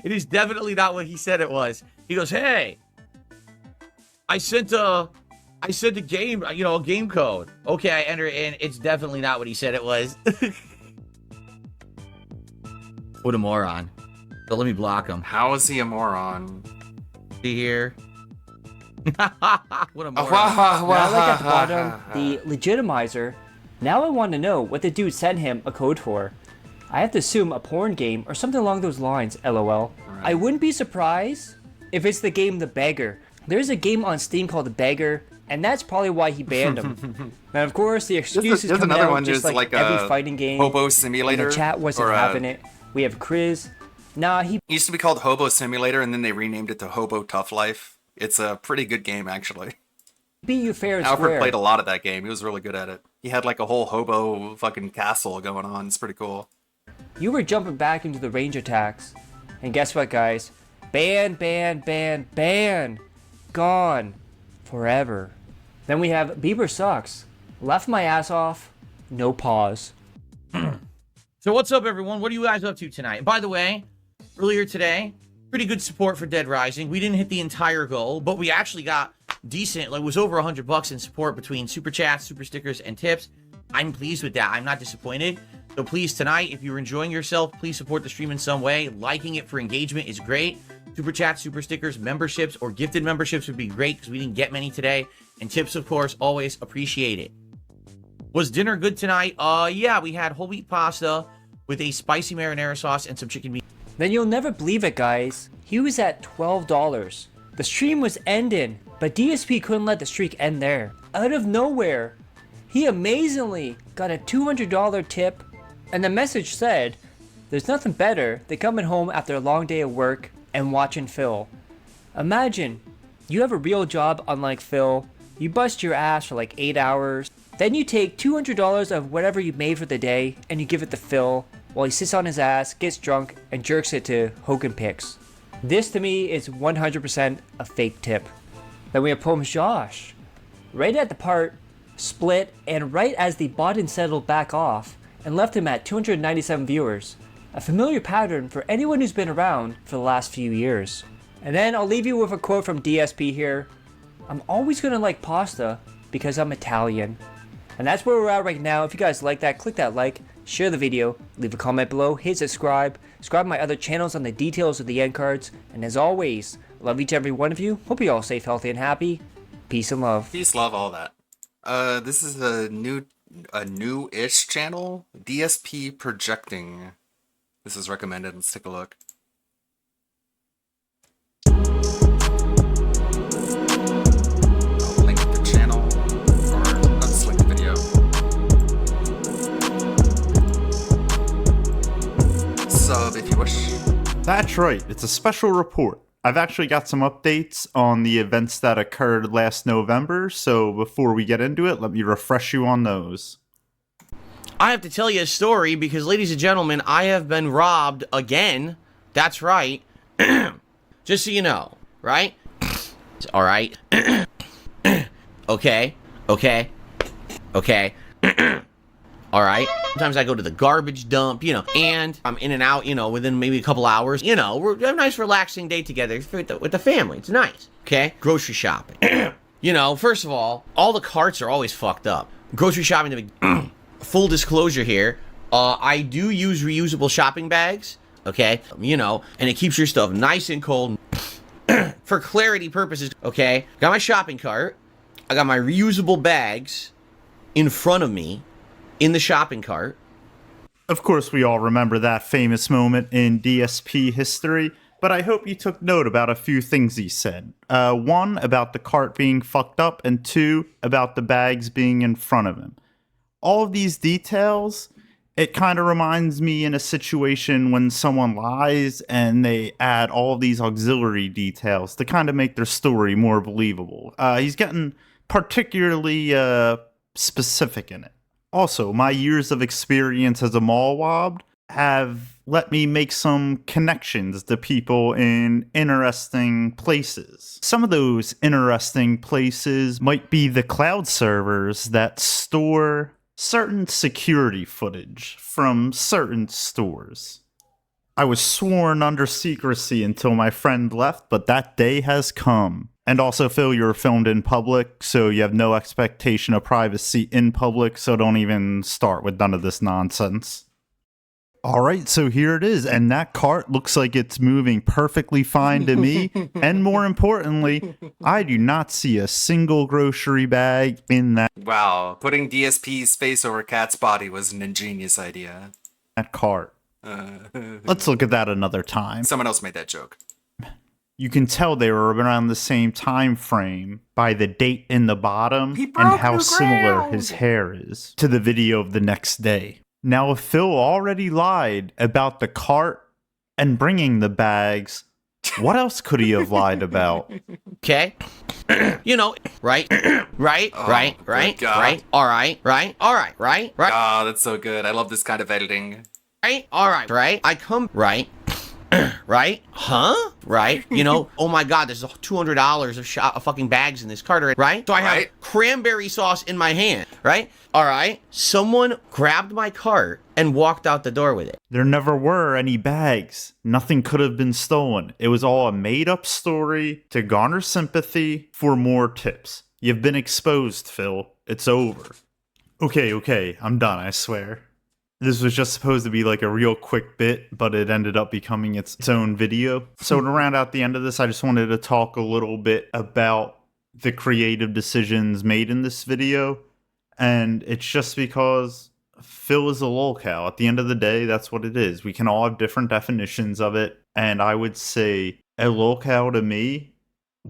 It is definitely not what he said it was. He goes, "Hey, I sent a game, a game code. Okay, I enter it in. It's definitely not what he said it was." What a moron. So let me block him. How is he a moron? See here. What a moron. Now, like at the bottom, the legitimizer. Now I want to know what the dude sent him a code for. I have to assume a porn game or something along those lines, lol. I wouldn't be surprised if it's the game The Beggar. There's a game on Steam called The Beggar, and that's probably why he banned him. And of course, the excuse is there's coming another out one, just there's like like every a fighting game. Hobo Simulator, And the chat wasn't or, having it. We have Chris. Nah, he It used to be called Hobo Simulator, and then they renamed it to Hobo Tough Life. It's a pretty good game, actually. beat you fair and Alfred square. played a lot of that game. He was really good at it. He had like a whole hobo fucking castle going on. It's pretty cool. You were jumping back into the range attacks. And guess what, guys? Ban, ban, ban, ban. Gone. Forever. Then we have Bieber Sucks. Left my ass off. No pause. So what's up, everyone? What are you guys up to tonight? By the way, earlier today, pretty good support for Dead Rising. We didn't hit the entire goal, but we actually got decent, like it was over $100 in support between super chats, super stickers, and tips. I'm pleased with that. I'm not disappointed. So please, tonight, if you're enjoying yourself, please support the stream in some way. Liking it for engagement is great. Super chats, super stickers, memberships, or gifted memberships would be great because we didn't get many today. And tips, of course, always appreciated. Was dinner good tonight? Yeah, we had whole wheat pasta with a spicy marinara sauce and some chicken meat. Then you'll never believe it, guys. He was at $12. The stream was ending, but DSP couldn't let the streak end there. Out of nowhere, he amazingly got a $200 tip, and the message said, "There's nothing better than coming home after a long day of work and watching Phil." Imagine, you have a real job unlike Phil, you bust your ass for like 8 hours, then you take $200 of whatever you made for the day and you give it to Phil while he sits on his ass, gets drunk, and jerks it to Hogan Picks. This to me is 100% a fake tip. Then we have Poems Josh. Right at the part, split, and right as the button settled back off, and left him at 297 viewers. A familiar pattern for anyone who's been around for the last few years. And then I'll leave you with a quote from DSP here. "I'm always gonna like pasta because I'm Italian." And that's where we're at right now. If you guys like that, click that like, share the video, leave a comment below, hit subscribe to my other channels on the details of the end cards. And as always, love each and every one of you. Hope you all safe, healthy, and happy. Peace and love. Peace, love, all that. This is a new-ish channel, DSP Projecting. This is recommended. Let's take a look. That's right, it's a special report. I've actually got some updates on the events that occurred last November, so before we get into it, let me refresh you on those. I have to tell you a story because, ladies and gentlemen, I have been robbed again. That's right. Just so you know, right? All right. Okay. All right. Sometimes I go to the garbage dump, and I'm in and out, within maybe a couple hours. We're a nice relaxing day together with the family. It's nice. Okay. Grocery shopping. First of all the carts are always fucked up. Grocery shopping, full disclosure here, I do use reusable shopping bags, okay? And it keeps your stuff nice and cold. For clarity purposes, okay? Got my shopping cart. I got my reusable bags in front of me in the shopping cart. Of course, we all remember that famous moment in DSP history, but I hope you took note about a few things he said. One, about the cart being fucked up, and two, about the bags being in front of him. All of these details, it kind of reminds me in a situation when someone lies and they add all of these auxiliary details to kind of make their story more believable. He's getting particularly specific in it. Also, my years of experience as a mall wobbed have let me make some connections to people in interesting places. Some of those interesting places might be the cloud servers that store certain security footage from certain stores. I was sworn under secrecy until my friend left, but that day has come. And also, Phil, you're filmed in public, so you have no expectation of privacy in public, so don't even start with none of this nonsense. Alright, so here it is, and that cart looks like it's moving perfectly fine to me, and more importantly, I do not see a single grocery bag in that Wow, putting DSP's face over Cat's body was an ingenious idea. Cart. Let's look at that another time. Someone else made that joke. You can tell they were around the same time frame by the date in the bottom and how similar his hair is to the video of the next day. Now, if Phil already lied about the cart and bringing the bags, what else could he have lied about? Okay. Right. All right. Oh, that's so good. I love this kind of editing. Right. I come, right. Right? Huh? Right? Oh my god, there's $200 of fucking bags in this cart, right? So I have cranberry sauce in my hand, right? All right. Someone grabbed my cart and walked out the door with it. There never were any bags. Nothing could have been stolen. It was all a made-up story to garner sympathy for more tips. You've been exposed, Phil. It's over. Okay, I'm done, I swear. This was just supposed to be like a real quick bit, but it ended up becoming its own video. So to round out the end of this, I just wanted to talk a little bit about the creative decisions made in this video. And it's just because Phil is a lolcow. At the end of the day, that's what it is. We can all have different definitions of it. And I would say a lolcow to me,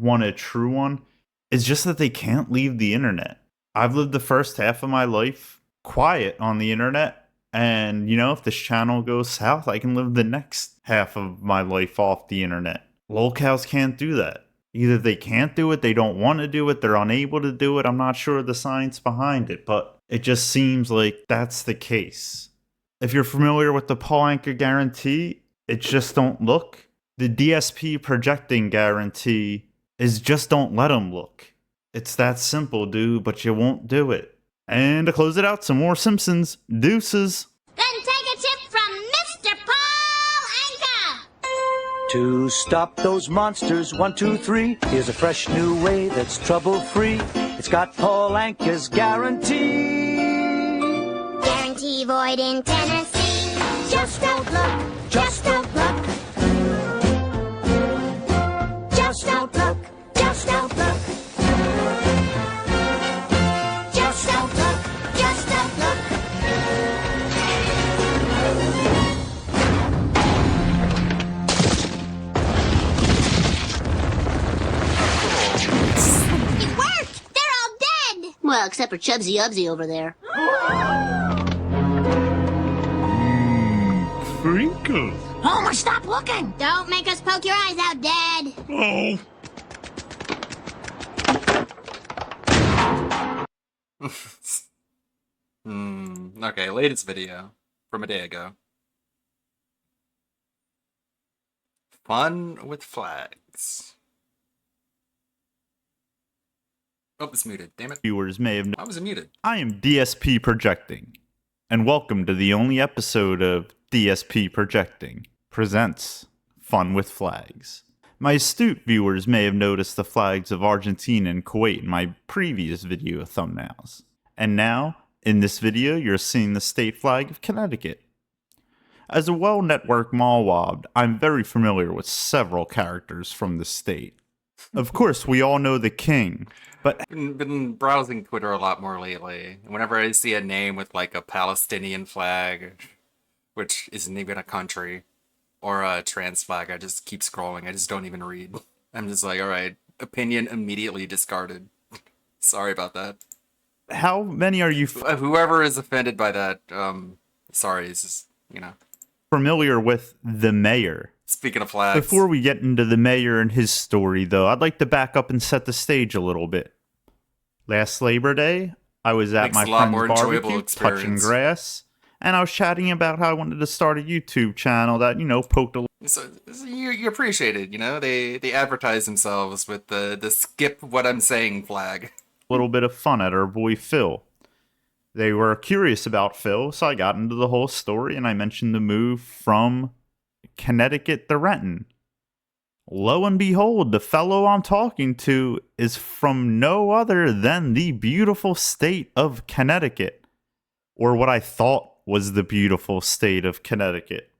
a true one, is just that they can't leave the internet. I've lived the first half of my life quiet on the internet. And, if this channel goes south, I can live the next half of my life off the internet. Lolcows can't do that. Either they can't do it, they don't want to do it, they're unable to do it. I'm not sure the science behind it, but it just seems like that's the case. If you're familiar with the Paul Anka guarantee, it's just don't look. The DSP projecting guarantee is just don't let them look. It's that simple, dude, but you won't do it. And to close it out, some more Simpsons. Deuces. Then take a tip from Mr. Paul Anka. To stop those monsters, 1, 2, 3. Here's a fresh new way that's trouble-free. It's got Paul Anka's guarantee. Guarantee void in Tennessee. Just don't look. Just don't look. Just don't look. Just don't look. Well, except for Chubsy Ubsy over there. Crinkles. Homer, stop looking! Don't make us poke your eyes out, Dad. Oh. Okay, latest video from a day ago. Fun with flags. Oh, it's muted. Damn it. Viewers may have known. I was muted. I am DSP Projecting, and welcome to the only episode of DSP Projecting presents Fun with Flags. My astute viewers may have noticed the flags of Argentina and Kuwait in my previous video thumbnails. And now, in this video, you're seeing the state flag of Connecticut. As a well-networked mallwob, I'm very familiar with several characters from the state. Of course, we all know the king, but... Been browsing Twitter a lot more lately. And whenever I see a name with like a Palestinian flag, which isn't even a country, or a trans flag, I just keep scrolling. I just don't even read. I'm just like, alright, opinion immediately discarded. Sorry about that. How many are you... Whoever is offended by that, sorry, it's just, you know. Familiar with the mayor? Speaking of flags. Before we get into the mayor and his story, though, I'd like to back up and set the stage a little bit. Last Labor Day, I was at my friend's barbecue, touching grass, and I was chatting about how I wanted to start a YouTube channel that, you know, poked a... So you appreciate it, you know? They advertise themselves with the skip what I'm saying flag. Little bit of fun at our boy Phil. They were curious about Phil, so I got into the whole story, and I mentioned the move from Connecticut to Renton. Lo and behold, the fellow I'm talking to is from no other than the beautiful state of Connecticut, or what I thought was the beautiful state of Connecticut.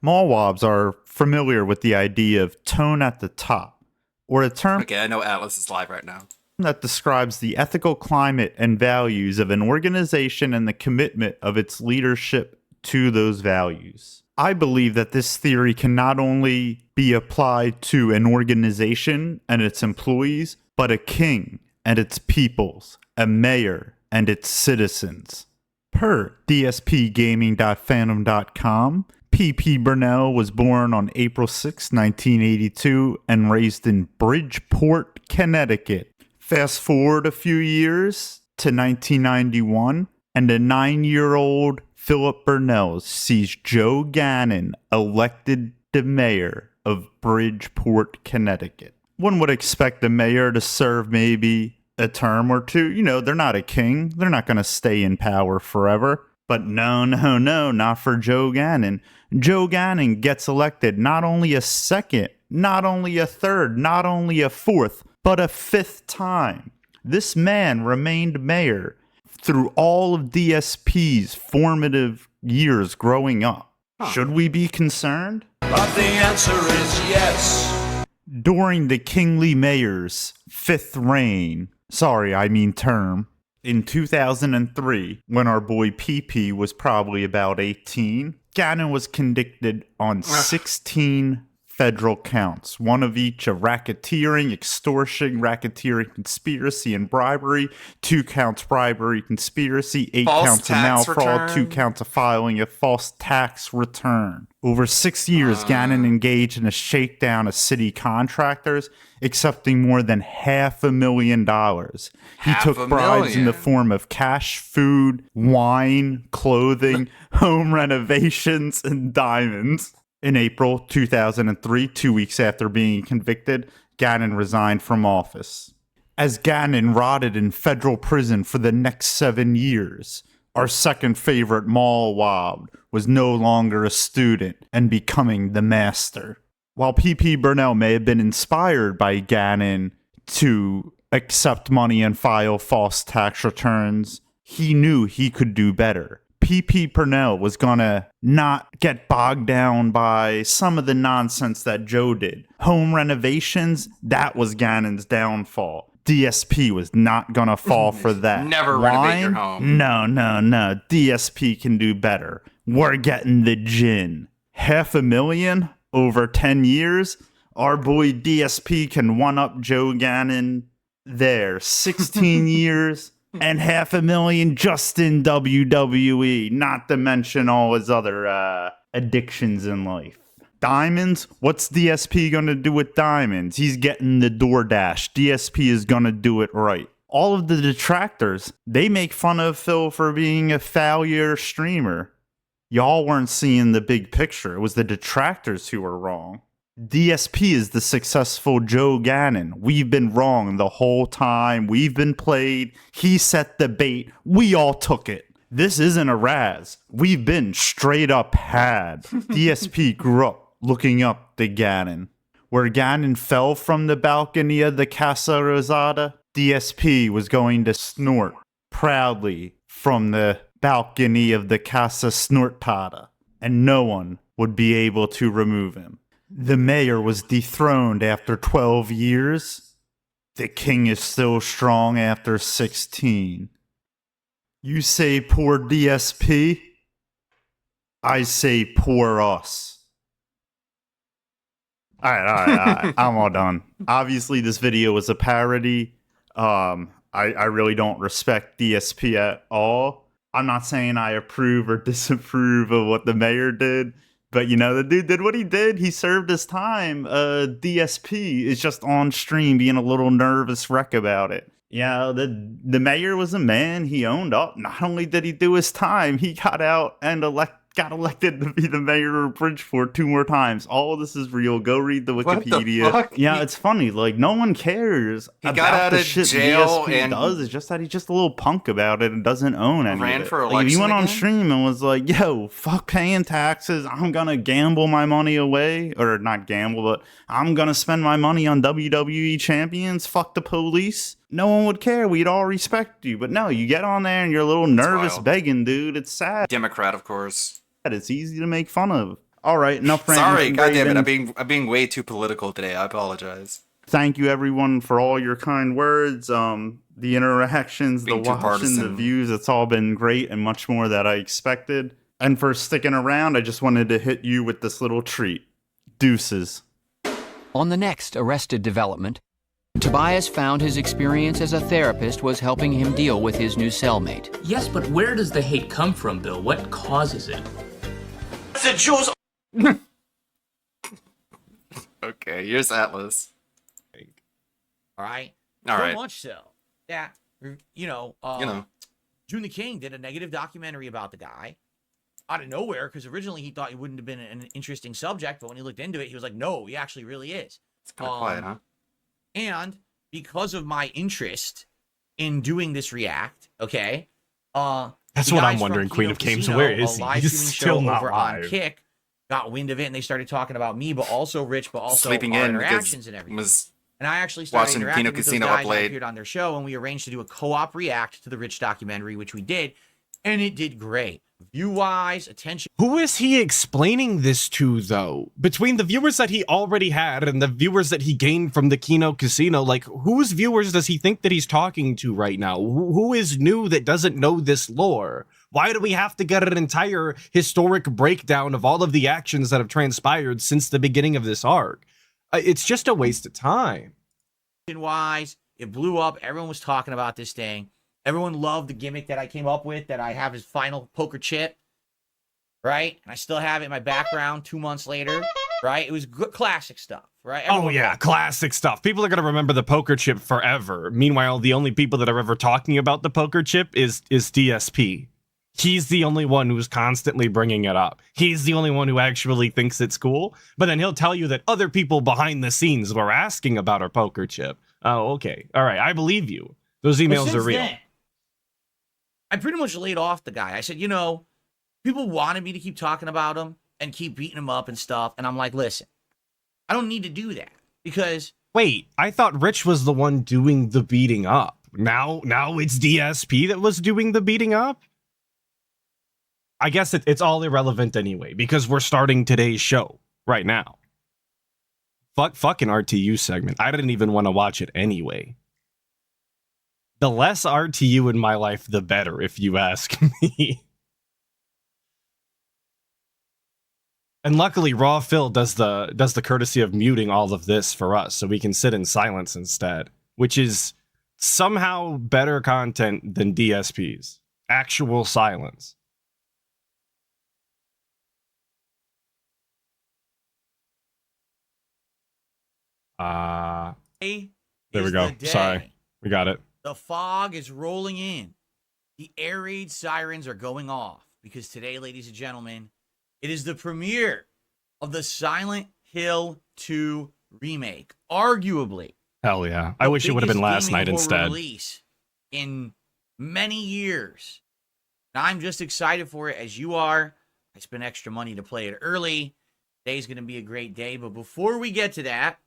Mallwobs are familiar with the idea of tone at the top, or a term... Okay, I know Atlas is live right now. ...that describes the ethical climate and values of an organization and the commitment of its leadership to those values. I believe that this theory can not only be applied to an organization and its employees, but a king and its peoples, a mayor and its citizens. Per DSPgaming.fandom.com, P.P. Burnell was born on April 6, 1982 and raised in Bridgeport, Connecticut. Fast forward a few years to 1991, and a 9-year-old Philip Burnell sees Joe Gannon elected the mayor of Bridgeport, Connecticut. One would expect the mayor to serve maybe a term or two. You know, they're not a king. They're not going to stay in power forever. But no, not for Joe Gannon. Joe Gannon gets elected not only a second, not only a third, not only a fourth, but a fifth time. This man remained mayor through all of DSP's formative years growing up. Should we be concerned? But the answer is yes. During the kingly mayor's fifth reign, term, in 2003, when our boy PP was probably about 18, Gannon was convicted on 16 federal counts, one of each of racketeering, extortion, racketeering, conspiracy, and bribery, 2 counts bribery, conspiracy, 8 false counts of mail fraud, return. 2 counts of filing a false tax return. Over 6 years, Gannon engaged in a shakedown of city contractors, accepting more than $500,000. He took bribes in the form of cash, food, wine, clothing, home renovations, and diamonds. In April 2003, 2 weeks after being convicted, Gannon resigned from office. As Gannon rotted in federal prison for the next 7 years, our second favorite mallwob was no longer a student and becoming the master. While P.P. Burnell may have been inspired by Gannon to accept money and file false tax returns, he knew he could do better. P.P. Burnell was gonna not get bogged down by some of the nonsense that Joe did. Home renovations, that was Gannon's downfall. DSP was not gonna fall for that. Never renovate your home. No. DSP can do better. We're getting the gin. $500,000 over 10 years? Our boy DSP can one-up Joe Gannon there. 16 years and $500,000 just in WWE, not to mention all his other addictions in life. Diamonds? What's DSP gonna do with diamonds? He's getting the DoorDash. DSP is gonna do it right. All of the detractors, they make fun of Phil for being a failure streamer. Y'all weren't seeing the big picture. It was the detractors who were wrong. DSP is the successful Joe Gannon. We've been wrong the whole time. We've been played. He set the bait. We all took it. This isn't a Raz. We've been straight up had. DSP grew up looking up to Gannon. Where Gannon fell from the balcony of the Casa Rosada, DSP was going to snort proudly from the balcony of the Casa Snortada, and no one would be able to remove him. The mayor was dethroned after 12 years. The king is still strong after 16. You say poor DSP? I say poor us. All right. I'm all done. Obviously, this video was a parody. I really don't respect DSP at all. I'm not saying I approve or disapprove of what the mayor did, but you know, the dude did what he did. He served his time. DSP is just on stream being a little nervous wreck about it. Yeah, the mayor was a man. He owned up. Not only did he do his time, he got out and got elected to be the mayor of Bridgeport 2 more times. All of this is real. Go read the Wikipedia. What the fuck? Yeah, it's funny. Like, no one cares got about out the of shit jail DSP and does. It's just that he's just a little punk about it and doesn't own any ran of it. for Like, if he election went on again? stream and was like, yo, fuck paying taxes. I'm going to gamble my money away. Or not gamble, but I'm going to spend my money on WWE champions. Fuck the police. No one would care. We'd all respect you. But no, you get on there and you're a little nervous wild. begging, dude. It's sad. Democrat, of course. It's easy to make fun of. All right, enough ranting. Sorry, from goddammit, Raven. I'm being way too political today. I apologize. Thank you, everyone, for all your kind words. The interactions, Being the too watching, the partisan. views. It's all been great and much more that I expected. And for sticking around, I just wanted to hit you with this little treat. Deuces. On the next Arrested development, Tobias found his experience as a therapist was helping him deal with his new cellmate. Yes, but where does the hate come from, Bill? What causes it? The Jews. Okay, here's Atlas. All right. All so right. much so that June the King did a negative documentary about the guy out of nowhere because originally he thought it wouldn't have been an interesting subject, but when he looked into it, he was like, "No, he actually really is." It's kind of quiet, huh? And because of my interest in doing this react, okay, That's the what guys I'm wondering, from Queen Kino of Games. Casino, Where is a he? live He's streaming still show not over on live. Kick, got wind of it, and they started talking about me, but also Rich, but also Sleeping our in because interactions and everything. was And I actually started watching interacting Kino with Casino those up guys. I late. appeared on their show, and we arranged to do a co-op react to the Rich documentary, which we did, and it did great. View-wise, attention. Who is he explaining this to, though? Between the viewers that he already had and the viewers that he gained from the Kino Casino, like, whose viewers does he think that he's talking to right now? Who is new that doesn't know this lore? Why do we have to get an entire historic breakdown of all of the actions that have transpired since the beginning of this arc? It's just a waste of time. Wise, it blew up. Everyone was talking about this thing. Everyone loved the gimmick that I came up with, that I have his final poker chip, right? And I still have it in my background 2 months later, right? It was good, classic stuff, right? Oh yeah, classic stuff. People are going to remember the poker chip forever. Meanwhile, the only people that are ever talking about the poker chip is DSP. He's the only one who's constantly bringing it up. He's the only one who actually thinks it's cool. But then he'll tell you that other people behind the scenes were asking about our poker chip. Oh, okay. All right. I believe you. Those But emails since are real. then, I pretty much laid off the guy. I said, you know, people wanted me to keep talking about him and keep beating him up and stuff. And I'm like, listen, I don't need to do that because Wait, I thought Rich was the one doing the beating up. Now it's DSP that was doing the beating up? I guess it's all irrelevant anyway, because we're starting today's show right now. Fucking RTU segment. I didn't even want to watch it anyway. The less RTU in my life, the better, if you ask me. And luckily, Raw Phil does the courtesy of muting all of this for us, so we can sit in silence instead, which is somehow better content than DSP's. Actual silence. There we go. Sorry. We got it. The fog is rolling in. The air raid sirens are going off because today, ladies and gentlemen, it is the premiere of the Silent Hill 2 remake. Arguably. Hell yeah. I wish it would have been last night instead. Release in many years. And I'm just excited for it as you are. I spent extra money to play it early. Today's going to be a great day. But before we get to that,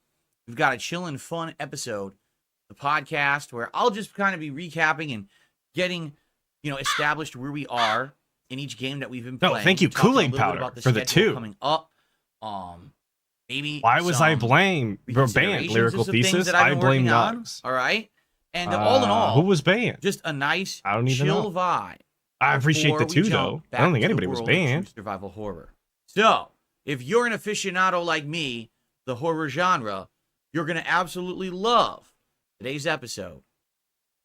we've got a chillin' fun episode of the podcast where I'll just kind of be recapping and getting, established where we are in each game that we've been playing. No, thank you, Kool-Aid Powder, for the 2. Coming up. Maybe why was I banned? Lyrical Thesis? I blame Nugs. All right. And all in all, who was banned? Just a nice, I don't even chill know. vibe. I appreciate the 2 though. I don't think anybody was banned. Survival horror. So, if you're an aficionado like me, the horror genre, you're gonna absolutely love today's episode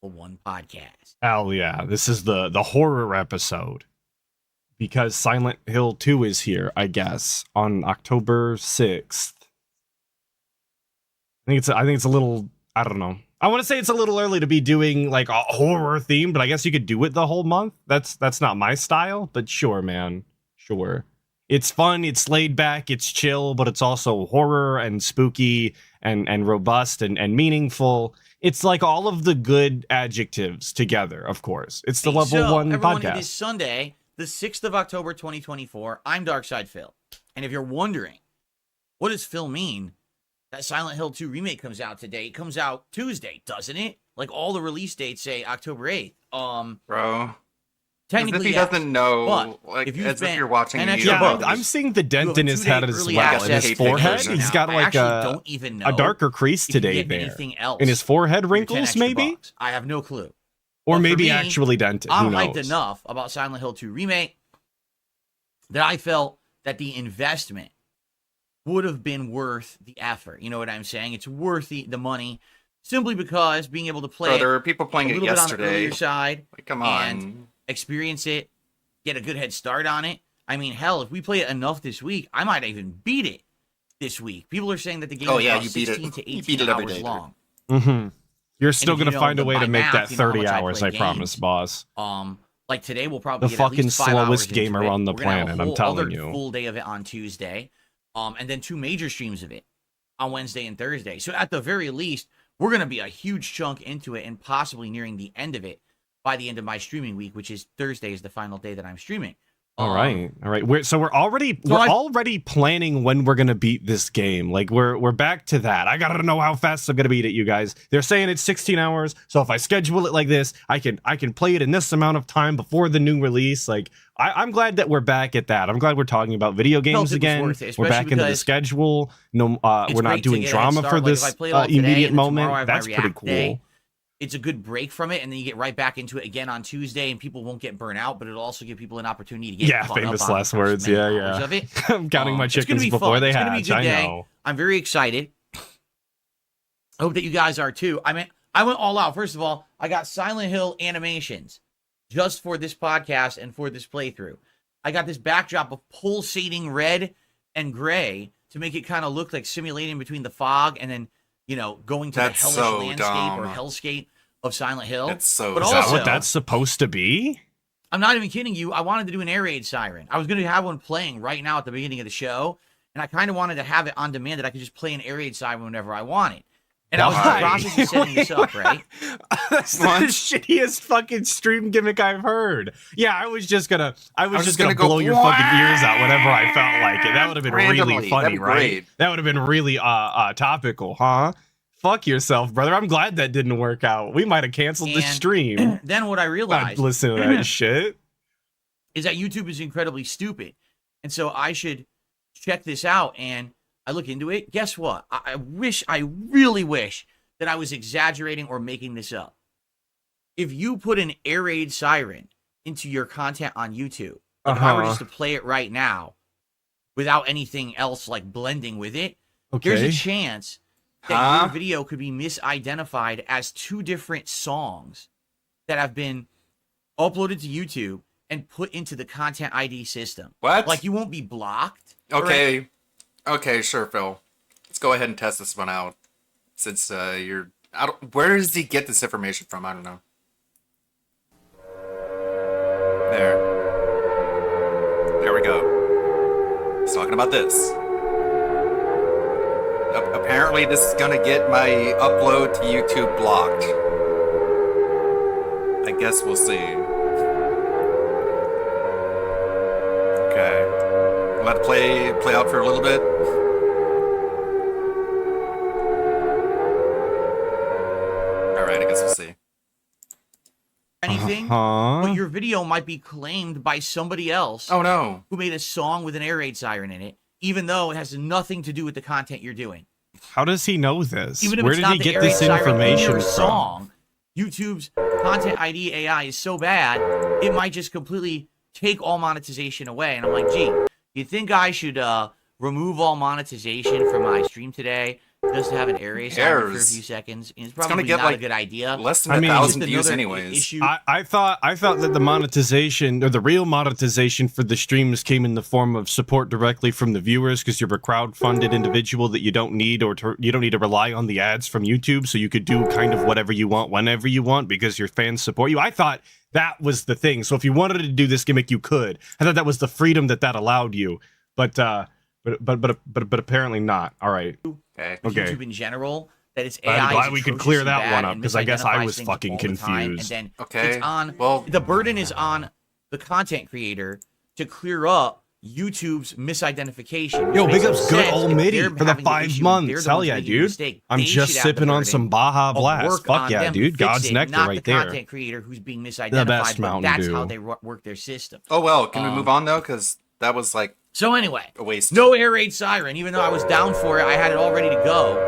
of One Podcast. Hell yeah! This is the horror episode because Silent Hill 2 is here, I guess, on October 6th. I think it's a little. I don't know. I want to say it's a little early to be doing like a horror theme, but I guess you could do it the whole month. That's not my style, but sure, man. Sure. It's fun, it's laid back, it's chill, but it's also horror and spooky and robust and meaningful. It's like all of the good adjectives together, of course. It's the Level 1 everyone, podcast. It is Sunday, the 6th of October, 2024. I'm Darkside Phil. And if you're wondering, what does Phil mean? That Silent Hill 2 remake comes out today. It comes out Tuesday, doesn't it? Like all the release dates say October 8th. Bro. Technically, if he doesn't know, but like, if you as if spent you're watching 10 a extra YouTube. bucks, I'm seeing the dent in his head as early well. access In his to forehead, version he's now. got I like actually don't even know a darker crease if you today get there. anything else In his forehead for 10 wrinkles, extra maybe? bucks. I have no clue. Or But for maybe me, actually dented. I'm Who hyped knows? enough about Silent Hill 2 remake that I felt that the investment would have been worth the effort. You know what I'm saying? It's worth the money simply because being able to play Bro, there were people playing a it little bit on the yesterday. earlier side Like, come and on. experience it, get a good head start on it. I mean, hell, if we play it enough this week, I might even beat it this week. People are saying that the game is about 16 to 18 hours long. Mm-hmm. You're still if you going to know find a the way to by make math, that you know how 30 much I hours, play I promise, games. boss. Like today, we'll probably The get at fucking least 5 hours slowest into gamer it. on the We're gonna have a planet, I'm whole telling other you. full day of it on Tuesday, and then 2 major streams of it on Wednesday and Thursday. So at the very least, we're gonna be a huge chunk into it and possibly nearing the end of it by the end of my streaming week, which is Thursday is the final day that I'm streaming. All right. We're already planning when we're gonna beat this game. Like we're back to that. I gotta know how fast I'm gonna beat it, you guys. They're saying it's 16 hours, so if I schedule it like this, I can play it in this amount of time before the new release. Like I'm glad that we're back at that. I'm glad we're talking about video games again. We're back into the schedule. No, we're not doing drama for this immediate moment. That's pretty cool. Day, it's a good break from it, and then you get right back into it again on Tuesday, and people won't get burnt out, but it'll also give people an opportunity to get caught famous up on last words. many Yeah. hours of it. I'm counting my It's gonna chickens be before fun. they It's gonna be a hatch. good I day. know. I'm very excited. I hope that you guys are too. I mean, I went all out. First of all, I got Silent Hill animations just for this podcast and for this playthrough. I got this backdrop of pulsating red and gray to make it kind of look like simulating between the fog and then, going to That's the hellish so landscape or dumb. hellscape of Silent Hill. It's so but Is also, that what that's supposed to be? I'm not even kidding you. I wanted to do an air raid siren. I was going to have one playing right now at the beginning of the show, and I kind of wanted to have it on demand that I could just play an air raid siren whenever I wanted. And I was in the process of setting this up, right? That's the shittiest fucking stream gimmick I've heard. Yeah, I was just gonna blow your fucking ears out whenever I felt like it. That would have been Randomly. really funny, That'd be right? great. That would have been really topical, huh? Fuck yourself, brother. I'm glad that didn't work out. We might have canceled the stream. Then what I realized, listen to that shit, is that YouTube is incredibly stupid, and so I should check this out. And I look into it. Guess what? I really wish that I was exaggerating or making this up. If you put an air raid siren into your content on YouTube, like if I were just to play it right now without anything else like blending with it, there's a chance that your video could be misidentified as 2 different songs that have been uploaded to YouTube and put into the content ID system. What? Like you won't be blocked. Okay, sure, Phil. Let's go ahead and test this one out. since you're. Where does he get this information from? I don't know. There we go. He's talking about this. Apparently, this is gonna get my upload to YouTube blocked. I guess we'll see. Okay. Let it play out for a little bit. Alright, I guess we'll see. Anything, but your video might be claimed by somebody else. Oh no. Who made a song with an air raid siren in it, even though it has nothing to do with the content you're doing. How does he know this? Even if Where it's did not he the get air raid this siren in information your from? song, YouTube's content ID AI is so bad, it might just completely take all monetization away. And I'm like, gee, you think I should remove all monetization from my stream today just to have an air raid siren for a few seconds? And it's probably get, not like, a good idea. less than 1,000 views anyways. Issue. I thought that the monetization, or the real monetization for the streams, came in the form of support directly from the viewers, because you're a crowd-funded individual that you don't need, you don't need to rely on the ads from YouTube, so you could do kind of whatever you want whenever you want because your fans support you. I thought that was the thing. So if you wanted to do this gimmick, you could. I thought that was the freedom that allowed you, but apparently not. All right. Okay. YouTube in general, that it's I'm AI. glad we could clear that one up, because I guess I was fucking confused. And then Okay, it's on. well- the burden is on the content creator to clear up YouTube's misidentification. Yo, which big makes ups no good sense. old If MIDI they're for the having an 5 issue, months. they're the Hell ones yeah, making the dude. mistake. I'm They just should have the sipping on burden some Baja of Blast. work Fuck on yeah, them dude. to fix God's it, nectar not right the there. content creator who's being best misidentified. But Mountain that's Dew. how they work their system. Oh well, can we move on though? Because that was like So anyway, a waste. no air raid siren. Even though I was down for it, I had it all ready to go.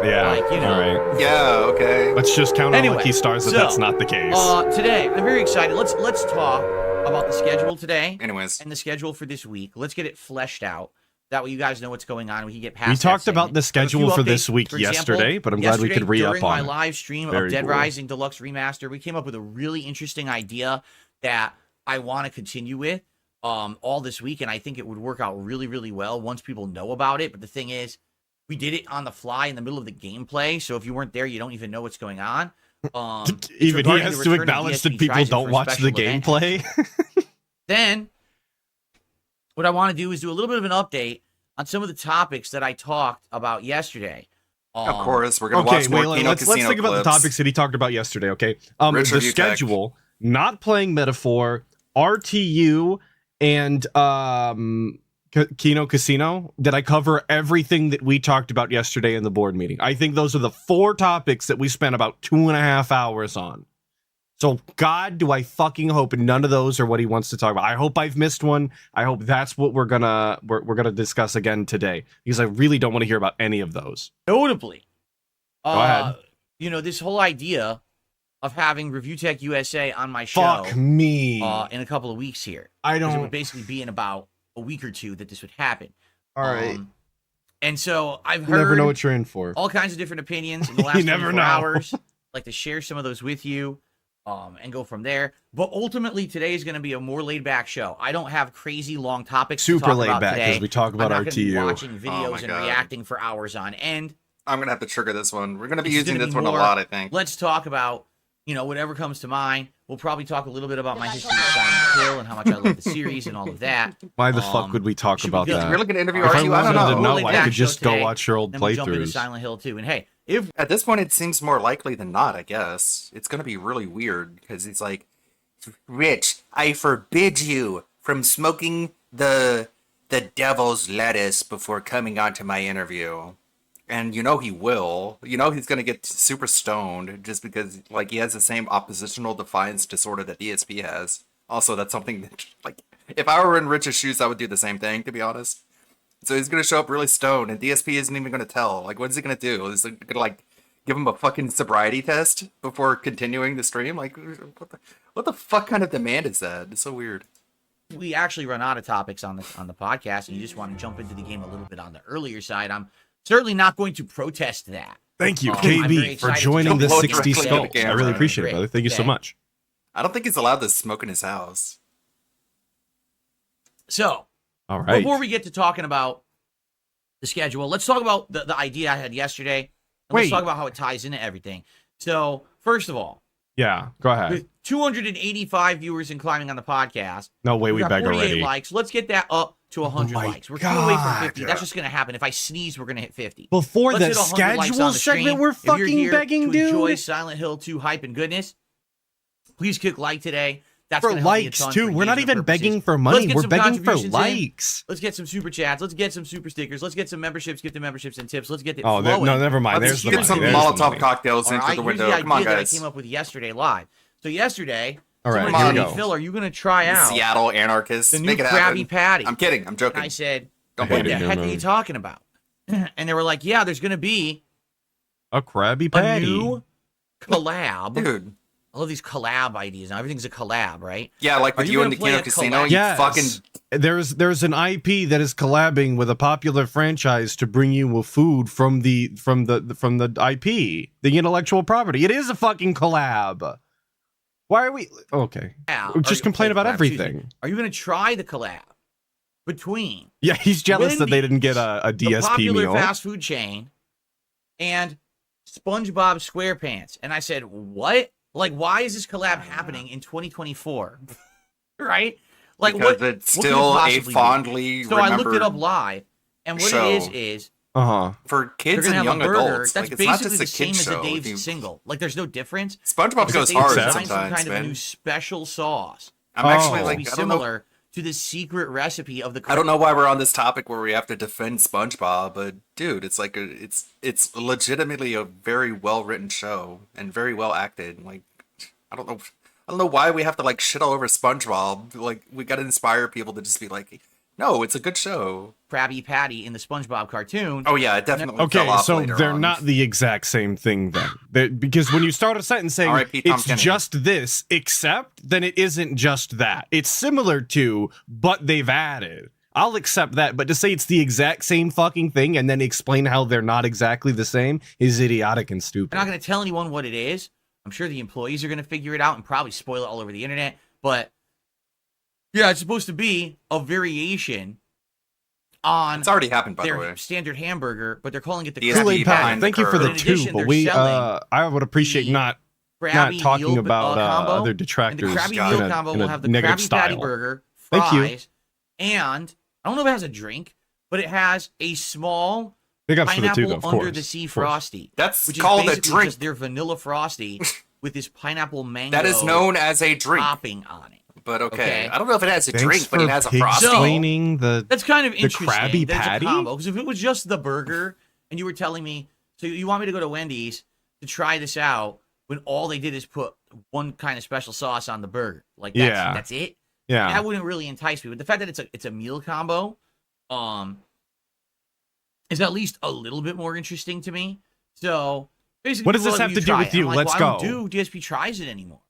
Yeah. Like, you know. All right. Yeah. Okay. Let's just count on Anyway, lucky stars that so, that's not the case. Today, I'm very excited. Let's talk about the schedule today. Anyways. And the schedule for this week. Let's get it fleshed out. That way you guys know what's going on. We can get past We that talked about segment. the But a schedule few for updates. this week For example, yesterday, but I'm glad we could re-up during my on it. live stream Very of Dead cool. Rising Deluxe Remaster, we came up with a really interesting idea that I want to continue with all this week, and I think it would work out really, really well once people know about it. But the thing is, we did it on the fly in the middle of the gameplay, so if you weren't there, you don't even know what's going on. It's Even he regarding has the to return of acknowledge that DSP people Trizon don't for a watch the special event. gameplay. Then, what I want to do is do a little bit of an update on some of the topics that I talked about yesterday. Of course, we're gonna Okay, watch more wait, Kino let's Casino think about the clips. topics that he talked about yesterday, okay? Rich The Review Tech. schedule, not playing Metaphor, RTU, and Kino Casino. Did I cover everything that we talked about yesterday in the board meeting? I think those are the 4 topics that we spent about 2.5 hours on. So God, do I fucking hope none of those are what he wants to talk about. I hope I've missed one. I hope that's what we're gonna discuss again today, because I really don't want to hear about any of those. Notably, Go ahead. you know, this whole idea of having Review Tech USA on my show Fuck me. in a couple of weeks here. I 'Cause It don't- would basically be in about a week or two that this would happen. All right. And so I've You heard never know what you're in for. all kinds of different opinions in the last You never 24 know. hours. I'd like to share some of those with you and go from there. But ultimately, today is going to be a more laid-back show. I don't have crazy long topics to Super talk laid about back, today. 'cause we talk about I'm not gonna be RTU. watching Oh videos my and God. reacting for hours on end. I'm gonna have to trigger this one. We're gonna be It's using gonna this be one a more, lot, I think. Let's talk about, you know, whatever comes to mind. We'll probably talk a little bit about my history of Silent Hill and how much I love the series and all of that. Why the fuck would we talk should about be good. that? You're looking to interview If I RTU? I don't wanted to know. know, Laid I back could just show go today, watch your old then we'll jump into playthroughs. Silent Hill 2. And hey, if At this point, it seems more likely than not, I guess. It's gonna be really weird, because he's like, Rich, I forbid you from smoking the devil's lettuce before coming onto my interview. And you know he will. You know he's gonna get super stoned just because, like, he has the same oppositional defiance disorder that DSP has. Also, that's something that, like, if I were in Rich's shoes, I would do the same thing, to be honest. So he's gonna show up really stoned, and DSP isn't even gonna tell. Like, what is he gonna do? Is he gonna, like, give him a fucking sobriety test before continuing the stream? Like, what the fuck kind of demand is that? It's so weird. we actually run out of topics on the podcast and you just want to jump into the game a little bit on the earlier side, I'm certainly not going to protest that. Thank you, I'm very KB, for excited to joining jump the into 60 the skulls. game. I really appreciate it, brother. Thank you so Okay. much. I don't think he's allowed to smoke in his house. So, All right. before we get to talking about the schedule, let's talk about the idea I had yesterday Let's Wait. talk about how it ties into everything. So, first of all, Yeah, go ahead. with 285 viewers and climbing on the podcast, No way, we got begged 48 already. likes. Let's get that up to 100 my likes. We're 2 away from God. 50. That's just going to happen. If I sneeze, we're going to hit 50. Before Let's the hit 100 likes schedule on the segment, stream. we're If you're fucking here begging, to enjoy dude. Silent Hill 2 hype and goodness, please click like today. That's For gonna help me a likes, ton too. for We're not engagement even purposes. begging for Let's money. get We're some begging for contributions in. likes. Let's get some super chats. Let's get some super stickers. Let's get some memberships. Get the memberships and tips. Let's get it Oh, flowing. no, never mind. Let's There's the get money. some There's the Molotov money. cocktails All into right, the here's window. the Come on, idea that I guys. came up with yesterday live. So yesterday, All right, someone here we asked me, go. Phil, are you going to try out Seattle anarchists. the new Make it Krabby happen. Patty? I'm kidding. I'm joking. And I said, Don't what blame the me. heck are you talking about? And they were like, yeah, there's going to be A Krabby a Patty. new collab. Dude. I love these collab ideas. Now everything's a collab, right? Yeah, like Are with you you in gonna the play Kino a Casino. collab? You Yes. fucking There's an IP that is collabing with a popular franchise to bring you a food from the IP, the intellectual property. It is a fucking collab. Why are we okay? Al, Just are you- complain about excuse me. everything. Are you going to try the collab between Yeah, he's jealous that they Wendy's, didn't get a the DSP popular meal. fast food chain, and SpongeBob SquarePants? And I said, what? Like, why is this collab happening in 2024? Right? Like, because what? it's what could it still a possibly be? fondly So I looked it remembered up live, and what show. it is Uh-huh. for they're kids gonna and have young a burger adults. that's Like it's not basically just a the same kid as show. a Dave's If you- single. Like, there's no difference. SpongeBob Except goes they hard designed some sometimes, kind of a man. new special sauce. I'm actually Oh. like, Be I don't know. similar to the secret recipe of the. I don't know why we're on this topic where we have to defend SpongeBob, but dude, it's like it's legitimately a very well written show and very well acted. Like I don't know why we have to like shit all over SpongeBob. Like we got to inspire people to just be like, no, it's a good show. Krabby Patty in the SpongeBob cartoon. Oh yeah, it definitely. Okay, fell off so later they're on. not the exact same thing then. Because when you start a sentence saying R.I.P. Tom it's Kenny. just this, except, then it isn't just that. It's similar to, but they've added. I'll accept that, but to say it's the exact same fucking thing and then explain how they're not exactly the same is idiotic and stupid. I'm not going to tell anyone what it is. I'm sure the employees are going to figure it out and probably spoil it all over the internet. But yeah, it's supposed to be a variation on It's already happened, by the their way. standard hamburger, but they're calling it the The Krabby Kool-Aid behind Patty. the Thank you for curve. the In two, addition, but they're we selling I would appreciate the not Krabby talking meal about combo. other And the detractors Krabby in meal a- combo in a will have the negative Krabby Patty style. burger, Thank you. fries, and I don't know if it has a drink, but it has a small Big ups for the pineapple two, of under course. the sea of course. frosty. That's which is called a basically drink. just their vanilla frosty with this pineapple mango. That is known as a drink. topping on it. But okay. Okay. I don't know if it has a Thanks drink, but for it has a frosty. explaining the That's kind of the interesting. Krabby that it's a Patty? combo. Because if it was just the burger and you were telling me, so you want me to go to Wendy's to try this out when all they did is put one kind of special sauce on the burger, like that's it. Yeah. That wouldn't really entice me. But the fact that it's a meal combo, is at least a little bit more interesting to me. So basically, What does people this let have you to do try with it. I'm you? like, Let's well, I go. don't do DSP tries it anymore,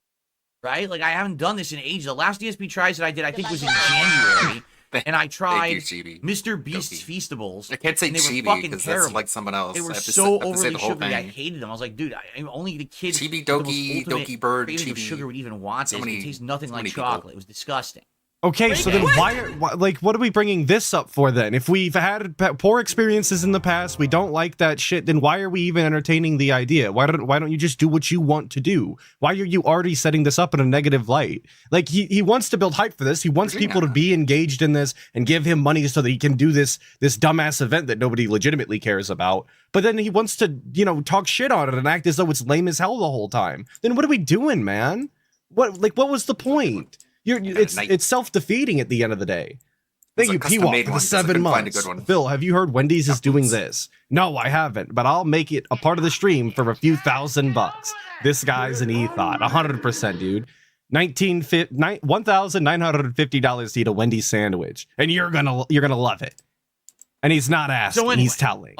right? Like I haven't done this in ages. The last DSP tries that I did, I think, was in January, and I tried Chibi. Mr. Beast's Feastables. I can't say and they were Chibi fucking because terrible. that's like someone else. They I were have to so say- I have to say overly the whole sugary. I thing. hated them. I was like, dude, only the kids Chibi with the most Doki, ultimate Doki Bird, craving of Chibi. sugar would even want So this. many- It tastes nothing so like many people. chocolate. It was disgusting. Okay, so then what are we bringing this up for then? If we've had poor experiences in the past, we don't like that shit, then why are we even entertaining the idea? Why don't you just do what you want to do? Why are you already setting this up in a negative light? Like he wants to build hype for this. He wants people to be engaged in this and give him money so that he can do this dumbass event that nobody legitimately cares about. But then he wants to, talk shit on it and act as though it's lame as hell the whole time. Then what are we doing, man? What was the point? It's self-defeating at the end of the day. Thank It's a you, custom-made P-Walk, for one, the 'cause I 7 couldn't find a months. good one. Phil, have you heard Wendy's is doing this? No, I haven't, but I'll make it a part of the stream for a few $1,000. This guy's an e-thought, 100%, dude. $1,950 to eat a Wendy's sandwich, and you're gonna love it. And he's not asking, So anyway, he's telling.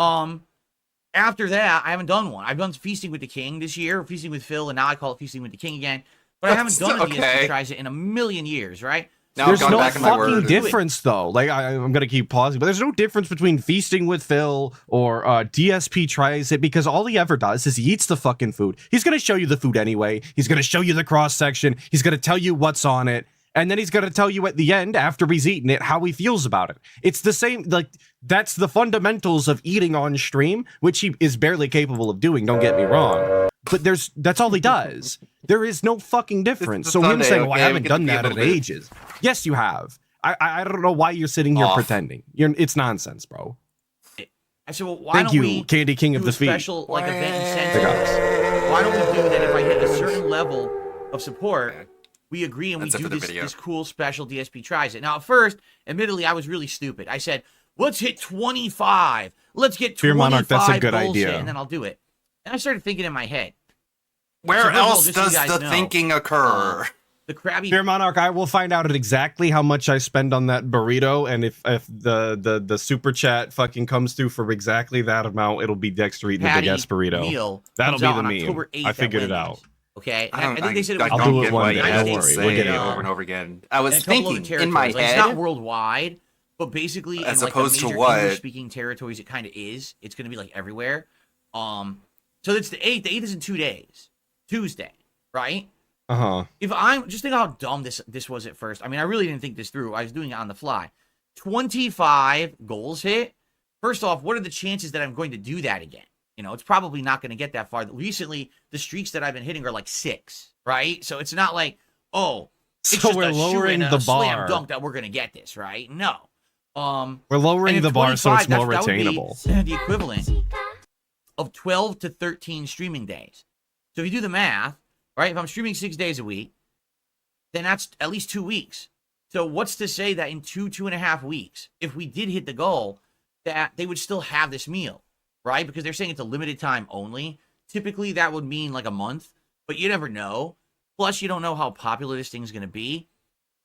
After that, I haven't done one. I've done Feasting with the King this year, Feasting with Phil, and now I call it Feasting with the King again. But I haven't done a DSP tries it in a million years, right? There's no fucking difference, though. Like, I'm going to keep pausing, but there's no difference between Feasting with Phil or DSP tries it, because all he ever does is he eats the fucking food. He's going to show you the food anyway. He's going to show you the cross section. He's going to tell you what's on it. And then he's going to tell you at the end, after he's eaten it, how he feels about it. It's the same, like, that's the fundamentals of eating on stream, which he is barely capable of doing, don't get me wrong. But that's all he does. There is no fucking difference. So him saying, I haven't done that in ages. Yes, you have. I don't know why you're sitting here pretending. It's nonsense, bro. I said, well, why Thank don't you, we Candy King of do the a Feet. special like event incentives? Why don't we do that if I hit a certain level of support, we agree and we do this cool special DSP tries it. Now, at first, admittedly, I was really stupid. I said, let's hit 25. Let's get 25 Fear Monarch, that's a good goals idea. hit, and then I'll do it. And I started thinking in my head. Where So first of all, else just so you does guys the know, thinking occur? The Krabby Fear Monarch, I will find out at exactly how much I spend on that burrito, and if the super chat fucking comes through for exactly that amount, it'll be Dexter eating a big ass burrito. meal That'll comes be out the on meme. October 8th I figured at it Wendy's. out. Okay, and I think they said it was I'll do it one day. Don't worry, we'll get it over and over again. I was and a couple thinking other in my territories. Like, head, it's not worldwide, but basically as in like opposed the to major what? English-speaking territories, it kind of is. It's going to be like everywhere. So it's the 8th. The 8th is in 2 days, Tuesday, right? If I'm just think how dumb this was at first. I mean, I really didn't think this through. I was doing it on the fly. 25 goals hit. First off, what are the chances that I'm going to do that again? You know, it's probably not going to get that far. Recently, the streaks that I've been hitting are like 6, right? So it's not like, oh, it's So just we're a lowering shoe-in, the a slam bar. dunk that we're going to get this, right? No. We're lowering and the at bar so 25, it's more that would be retainable. the equivalent of 12 to 13 streaming days. So if you do the math, right? If I'm streaming 6 days a week, then that's at least 2 weeks. So what's to say that in 2.5 weeks, if we did hit the goal, that they would still have this meal, right? Because they're saying it's a limited time only. Typically, that would mean like a month, but you never know. Plus, you don't know how popular this thing's going to be.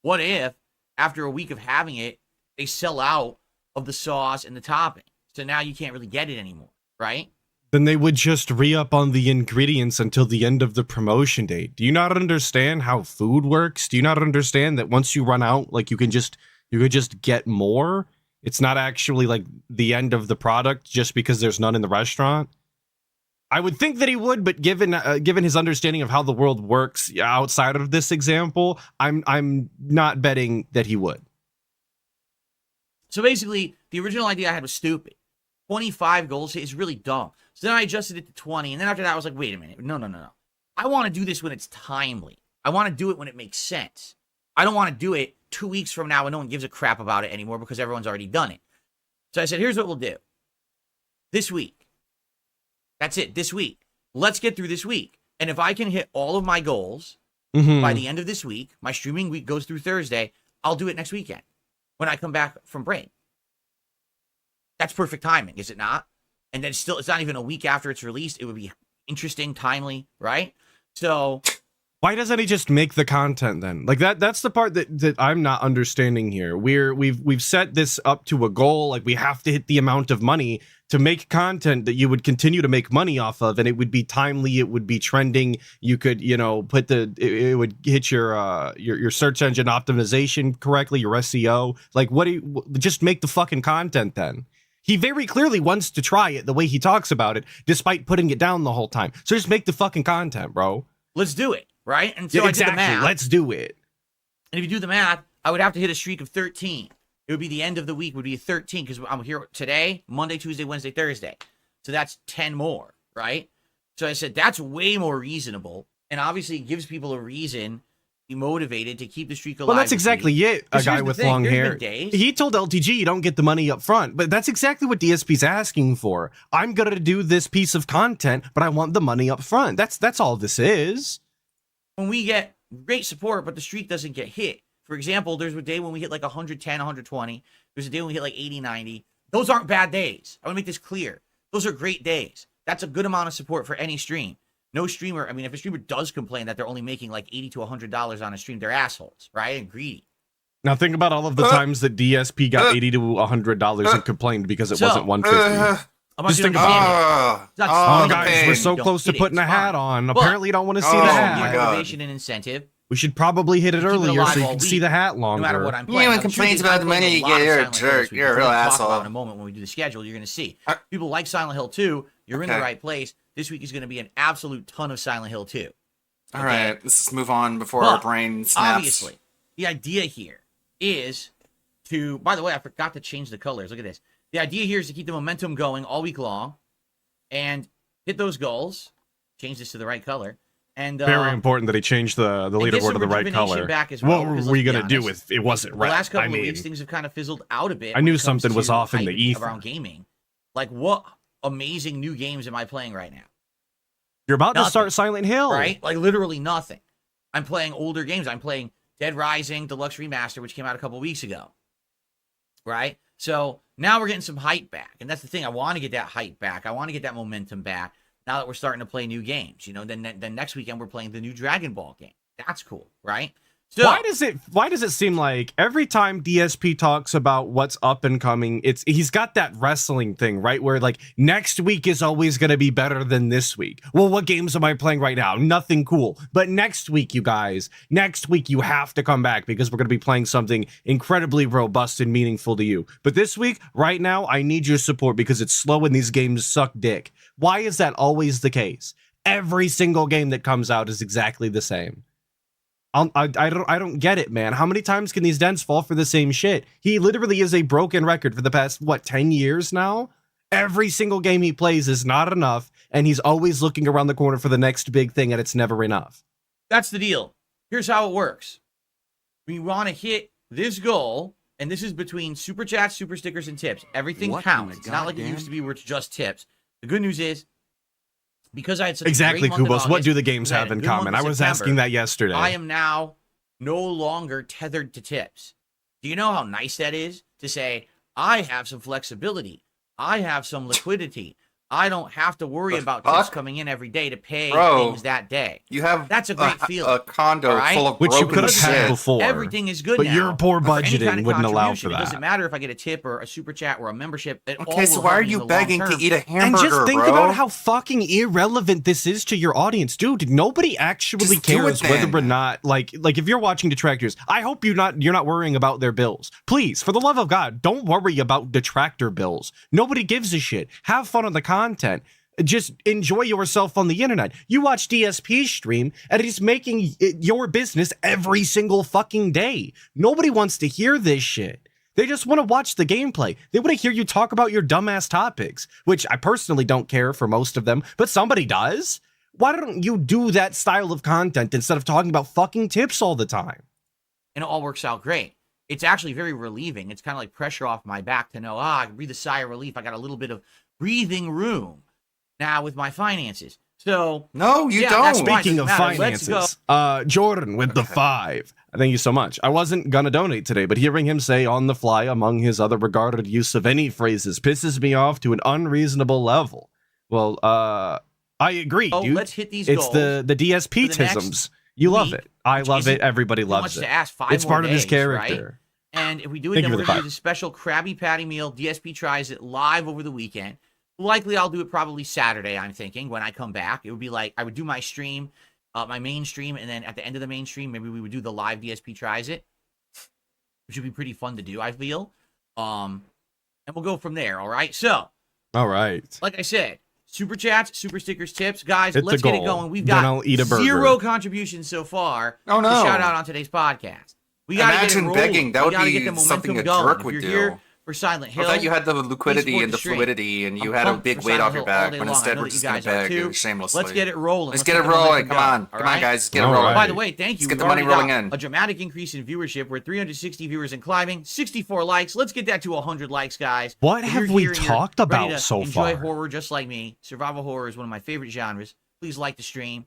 What if, after a week of having it, they sell out of the sauce and the topping? So now you can't really get it anymore, right? Then they would just re-up on the ingredients until the end of the promotion date. Do you not understand how food works? Do you not understand that once you run out, like you could just get more? It's not actually like the end of the product just because there's none in the restaurant. I would think that he would, but given his understanding of how the world works outside of this example, I'm not betting that he would. So basically, the original idea I had was stupid. 25 goals is really dumb. So then I adjusted it to 20, and then after that, I was like, wait a minute. No. I want to do this when it's timely. I want to do it when it makes sense. I don't want to do it 2 weeks from now when no one gives a crap about it anymore because everyone's already done it. So I said, here's what we'll do. This week. That's it, this week. Let's get through this week. And if I can hit all of my goals by the end of this week, my streaming week goes through Thursday, I'll do it next weekend when I come back from break. That's perfect timing, is it not? And then still, it's not even a week after it's released. It would be interesting, timely, right? So why doesn't he just make the content then? Like that's the part that I'm not understanding here. We've set this up to a goal, like we have to hit the amount of money to make content that you would continue to make money off of, and it would be timely, it would be trending. You could, put it would hit your search engine optimization correctly, your SEO. Like just make the fucking content then. He very clearly wants to try it the way he talks about it, despite putting it down the whole time. So just make the fucking content, bro. Let's do it, right? And so yeah, I exactly. did the math. Let's do it. And if you do the math, I would have to hit a streak of 13. It would be the end of the week would be 13 because I'm here today, Monday, Tuesday, Wednesday, Thursday. So that's 10 more, right? So I said, that's way more reasonable. And obviously it gives people a reason to be motivated to keep the streak alive. Well, that's exactly it. A guy with long hair. Days. He told LTG you don't get the money up front, but that's exactly what DSP's asking for. I'm going to do this piece of content, but I want the money up front. That's all this is. When we get great support, but the streak doesn't get hit. For example, there's a day when we hit like 110, 120. There's a day when we hit like 80, 90. Those aren't bad days. I want to make this clear. Those are great days. That's a good amount of support for any stream. No streamer, I mean, if a streamer does complain that they're only making like $80 to $100 on a stream, they're assholes, right? And greedy. Now think about all of the times that DSP got $80 to $100 and complained because it wasn't $150. Just think about it. Oh, guys, we're so close to putting a hat on. Apparently, you don't want to see the hat. Motivation and incentive. We should probably hit it earlier so you can see the hat longer. No matter what I'm playing. Anyone complains about the money you get, you're a jerk. You're a real asshole. In a moment when we do the schedule, you're going to see. People like Silent Hill 2. You're in the right place. This week is going to be an absolute ton of Silent Hill 2. All right, let's just move on before our brain snaps. Obviously, the idea here is to, by the way, I forgot to change the colors. Look at this. The idea here is to keep the momentum going all week long and hit those goals. Change this to the right color. And Very important that he changed the leaderboard to the right color. Back as well, what were because we let's be going to do honest, if it wasn't the red? last couple I mean, of weeks, things have kind of fizzled out a bit. I knew when it comes something was to off in the hype ether. around gaming. Like, what amazing new games am I playing right now? you're about Nothing. to start Silent Hill, Right? Like, literally nothing. I'm playing older games. I'm playing Dead Rising Deluxe Remaster, which came out a couple weeks ago. Right? So now we're getting some hype back. And that's the thing. I want to get that hype back. I want to get that momentum back now that we're starting to play new games. You know, then next weekend we're playing the new Dragon Ball game. That's cool, right? So, why does it seem like every time DSP talks about what's up and coming, he's got that wrestling thing, right? Where like next week is always going to be better than this week. Well, what games am I playing right now? Nothing cool. But next week, you guys, you have to come back because we're going to be playing something incredibly robust and meaningful to you. But this week, right now, I need your support because it's slow and these games suck dick. Why is that always the case? Every single game that comes out is exactly the same. I don't get it, man. How many times can these dents fall for the same shit? He literally is a broken record for the past, 10 years now? Every single game he plays is not enough, and he's always looking around the corner for the next big thing, and it's never enough. that's the deal. Here's how it works. We want to hit this goal, and this is between super chats, super stickers, and tips. Everything counts. It's not like it used to be where it's just tips. The good news is, because I had such Exactly, a great month in Kubos. What August, do the games because I have had a in good month common? in I was September, asking that yesterday. I am now no longer tethered to tips. Do you know how nice that is to say, I have some flexibility. I have some liquidity. I don't have to worry about tips coming in every day to pay things that day. You have That's a great feeling. a condo all right? full of Which you broken could have had shit. before. Everything is good but now. your poor For any budgeting kind of wouldn't allow contribution. for It that. doesn't matter if I get a tip or a super chat or a membership. It all Okay, so will why help are me in you the long begging to term. eat a And hamburger, just think bro? about how fucking irrelevant this is to your audience, dude. Nobody actually Just do cares it whether then. or not, like if you're watching detractors. I hope you're not worrying about their bills. Please, for the love of God, don't worry about detractor bills. Nobody gives a shit. Have fun on the content. Just enjoy yourself on the internet. You watch DSP stream, and he's making it your business every single fucking day. Nobody wants to hear this shit. They just want to watch the gameplay. They want to hear you talk about your dumbass topics, which I personally don't care for most of them, but somebody does. Why don't you do that style of content instead of talking about fucking tips all the time? And it all works out great. It's actually very relieving. It's kind of like pressure off my back to know, I can breathe a sigh of relief. I got a little bit of breathing room now with my finances. So no, you yeah, don't. that's fine. Speaking Doesn't of matter. Let's go. finances, Jordan with the 5. Thank you so much. I wasn't gonna donate today, but hearing him say on the fly, among his other regarded use of any phrases, pisses me off to an unreasonable level. Well, I agree, Oh, dude. let's hit these It's goals the DSP for the next tisms. You love week, it. I which love isn't it. Everybody too loves much it. to ask, 5 It's more part of his days, character. right? And if we do it, Thank then you we're for the going to do 5. the special Krabby Patty meal. DSP tries it live over the weekend. Likely I'll do it probably Saturday, I'm thinking, when I come back. It would be like, I would do my stream, my main stream, and then at the end of the main stream, maybe we would do the live DSP tries it, which would be pretty fun to do, I feel. And we'll go from there, all right? So, All right. like I said, super chats, super stickers, tips. Guys, Hit the let's get it goal. going. We've Then got I'll eat a burger. 0 contributions so far Oh, no. to shout out on today's podcast. We gotta Imagine get it rolling. begging. That We would gotta be get the momentum something a going. jerk If would you're do. here for Silent Hill, I thought you had the please liquidity support and the stream. fluidity, and you I'm had a pumped big for weight Silent off your Hill all back, day but long. I instead know we're that just you gonna guys are beg too. you shamelessly. Let's get it rolling. Let's Let's get it the momentum rolling. Come going, on, all come on, right? guys. Let's get it All rolling. right. By the way, thank you. Let's get the We've money already rolling got in. a dramatic increase in viewership. We're 360 viewers and climbing. 64 likes. Let's get that to 100 likes, guys. What If have you're we here and you're talked ready about to so enjoy far? horror just like me. Survival horror is one of my favorite genres. Please like the stream.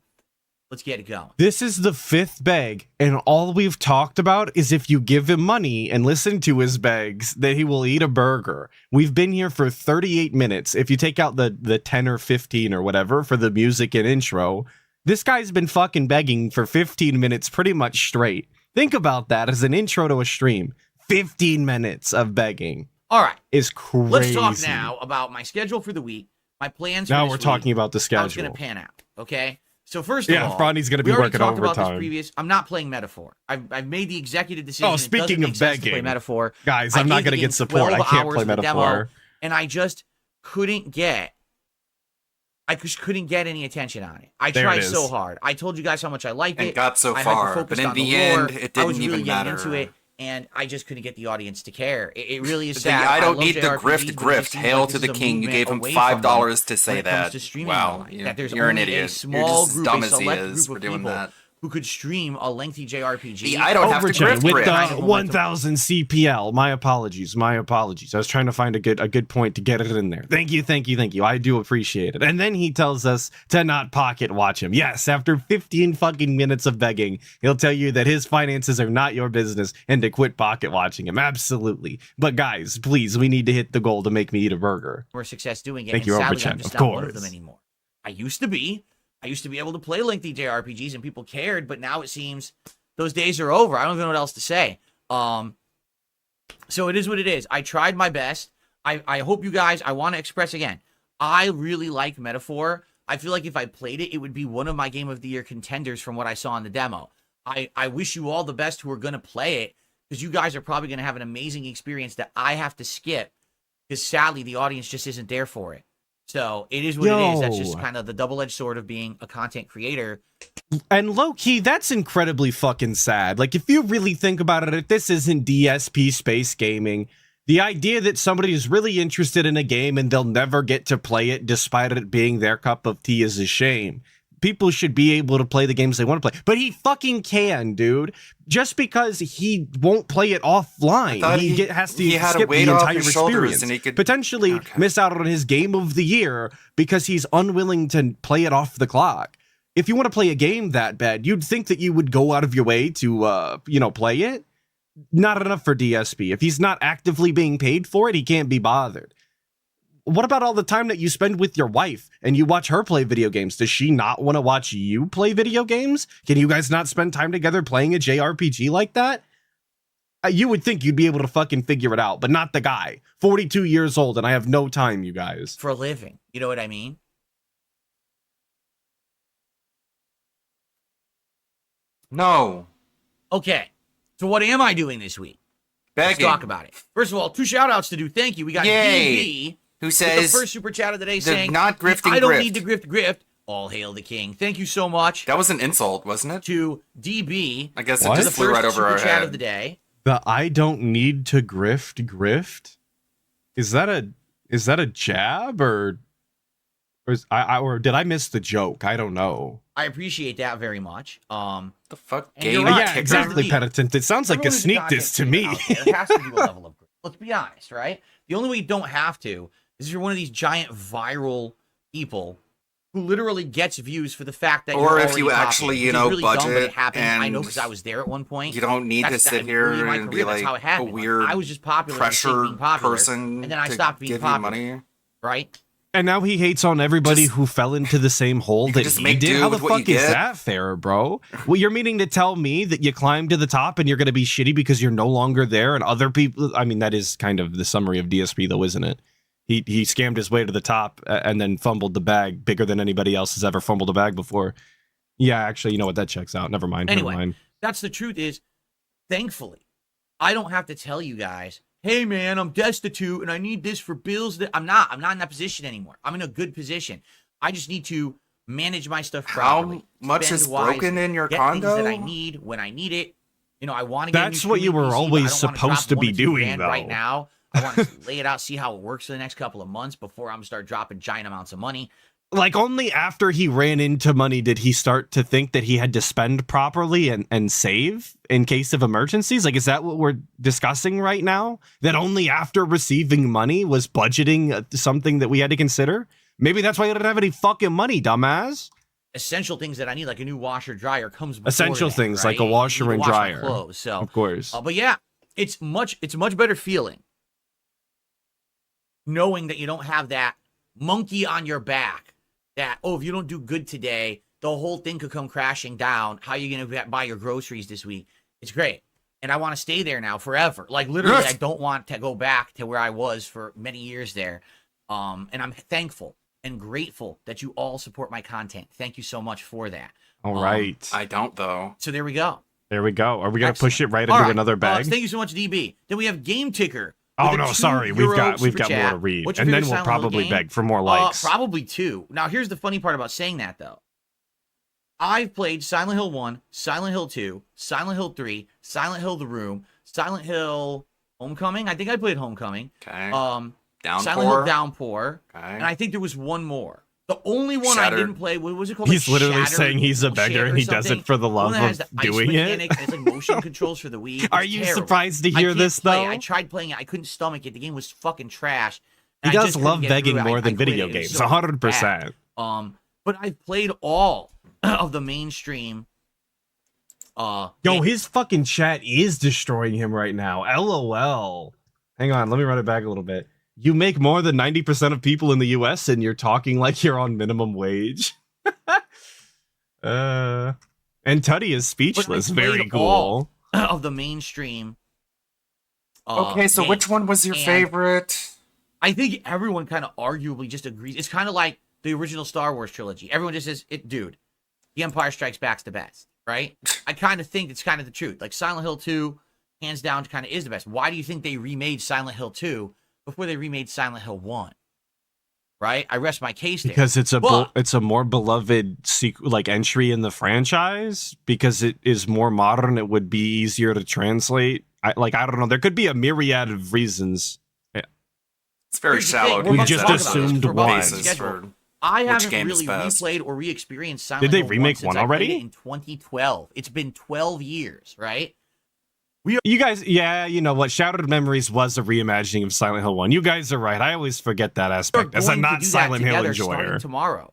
Let's get it going. This is the 5th beg, and all we've talked about is if you give him money and listen to his begs, that he will eat a burger. We've been here for 38 minutes. If you take out the 10 or 15 or whatever for the music and intro, this guy's been fucking begging for 15 minutes pretty much straight. Think about that as an intro to a stream. 15 minutes of begging. All right. Is crazy. Let's talk now about my schedule for the week, my plans for Now this we're week, talking about the how it's going schedule. to pan out, okay? So first of Yeah, all, Ronnie's gonna be we already working talked about overtime. this previous. I'm not playing Metaphor. I've made the executive decision. Oh, It speaking doesn't make of sense to play begging, Metaphor, guys, I I'm not gave gonna the get game support. I 12 can't hours play for the demo, Metaphor. and I just couldn't get I just couldn't get any attention on it. I There it tried is. so hard. I told you guys how much I liked And it. got so I far, hyper-focused but in on the lore. end, it I was didn't really even getting matter. into it, and I just couldn't get the audience to care. It really is The sad. I don't love need the JRPGs, grift but it just grift. seems Hail like to this the is a king. You movement gave him away $5 from them to when say it comes that. to streaming Wow, now. That there's you're an only idiot. a small You're just group, dumb a as he select is group for of doing people that. who could stream a lengthy JRPG. I don't have to Overjay grift with grift. the 1000 CPL. My apologies. I was trying to find a good point to get it in there. Thank you. I do appreciate it. And then he tells us to not pocket watch him. Yes, after 15 fucking minutes of begging, he'll tell you that his finances are not your business and to quit pocket watching him. Absolutely. But guys, please, we need to hit the goal to make me eat a burger. more success doing it. Thank and you, sadly, Overchat, I'm just of not one of them course. anymore. I used to be able to play lengthy JRPGs and people cared, but now it seems those days are over. I don't even know what else to say. So it is what it is. I tried my best. I hope you guys, I want to express again, I really like Metaphor. I feel like if I played it, it would be one of my Game of the Year contenders from what I saw in the demo. I wish you all the best who are going to play it, because you guys are probably going to have an amazing experience that I have to skip, because sadly the audience just isn't there for it. So it is what it is. That's just kind of the double-edged sword of being a content creator. And low-key, that's incredibly fucking sad. Like, if you really think about it, if this isn't DSP space gaming, the idea that somebody is really interested in a game and they'll never get to play it despite it being their cup of tea is a shame. People should be able to play the games they want to play. But he fucking can, dude. Just because he won't play it offline, has to had a skip weight the off entire his shoulders experience. and he could Potentially miss out on his game of the year because he's unwilling to play it off the clock. If you want to play a game that bad, you'd think that you would go out of your way to, play it. Not enough for DSP. If he's not actively being paid for it, he can't be bothered. What about all the time that you spend with your wife and you watch her play video games? Does she not want to watch you play video games? Can you guys not spend time together playing a JRPG like that? You would think you'd be able to fucking figure it out, but not the guy. 42 years old and I have no time, you guys. For a living. You know what I mean? No. Okay. So what am I doing this week? Begging. Let's talk about it. First of all, 2 shout-outs to do. Thank you. We got Yay. DB, Who with says the first super chat of the day, the saying, not grifting I don't grift. need to grift. All hail the king. Thank you so much. That was an insult, wasn't it? To DB. I guess it What? just flew right over super our chat head. of the day. The I don't need to grift? Is that a jab or did I miss the joke? I don't know. I appreciate that very much. The fuck? And you're right. Yeah, exactly, Penitent. It sounds like a Everyone who's sneak content diss to me. creator out there has to do a level of grift. Let's be honest, right? The only way you don't have to is if you're one of these giant viral people who literally gets views for the fact that Or you're if you already actually, popular, you which is know, really dumb, but budget it happened. I know and because I was there at one point. you don't need to sit here early in my and be career, that's like how it a happened. weird I was just popular, and stayed being pressure popular, person and then I to stopped being give you popular. money. Right? And now he hates on everybody who fell into the same hole that just he make did. do How the with what fuck you is get. that fair, bro? Well, you're meaning to tell me that you climbed to the top and you're going to be shitty because you're no longer there and other people... I mean, that is kind of the summary of DSP, though, isn't it? He scammed his way to the top and then fumbled the bag bigger than anybody else has ever fumbled a bag before. Yeah, actually, you know what? That checks out. Never mind. Anyway, Never mind. that's the truth is, thankfully, I don't have to tell you guys, hey man, I'm destitute and I need this for bills. I'm not in that position anymore. I'm in a good position. I just need to manage my stuff properly. How much spend is wisely, broken in your get condo? things that I need when I need it. You know, I want to get That's what you were always supposed to be doing, though. right now. I want to lay it out, see how it works for the next couple of months before I'm gonna start dropping giant amounts of money. Like, only after he ran into money did he start to think that he had to spend properly and save in case of emergencies? Like, is that what we're discussing right now? That only after receiving money was budgeting something that we had to consider? Maybe that's why you didn't have any fucking money, dumbass. Essential things that I need, like a new washer dryer, comes before Essential that, things right? like a washer You need and to wash my dryer. clothes, so Of course. but yeah, it's a much better feeling knowing that you don't have that monkey on your back. That, oh, if you don't do good today, the whole thing could come crashing down. How are you going to buy your groceries this week? It's great. And I want to stay there now forever. Like, literally, I don't want to go back to where I was for many years there. And I'm thankful and grateful that you all support my content. Thank you so much for that. All right. I don't, though. So there we go. There we go. Are we going to push it right All into right. another bag? Thank you so much, DB. Then we have Game Ticker, Oh With a no, sorry. €2 We've got super more chat, to read, what's your and then favorite we'll Silent Hill probably game? beg for more likes. Probably 2. Now, here's the funny part about saying that, though. I've played Silent Hill 1, Silent Hill 2, Silent Hill 3, Silent Hill The Room, Silent Hill Homecoming. I think I played Homecoming. Okay. Silent Hill Downpour. Downpour. Okay. And I think there was one more. The only one Shattered. I didn't play, what was it called? He's Like literally Shattered saying he's a bullshit beggar or and he does something? it for the The one love that has of the ice doing it. mechanic, and it's like motion controls for the Wii. It's Are you terrible. surprised to I hear can't this, play it. though? I tried playing it. I couldn't stomach it. The game was fucking trash. He and I does just couldn't love get begging through it. more I than quit video it. It was games, so 100%. bad. But I've played all of the mainstream. Yo, his fucking chat is destroying him right now. LOL. Hang on, let me run it back a little bit. You make more than 90% of people in the US and you're talking like you're on minimum wage. And Tuddy is speechless. Very cool. All of the mainstream. Okay, so games. which one was your And favorite? I think everyone kind of arguably just agrees. It's kind of like the original Star Wars trilogy. Everyone just says, dude, The Empire Strikes Back's the best, right? I kind of think it's kind of the truth. Like Silent Hill 2, hands down, kind of is the best. Why do you think they remade Silent Hill 2 before they remade Silent Hill 1? Right? I rest my case there. Because it's But- it's a more beloved entry in the franchise. Because it is more modern, it would be easier to translate. I don't know. There could be a myriad of reasons. It's very Here's the thing, shallow. we're We about to just talk about this assumed for about one. the schedule. I which haven't game is really best. replayed or re-experienced Silent Did they Hill remake since one I played already? it in 2012. It's been 12 years, right? You guys, yeah, you know what? Shattered Memories was a reimagining of Silent Hill 1. You guys are right. I always forget that aspect as a Going to not do that Silent Hill together starting enjoyer. tomorrow.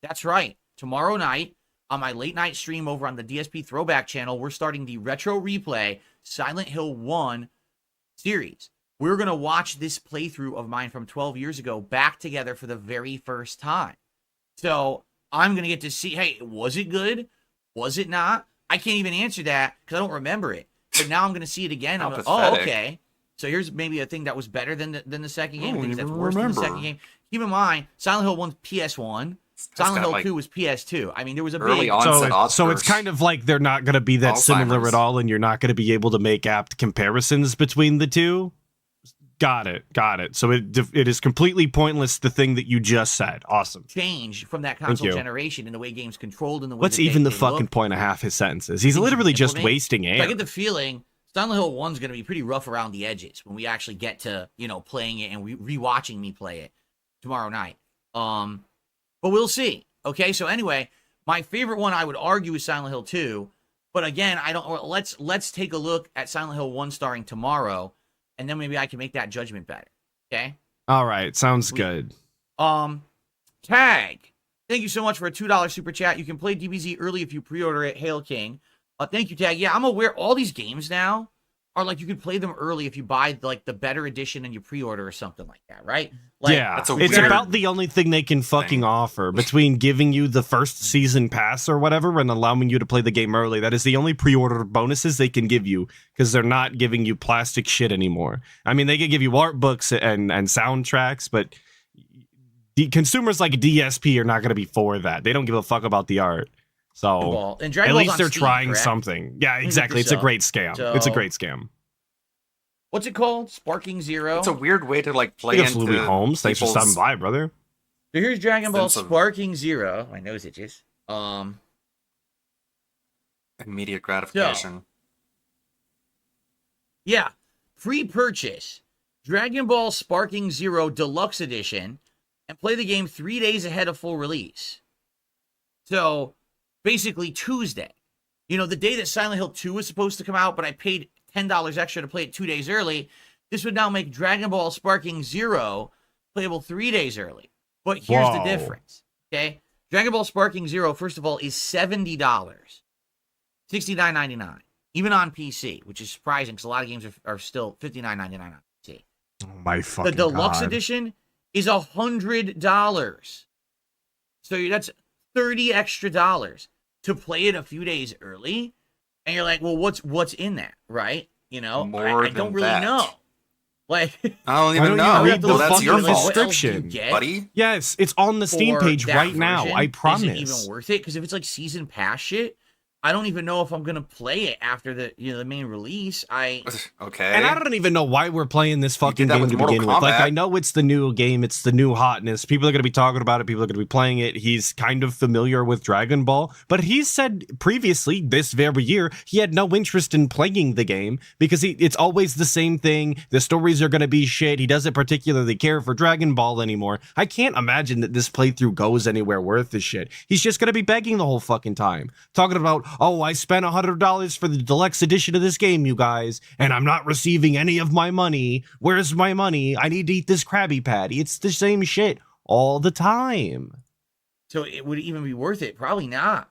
That's right. Tomorrow night on my late night stream over on the DSP Throwback channel, we're starting the retro replay Silent Hill 1 series. We're going to watch this playthrough of mine from 12 years ago back together for the very first time. So I'm going to get to see, hey, was it good? Was it not? I can't even answer that because I don't remember it. But now I'm going to see it again. I'm like, oh, pathetic. okay. So here's maybe a thing that was better than the second game. I don't Things that's even worse than the second remember. game. Keep in mind, Silent Hill 1's PS1. Silent got, Hill like, 2 was PS2. I mean, there was a early big... on. So it's kind of like they're not going to be that similar Alzheimer's. at all, and you're not going to be able to make apt comparisons between the two. Got it. So it is completely pointless, the thing that you just said. Awesome. change from that Thank console you. generation in the way games controlled and the way What's that even they the fucking look. point of half his sentences? He's Things you literally can just implement. wasting So air. I get the feeling Silent Hill 1's going to be pretty rough around the edges when we actually get to, playing it and rewatching me play it tomorrow night. But we'll see. Okay, so anyway, my favorite one I would argue is Silent Hill 2. But again, let's take a look at Silent Hill 1 starring tomorrow, and then maybe I can make that judgment better. Okay? All right, sounds good. Tag. Thank you so much for a $2 super chat. You can play DBZ early if you pre-order it. Hail King. Thank you, Tag. Yeah, I'm aware all these games now are like you can play them early if you buy like the better edition and you pre-order or something like that, right? Like, Yeah, That's a it's weird about the only thing they can fucking offer between giving you the first season pass or whatever and allowing you to play the game early. That is the only pre-order bonuses they can give you because they're not giving you plastic shit anymore. I mean, they can give you art books and soundtracks, but consumers like DSP are not going to be for that. They don't give a fuck about the art. So Ball. And Dragon at Ball's least on they're Steam, trying correct? something. Yeah, Let me look exactly. this It's a up. great scam. It's a So- great scam. What's it called? Sparking Zero. It's a weird way to like play Look at into Louis Holmes. Thanks for stopping people's- by, brother. So here's Dragon Ball sense of- Sparking Zero. My nose itches. immediate gratification. Yeah, pre-purchase Dragon Ball Sparking Zero Deluxe Edition and play the game 3 days ahead of full release. So basically Tuesday. The day that Silent Hill 2 was supposed to come out, but I paid $10 extra to play it 2 days early. This would now make Dragon Ball Sparking Zero playable 3 days early. But here's the Whoa. difference. Okay? Dragon Ball Sparking Zero, first of all, is $70. $69.99. Even on PC, which is surprising because a lot of games are still $59.99 on PC. Oh my fucking The deluxe God. edition is $100. So that's $30 extra to play it a few days early. And you're like, well, what's in that, right? More I don't than really that. know. Like, I don't Why even don't know. you read the Well, that's fucking your fault, description, get buddy. Yes, it's on the Steam for page that right now. version? I Is it promise. even worth it? Because if it's like season pass shit, I don't even know if I'm gonna play it after the main release. Okay. And I don't even know why we're playing this fucking that game with to Mortal begin with. Like, Kombat. I know it's the new game, it's the new hotness. People are going to be talking about it. People are going to be playing it. He's kind of familiar with Dragon Ball, but he said previously this very year he had no interest in playing the game because it's always the same thing. The stories are going to be shit. He doesn't particularly care for Dragon Ball anymore. I can't imagine that this playthrough goes anywhere worth the shit. He's just going to be begging the whole fucking time, talking about, oh, I spent $100 for the deluxe edition of this game, you guys, and I'm not receiving any of my money. Where's my money? I need to eat this Krabby Patty. It's the same shit all the time. So it would even be worth it? Probably not.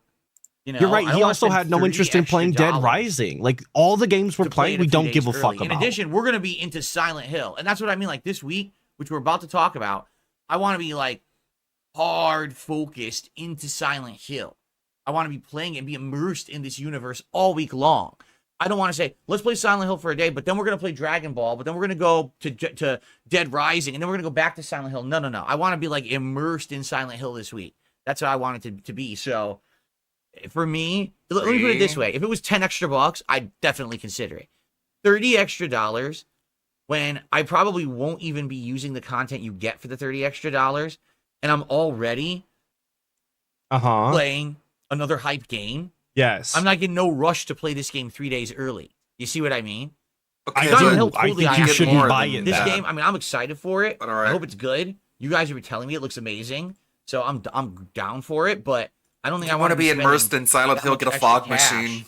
You know, You're right. I don't He wanna also spend had no 30 interest in extra playing Dead dollars Rising. Like, all the games we're to play playing, it we a few don't give a days fuck early. about. In addition, we're going to be into Silent Hill. And that's what I mean. Like this week, which we're about to talk about, I want to be like hard focused into Silent Hill. I want to be playing and be immersed in this universe all week long. I don't want to say, let's play Silent Hill for a day, but then we're going to play Dragon Ball, but then we're going to go to Dead Rising, and then we're going to go back to Silent Hill. No. I want to be like immersed in Silent Hill this week. That's how I want it to be. So for me, let me put it this way. If it was 10 extra bucks, I'd definitely consider it. $30 extra when I probably won't even be using the content you get for the $30 extra, and I'm already playing another hype game. Yes. I'm not getting no rush to play this game 3 days early. You see what I mean? Okay, Silent but Hill, I totally think you have shouldn't more buy than it This then. game, I mean, I'm excited for it. But all right. I hope it's good. You guys are telling me it looks amazing, so I'm down for it. But I don't think I want to be spending immersed in Silent that Hill, much get a extra fog cash, machine.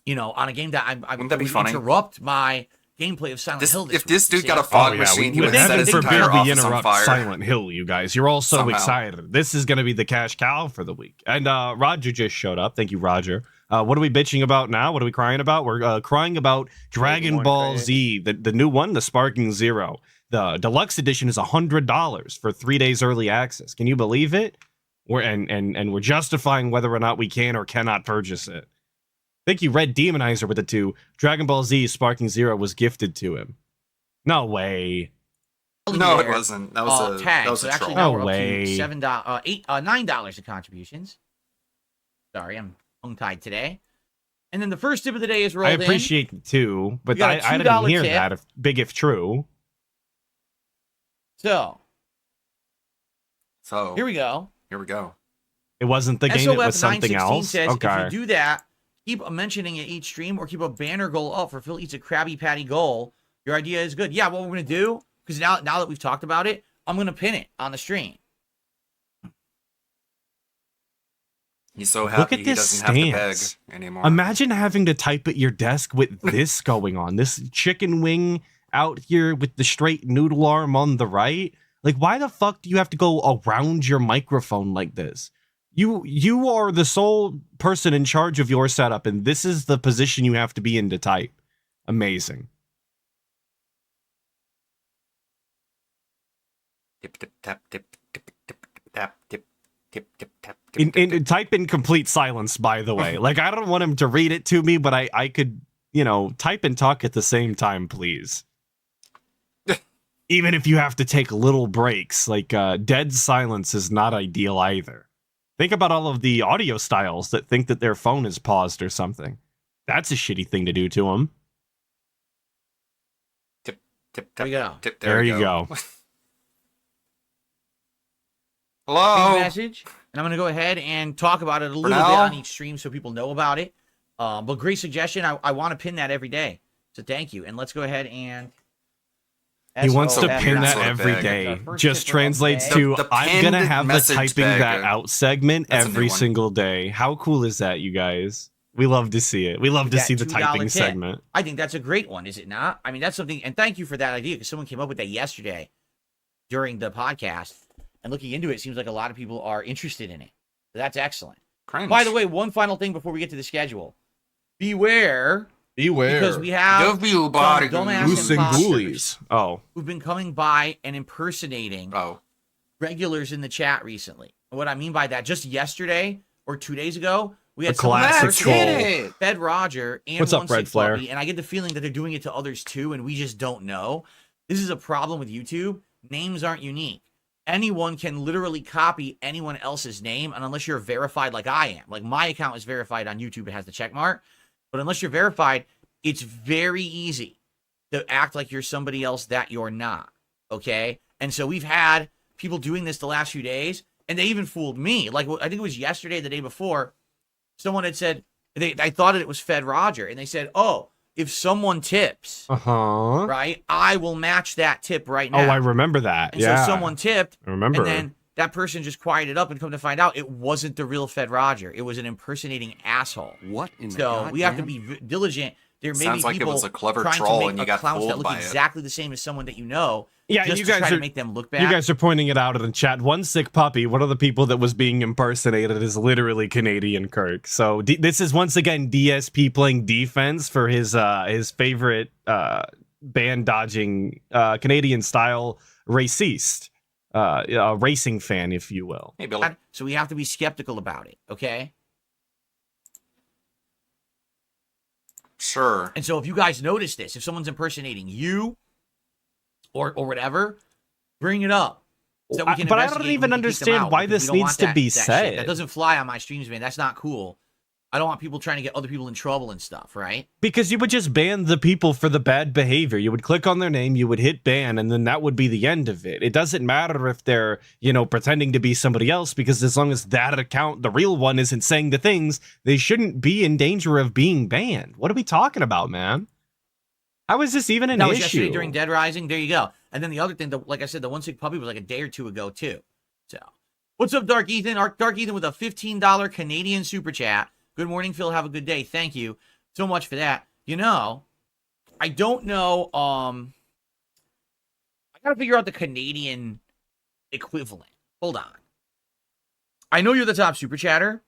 You know, on a game that I Wouldn't that be would funny? Interrupt my gameplay of Silent Hill. If this dude got a Oh, fog yeah, machine, he we would set his forbid entire we office on interrupt fire. Silent Hill, you guys. You're all so Somehow. excited. This is going to be the cash cow for the week. And Roger just showed up. Thank you, Roger. What are we bitching about now? What are we crying about? We're crying about Dragon Ball Z, the new one, the Sparking Zero. The deluxe edition is $100 for 3 days early access. Can you believe it? We're justifying whether or not we can or cannot purchase it. Thank you, Red Demonizer with the 2. Dragon Ball Z Sparking Zero was gifted to him. No way. No, it wasn't. That was tag. that was So a actually troll. now No we're up way. to $9 in contributions. Sorry, I'm tongue-tied today. And then the first tip of the day is I rolled in. appreciate it too, but You got a I didn't $2 hear tip. that. Big if true. So So here we go. Here we go. It wasn't the game. It was something 916 else. says Okay. if you do that, keep mentioning it each stream or keep a banner goal up for Phil Eats a Krabby Patty goal. Your idea is good. Yeah, what we're gonna do, because now that we've talked about it, I'm gonna pin it on the stream. He's so Look happy at he this doesn't have to beg stance. anymore. Imagine having to type at your desk with this going on. This chicken wing out here with the straight noodle arm on the right. Like, why the fuck do you have to go around your microphone like this? You are the sole person in charge of your setup, and this is the position you have to be in to type. Amazing. Tip tip tap tip tip tip tap tip tip tip tap. In type in complete silence, by the way. Like, I don't want him to read it to me, but I could, type and talk at the same time, please. Even if you have to take little breaks, like dead silence is not ideal either. Think about all of the audio styles that think that their phone is paused or something. That's a shitty thing to do to them. Tip tip There we go. tip. There you go. Hello. Message, and I'm gonna go ahead and talk about it a little bit now? on each stream so people know about it. But great suggestion. I want to pin that every day. So thank you. And let's go ahead and. He wants to SOF. pin that That's every big. day. Our first Just tip of the translates day. to The I'm gonna pinned have the message typing bag. that out segment That's a new every one. single day. How cool is that, you guys? We love to see it. We love to That see the $2 typing tip. segment. I think that's a great one, is it not? I mean, that's something, and thank you for that idea because someone came up with that yesterday during the podcast. And looking into it, it seems like a lot of people are interested in it. So that's excellent. Cringe. By the way, one final thing before we get to the schedule. Beware, Beware. because we have Give you some body dumbass Goose and imposters ghoulies. Oh. who've been coming by and impersonating regulars in the chat recently. And what I mean by that, just yesterday or 2 days ago, we had The someone classic impersonate troll. Fed Roger and What's up, One Red Six Flare? Puppy, and I get the feeling that they're doing it to others too, and we just don't know. This is a problem with YouTube. Names aren't unique. anyone can literally copy anyone else's name, and unless you're verified like I am, like my account is verified on YouTube, it has the check mark, but unless you're verified, it's very easy to act like you're somebody else that you're not, okay? And so we've had people doing this the last few days, and they even fooled me. Like, I think it was yesterday, the day before, someone had said, I thought it was Fed Roger, and they said, oh, if someone tips, right, I will match that tip right now. Oh, I remember that. And yeah. so someone tipped, I remember. and then that person just quieted up and come to find out it wasn't the real Fed Roger. It was an impersonating asshole. What in the So we have to goddamn- be diligent. There may Sounds be like it people was a clever trying troll to make and you got accounts that fooled look by it. exactly the same as someone that you know. Yeah, just you to guys try are to make them look bad. You guys are pointing it out in the chat. One sick puppy. One of the people that was being impersonated is literally Canadian Kirk. So this is once again DSP playing defense for his favorite band dodging Canadian style racist, racing fan, if you will. Hey, Billy. So we have to be skeptical about it, okay? Sure. And so if you guys notice this, if someone's impersonating you or whatever, bring it up. So that we can But I investigate don't even and we can take them understand out, why because this we don't needs want to be that shit. said. That doesn't fly on my streams, man. That's not cool. I don't want people trying to get other people in trouble and stuff, right? Because you would just ban the people for the bad behavior. You would click on their name, you would hit ban, and then that would be the end of it. It doesn't matter if they're, pretending to be somebody else, because as long as that account, the real one, isn't saying the things, they shouldn't be in danger of being banned. What are we talking about, man? How is this even an That was issue? yesterday during Dead Rising. There you go. And then the other thing, like I said, the One Sick Puppy was like a day or two ago, too. So, what's up, Dark Ethan? Dark Ethan with a $15 Canadian super chat. Good morning, Phil. Have a good day. Thank you so much for that. I don't know. I got to figure out the Canadian equivalent. Hold on. I know you're the top super chatter,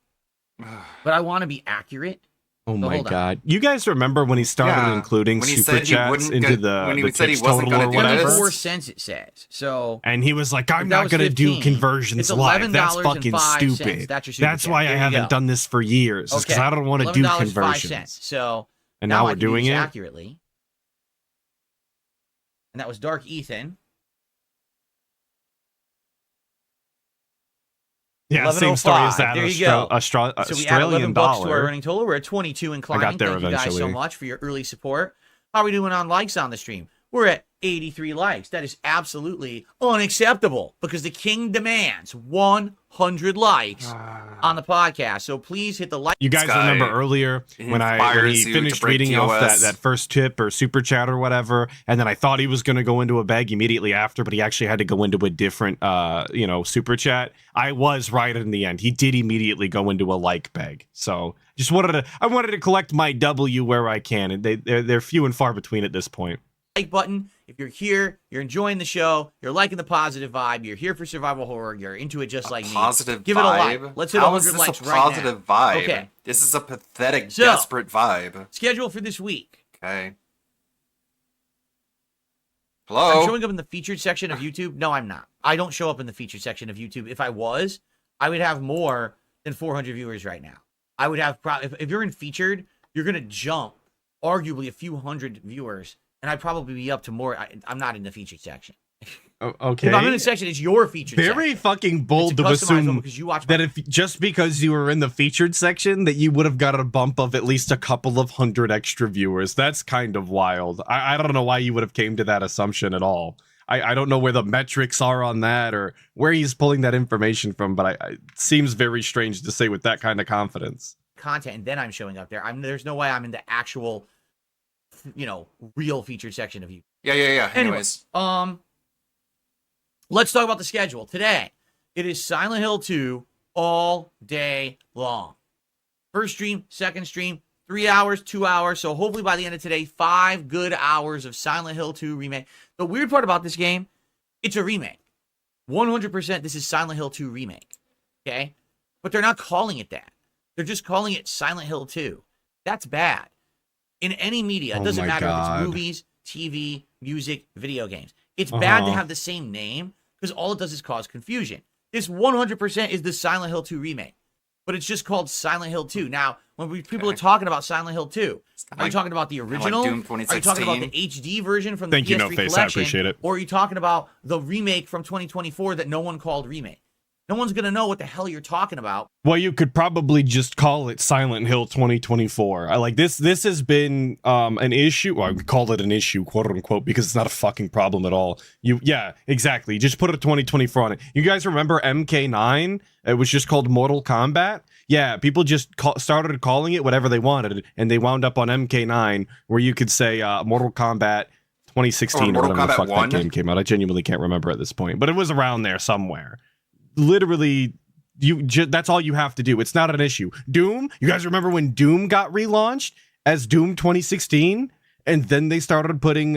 but I want to be accurate. Oh So my hold on. God. You guys remember when he started including When he super said he chats wouldn't into get- the when he said he Twitch wasn't total gonna or do whatever? this? 4 cents it says. So And he was like, I'm that not was going to do 15. conversions It's live. That's $11.05. fucking stupid. That's your super That's chat. why I There you haven't go. done this for years. Because Okay. I don't want to do $11.05. conversions. So And now I we're can do doing this it? accurately. And that was Dark Ethan. Yeah, same story as 11.05. that There you go. Australian So we add $11 dollar. to our running total. We're at 22 and climbing. I got there Thank you guys so eventually. much for your early support. How are we doing on likes on the stream? We're at 83 likes. That is absolutely unacceptable because the king demands 100 likes on the podcast. So please hit the like. You guys remember earlier when he inspires you to finished break reading off TOS. that first tip or super chat or whatever, and then I thought he was going to go into a bag immediately after, but he actually had to go into a different, super chat. I was right in the end. He did immediately go into a like bag. So I wanted to collect my W where I can, and they're few and far between at this point. Like button. If you're here, you're enjoying the show, you're liking the positive vibe, you're here for survival horror, you're into it just like me. Positive Give vibe. it a like. Let's hit How 100 is this likes a right now. positive vibe? Okay. This is a pathetic, So- desperate vibe. Schedule for this week. Okay. I'm Hello. showing up in the featured section of YouTube. No, I'm not. I don't show up in the featured section of YouTube. If I was, I would have more than 400 viewers right now. I would have if you're in featured, you're gonna jump arguably a few hundred viewers, and I'd probably be up to more. I'm not in the featured section. Okay. If I'm in the section, it's your featured section. Very fucking bold It's a to customized one assume because you watch that if just because you were in the featured section that you would have got a bump of at least a couple of hundred extra viewers. That's kind of wild. I don't know why you would have came to that assumption at all. I don't know where the metrics are on that or where he's pulling that information from, but it seems very strange to say with that kind of confidence. content, and then I'm showing up there. There's no way I'm in the actual, real featured section of YouTube. Yeah. Anyways, let's talk about the schedule. Today, it is Silent Hill 2 all day long. First stream, second stream, 3 hours, 2 hours. So hopefully by the end of today, 5 good hours of Silent Hill 2 remake. The weird part about this game, it's a remake. 100% this is Silent Hill 2 remake. Okay? But they're not calling it that. They're just calling it Silent Hill 2. That's bad. In any media, it doesn't matter if it's movies, TV, music, video games. It's bad to have the same name because all it does is cause confusion. This 100% is the Silent Hill 2 remake. but it's just called Silent Hill 2. Now, when people are talking about Silent Hill 2, are you talking about the original? Doom Are you talking about the HD version from the Thank you, PS3 No Face. collection? I appreciate it. Or are you talking about the remake from 2024 that no one called remake? No one's going to know what the hell you're talking about. Well, you could probably just call it Silent Hill 2024. I like this. This has been an issue. Well, I would call it an issue, quote unquote, because it's not a fucking problem at all. Yeah, exactly. Just put a 2024 on it. You guys remember MK9? It was just called Mortal Kombat. Yeah, people just started calling it whatever they wanted, and they wound up on MK9, where you could say Mortal Kombat 2016 or whatever the fuck that game came out. I genuinely can't remember at this point, but it was around there somewhere. Literally, that's all you have to do. It's not an issue. Doom, you guys remember when Doom got relaunched as Doom 2016, and then they started putting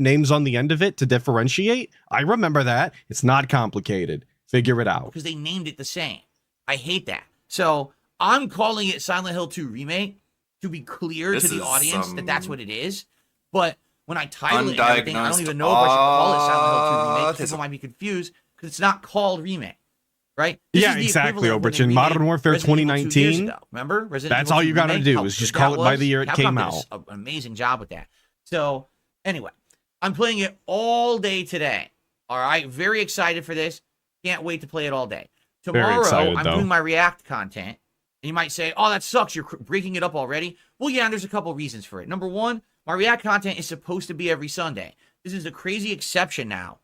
names on the end of it to differentiate? I remember that. It's not complicated. Figure it out. Because they named it the same. I hate that. So I'm calling it Silent Hill 2 Remake to be clear to the audience that that's what it is. But when I title it and everything, I don't even know if I should call it Silent Hill 2 Remake. People might be confused because it's not called Remake. Right? Yeah, exactly, Obrich. In Modern Warfare 2019, remember? That's all you gotta do is just call it by the year it came out. An amazing job with that. So, anyway, I'm playing it all day today. All right, very excited for this. Can't wait to play it all day. Tomorrow, I'm doing my React content. And you might say, oh, that sucks. You're breaking it up already. Well, yeah, and there's a couple reasons for it. Number one, my React content is supposed to be every Sunday. This is a crazy exception now,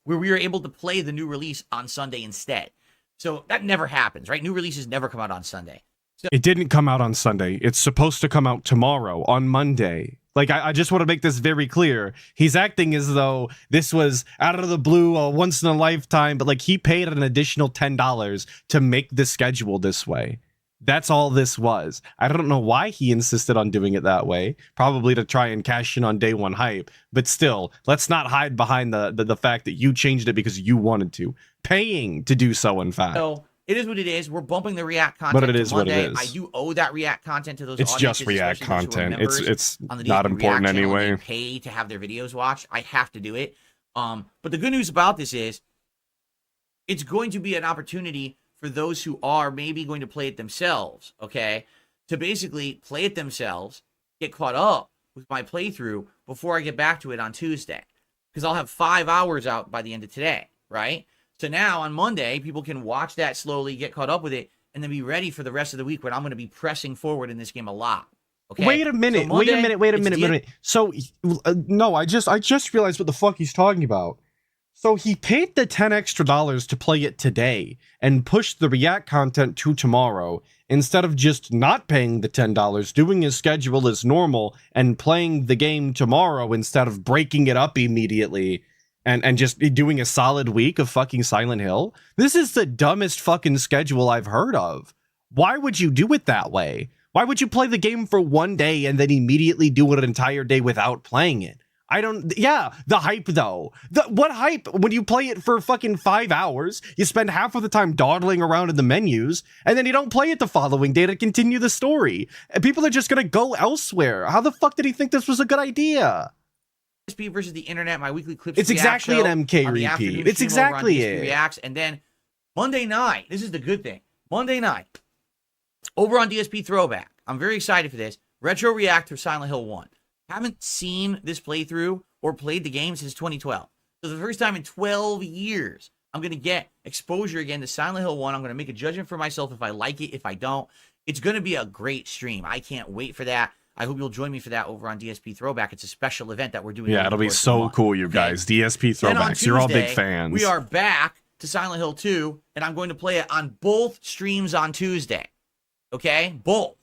where we are able to play the new release on Sunday instead. So that never happens, right? New releases never come out on Sunday. So it didn't come out on Sunday. It's supposed to come out tomorrow, on Monday. Like, I just want to make this very clear. He's acting as though this was out of the blue, a once in a lifetime, but like he paid an additional $10 to make the schedule this way. That's all this was. I don't know why he insisted on doing it that way. Probably to try and cash in on day one hype. But still, let's not hide behind the fact that you changed it because you wanted to. Paying to do so, in fact. So it is what it is. We're bumping the React content. But it is to Monday. what it is. I do owe that React content to those. It's just React content. It's on the not DSP important React channel, anyway. they pay to have their videos watched. I have to do it. But the good news about this is, it's going to be an opportunity for those who are maybe going to play it themselves, okay, to basically play it themselves, get caught up with my playthrough before I get back to it on Tuesday, because I'll have 5 hours out by the end of today, right? So now on Monday, people can watch that slowly, get caught up with it, and then be ready for the rest of the week when I'm going to be pressing forward in this game a lot. Okay? Wait a minute. Wait a minute. So, no, I just realized what the fuck he's talking about. So he paid the $10 extra to play it today and pushed the React content to tomorrow instead of just not paying the $10, doing his schedule as normal and playing the game tomorrow instead of breaking it up immediately and just doing a solid week of fucking Silent Hill. This is the dumbest fucking schedule I've heard of. Why would you do it that way? Why would you play the game for one day and then immediately do it an entire day without playing it? The hype though. What hype? When you play it for fucking 5 hours, you spend half of the time dawdling around in the menus, and then you don't play it the following day to continue the story. And people are just gonna go elsewhere. How the fuck did he think this was a good idea? DSP versus the internet, my weekly clips. It's exactly an MK repeat. It's exactly it. Reacts, and then Monday night. This is the good thing. Monday night, over on DSP Throwback. I'm very excited for this. Retro React through Silent Hill 1. Haven't seen this playthrough or played the game since 2012. So the first time in 12 years, I'm going to get exposure again to Silent Hill 1. I'm going to make a judgment for myself if I like it, if I don't. It's going to be a great stream. I can't wait for that. I hope you'll join me for that over on DSP Throwback. It's a special event that we're doing. Yeah, it'll be so cool, you guys. DSP Throwbacks. You're all big fans. We are back to Silent Hill 2, and I'm going to play it on both streams on Tuesday. Okay? Both.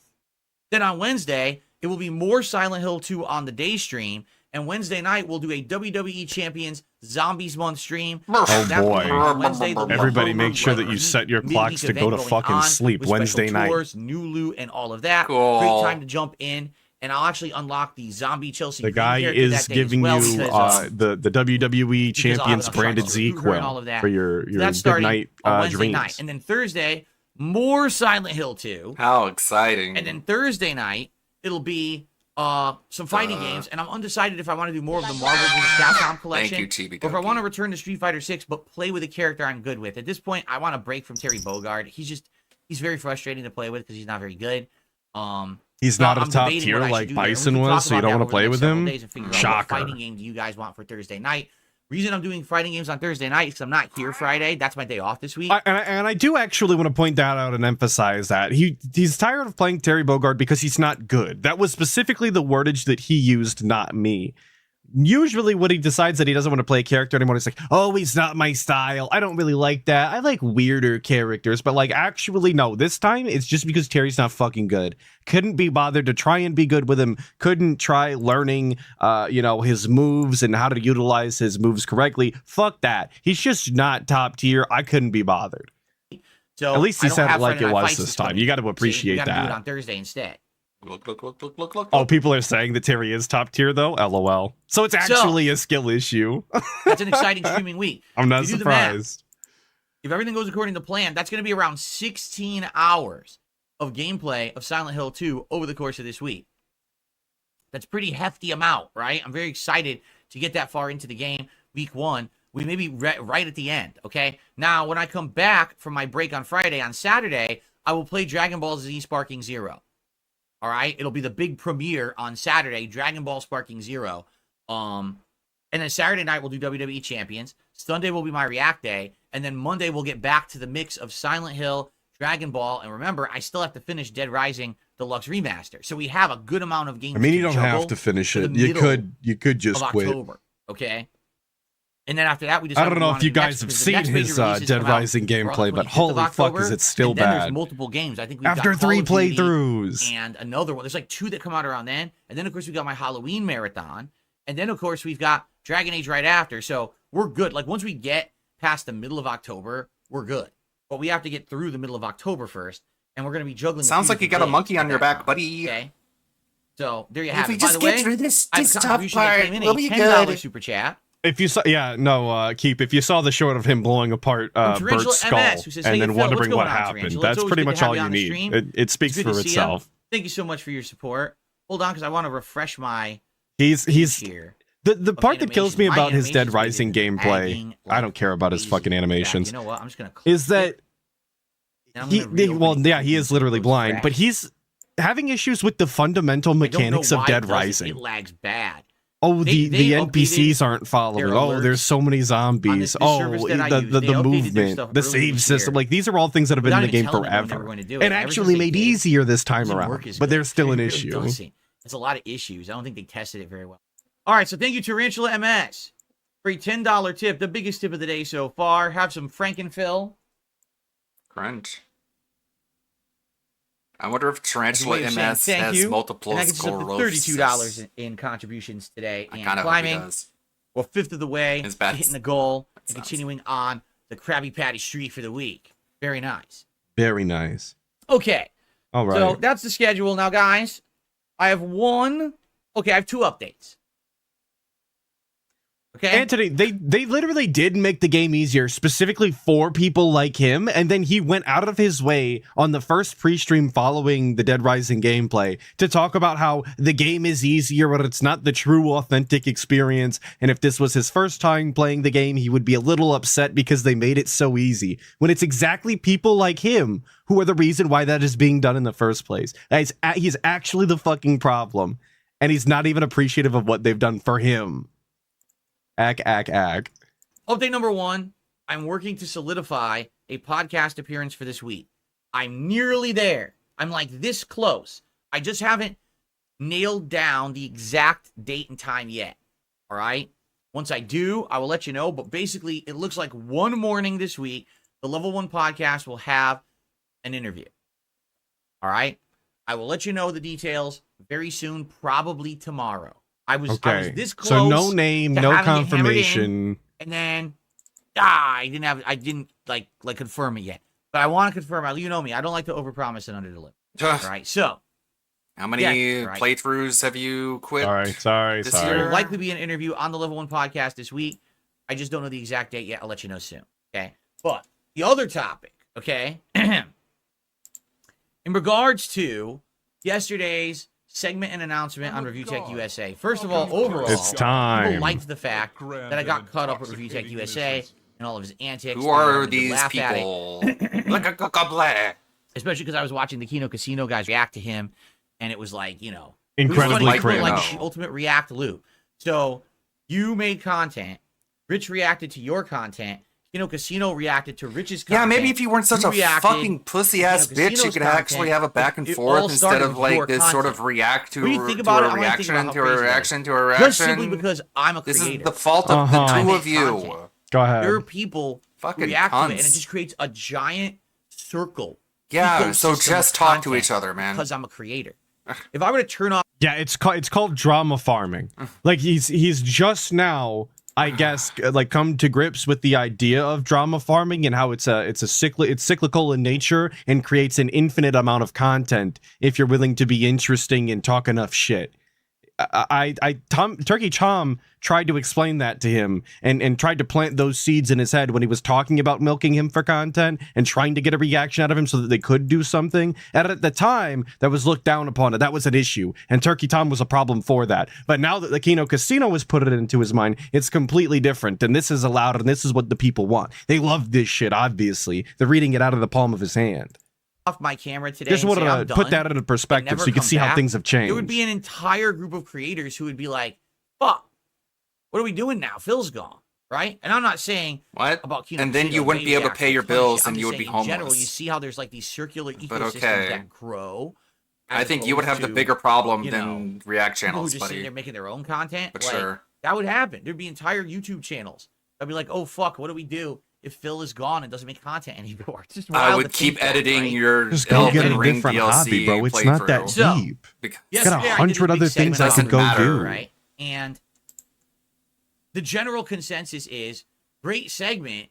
Then on Wednesday, it will be more Silent Hill 2 on the day stream, and Wednesday night we'll do a WWE Champions Zombies Month stream. Oh boy! Wednesday, everybody make sure that you set your clocks to go to fucking sleep Wednesday night. Tours, new loot, and all of that. Cool. Great time to jump in, and I'll actually unlock the Zombie Chelsea. The guy is giving you the WWE Champions branded ZQL for your good night Wednesday dreams. Night. And then Thursday, more Silent Hill 2. How exciting! And then Thursday night, it'll be some fighting games, and I'm undecided if I want to do more of the Marvel vs. Capcom collection, Thank you, or if I want to return to Street Fighter 6, but play with a character I'm good with. At this point, I want a break from Terry Bogard. He's just He's very frustrating to play with because he's not very good. He's so not I'm a top debating tier what I should like do there. And we Bison can was, talk so you about don't that want to over the play next with several him? days and figure out what Shocker. fighting game do you guys want for Thursday night? Reason I'm doing fighting games on Thursday night is because I'm not here Friday. That's my day off this week. And I do actually want to point that out and emphasize that he's tired of playing Terry Bogard because he's not good. That was specifically the wordage that he used, not me. Usually when he decides that he doesn't want to play a character anymore, he's like, oh, he's not my style. I don't really like that. I like weirder characters. But like, actually, no, this time it's just because Terry's not fucking good. Couldn't be bothered to try and be good with him. Couldn't try learning, his moves and how to utilize his moves correctly. Fuck that. He's just not top tier. I couldn't be bothered. So at least he I don't said it have like Friday it night was fights this time. You got to we appreciate got to do it that. on Thursday instead. Look. Oh, people are saying that Terry is top tier though. LOL. So it's actually a skill issue. That's an exciting streaming week. I'm not If you do the math, surprised. if everything goes according to plan, that's going to be around 16 hours of gameplay of Silent Hill 2 over the course of this week. That's a pretty hefty amount, right? I'm very excited to get that far into the game. Week 1, we may be right at the end, okay? Now, when I come back from my break on Friday, on Saturday, I will play Dragon Ball Z Sparking Zero. All right? It'll be the big premiere on Saturday, Dragon Ball Sparking Zero. And then Saturday night, we'll do WWE Champions. Sunday will be my React Day. And then Monday, we'll get back to the mix of Silent Hill, Dragon Ball. And remember, I still have to finish Dead Rising Deluxe Remaster. So we have a good amount of games. I mean, you to don't juggle have to finish for the it. You middle could just of quit. October, okay? And then after that, we just I don't know if you guys have seen his Dead Rising gameplay, but holy fuck, is it still and then bad. There's multiple games. I think we've After got Call 3 of Duty playthroughs. and another one. There's like 2 that come out around then. And then, of course, we got my Halloween marathon. And then, of course, we've got Dragon Age right after. So we're good. Like, once we get past the middle of October, we're good. But we have to get through the middle of October first. And we're going to be juggling. Sounds like you got a monkey on your back, buddy. Okay. So there you If have we it. By just the get way, through this I have a tough contribution that part, came in, we'll a be $10 good. super chat. If you saw, Keep, if you saw the short of him blowing apart Tarantula Bert's skull MS, who says, and "Hey, then Phil, wondering what's going what on, happened, Tarantula? It's that's always pretty good to much have all you you on the need. stream. It speaks It's good for to see ya. itself. Thank you so much for your support. Hold on, because I want to refresh my He's here. the part that kills me animations. about My his Dead animations Rising gameplay. I don't care about his fucking animations. You know what? I'm just gonna. Is that And I'm he? gonna reopen Well, it. yeah, he is literally blind, but he's having issues with the fundamental I don't know mechanics of why Dead it does it. Rising. It lags bad. Oh, They the updated NPCs aren't following. their Oh, there's alerts so many zombies. this Oh, service that I the use. They updated their movement, stuff the earlier save this system. year. Like these are all things that have been in Without the even game telling them when they forever, were going to do it. and Ever actually since they made did, easier this time doesn't around. work as But good. there's still an It issue. doesn't. There's a lot of issues. I don't think they tested it very well. All right, so thank you, Tarantula MS, for a $10 tip, the biggest tip of the day so far. Have some Frankenfill. Crunch. I wonder if Tarantula As a way of MS saying thank has you. multiple And that gets us up to sclerosis. $32 in contributions today. I And kind of hope he climbing. does. We're 5th of the way, His best. hitting the goal, and continuing on the Krabby Patty streak for the week. Very nice. Very nice. Okay. All right. So that's the schedule. Now, guys, I have I have 2 updates. Okay. Anthony, they literally did make the game easier specifically for people like him, and then he went out of his way on the first pre-stream following the Dead Rising gameplay to talk about how the game is easier, but it's not the true authentic experience, and if this was his first time playing the game, he would be a little upset because they made it so easy, when it's exactly people like him who are the reason why that is being done in the first place. He's actually the fucking problem, and he's not even appreciative of what they've done for him. Update number 1. I'm working to solidify a podcast appearance for this week. I'm nearly there. I'm like this close. I just haven't nailed down the exact date and time yet. All right? Once I do, I will let you know. But basically, it looks like one morning this week, the Level 1 podcast will have an interview. All right? I will let you know the details very soon, probably tomorrow. I was this close. So no name, to no having it hammered confirmation. in, and then I didn't like confirm it yet. But I want to confirm. You know me. I don't like to overpromise and underdeliver. All right. So how many playthroughs have you quit? Sorry. There will likely be an interview on the Level 1 podcast this week. I just don't know the exact date yet. I'll let you know soon. Okay. But the other topic, okay, in regards to yesterday's segment and announcement on Review Tech USA. First of all, overall, it's time. people liked the fact that I got caught up with Review Tech USA and all of his antics. Who are these people? especially because I was watching the Kino Casino guys react to him, and it was like, it was Incredibly funny, creative. like the ultimate react loop. So you made content, Rich reacted to your content, Kino Casino reacted to Rich's Yeah, content. maybe if you weren't such you a reacted, fucking pussy ass Kino bitch, you Casino's could content. actually have a back and It forth all instead started of with like your this sort of content. react to When you think to about a it, I wanna think reaction about to how a crazy it reaction is. to a reaction. Just simply because I'm a This creator. is the fault of the I two make of you. content. Go ahead. There are people Fucking who react to it, and it cunts. just creates a giant circle. Yeah, so ecosystem just of talk to content each other, man. Because I'm a creator. If I were to turn off, Yeah, it's called drama farming. Like he's just now, I guess, like come to grips with the idea of drama farming and how it's cyclical in nature and creates an infinite amount of content if you're willing to be interesting and talk enough shit. Turkey Tom tried to explain that to him and tried to plant those seeds in his head when he was talking about milking him for content and trying to get a reaction out of him so that they could do something. And at the time, that was looked down upon. That was an issue. And Turkey Tom was a problem for that. But now that the Kino Casino has put it into his mind, it's completely different. And this is allowed, and this is what the people want. They love this shit, obviously. They're reading it out of the palm of his hand. off my camera today, Just and wanted say, I'm to put done, that into and perspective never so you can come see how back, things have changed. There would be an entire group of creators who would be like, "Fuck, what are we doing now? Phil's gone." Right, and I'm not saying what about Kino and then Casino, you wouldn't be able to Maniac, pay your it's funny bills shit. I'm and you just would be saying in general, homeless. you see how there's like these circular ecosystems But okay. that grow. I as think you would have opposed the to, bigger problem you than know, React people who channels, just sitting buddy. there making their own content. But Like, sure. that would happen. There'd be entire YouTube channels. I'd be like, "Oh fuck, what do we do if Phil is gone and doesn't make content anymore?" It's just I wild would to keep think of, editing right? your Just go get Elden a Ring different DLC hobby, bro. It's not that playthrough. deep. Because It's got Yesterday, I did 100 a big other things I segment could on go Twitter, do. right? And the general consensus is great segment,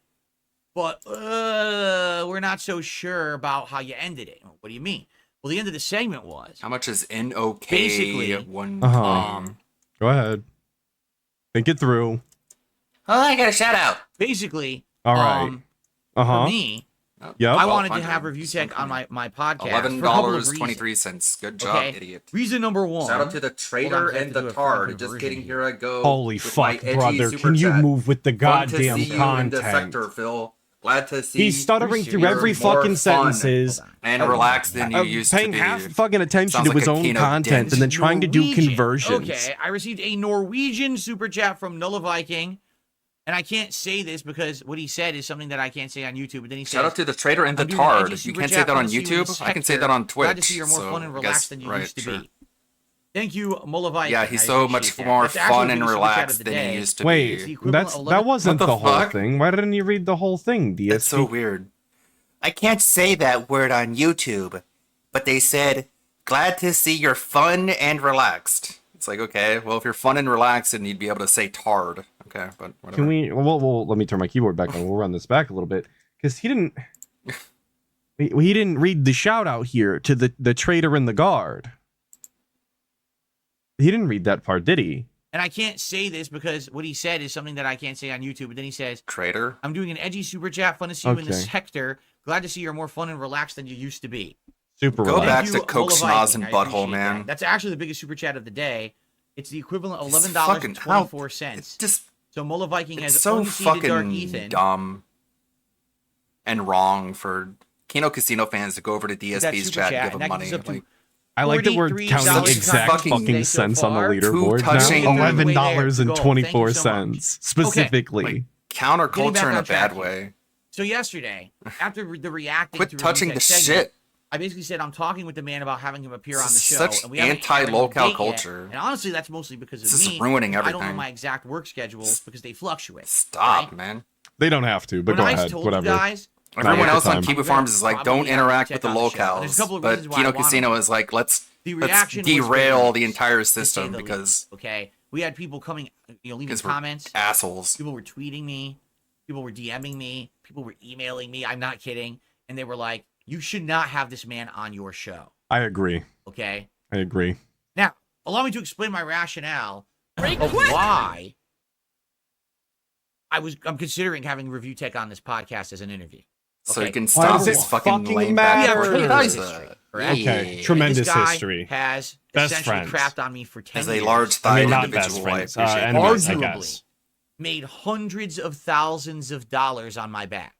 but we're not so sure about how you ended it. What do you mean? Well, the end of the segment was how much is NOK basically one? Go ahead. Think it through. Oh, I got a shout out. Basically, All right. for me, Yep. I wanted to have Review Tech on my podcast. $11 for a couple of reasons. 23 cents. Good job, Okay? idiot. Reason number one. Shout out to the Hold trader on, I have and to the do a tard. fucking Just version kidding, here I go. Holy with my fuck, edgy brother. super Can you chat. move with the Fun to goddamn see you in the content? sector, Phil. Glad to see He's stuttering through you're every more fucking fun sentences. and relaxed than you I'm used paying to be. half fucking attention Sounds to like his a own Kino content dent. and then trying to do Norwegian. conversions. Okay, I received a Norwegian super chat from Nulla Viking, and I can't say this because what he said is something that I can't say on YouTube. But then he said, Shout out to the trader and the "I'm doing an tard. edgy You super can't say chat that on from the YouTube. Sector. I can say that on Twitch. Glad to see you're more so fun and I relaxed guess- than you right, used to sure. be." Thank you, Mulla Viking. Yeah, he's I so appreciate much that. more That's actually fun the and biggest super chat relaxed of the than day. he used to Wait, be. that wasn't What the the whole fuck? thing. Why didn't you read the whole thing, DSP? That's so weird. I can't say that word on YouTube, but they said, glad to see you're fun and relaxed. It's like, okay, well, if you're fun and relaxed, then you'd be able to say tard. Okay, but whatever. Can we? Well, let me turn my keyboard back on. We'll run this back a little bit because he didn't read the shout out here to the trader and the guard. He didn't read that part, did he? And I can't say this because what he said is something that I can't say on YouTube. But then he says, "Trader, I'm doing an edgy super chat. Fun to see you in the Okay. sector. Glad to see you're more fun and relaxed than you used to be." Super Go back Thank to you, Coke Mulla Schnoz Viking. and I Butthole, appreciate man. that. That's actually the biggest super chat of the day. It's the equivalent of It's $11 fucking- and 24 cents. Just So Mulla Viking it's has so unseated Dark fucking Ethan. dumb and wrong for Kino Casino fans to go over to DSP's super chat chat, and and give that him gives money. up to Like, I like that we're $43 counting exact fucking fucking so cents on the far. leaderboard Two now. touching- $11.24 specifically. counterculture in a on track bad here. way. So yesterday, after the reacting Quit to touching Review the Tech segment, shit. I basically said I'm talking with the man about having him appear on the This show. is such and we haven't had a anti-local date yet. culture. And honestly, that's mostly because of This is me. ruining I don't know everything. my exact work schedules because they fluctuate. Stop, right? man. They don't have to, but When go I ahead. told Whatever. you guys, Not Everyone at the else on time. Kiba Farms is like, probably don't have interact to with the check on the show. And there's a couple locales. of But reasons why I Kino wanted Casino is like, let's reaction was derail very the nice, entire to say system the because least, okay, we had people coming, leaving because we're comments. assholes. People were tweeting me. People were DMing me. People were emailing me. I'm not kidding. And they were like, you should not have this man on your show. I agree. Okay. I agree. Now, allow me to explain my rationale of why I'm considering having Review Tech on this podcast as an interview. So Okay? you can Why stop does this it fucking fucking lame matter? bastard. We have tremendous As history, a- correct? Okay, Yeah. tremendous And this guy history. has Best essentially friends. crapped on me for 10 As a years. large I mean, thigh not individual, best I friends. appreciate it. Enemies, I Arguably guess. made hundreds of thousands of dollars on my back.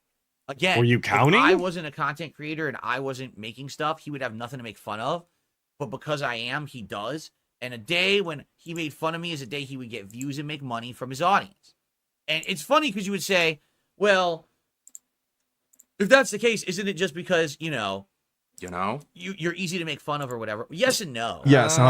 Again, Were you counting? If I wasn't a content creator and I wasn't making stuff, he would have nothing to make fun of. But because I am, he does. And a day when he made fun of me is a day he would get views and make money from his audience. And it's funny because you would say, well, if that's the case, isn't it just because, you're easy to make fun of or whatever? Yes and no. Yes, 100%.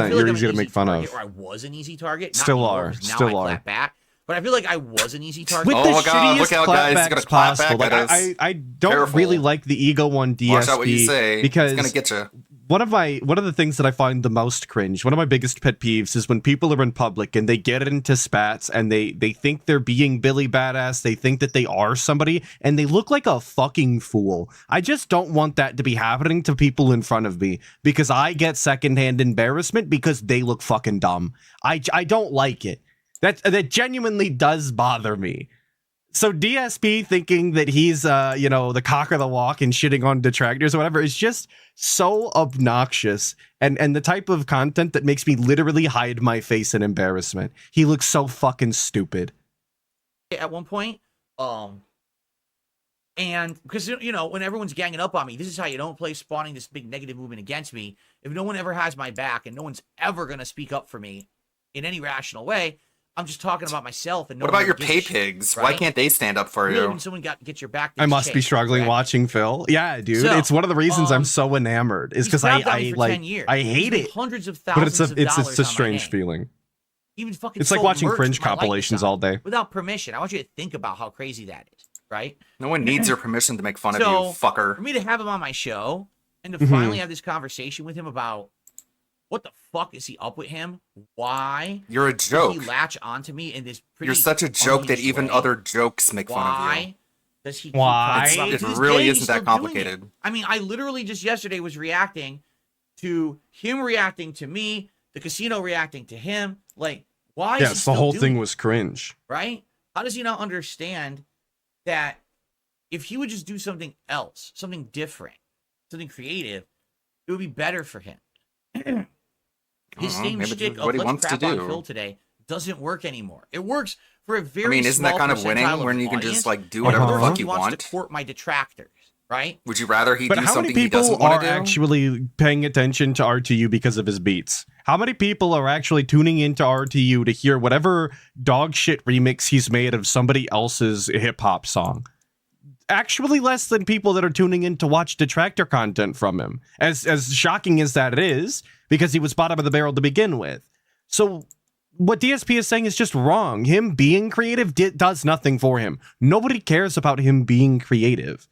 I feel You're I'm easy an to make fun target, of. Or I was an easy target. Not Still anymore, are. 'cause now Still I are. clap back. But I feel like I was an easy target. With the shittiest clapbacks possible. Like, at us. I don't Careful. really like the Ego One DSP. Watch out what you say. Because It's gonna get you. one of the things that I find the most cringe, one of my biggest pet peeves is when people are in public and they get into spats and they think they're being Billy Badass, they think that they are somebody, and they look like a fucking fool. I just don't want that to be happening to people in front of me because I get secondhand embarrassment because they look fucking dumb. I don't like it. That genuinely does bother me. So DSP thinking that he's the cock of the walk and shitting on detractors or whatever is just so obnoxious and the type of content that makes me literally hide my face in embarrassment. He looks so fucking stupid. At one point, and because when everyone's ganging up on me, this is how you don't play, spawning this big negative movement against me. If no one ever has my back and no one's ever gonna speak up for me in any rational way, I'm just talking about myself. And no What about one your gives pay a shit, pigs? right? Why can't they stand up for Really, you? when someone gets your back, I must be struggling watching Phil. Yeah, dude. So, it's one of the reasons I'm so enamored is he's because grabbed on I me for like 10 years. I He's hate made it. hundreds of But thousands of dollars it's a on my strange name. feeling. Even fucking It's like sold watching merch cringe with my likeness compilations on it all day. without permission. I want you to think about how crazy that is, right? No one needs your permission to make fun of So, you, fucker. For me to have him on my show and to Mhm. finally have this conversation with him about what the fuck is he up with him? Why? You're a does joke. he latch onto me in this pretty You're such a joke that unhinged even way? other jokes make fun of you. Why does he keep Why? talking about It To this really day, he's isn't that still doing it. complicated. I mean, I literally just yesterday was reacting to him reacting to me, the casino reacting to him. Like, why is he Yes, the still whole doing thing it? was cringe. Right? How does he not understand that if he would just do something else, something different, something creative, it would be better for him? His same maybe shtick this is of what he let's wants to crap on do. Phil today doesn't work anymore. It works for a very I mean, isn't that small kind of winning percentile when the you can audience, just like do but whatever it the works fuck if he you wants want? to court my detractors, right? Would you rather he But do how many something he people doesn't are want to do? actually paying attention to RTU because of his beats? How many people are actually tuning into RTU to hear whatever dog shit remix he's made of somebody else's hip hop song? Actually less than people that are tuning in to watch detractor content from him. As shocking as that it is, because he was bottom of the barrel to begin with. So what DSP is saying is just wrong. Him being creative does nothing for him. Nobody cares about him being creative.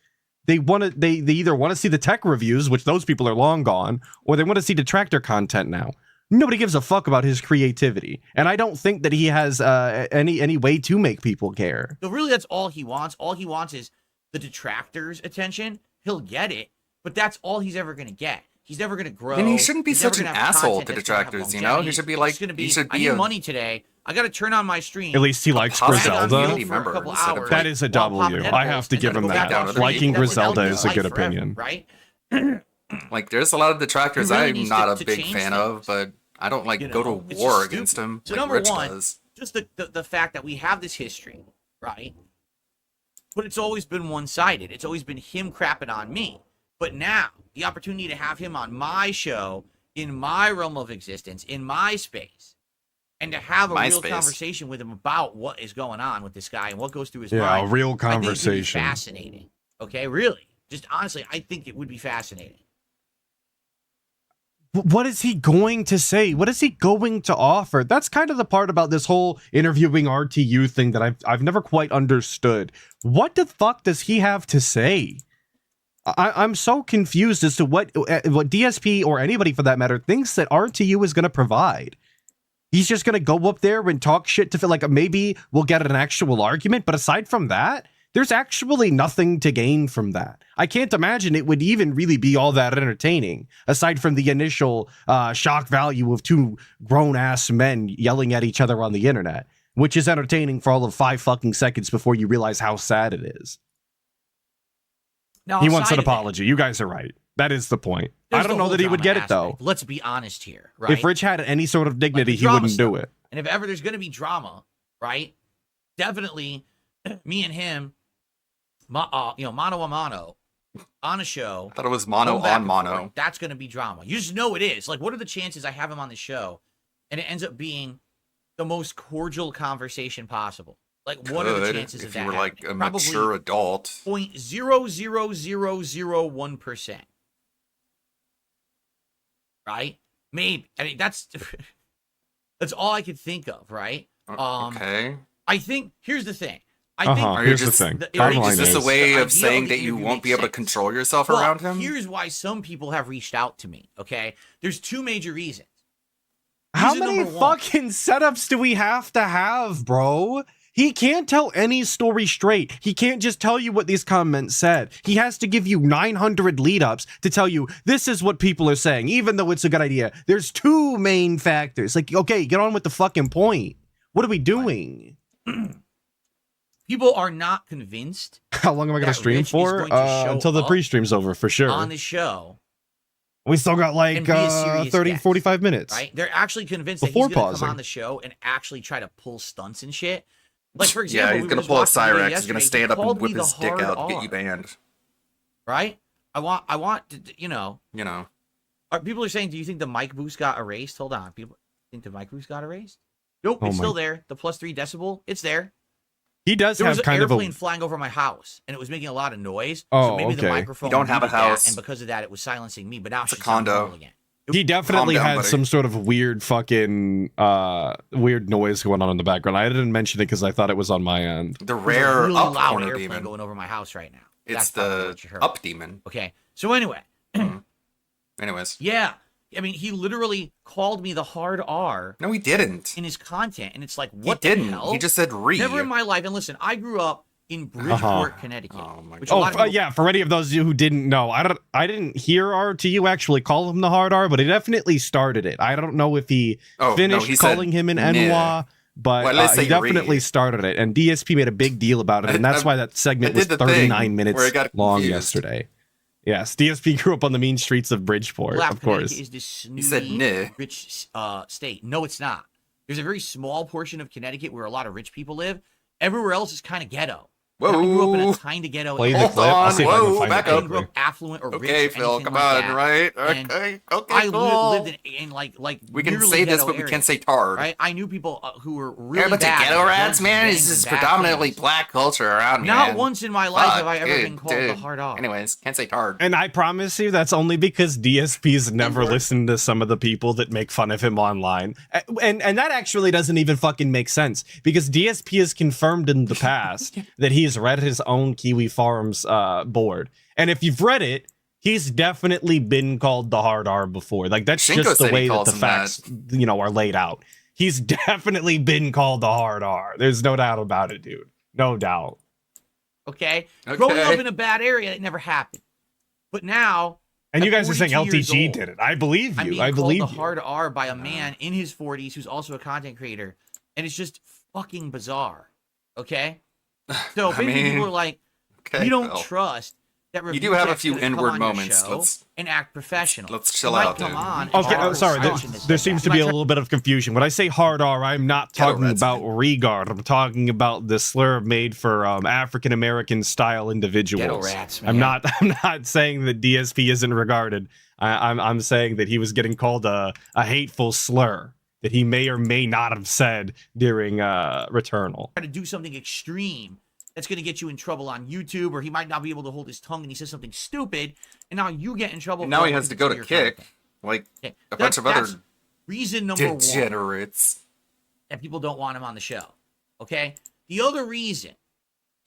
They either want to see the tech reviews, which those people are long gone, or they want to see detractor content now. Nobody gives a fuck about his creativity, and I don't think that he has any way to make people care. So really, that's all he wants. All he wants is the detractors' attention. He'll get it, but that's all he's ever going to get. He's never going to grow. And he shouldn't be He's never such an gonna have asshole content to that's gonna have detractors, you know? longevity. He should be like- It's gonna he should I be need a- money today. I got to turn on my stream. At least he likes positive Griselda. community For a member couple instead of hours That is a while popping W. I have edibles, to and give then him go back that. on stream. Liking That would Griselda help is a his good life forever, opinion. right? Like, there's a lot of detractors He really I'm needs not to a big change fan things. of, but I don't like You go know, to it's war just against stupid. him So like number Rich one, does. just the fact that we have this history, right? But it's always been one-sided. It's always been him crapping on me. But now, the opportunity to have him on my show, in my realm of existence, in my space, and to have a My real space. conversation with him about what is going on with this guy and what goes through his Yeah, mind. a real I think it'd be conversation. fascinating. Okay, really. Just honestly, I think it would be fascinating. What is he going to say? What is he going to offer? That's kind of the part about this whole interviewing RTU thing that I've never quite understood. What the fuck does he have to say? I'm so confused as to what DSP or anybody for that matter thinks that RTU is going to provide. He's just going to go up there and talk shit to feel like maybe we'll get an actual argument. But aside from that, there's actually nothing to gain from that. I can't imagine it would even really be all that entertaining, aside from the initial shock value of two grown-ass men yelling at each other on the internet, which is entertaining for all of 5 fucking seconds before you realize how sad it is. Now, He wants aside an of that, apology. You guys are right. That is the point. there's I don't the know that he whole would drama get it, though. aspect. Let's be honest here, right? If Rich had any sort of dignity, the he drama wouldn't do stuff. it. And if ever there's going to be drama, right? Definitely me and him mano a mano on a show. I thought it was mono going back on and mono. forth, that's going to be drama. You just know it is. Like, what are the chances I have him on the show and it ends up being the most cordial conversation possible? Like, what are the Good, chances of if that you were like happening? a Probably mature adult. 0.00001%. Right? Maybe. I mean, that's all I could think of, right? Okay. I think here's the thing. I think Are you just, is this a way of saying that you won't be able to control yourself Well, around him? Here's why some people have reached out to me, okay? There's two major reasons. How Reason many number one. fucking setups do we have to have, bro? He can't tell any story straight. He can't just tell you what these comments said. He has to give you 900 lead-ups to tell you this is what people are saying, even though it's a good idea. There's two main factors. Like, okay, get on with the fucking point. What are we doing? People are not convinced How long am I going to that stream Rich is for? going to show Until the up pre-stream's over, for sure. on the show. We still got like and be a serious 30, guest, 45 minutes. Right? They're actually convinced Before that he's going to pausing. come on the show and actually try to pull stunts and shit. Like, for Yeah, example, he's we gonna were pull a just watching video Cyrex. He's gonna yesterday, stand he up and called whip me the his dick hard out and get R, you banned. Right? I want to, You know. People are saying, do you think the mic boost got erased? Hold on. People think the mic boost got erased? Nope, Oh it's my- still there. The +3 decibel, it's there. He does There was have an kind of airplane a... flying over my house, and it was making a lot of noise. Oh, so maybe the okay. microphone You don't have a muted that, house. and because of that, it was silencing me. But now It's a she's on condo. normal again. He definitely Calm down, had buddy. some sort of weird fucking weird noise going on in the background. I didn't mention it because I thought it was on my end. The There's a rare really up loud corner airplane demon. going over my house right now. It's That's probably the what you heard. up demon. Okay, so anyway, Anyways. yeah, I mean, he literally called me the hard R. No, he didn't. In his content, and it's like, what didn't. the hell? He just said re. Never in my life. And listen, I grew up in Bridgeport, Connecticut. Which a Oh, lot of people- yeah. For any of those of you who didn't know, I didn't hear RTU actually call him the hard R, but he definitely started it. I don't know if he Oh, no, finished he said calling him an nah. NWA, but Well, let's he say definitely re. started it. And DSP made a big deal about it, and that's why that segment I was did the thing 39 minutes where I got long confused. yesterday. Yes, DSP grew up on the mean streets of Bridgeport, Laugh, of course. Connecticut is this snooty, said nah. rich state. No, it's not. There's a very small portion of Connecticut where a lot of rich people live. Everywhere else is kind of ghetto. Whoa. I grew up in a kind of ghetto. Play the area. clip. I'll see if I can Whoa, find back it. I up. didn't grow up affluent or rich. Okay, or Phil, anything come like on, that. right? And Okay, I cool. lived in like We can really say this, ghetto but we areas, can't say tard. Right? I knew people who were really Yeah, but the bad. ghetto at rats, drugs man, and is gangs just and bad predominantly things. black culture around here. Not man. once in my life have I ever Fuck, been called the dude. hard R. Anyways, can't say tard. And I promise you, that's only because DSP's never listened to some of the people that make fun of him online. And that actually doesn't even fucking make sense, because DSP has confirmed in the past that he's read his own Kiwi Farms board. And if you've read it, he's definitely been called the hard R before. Like, that's Shingo just the said he way that calls the him facts, are laid out. He's definitely been called the hard R. There's no doubt about it, dude. No doubt. Okay? Okay. Growing up in a bad area, it never happened. But now, And at you guys are saying 42 years LTG old, did it. I believe I'm you. being I called believe the you. hard R by a man in his 40s who's also a content creator, and it's just fucking bizarre. Okay, so I basically mean, people are like, okay, you don't Phil. trust that. You do have a Reviewcheck's few gonna come inward on your moments. show Let's and act professional. let's chill He might out, come dude. on. and Okay, offer sorry. There, solution this there and seems that. to be a little bit of confusion. When I say hard R, I'm not Ghetto talking rats, about regard. I'm talking about the slur made for African American style individuals. Ghetto rats, I'm man. not saying that DSP isn't regarded. I'm saying that he was getting called a hateful slur that he may or may not have said during Returnal. Try to do something extreme that's going to get you in trouble on YouTube, or he might not be able to hold his tongue and he says something stupid, and now you get in trouble. And now for he it has to because go it's to your kick content. like Okay, a bunch of that's other reason number one degenerates. that people don't want him on the show. Okay? The other reason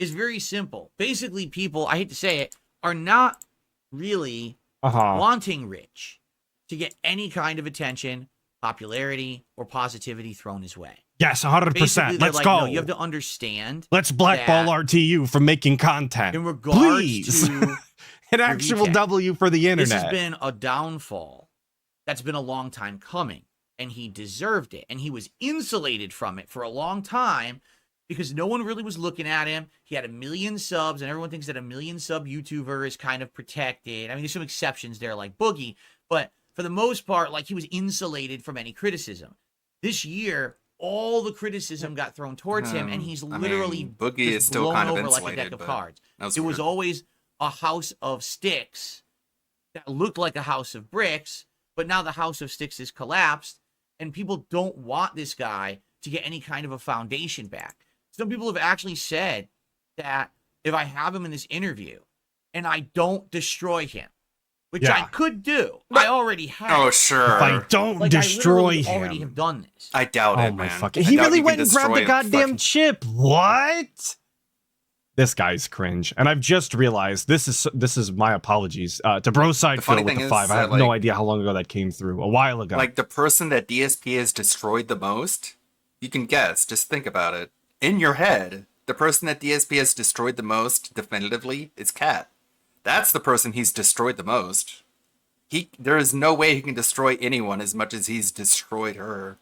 is very simple. Basically, people, I hate to say it, are not really wanting Rich to get any kind of attention, popularity, or positivity thrown his way. Yes, Basically, 100%. they're Let's like, go. No, you have to understand. Let's blackball that RTU from making content. in regards Please. to An actual Reviewcheck, W for the internet. This has been a downfall that's been a long time coming, and he deserved it. And he was insulated from it for a long time because no one really was looking at him. He had 1 million subs, and everyone thinks that 1 million sub YouTuber is kind of protected. I mean, there's some exceptions there, like Boogie, but for the most part, like, he was insulated from any criticism. This year, all the criticism got thrown towards him, and he's literally Boogie is just still blown kind of over like a deck insulated, of but cards. that was It was weird. always a house of sticks that looked like a house of bricks, but now the house of sticks is collapsed, and people don't want this guy to get any kind of a foundation back. Some people have actually said that if I have him in this interview and I don't destroy him, which I could do, I already have. Oh, sure. If I don't Like, destroy I already him. have done this. I doubt Oh it, my man. fucking! I He doubt really you went can and grabbed the destroy a goddamn fucking- chip. What? This guy's cringe, and I've just realized this is my apologies to Broside The funny Phil with thing the is 5. I that, have no like- idea how long ago that came through. A while ago. Like, the person that DSP has destroyed the most, you can guess. Just think about it. In your head, the person that DSP has destroyed the most definitively is Kat. That's the person he's destroyed the most. There is no way he can destroy anyone as much as he's destroyed her.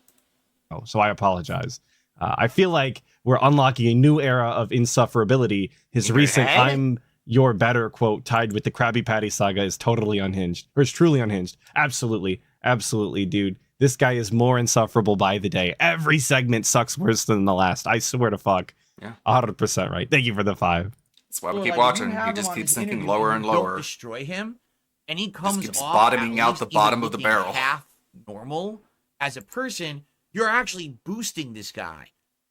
Oh, so I apologize. I feel like we're unlocking a new era of insufferability. His In your recent head? "I'm your better" quote tied with the Krabby Patty saga is totally unhinged. Or it's truly unhinged. Absolutely. Absolutely, dude. This guy is more insufferable by the day. Every segment sucks worse than the last. I swear to fuck. Yeah. 100% right. Thank you for the 5. That's why we Well, keep like, watching. you have He him just on keeps this sinking interview lower and and you don't lower. destroy him, and he comes keeps off bottoming at out the least bottom even of the looking barrel. half normal as a person. You're actually boosting this guy,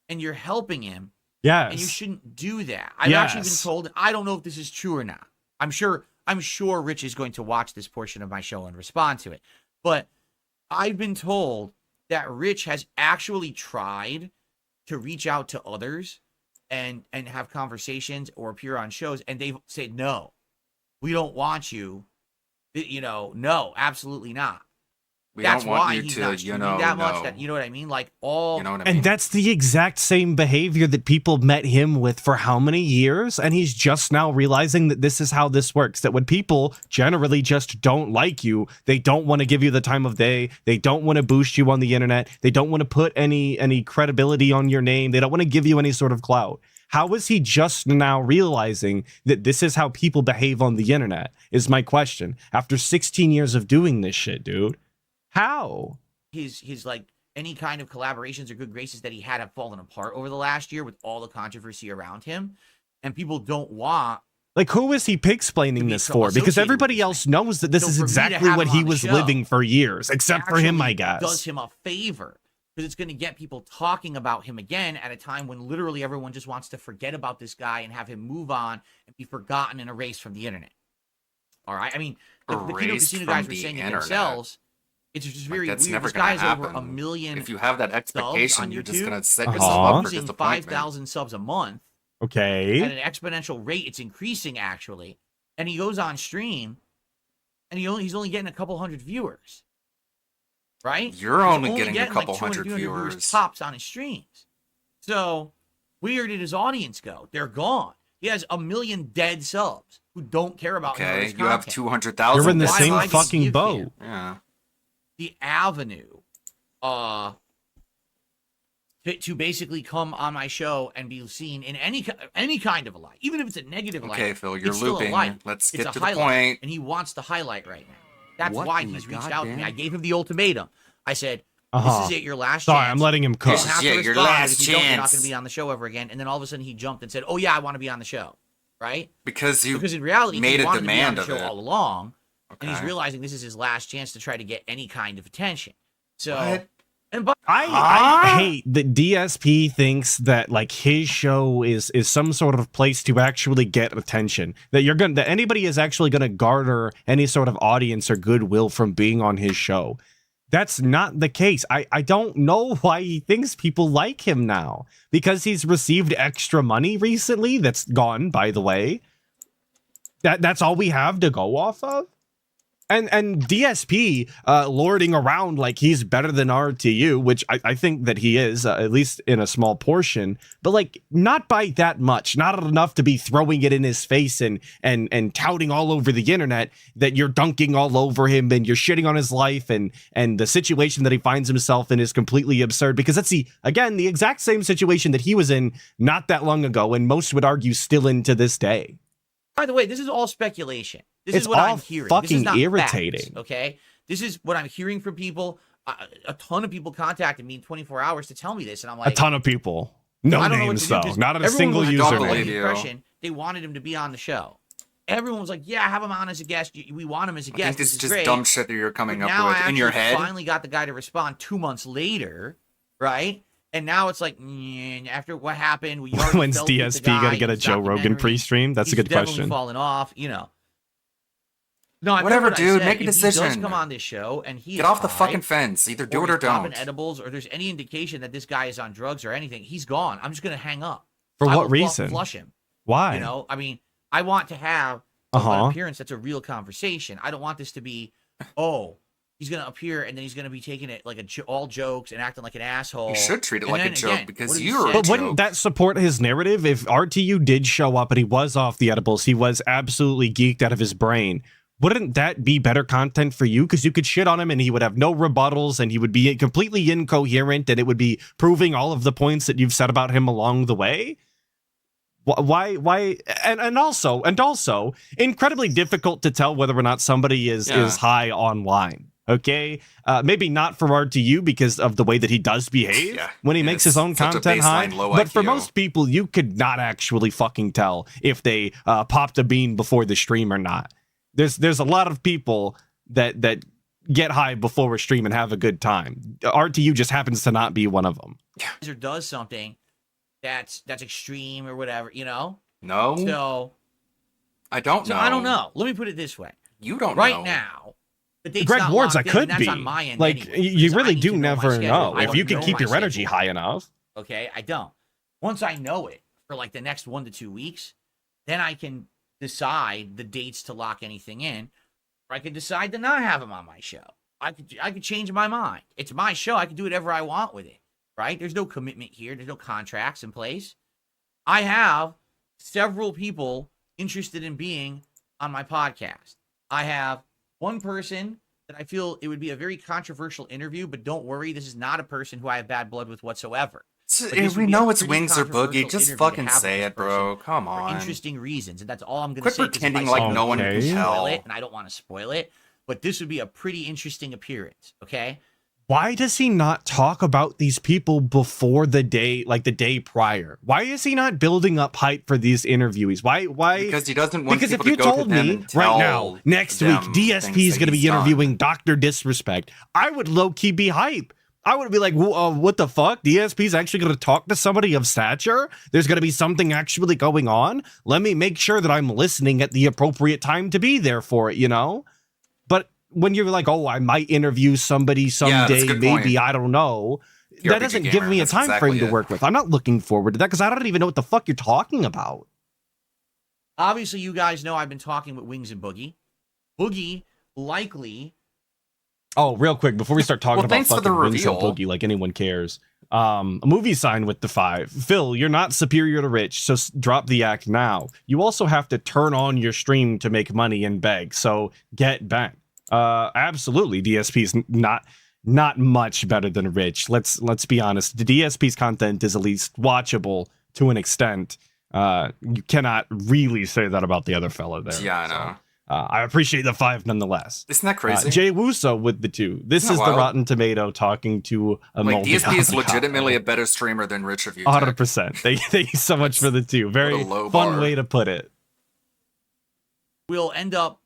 and you're helping him. Yes. And you shouldn't do that. I've actually been Yes. told. I don't know if this is true or not. I'm sure Rich is going to watch this portion of my show and respond to it. But I've been told that Rich has actually tried to reach out to others and have conversations or appear on shows, and they've said, no, we don't want you. No, absolutely not. We That's don't want why you he's to, not you streaming know, that much. no. That, you know what I mean? Like all. You know what I mean? And that's the exact same behavior that people met him with for how many years? And he's just now realizing that this is how this works. That when people generally just don't like you, they don't want to give you the time of day. They don't want to boost you on the internet. They don't want to put any credibility on your name. They don't want to give you any sort of clout. How is he just now realizing that this is how people behave on the internet? Is my question. After 16 years of doing this shit, dude. How? His like any kind of collaborations or good graces that he had have fallen apart over the last year with all the controversy around him, and people don't want. Like, who is he pig-splaining this for? Because everybody else knows that this So is for me to exactly have what him he on the was show, living for years, except for him, I actually guess. does him a favor because it's going to get people talking about him again at a time when literally everyone just wants to forget about this guy and have him move on and be forgotten and erased from the internet. All right, I mean, the Kino Erased Casino from guys were the saying it internet. themselves. It's just very That's weird. never This gonna guy has over happen. 1 million. If you have that subs expectation, on you're just YouTube, gonna set but yourself he's up for losing disappointment. 5,000 subs a month. Okay. At an exponential rate. It's increasing actually, and he goes on stream, and he's only getting a couple hundred viewers. Right? You're He's only getting a couple 200, hundred 300 viewers. tops on his streams. So where did his audience go? They're gone. He has 1 million dead subs who don't care about him or Okay, his you have content. 200,000. You're in the Why same am I gonna fucking give boat. him Yeah. the avenue to basically come on my show and be seen in any kind of a light, even if it's a negative light. Okay, Phil, you're it's still a looping. light. Let's It's get a to the highlight, point. and he wants the highlight right now. That's What why in he's the reached out to me. goddamn- I gave him the ultimatum. I said, Uh-huh. "This is it, your last Sorry, chance. I'm letting him cook. You don't have to This is it, your respond. last If you don't, you're not chance. going to be on the show ever again." And then all of a sudden, he jumped and said, "Oh yeah, I want to be on the show." Right? Because you Because in reality, made he a wanted to be on demand the of show it. all along, and he's Okay. realizing this is his last chance to try to get any kind of attention. So, What? and but I hate that DSP thinks that like his show is some sort of place to actually get attention. That anybody is actually gonna garner any sort of audience or goodwill from being on his show. That's not the case. I don't know why he thinks people like him now. Because he's received extra money recently that's gone, by the way. That's all we have to go off of? And DSP lording around like he's better than RTU, which I think that he is, at least in a small portion, but like not by that much, not enough to be throwing it in his face and touting all over the internet that you're dunking all over him and you're shitting on his life and the situation that he finds himself in is completely absurd because that's the exact same situation that he was in not that long ago and most would argue still in to this day. by the way, this is all speculation. This It's is what all I'm hearing. fucking this is not irritating. Facts, okay, this is what I'm hearing from people. a ton of people contacted me in 24 hours to tell me this, and I'm A like, ton of people. No I don't know what names to do, though. 'cause Not a everyone single was user. under the believe you. impression they wanted him to be on the show. Everyone was like, "Yeah, have him on as a guest. We want him as a I guest." think this This is just great. dumb shit that you're coming But up now with I in your actually head. finally got the guy to respond 2 months later, right? And now it's like, after what happened, we already When's felt with the DSP guy, gonna get a his Joe Rogan documentary. pre-stream? That's a He's good definitely question. fallen off, No, I Whatever, meant what I dude, said. make a If He decision. does come on this show, and he Get is off the high, fucking fence. Either do or it or he's popping don't. edibles, or there's any indication that this guy is on drugs or anything, he's gone. I'm just gonna hang up. For I what will reason? Flush him. Why? You know, I mean, I want to have an appearance that's a real conversation. I don't want this to be, oh, he's gonna appear and then he's gonna be taking it like all jokes and acting like an asshole. You should treat it And like a then joke again, because what did he you're say? a But joke. wouldn't that support his narrative? If RTU did show up and he was off the edibles, he was absolutely geeked out of his brain. Wouldn't that be better content for you? Because you could shit on him and he would have no rebuttals and he would be completely incoherent and it would be proving all of the points that you've said about him along the way. Why? And also, incredibly difficult to tell whether or not somebody is high online. Okay, maybe not for RTU because of the way that he does behave when he makes his own such a content high. baseline low But for IQ. most people, you could not actually fucking tell if they popped a bean before the stream or not. There's a lot of people that get high before a stream and have a good time. RTU just happens to not be one of them. Or does something that's extreme or whatever, No. So I don't know. I don't know. Let me put it this way. You don't right know. now. The date's Greg not Ward's, I locked in, could and that's be. on my end Like, anyway, you because I really need do to know my never schedule. know. I If don't you can know keep my your energy schedule. high enough. Okay, I don't. Once I know it for like the next 1 to 2 weeks, then I can decide the dates to lock anything in, or I could decide to not have him on my show. I could change my mind. It's my show. I can do whatever I want with it. Right? There's no commitment here. There's no contracts in place. I have several people interested in being on my podcast. I have one person that I feel it would be a very controversial interview, but don't worry, this is not a person who I have bad blood with whatsoever. But this We would be know a it's pretty Wings or Boogie. controversial Just interview to fucking have with say this it, bro. person Come for on. interesting reasons, and that's all I'm going to Quit say. 'cause if I pretending like say no one it, can I'll spoil tell. it, and I don't want to spoil it. But this would be a pretty interesting appearance. Okay. Why does he not talk about these people before the day, like the day prior? Why is he not building up hype for these interviewees? Why? Because he doesn't want Because people if you to go to told them me and tell right now, next week, them DSP things is that going to be he's done. interviewing Dr. Disrespect, I would low-key be hype. I would be like, what the fuck? DSP is actually going to talk to somebody of stature? There's going to be something actually going on? Let me make sure that I'm listening at the appropriate time to be there for it, But when you're like, oh, I might interview somebody that's someday, a good maybe, point. I don't know. You're a That doesn't PG give gamer. me a That's time exactly frame to it. work with. I'm not looking forward to that because I don't even know what the fuck you're talking about. Obviously, you guys know I've been talking with Wings and Boogie. Boogie likely. Oh, real quick, before we start talking Well, about thanks for the fucking Wings and reveal. Boogie like anyone cares. A movie signed with the 5. Phil, you're not superior to Rich, so drop the act now. You also have to turn on your stream to make money and beg, so get bent. Absolutely, DSP's not much better than Rich. Let's be honest. The DSP's content is at least watchable to an extent. You cannot really say that about the other fella there. Yeah, I know. I appreciate the 5 nonetheless. Isn't that crazy? Jay Wuso with the 2. This Isn't is that the wild? Rotten Tomato talking to a Like, DSP is multi-avocado. legitimately a better streamer than Rich of you. 100%. Thank you so much for the 2. Very low fun bar. way to put it. Will end up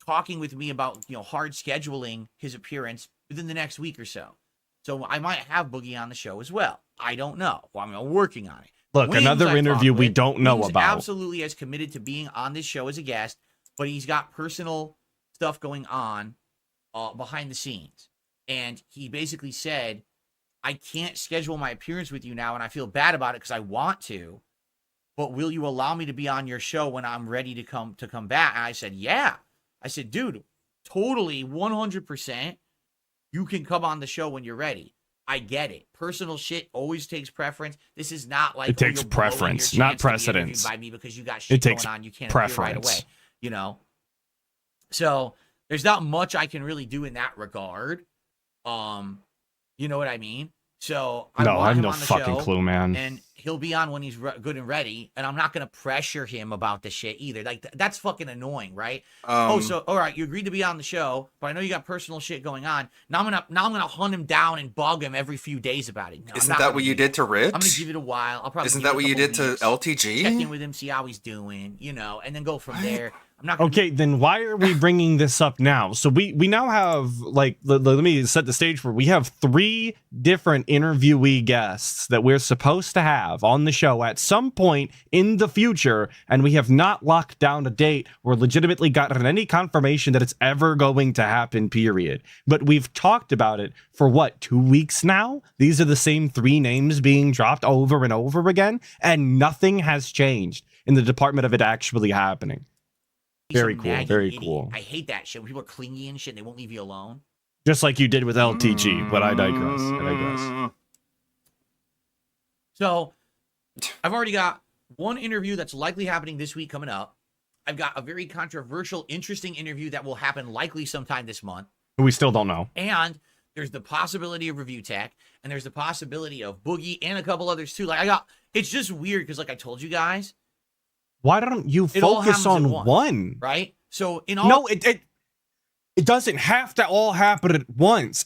talking with me about hard scheduling his appearance within the next week or so. So I might have Boogie on the show as well. I don't know. Well, I'm working on it. Look, Wings another I interview talked we with. don't know Wings about. Absolutely is committed to being on this show as a guest, but he's got personal stuff going on behind the scenes. And he basically said, I can't schedule my appearance with you now, and I feel bad about it because I want to, but will you allow me to be on your show when I'm ready to come back? And I said, yeah. I said, dude, totally 100%. You can come on the show when you're ready. I get it. Personal shit always takes preference. This is not like It takes you're blowing your preference, chance not to be precedence. interviewed by me because you got shit It takes going on. You can't appear right away. preference. So there's not much I can really do in that regard. You know what I mean? So I have want him no on the fucking show, clue, man. And he'll be on when he's good and ready. And I'm not gonna pressure him about the shit either. Like that's fucking annoying, right? So all right, you agreed to be on the show, but I know you got personal shit going on. Now I'm gonna hunt him down and bug him every few days about it. No, Isn't that what you did to Rich? I'm gonna give it a while. I'll probably. Isn't give that it a what you couple did weeks, to LTG? Check in with him, see how he's doing, and then go from there. I'm not gonna Okay, then why are we bringing this up now? So we now have, like, let me set the stage for, we have 3 different interviewee guests that we're supposed to have on the show at some point in the future, and we have not locked down a date or legitimately gotten any confirmation that it's ever going to happen, period. But we've talked about it for, what, 2 weeks now? These are the same 3 names being dropped over and over again, and nothing has changed in the department of it actually happening. Very cool, very cool. I hate that shit when people are clingy and shit and they won't leave you alone. Just like you did with LTG, but I digress. So, I've already got one interview that's likely happening this week coming up. I've got a very controversial, interesting interview that will happen likely sometime this month. We still don't know. And there's the possibility of Review Tech, and there's the possibility of Boogie and a couple others too. It's just weird because, like I told you guys, why don't you focus on one? Right? So in all No, it doesn't have to all happen at once.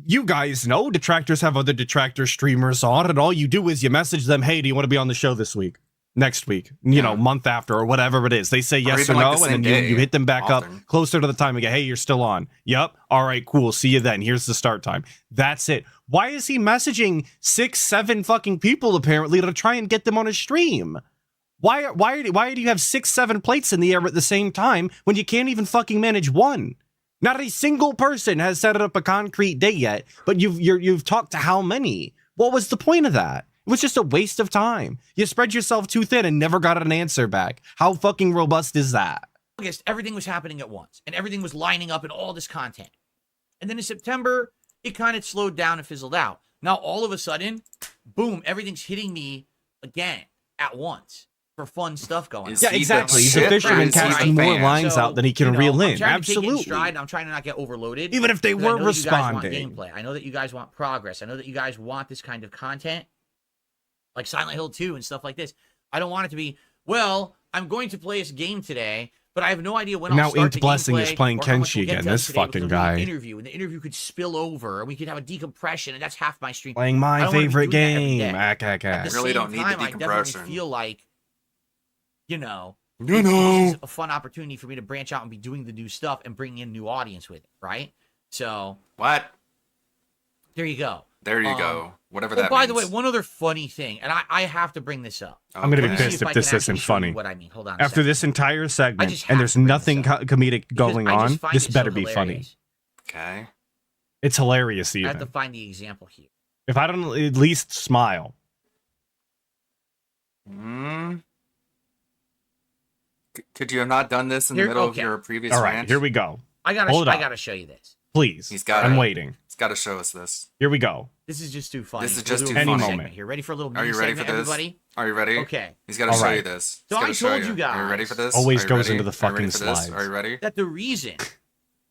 You guys know detractors have other detractor streamers on, and all you do is you message them, hey, do you want to be on the show this week? Next week, month after, or whatever it is. They say yes or no, and then you hit them back up closer to the time and go, hey, you're still on. Yep. All right, cool. See you then. Here's the start time. That's it. Why is he messaging 6, 7 fucking people apparently to try and get them on his stream? Why do you have 6, 7 plates in the air at the same time when you can't even fucking manage one? Not a single person has set up a concrete date yet, but you've talked to how many? What was the point of that? It was just a waste of time. You spread yourself too thin and never got an answer back. How fucking robust is that? August, everything was happening at once, and everything was lining up in all this content. And then in September, it kind of slowed down and fizzled out. Now all of a sudden, boom, everything's hitting me again at once. For fun stuff going on. Yeah, exactly. He's a fisherman casting more lines out than he can reel in. Absolutely. I'm trying to not get overloaded. Even if they were responding. Gameplay. I know that you guys want progress. I know that you guys want this kind of content, like Silent Hill 2 and stuff like this. I don't want it to be, well, I'm going to play this game today, but I have no idea when I'll start the Blessing gameplay is playing or how much Kenshi we'll get again. done This today fucking because we'll do guy. an interview, and the interview could spill over, and we could have a decompression, and that's half my stream. Playing I my don't wanna be favorite doing that every game. day. At the Really same don't need the time, I decompression. definitely feel like, this is a fun opportunity for me to branch out and be doing the new stuff and bring in new audience with it, right? So what? There you go. There you go. Whatever that by means. the way, one other funny thing, and I have to bring this up. I'm gonna be Let me see pissed if I this can isn't actually show you funny. What I mean, hold on. A After second. this entire segment, just and have there's to bring nothing comedic going I on, just find this it better so be funny. hilarious. Okay. It's hilarious I have to even. find the example here. If I don't at least smile. Could you have not done this in the Here- middle okay. of your previous All right, rant? here we go. I Hold up. gotta show you this. Please. I'm waiting. He's got to show us this. Here we go. This is just too funny. This is We'll just do too a mini funny. segment here. Ready for a little Are mini you ready for segment, this? everybody? Are you ready? Okay. He's got to All show right. you this. So He's I gotta show told you Are you ready guys- for this? Always Are you goes ready? into the Are you ready fucking for this? slides. Are you ready? That the reason,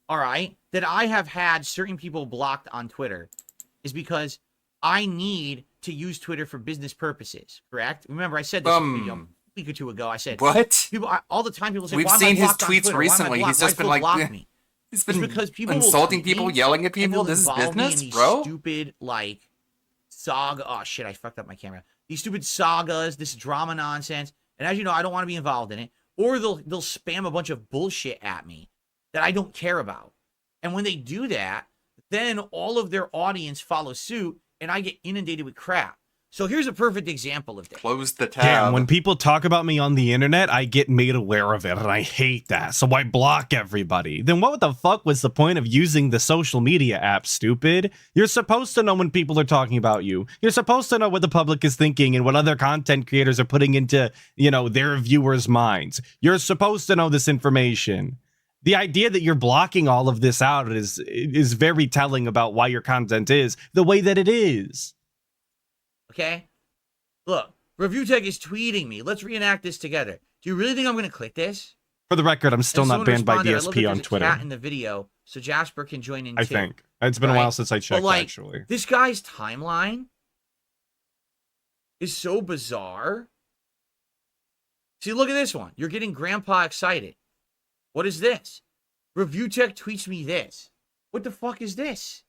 all right, that I have had certain people blocked on Twitter is because I need to use Twitter for business purposes, correct? Remember, I said this a week or two ago. I said, What? People all the time people say, We've why am I seen his blocked on tweets Twitter? Why am I recently. blocked? He's just Why been like, block me? he's It's been because people will insulting tweet people, me yelling at and people. they'll This is involve me in business, these bro. Stupid saga. Oh shit! I fucked up my camera. These stupid sagas, this drama nonsense, and as you know, I don't want to be involved in it. Or they'll spam a bunch of bullshit at me that I don't care about. And when they do that, then all of their audience follows suit, and I get inundated with crap. So here's a perfect example of this. Close the tab. Damn, when people talk about me on the internet, I get made aware of it, and I hate that. So I block everybody. Then what the fuck was the point of using the social media app, stupid? You're supposed to know when people are talking about you. You're supposed to know what the public is thinking and what other content creators are putting into, their viewers' minds. You're supposed to know this information. The idea that you're blocking all of this out is very telling about why your content is the way that it is. Okay? Look, Review Tech is tweeting me. Let's reenact this together. Do you really think I'm going to click this? For the record, I'm still And not someone banned by responded, "I love that DSP on there's a Twitter. cat in the video, so Jasper can join in I too." think. It's been a while since I checked, but, like, actually. This guy's timeline is so bizarre. See, look at this one. You're getting Grandpa excited. What is this? Review Tech tweets me this. What the fuck is this?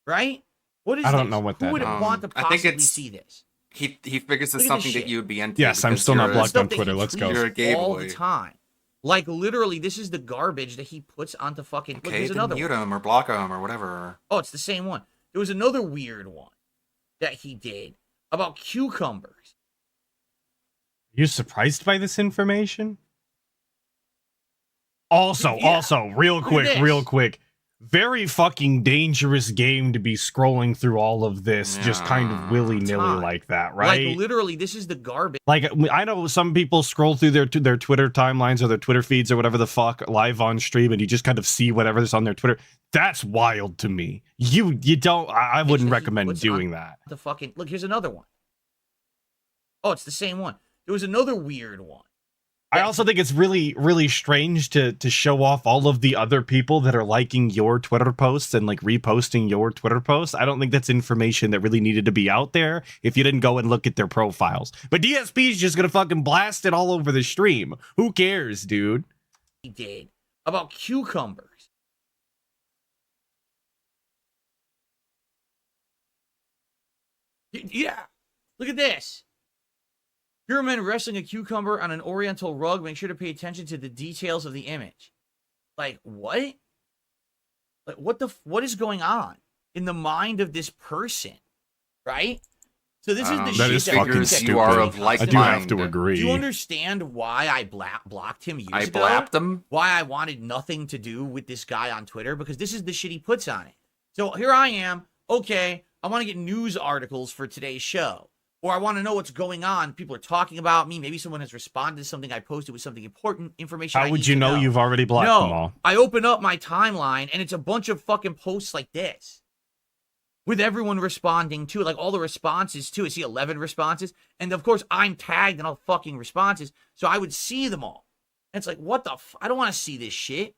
Right? What is I don't this? know what Who that would is. want to I think possibly it's see this? he figures Look it's at this something that shit. you would be into. Yes, I'm because still not you're a- blocked on Stuff that Twitter. he Let's go. tweets You're a gay all boy. the time. Like, literally, this is the garbage that he puts onto fucking... Look, Okay, here's then another mute one. him or block him or whatever. Oh, it's the same one. There was another weird one that he did about cucumbers. You surprised by this information? Also, real Look at quick, this. very fucking dangerous game to be scrolling through all of this just kind of willy-nilly Time. like that, right? Like, literally, this is the garbage. Like, I know some people scroll through their Twitter timelines or their Twitter feeds or whatever the fuck live on stream, and you just kind of see whatever's on their Twitter. That's wild to me. You don't. I wouldn't recommend doing that. The fucking... Look, here's another one. Oh, it's the same one. There was another weird one. I also think it's really, really strange to show off all of the other people that are liking your Twitter posts and like reposting your Twitter posts. I don't think that's information that really needed to be out there if you didn't go and look at their profiles. But DSP is just gonna fucking blast it all over the stream. Who cares, dude? He did about cucumbers. Yeah. Look at this. Here are men wrestling a cucumber on an oriental rug. Make sure to pay attention to the details of the image. Like, what? Like, what is going on in the mind of this person? Right? So this is the That shit is that fucking Review Tech stupid. you are of I like do have mind. to agree. Do you understand why I blocked him years I ago? blapped him? Why I wanted nothing to do with this guy on Twitter? Because this is the shit he puts on it. So here I am. Okay, I want to get news articles for today's show. Or I want to know what's going on. People are talking about me. Maybe someone has responded to something I posted with something important, information I How would need you to know you've already blocked No, them all? I open up my timeline and it's a bunch of fucking posts like this. With everyone responding to it, like all the responses to it. See 11 responses. And of course, I'm tagged in all the fucking responses. So I would see them all. And it's like, what the I don't want to see this shit.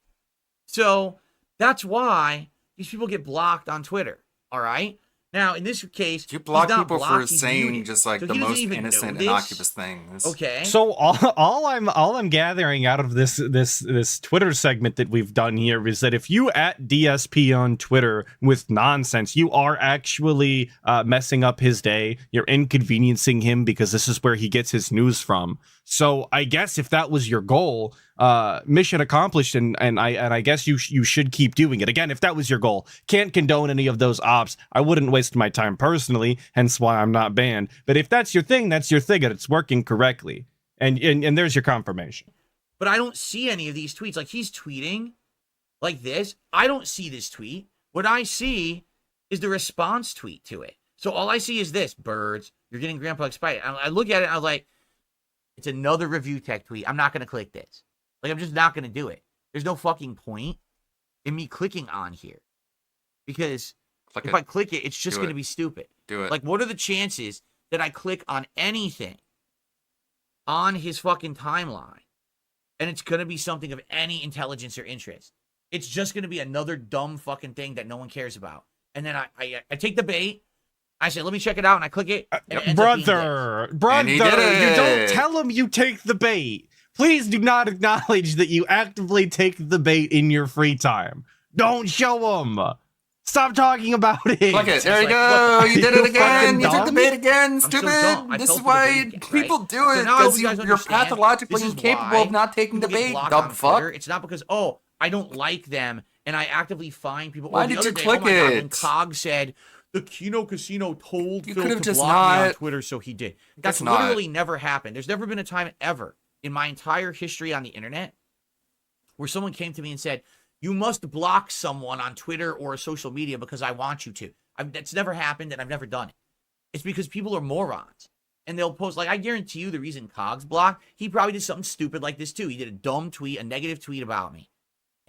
So that's why these people get blocked on Twitter. All right? Now, in this case, You block he's not people blocked, for he's saying muted. just like So the he doesn't most even know innocent, this. innocuous things. Okay. So all I'm gathering out of this Twitter segment that we've done here is that if you at DSP on Twitter with nonsense, you are actually messing up his day. You're inconveniencing him because this is where he gets his news from. So I guess if that was your goal, mission accomplished, and I guess you should keep doing it. Again, if that was your goal, can't condone any of those ops. I wouldn't waste my time personally, hence why I'm not banned. But if that's your thing, that's your thing, and it's working correctly. And there's your confirmation. But I don't see any of these tweets. Like, he's tweeting like this. I don't see this tweet. What I see is the response tweet to it. So all I see is this: birds, you're getting Grandpa excited. I look at it and I was like, it's another Review Tech tweet. I'm not going to click this. Like, I'm just not going to do it. There's no fucking point in me clicking on here. Because if I click it, it's just going to be stupid. Do it. Like, what are the chances that I click on anything on his fucking timeline and it's going to be something of any intelligence or interest? It's just going to be another dumb fucking thing that no one cares about. And then I take the bait. I say, let me check it out, and I click it. And it ends up being Brother, And he did you don't it. tell him you take the bait. Please do not acknowledge that you actively take the bait in your free time. Don't show him. Stop talking about it. Look it, there you go. You did it again. You took the bait again. so Stupid. dumb. I This fell is for the why bait again, people right? do So it now I hope because you guys you're understand pathologically this is incapable why of not taking the people get bait. blocked Dumb on fuck. Twitter. It's not because, oh, I don't like them and I actively find people. Why the did other you day, click oh my God, when it? Cog said the Kino Casino told You Phil could have to just block me on not- Twitter, so he did. That's That's not- literally never happened. There's never been a time ever in my entire history on the internet where someone came to me and said, you must block someone on Twitter or social media because I want you to. That's never happened, and I've never done it. It's because people are morons. And they'll post, like, I guarantee you the reason Cog's blocked, he probably did something stupid like this too. He did a dumb tweet, a negative tweet about me.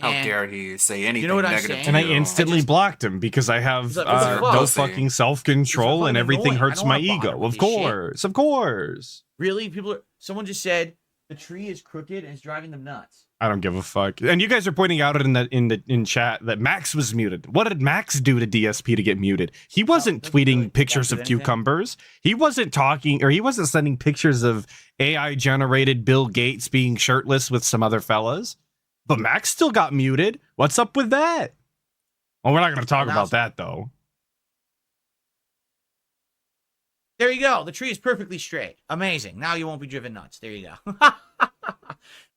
How And dare he say anything know what I'm negative saying? to And I you. instantly blocked him because I have He's like, what the fuck? no Pussy. fucking self-control He's and fucking everything annoying. I hurts don't my wanna bother ego. with Of this shit. course. Of course. Really? Someone just said, The tree is crooked and it's driving them nuts. I don't give a fuck. And you guys are pointing out in chat that Max was muted. What did Max do to DSP to get muted? He wasn't tweeting pictures of cucumbers. He wasn't talking, or he wasn't sending pictures of AI generated Bill Gates being shirtless with some other fellas. But Max still got muted. What's up with that? Well, we're not going to talk about that though. There you go. The tree is perfectly straight. Amazing. Now you won't be driven nuts. There you go.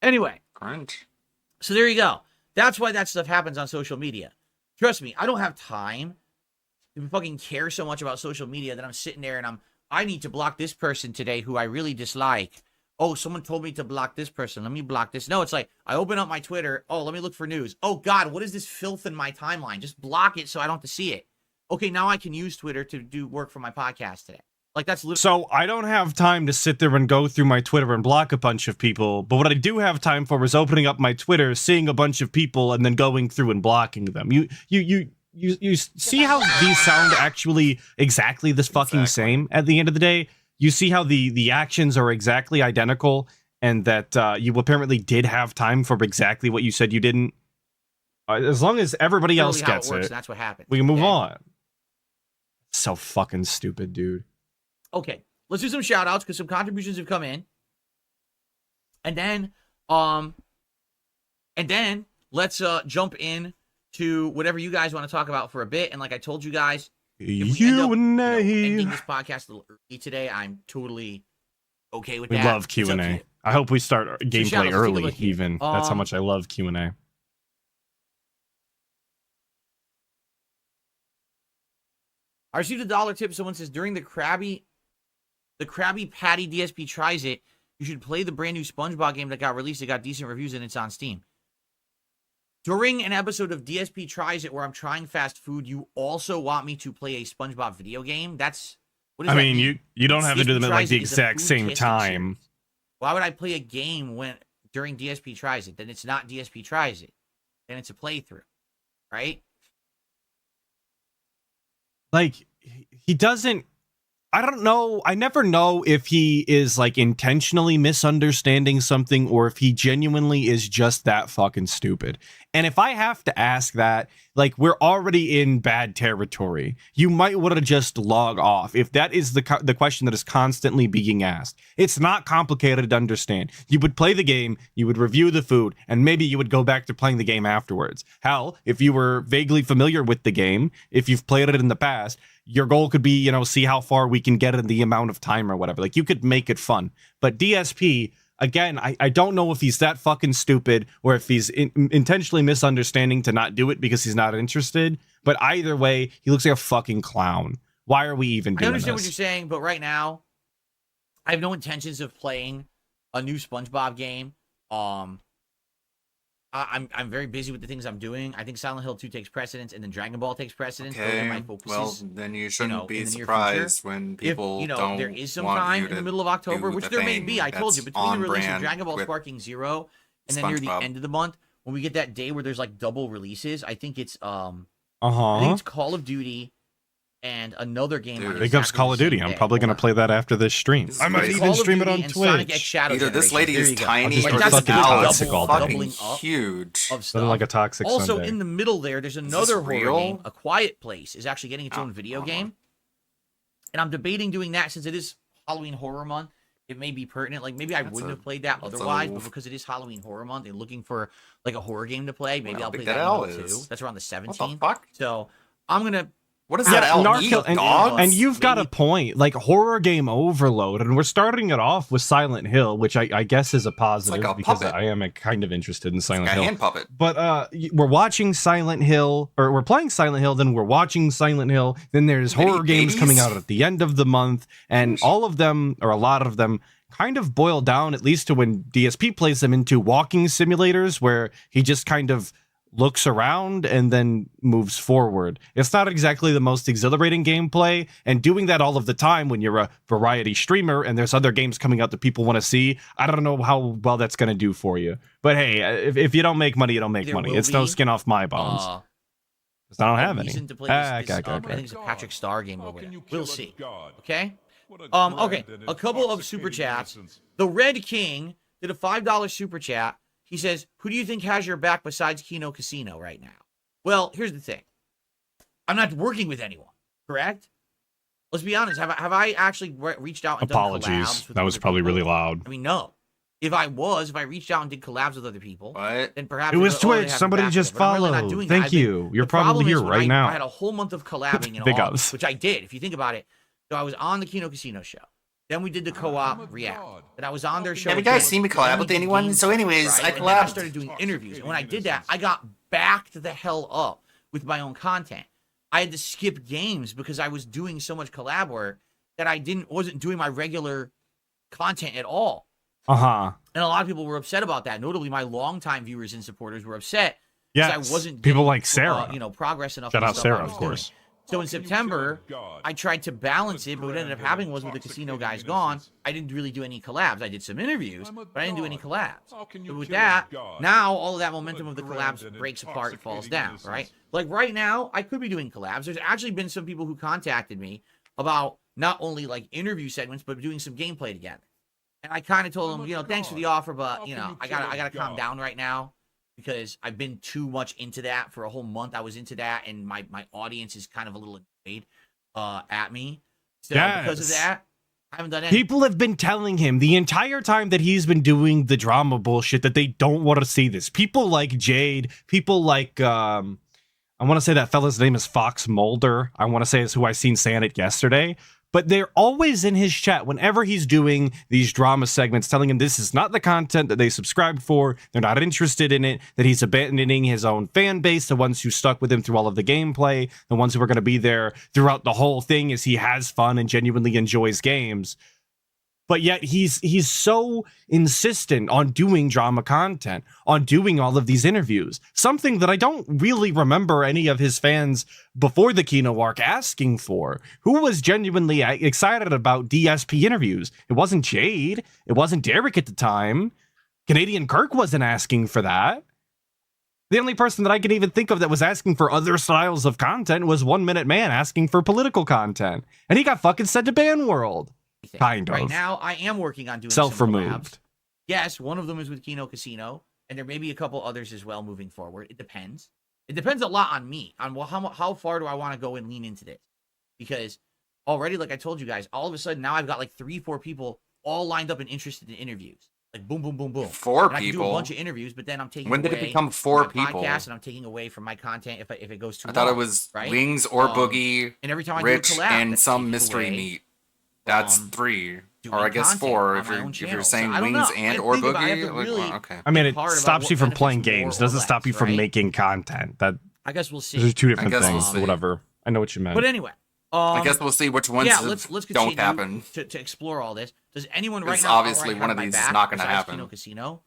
Anyway. Crunch. So there you go. That's why that stuff happens on social media. Trust me, I don't have time to fucking care so much about social media that I'm sitting there and I need to block this person today who I really dislike. Oh, someone told me to block this person. Let me block this. No, it's like I open up my Twitter. Oh, let me look for news. Oh, God, what is this filth in my timeline? Just block it so I don't have to see it. Okay, now I can use Twitter to do work for my podcast today. Like that's literally. So I don't have time to sit there and go through my Twitter and block a bunch of people. But what I do have time for is opening up my Twitter, seeing a bunch of people, and then going through and blocking them. You see how these sound actually exactly the fucking same at the end of the day? You see how the actions are exactly identical, and that you apparently did have time for exactly what you said you didn't. As long as everybody else gets it, that's what happened. We can move on. So fucking stupid, dude. Okay, let's do some shout outs because some contributions have come in. And then let's jump in to whatever you guys want to talk about for a bit. And like I told you guys, if we end up, ending this podcast a little early today, I'm totally okay with that. We love Q&A. I hope we start gameplay early, even. That's how much I love Q&A. I received a dollar tip. Someone says, during the Krabby Patty DSP tries it, you should play the brand new SpongeBob game that got released. It got decent reviews and it's on Steam. During an episode of DSP Tries It where I'm trying fast food, you also want me to play a SpongeBob video game? That's what does that mean? You don't have to do them at like the DSP exact same time. Why would I play a game during DSP Tries It? Then it's not DSP Tries It. Then it's a playthrough, right? Like, he doesn't. I don't know. I never know if he is like intentionally misunderstanding something or if he genuinely is just that fucking stupid. And if I have to ask that, like, we're already in bad territory. You might want to just log off if that is the question that is constantly being asked. It's not complicated to understand. You would play the game, you would review the food, and maybe you would go back to playing the game afterwards. Hell, if you were vaguely familiar with the game, if you've played it in the past, your goal could be, see how far we can get in the amount of time or whatever. Like, you could make it fun. But DSP, again, I don't know if he's that fucking stupid or if he's intentionally misunderstanding to not do it because he's not interested. But either way, he looks like a fucking clown. Why are we even doing this? I understand what you're saying, but right now, I have no intentions of playing a new SpongeBob game. I'm very busy with the things I'm doing. I think Silent Hill 2 takes precedence, and then Dragon Ball takes precedence. Okay, well, then you shouldn't be surprised when people don't there is some want time you in the to middle of October, do which the there may thing be. I told you, that's between the on release of brand Dragon Ball with Sparking Zero and then near the SpongeBob. end of the month, when we get that day where there's like double releases, I think it's I think Uh-huh. it's Call of Duty and another game. on Big ups exactly Call the of Duty. same I'm day. probably going to play that after this stream. I might Call even of stream it Duty on and Sonic Twitch. X Shadow Either this Generation. lady There is you go. tiny just or start this fucking owl is toxic all day. fucking up huge. of Something like a toxic Also, Sunday. in the middle there's another horror real? game. A Quiet Place is actually getting its own video game. And I'm debating doing that since it is Halloween Horror Month. It may be pertinent. Like, maybe I wouldn't have played that otherwise, but because it is Halloween Horror Month and looking for, like, a horror game to play, maybe I'll play that one too. That's around the 17th. What the fuck? So, I'm going to... What is that owl eat, dogs? And you've got a point, like horror game overload, and we're starting it off with Silent Hill, which I guess is a positive like a because puppet. I am kind of interested in Silent Like a Hill. hand puppet. But we're watching Silent Hill, or we're playing Silent Hill, then we're watching Silent Hill, then there's horror games coming out at the end of the month, and all of them, or a lot of them, kind of boil down, at least to when DSP plays them, into walking simulators where he just kind of looks around and then moves forward. It's not exactly the most exhilarating gameplay, and doing that all of the time when you're a variety streamer and there's other games coming out that people want to see, I don't know how well that's going to do for you. But hey, if you don't make money, you don't make money. It's no skin off my bones. 'Cause I don't have any. To play I think it's a Patrick Star game over there. We'll see. Okay? Okay, a couple of super chats. The Red King did a $5 super chat. He says, "Who do you think has your back besides Kino Casino right now?" Well, here's the thing. I'm not working with anyone, correct? Let's be honest. Have I actually reached out and done collabs Apologies. with That was other probably people? really loud. I mean, no. If I reached out and did collabs with other people, then perhaps It was they'd go, "Oh, they Twitch. have Somebody your back," just but I'm really not followed. doing that. Thank I've been- you. You're the probably problem is here when right I now. had a whole month of collabing in Big August, ups. which I did. If you think about it, so I was on the Kino Casino show. Then we did the co-op react. Then I was on their show. Have you guys again. seen me Then collab we with did anyone? games, So anyways, right? I And then I collabed. started doing interviews. And when I did that, I got backed the hell up with my own content. I had to skip games because I was doing so much collab work that I wasn't doing my regular content at all. Uh-huh. And a lot of people were upset about that. Notably, my longtime viewers and supporters were upset because Yes. I wasn't People getting, like Sarah. progress enough. Shout in out stuff Sarah, I was of doing. course. So in September, I tried to balance it, but what ended up happening was with the casino guys gone, I didn't really do any collabs. I did some interviews, but I didn't do any collabs. So with that, now all of that momentum of the collabs breaks apart and falls down, right? Like right now, I could be doing collabs. There's actually been some people who contacted me about not only like interview segments, but doing some gameplay together. And I kind of told them, thanks for the offer, but I gotta calm down right now because I've been too much into that for a whole month. I was into that, and my audience is kind of a little annoyed at me. So because of Yes. that, I haven't done anything. People have been telling him the entire time that he's been doing the drama bullshit that they don't want to see this. People like Jade, people like I want to say that fella's name is Fox Mulder. I want to say is who I seen saying it yesterday. But they're always in his chat whenever he's doing these drama segments, telling him this is not the content that they subscribed for. They're not interested in it, that he's abandoning his own fan base, the ones who stuck with him through all of the gameplay, the ones who are going to be there throughout the whole thing as he has fun and genuinely enjoys games. But yet he's so insistent on doing drama content, on doing all of these interviews. Something that I don't really remember any of his fans before the Kino arc asking for. Who was genuinely excited about DSP interviews? It wasn't Jade. It wasn't Derek at the time. Canadian Kirk wasn't asking for that. The only person that I can even think of that was asking for other styles of content was 1 Minute Man asking for political content. And he got fucking sent to Ban World. Kind of. Right now, I am working on doing some collabs. Self-removed. Yes, one of them is with Kino Casino, and there may be a couple others as well moving forward. It depends. It depends a lot on me, on how far do I want to go and lean into this. Because already, like I told you guys, all of a sudden now I've got like 3-4 people all lined up and interested in interviews. Like boom, boom, boom, boom. 4 and I can do a people? bunch of interviews, but then I'm taking When did it away become from 4 my people? podcast, and I'm taking away from my content if it goes too I thought long, it was right? Wings or Boogie, and every time I Rich, do a collab, and that's some taking mystery away meat. That's 3. Or I guess content 4 on if my you're own if you're channel. saying So I don't Wings know. and I or think about it. I have Boogie. to Like, really well, okay. I mean, it hard about stops what you from benefits playing more games. or Doesn't less, stop you from right? making content. That I guess we'll see. Those are two different I guess we'll things. see. Whatever. I know what you meant. But anyway, I guess we'll see which ones yeah, let's continue don't happen. to explore all this. Does anyone right It's now obviously outright one have of my these is back not gonna besides happen. Kino Casino?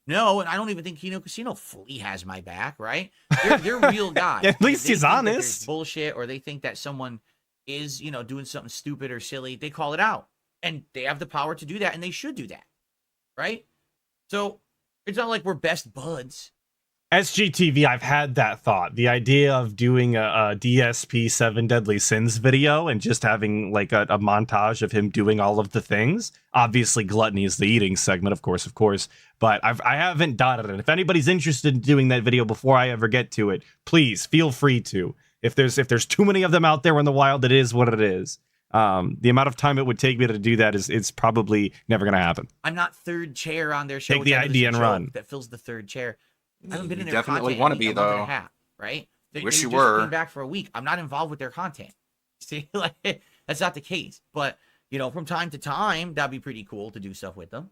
No, and I don't even think Kino Casino fully has my back. Right? They're real guys. At least They he's think that there's honest. bullshit, or they think that someone is doing something stupid or silly. They call it out, and they have the power to do that, and they should do that. Right? So it's not like we're best buds. SGTV, I've had that thought. The idea of doing a DSP 7 Deadly Sins video and just having like a montage of him doing all of the things. Obviously, gluttony is the eating segment, of course. But I haven't done it. And if anybody's interested in doing that video before I ever get to it, please feel free to. If there's too many of them out there in the wild, it is what it is. The amount of time it would take me to do that is probably never going to happen. I'm not third chair on their show. Take the which I know idea there's a and joke run. That fills the third chair. I haven't been You in their definitely content wanna in be, a month and though. a half, right? Wish they you just were. Came back for a week. I'm not involved with their content. See, like that's not the case. But from time to time, that'd be pretty cool to do stuff with them.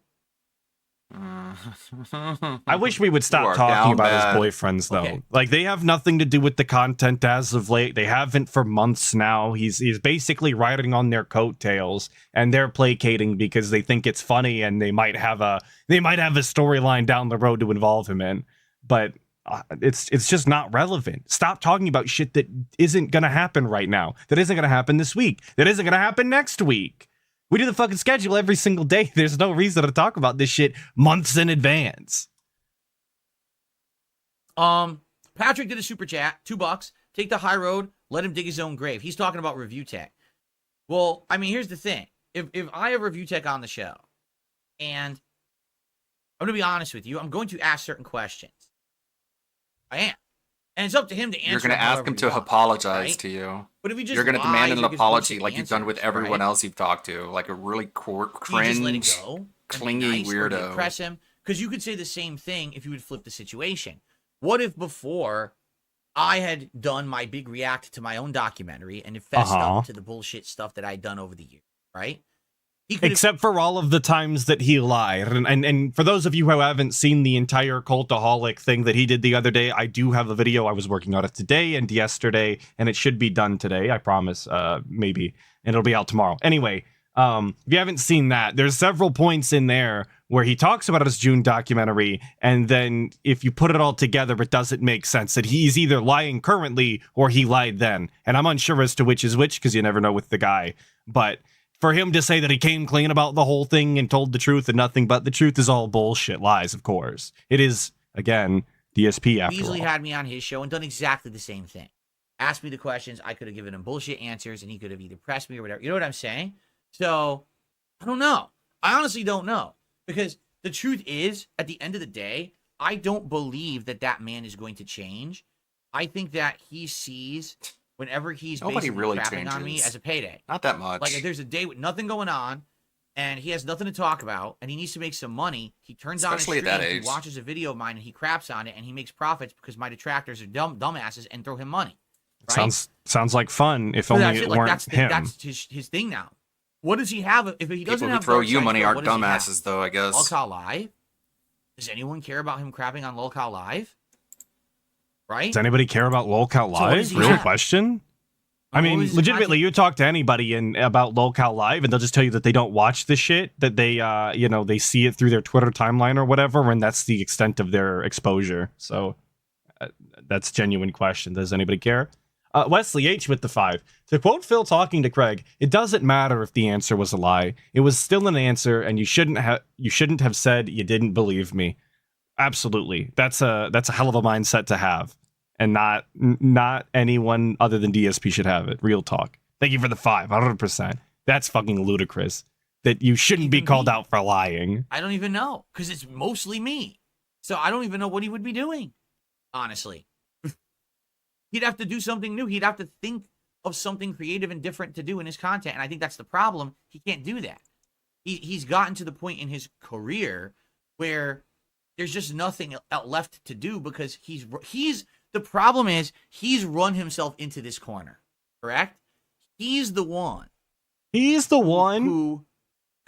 I wish we would You stop are talking down about bad. his boyfriends, though. Okay. Like, they have nothing to do with the content as of late. They haven't for months now. He's basically riding on their coattails, and they're placating because they think it's funny, and they might have a storyline down the road to involve him in. But it's just not relevant. Stop talking about shit that isn't gonna happen right now. That isn't gonna happen this week. That isn't gonna happen next week. We do the fucking schedule every single day. There's no reason to talk about this shit months in advance. Patrick did a super chat, $2. Take the high road, let him dig his own grave. He's talking about review tech. Well, I mean, here's the thing. If I have review tech on the show, and I'm going to be honest with you. I'm going to ask certain questions. I am. And it's up to him to answer. You're going to ask him to apologize to you. But if he just you're going to lies demand or an gives apology bullshit like you've done with answers, everyone right? else you've talked to, like a really You just let it cringe, go and be clingy nice, or do you weirdo. press him? Because you could say the same thing if you would flip the situation. What if before I had done my big react to my own documentary and it fessed up to the bullshit stuff that I'd done over the years, right? Except for all of the times that he lied. And for those of you who haven't seen the entire Cultaholic thing that he did the other day, I do have a video. I was working on it today and yesterday, and it should be done today, I promise, maybe. And it'll be out tomorrow. Anyway, if you haven't seen that, there's several points in there where he talks about his June documentary, and then if you put it all together, it doesn't make sense that he's either lying currently or he lied then. And I'm unsure as to which is which, because you never know with the guy. But for him to say that he came clean about the whole thing and told the truth and nothing but the truth is all bullshit lies, of course. It is, again, DSP after Beasley all. had me on his show and done exactly the same thing. Asked me the questions, I could have given him bullshit answers, and he could have either pressed me or whatever. You know what I'm saying? So, I don't know. I honestly don't know. Because the truth is, at the end of the day, I don't believe that that man is going to change. I think that he sees whenever he's Nobody basically really crapping on me changes. as a payday. Not that much. Like, if there's a day with nothing going on, and he has nothing to talk about, and he needs to make some money, he turns Especially on at his that stream, age. he watches a video of mine, and he craps on it, and he makes profits because my detractors are dumbasses and throw him money. Right? Sounds like fun, if So only that's it it. Like, weren't him. That's his thing now. What does he have if he doesn't People who have throw Dark you Side money Phil, aren't what does he have? dumbasses, though, I guess. Lolcow Live? Does anyone care about him crapping on Lolcow Live? Right? Does anybody care about Lolcow So what does Live? he Real have? question? I What mean, was his legitimately, you talk to anybody about Lolcow Live, and they'll just tell you that they don't watch this shit, that they, they see it through their Twitter timeline or whatever, and that's the extent of their exposure. So that's a genuine question. Does anybody care? Wesley H with the 5. To quote Phil talking to Craig, it doesn't matter if the answer was a lie. It was still an answer, and you shouldn't have said you didn't believe me. Absolutely, that's a hell of a mindset to have, and not anyone other than DSP should have it. Real talk. Thank you for the 5, 100%. That's fucking ludicrous. That you shouldn't be called out for lying. I don't even know, because it's mostly me. So I don't even know what he would be doing, honestly. He'd have to do something new. He'd have to think of something creative and different to do in his content. And I think that's the problem. He can't do that. He's gotten to the point in his career where there's just nothing left to do because the problem is he's run himself into this corner, correct? He's the one. He's the one who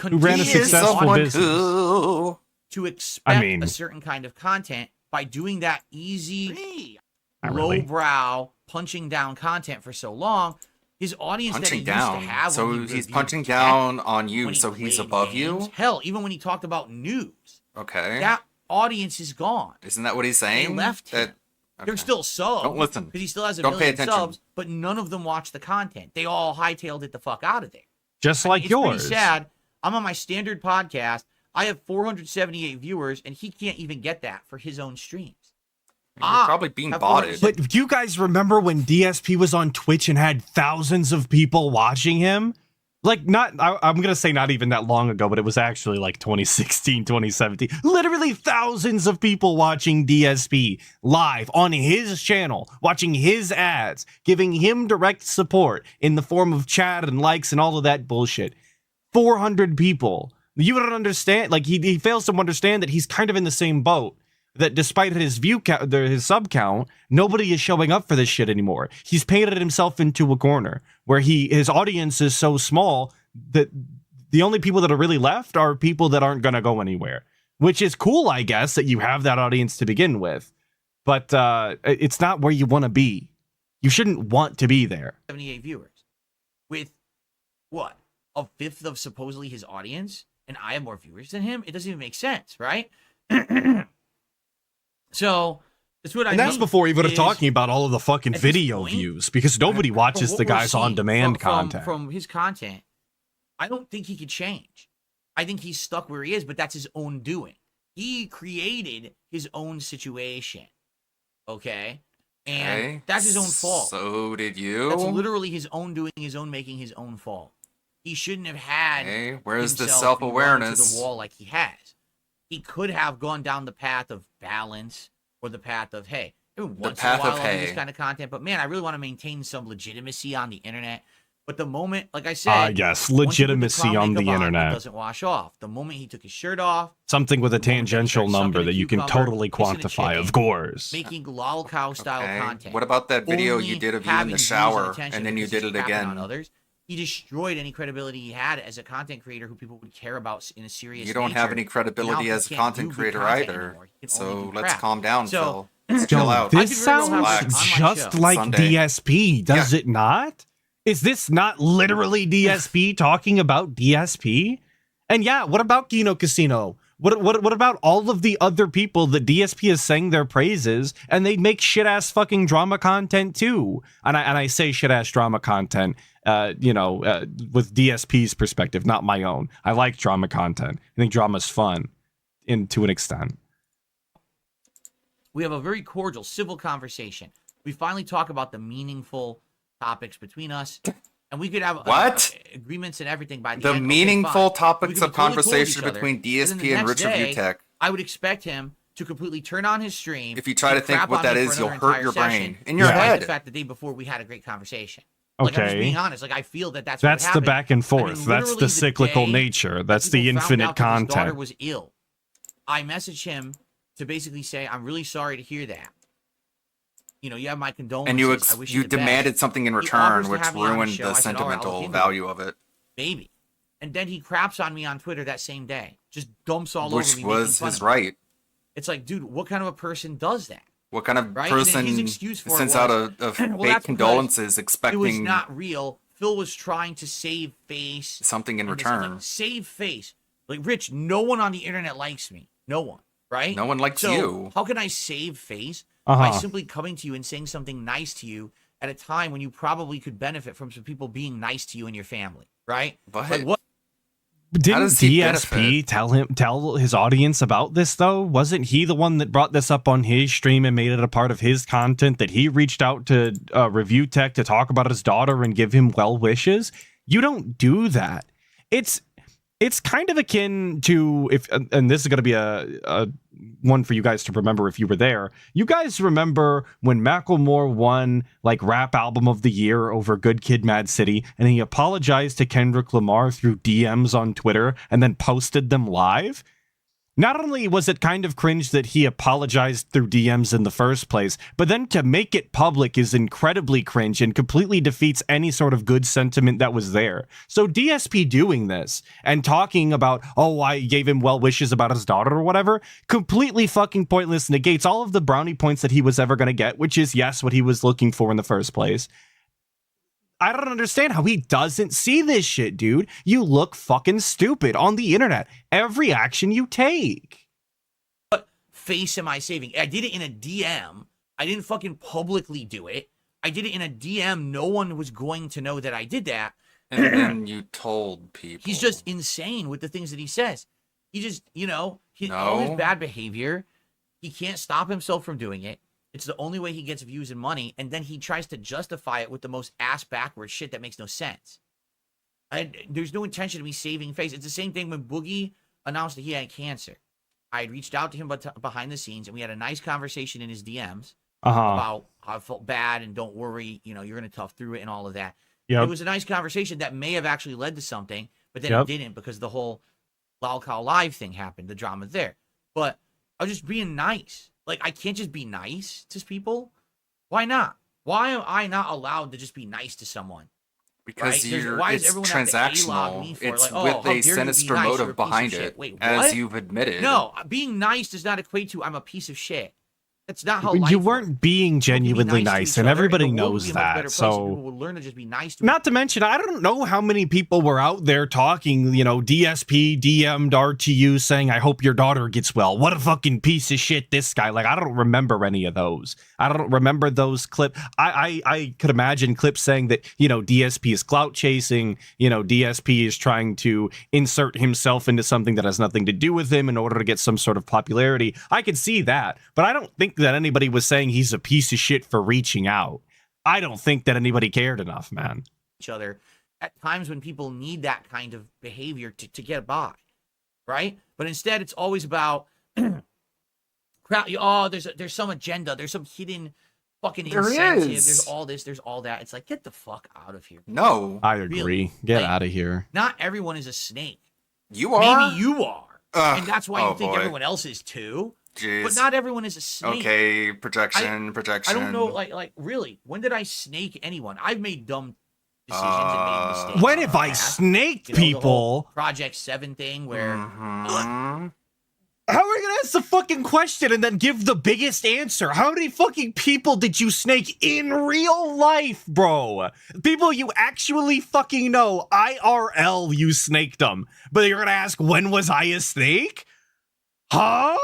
ran a successful business. To expect a certain kind of content by doing that easy, Not really. lowbrow, punching down content for so long. His audience Punching that he down. used to have So when he he's reviewed punching tech, down on you, when he so he's played above games, you? Hell, even when he talked about news, Okay. that audience is gone. Isn't that what he's saying? They left him. They're still subs. Don't listen. Because he still has a Don't pay million attention. subs, but none of them watch the content. They all hightailed it the fuck out of there. Just like It's yours. pretty sad. I'm on my standard podcast. I have 478 viewers, and he can't even get that for his own streams. You're probably being botted. But do you guys remember when DSP was on Twitch and had thousands of people watching him? Like, I'm going to say not even that long ago, but it was actually like 2016, 2017. Literally thousands of people watching DSP live on his channel, watching his ads, giving him direct support in the form of chat and likes and all of that bullshit. 400 people. You don't understand. Like, he fails to understand that he's kind of in the same boat. That despite his view count, his sub count, nobody is showing up for this shit anymore. He's painted himself into a corner where his audience is so small that the only people that are really left are people that aren't going to go anywhere. Which is cool, I guess, that you have that audience to begin with. But it's not where you want to be. You shouldn't want to be there. 78 viewers. With, what, a fifth of supposedly his audience? And I have more viewers than him? It doesn't even make sense, right? So, that's what I mean. And that's before even is, talking about all of the fucking at this video point, views, because nobody watches what the we're guys on seeing demand from content. From his content, I don't think he could change. I think he's stuck where he is, but that's his own doing. He created his own situation. Okay? And Okay. that's his own fault. So did you? That's literally his own doing, his own making, his own fault. He shouldn't have had Okay, where's the himself be run into self-awareness? the wall like he has. He could have gone down the path of balance or the path of, hey, every once path in a of while I'll do hey. this kind of content, but man, I really want to maintain some legitimacy on the internet. But the moment, like I said, yes, once you put the legitimacy clown on makeup the It internet. doesn't wash off. The moment he took his shirt off, Something with a the moment that he tangential started number sucking that a you can cucumber, totally kissing a quantify, of chicken, course. making lol cow style Okay. content. What about that video you only did of you in having the views shower, attention and then you because did he's it crapping again? on others? He destroyed any credibility he had as a content creator who people would care about in a serious You don't have nature. any Now credibility he as a can't content do good creator content either. anymore. He can So only do let's crap. calm down, So, Phil. Let's Yo, chill out. this sounds Relax. just like Sunday. DSP, does it not? Is this not literally DSP talking about DSP? And yeah, what about Kino Casino? What about all of the other people that DSP is saying their praises, and they make shit ass fucking drama content too? And I say shit ass drama content, with DSP's perspective, not my own. I like drama content. I think drama's fun, to an extent. we have a very cordial, civil conversation. We finally talk about the meaningful topics between us, and we could have What? agreements and everything by the, The end. meaningful Okay, fine. topics We could of be totally cool with conversation each other, between and then DSP the and next Rich Review day, Tech. I would expect him to completely turn on his stream. If you try to think crap what on that me is, for you'll another hurt entire your session, brain. In your despite head. The fact the day before we had a great conversation. Like, I'm just Okay. being honest. Like, I feel that's what That's the happened. back and I mean, forth. That's literally the cyclical day nature. That's that the people found infinite out that his daughter content. was ill. I messaged him to basically say, I'm really sorry to hear that. You have my condolences. And you I wish you the demanded best. something in He return, offers to which have me on ruined show. the I said, "All right, I'll look sentimental into value of it. Maybe. And then he craps on me on Twitter that same day. Just dumps all Which over me. was making fun his of me. right. It's like, dude, what kind of a person does that? What kind of Right? And then person his excuse for it sends was, out a "Well, fake that's because condolences It was expecting not real. Phil was trying to save face. something in and this, I'm return? like, save face. Like, Rich, no one on the internet likes me. No one. Right? No one likes So, you. How can I save face by Uh-huh. simply coming to you and saying something nice to you at a time when you probably could benefit from some people being nice to you and your family? Right? But Like, what? Didn't does he DSP tell his audience about this though? Wasn't he the one that brought this up on his stream and made it a part of his content, that he reached out to Review Tech to talk about his daughter and give him well wishes? You don't do that. It's kind of akin to, and this is going to be a one for you guys to remember if you were there. You guys remember when Macklemore won like Rap Album of the Year over Good Kid, Mad City, and he apologized to Kendrick Lamar through DMs on Twitter and then posted them live? Not only was it kind of cringe that he apologized through DMs in the first place, but then to make it public is incredibly cringe and completely defeats any sort of good sentiment that was there. So DSP doing this and talking about, oh, I gave him well wishes about his daughter or whatever, completely fucking pointless, negates all of the brownie points that he was ever going to get, which is, yes, what he was looking for in the first place. I don't understand how he doesn't see this shit, dude. You look fucking stupid on the internet. Every action you take. What face am I saving? I did it in a DM. I didn't fucking publicly do it. I did it in a DM. No one was going to know that I did that. And then you told people. He's just insane with the things that he says. He just, all his bad behavior, he can't stop himself from doing it. It's the only way he gets views and money, and then he tries to justify it with the most ass-backwards shit that makes no sense. There's no intention of me saving face. It's the same thing when Boogie announced that he had cancer. I had reached out to him behind the scenes, and we had a nice conversation in his DMs about how I felt bad and don't worry, you're going to tough through it and all of that. Yep. It was a nice conversation that may have actually led to something, but then Yep. it didn't because the whole Lol Cow Live thing happened, the drama there. But I was just being nice. Like, I can't just be nice to people. Why not? Why am I not allowed to just be nice to someone? Because Right? Why does it's everyone have to A-log transactional. me for it? It's Like, oh, with how dare a you be sinister nice? You're a motive piece of behind shit. it, Wait, as what? you've admitted. No, being nice does not equate to I'm a piece of shit. That's not how You life weren't being genuinely nice, and everybody knows that. So, people will learn to just be nice to not to mention, I don't know how many people were out there talking, DSP DM'd RTU saying, I hope your daughter gets well. What a fucking piece of shit this guy. Like, I don't remember any of those. I don't remember those clips. I could imagine clips saying that, DSP is clout chasing, DSP is trying to insert himself into something that has nothing to do with him in order to get some sort of popularity. I could see that, but I don't think that anybody was saying he's a piece of shit for reaching out. I don't think that anybody cared enough, man. each other at times when people need that kind of behavior to get by. right? But instead, it's always about there's some agenda, there's some hidden fucking There incentive, is. there's all this, there's all that. It's like, get the fuck out of here. No. I agree. Really? Get Like, out of here. Not everyone is a snake. You are? Maybe you are. And that's why you think boy. everyone else is too. Jeez. But not everyone is a snake. Okay, projection. I don't know, like really, when did I snake anyone? I've made dumb decisions and made mistakes. When in have the I past. snaked You know, the whole people? Project 7 thing where How are we gonna ask the fucking question and then give the biggest answer? How many fucking people did you snake in real life, bro? People you actually fucking know, IRL, you snaked them. But you're gonna ask, when was I a snake? Huh?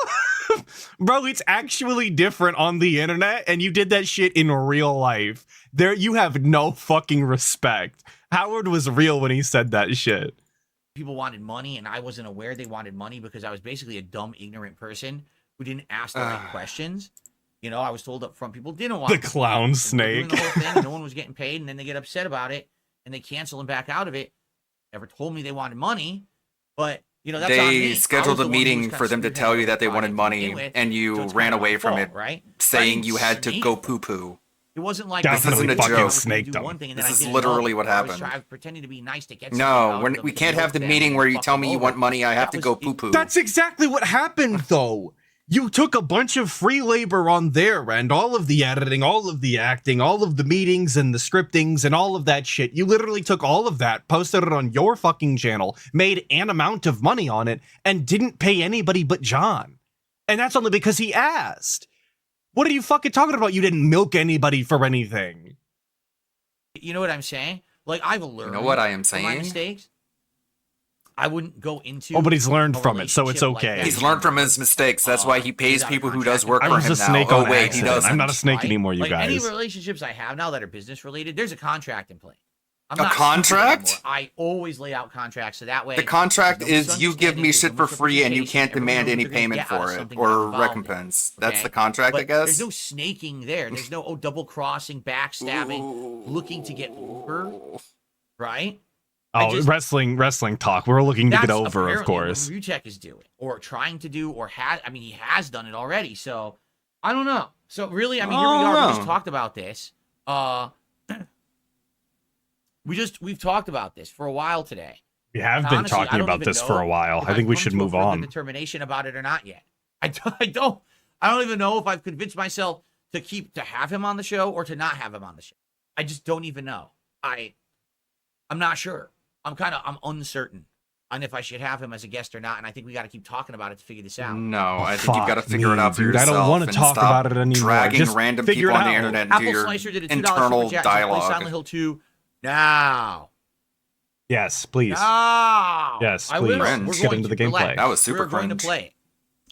Bro, it's actually different on the internet, and you did that shit in real life. There, you have no fucking respect. Howard was real when he said that shit. people wanted money and I wasn't aware they wanted money because I was basically a dumb, ignorant person who didn't ask the right questions. You know, I was told up front people didn't want The clown doing snake. the whole thing, and no one was getting paid, and then they get upset about it and they cancel and back out of it. Never told me they wanted money, but you know, that's on me. I They was scheduled the a one who was meeting kinda for them to spearheading tell you the that they wanted project to begin money, with, and so you it's ran kind of my away from fault, it, right? saying I you had to didn't go snake poo poo. It wasn't like This isn't a I was joke. gonna snaked do them. one thing and then This I is didn't literally know. what I was happened. pretending to be nice to get something No, out when of we them can't to have the milk them meeting and where then you fuck tell them me you over. want money, I have That to was- go poo poo. That's exactly what happened, though. You took a bunch of free labor on their end, all of the editing, all of the acting, all of the meetings and the scriptings and all of that shit. You literally took all of that, posted it on your fucking channel, made an amount of money on it, and didn't pay anybody but John. And that's only because he asked. What are you fucking talking about? You didn't milk anybody for anything. You know what I'm saying? Like, I've learned what I am from my saying? mistakes. I wouldn't go into Oh, but he's learned a from it, so it's relationship like okay. that. He's learned from his mistakes. That's why he pays without people who contract. does work I for was him a now. snake Oh on wait, he accident. doesn't. I'm not a snake anymore, you Like, any guys. relationships I have now that are business related, there's a contract in place. I'm A not stupid contract? anymore. I always lay out contracts so that way. The contract there's no is you give me misunderstanding, shit there's for no free and you miscommunication, can't everyone demand knows any what they're gonna payment get out of for it something they're or involved in, recompense. That's okay? the contract, But I guess. There's no snaking there. There's no double crossing, backstabbing, looking to get over, right? Oh, wrestling talk. We're looking to get That's over, of apparently course. what Ryuchek is doing, or trying to do, or has. I mean, he has done it already. So I don't know. So really, I mean, here we are. We just talked about this. We've talked about this for a while today. We have And been honestly, I talking don't about even this for know a while. if I think we I've should come to a move further on. determination about it or not yet. I don't even know if I've convinced myself to have him on the show or to not have him on the show. I just don't even know. I'm not sure. I'm uncertain on if I should have him as a guest or not, and I think we got to keep talking about it to figure this out. No, I think you've got to Fuck figure it me, out for dude. I yourself. don't wanna and talk stop about it anymore. Dragging Just random figure people it on the out. internet into Apple your Slicer did a $2 internal super chat to play dialogue. Silent Hill 2 now. Yes, please. Now. Yes, I please. will. Let's We're get going into to. the gameplay. Relax. That was super We're going to cringe. play it.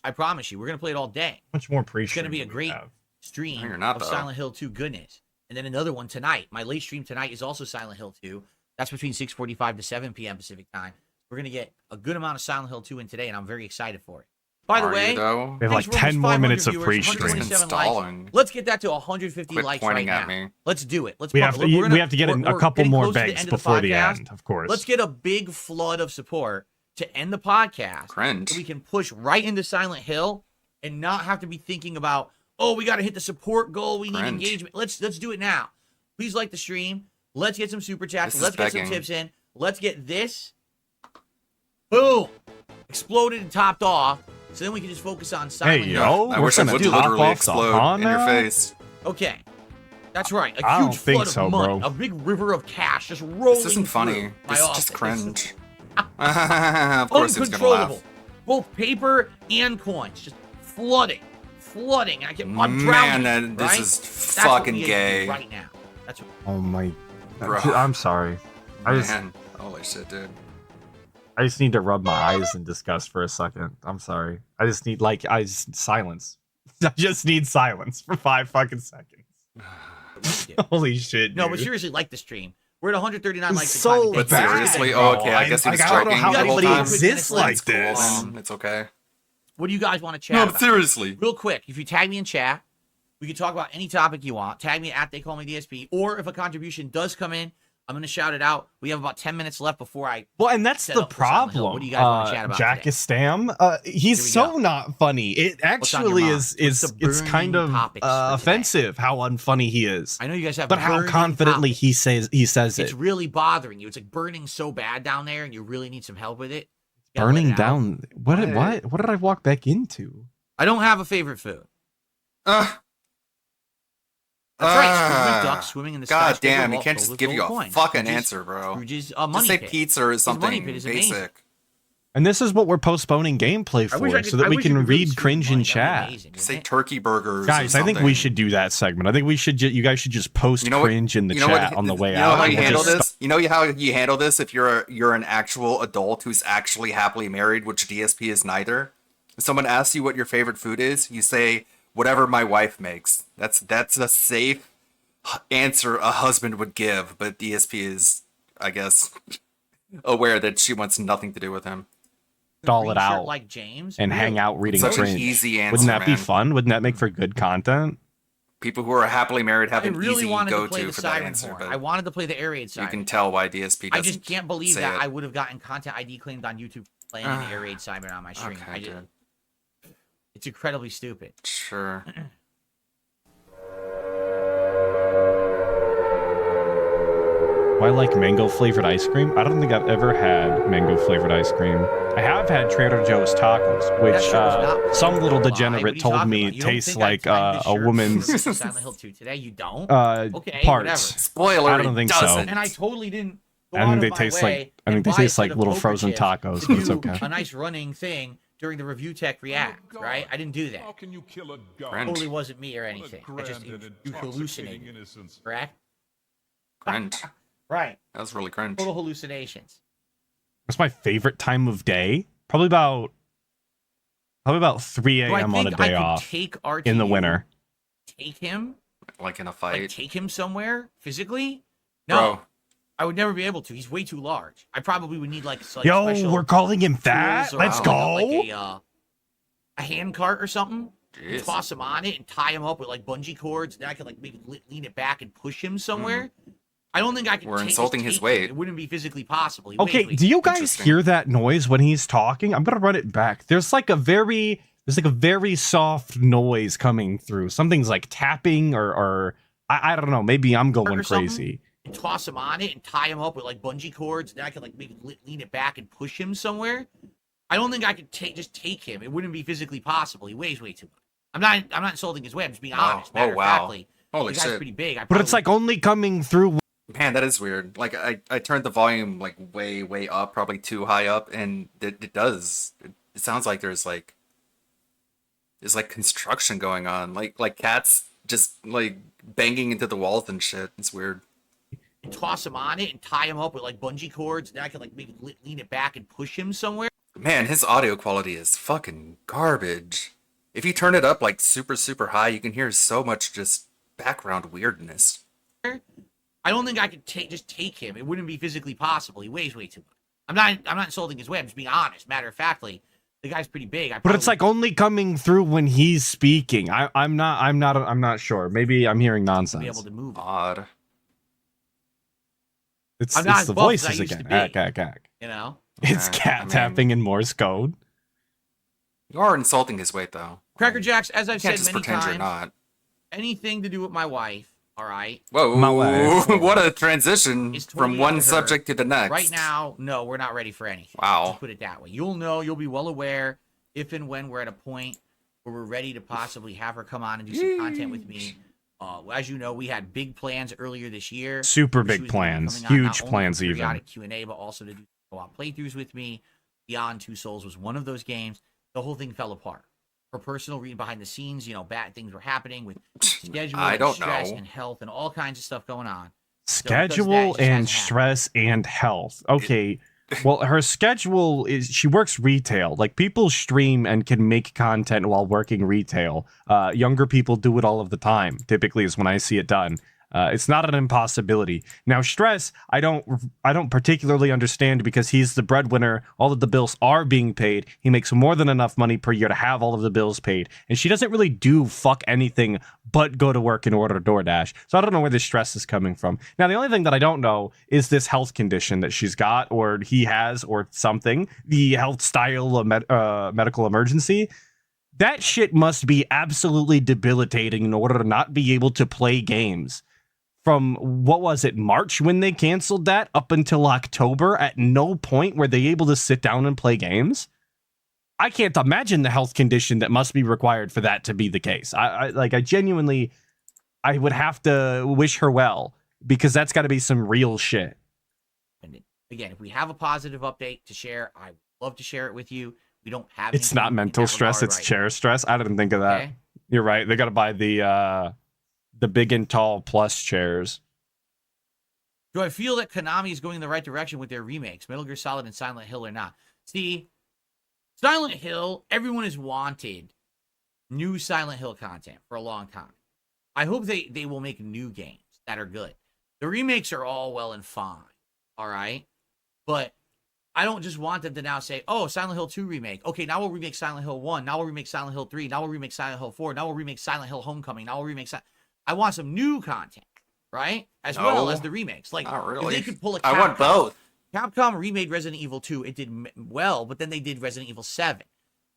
I promise you. We're going to play it all day. Much more It's going to be a great stream No, you're not, of though. Silent Hill 2 goodness. And then another one tonight. My late stream tonight is also Silent Hill 2. That's between 6:45 to 7 p.m. Pacific time. We're going to get a good amount of Silent Hill 2 in today, and I'm very excited for it. By the Are you, way, though? We have like thanks for 10 almost more 500 minutes of viewers, pre-stream. 127 Installing. likes. Let's get that to 150 Quit likes pointing right at now. me. Let's do it. Let's We pump have it. to, We're gonna- we have to get we're- a we're couple getting more close to the begs end of before the podcast. end, of course. Let's get a big flood of support to end the podcast. Cringe. So we can push right into Silent Hill and not have to be thinking about, oh, we got to hit the support goal. We need Cringe. engagement. Let's do it now. Please like the stream. Let's get some super chats. This is Let's get some begging. tips in. Let's get this. Boom. Exploded and topped off. So then we can just focus on Silent Hey, Hill. yo. I we're wish it gonna would top literally off the explode huh in your now? face. Okay. That's right. A I huge don't think flood so, of money. bro. A big river of cash just rolling. This isn't funny. through my This is office. just cringe. Of course it's gonna Uncontrollable. laugh. Both paper and coins just flooding. I'm Man, drowning. this right? is That's what fucking we need to do gay. right now. That's what, Oh my. Bro. I'm sorry. Man, holy shit, dude. I just need to rub my eyes in disgust for a second. I'm sorry. I just need silence. I just need silence for 5 fucking seconds. Holy shit, no, dude. but seriously, like the stream. We're at 139 likes. so and But bad, seriously, bro. oh, okay, I guess he was I don't know joking how the whole anybody time. exists like It's cool, this. It's okay. What do you guys want to chat No, about? seriously. Real quick, if you tag me in chat, we can talk about any topic you want. Tag me at They Call Me DSP, or if a contribution does come in, I'm gonna shout it out. We have about 10 minutes left before I. Well, and that's set the up for Silent Hill. problem. What do you guys want to chat about Jack today? Stam, he's Here we so go. not funny. It What's on your actually mind? is What's the it's kind burning of topics for today? offensive how unfunny he is. I know you guys have, but how burning confidently topics. he says It's it. really bothering you. It's like burning so bad down there, and you really need some help with it. You gotta let Burning it out. down. What did I walk back into? I don't have a favorite food. That's right. Scrooge McDuck swimming in the God skyscraper damn, he vault can't filled just with give you gold a coins. fucking Scrooge's- answer, bro. Scrooge's Just money say pit. pizza or His money something pit is amazing. basic. And this is what we're postponing gameplay I wish I for, could- so that I we wish you can could really read scoop cringe money. in That'd be chat. amazing, Say wouldn't it? turkey burgers. Guys, or I think we something. should do that segment. I think we should. You guys should just post You know what- cringe in the you know what- chat on the way you know out. how and you we'll handle just this? You know how you handle this if you're an actual adult who's actually happily married, which DSP is neither. If someone asks you what your favorite food is, you say whatever my wife makes. That's a safe answer a husband would give, but DSP is, I guess, aware that she wants nothing to do with him. stall it Green shirt out like James. and hang Really? out reading Such an cringe. easy answer, Wouldn't that be man. fun? Wouldn't that make for good content? People who are happily married have I an really easy wanted to play go-to the for that siren answer, horn. but I wanted to play the air raid you siren. can tell why DSP I doesn't just can't believe say that it. I would have gotten content ID claimed on YouTube playing the air raid siren on my stream. Okay, I just, dude. it's incredibly stupid. Sure. Do I like mango flavored ice cream? I don't think I've ever had mango flavored ice cream. I have had Trader Joe's tacos, which shit was not some little Why? What are degenerate you told talking me about? You don't tastes think I like timed this a shirt woman's for Silent Hill 2 today? You don't? Okay, parts. whatever. Spoiler, I don't think so. And I totally didn't go I out think of they my taste way like I and think they buy taste a set like of little poker frozen chips tacos, to but it's do okay. a nice running thing during the Review Tech React, right? I didn't do that. How can you kill a god? Cringe. Totally wasn't me or anything. I just grand and you intoxicating hallucinated, innocence. correct? Cringe. Right. That was really cringe. Total hallucinations. What's my favorite time of day? Probably about 3 Do I a.m. on a think I day could off take RTU, in the winter. Take him, Like in a like fight. take him somewhere physically? No, Bro, I would never be able to. He's way too large. I probably would need like Yo, special we're calling him fat. tools or, Let's like go. a hand cart or something. Jeez. Toss him on it and tie him up with like bungee cords. Then I could like maybe lean it back and push him somewhere. I don't think I could. We're just insulting his take him. weight. It wouldn't be physically possible. He Okay, weighs way do you guys Interesting. hear that noise when he's talking? I'm gonna run it back. There's like a very soft noise coming through. Something's like tapping or I don't know. Maybe I'm going or something, crazy. and toss him on it and tie him up with like bungee cords. Then I could like maybe lean it back and push him somewhere. I don't think I could take him. It wouldn't be physically possible. He weighs way too much. I'm not insulting his weight. I'm just being honest. Oh, Matter of wow. factly, Holy the guy's shit. pretty big. But it's like only coming through. Man, that is weird. Like I turned the volume like way up, probably too high up, and it does. It sounds like there's like construction going on. Like cats just like banging into the walls and shit. It's weird. and toss him on it and tie him up with like bungee cords. Then I could like maybe lean it back and push him somewhere. Man, his audio quality is fucking garbage. If you turn it up like super high, you can hear so much just background weirdness. I don't think I could take him. It wouldn't be physically possible. He weighs way too much. I'm not insulting his weight. I'm just being honest. Matter of factly, the guy's pretty big. But it's like only coming through when he's speaking. I'm not sure. Maybe I'm hearing nonsense. be able to move. Odd. It's I'm not the as buff as I voices used to again. be. Ack, ack, ack. You know. It's cat tapping in Morse code. You are insulting his weight though. Cracker Jacks, as I've You can't said just many pretend times, you're not. anything to do with my wife. All right. Whoa, My wife. what a transition It's from totally one on her. subject to the next. Right now, no, we're not ready for anything. Wow. Let's put it that way. You'll know, you'll be well aware if and when we're at a point where we're ready to possibly have her come on and do some content with me. As you know, we had big plans earlier this year. Super where she big was gonna be plans. coming on not Huge only plans for even. periodic Q&A, but also to do co-op playthroughs with me. Beyond Two Souls was one of those games. The whole thing fell apart. For personal reason behind the scenes, bad things were happening with schedule I and don't stress know. and health and all kinds of stuff going on. Schedule and stress and health. Okay. Well, her schedule is she works retail. Like people stream and can make content while working retail. Younger people do it all of the time. Typically is when I see it done. It's not an impossibility. Now, stress, I don't particularly understand because he's the breadwinner. All of the bills are being paid. He makes more than enough money per year to have all of the bills paid. And she doesn't really do fuck anything but go to work and order DoorDash. So I don't know where this stress is coming from. Now, the only thing that I don't know is this health condition that she's got or he has or something, the health style medical emergency. That shit must be absolutely debilitating in order to not be able to play games. From, what was it, March when they canceled that up until October, at no point were they able to sit down and play games? I can't imagine the health condition that must be required for that to be the case. I genuinely, I would have to wish her well, because that's got to be some real shit. And again, if we have a positive update to share, I would love to share it with you. We don't have It's not mental stress, it's chair stress. I didn't think of that. Okay. You're right. They got to buy the big and tall plus chairs. Do I feel that Konami is going in the right direction with their remakes, Metal Gear Solid and Silent Hill, or not? See, Silent Hill, everyone has wanted new Silent Hill content for a long time. I hope they will make new games that are good. The remakes are all well and fine, all right? But I don't just want them to now say, oh, Silent Hill 2 remake. Okay, now we'll remake Silent Hill 1. Now we'll remake Silent Hill 3. Now we'll remake Silent Hill 4. Now we'll remake Silent Hill Homecoming. Now we'll remake I want some new content, right? As well as the remakes. Like, not really. if they could pull a I want both. Capcom remade Resident Evil 2. It did well, but then they did Resident Evil 7.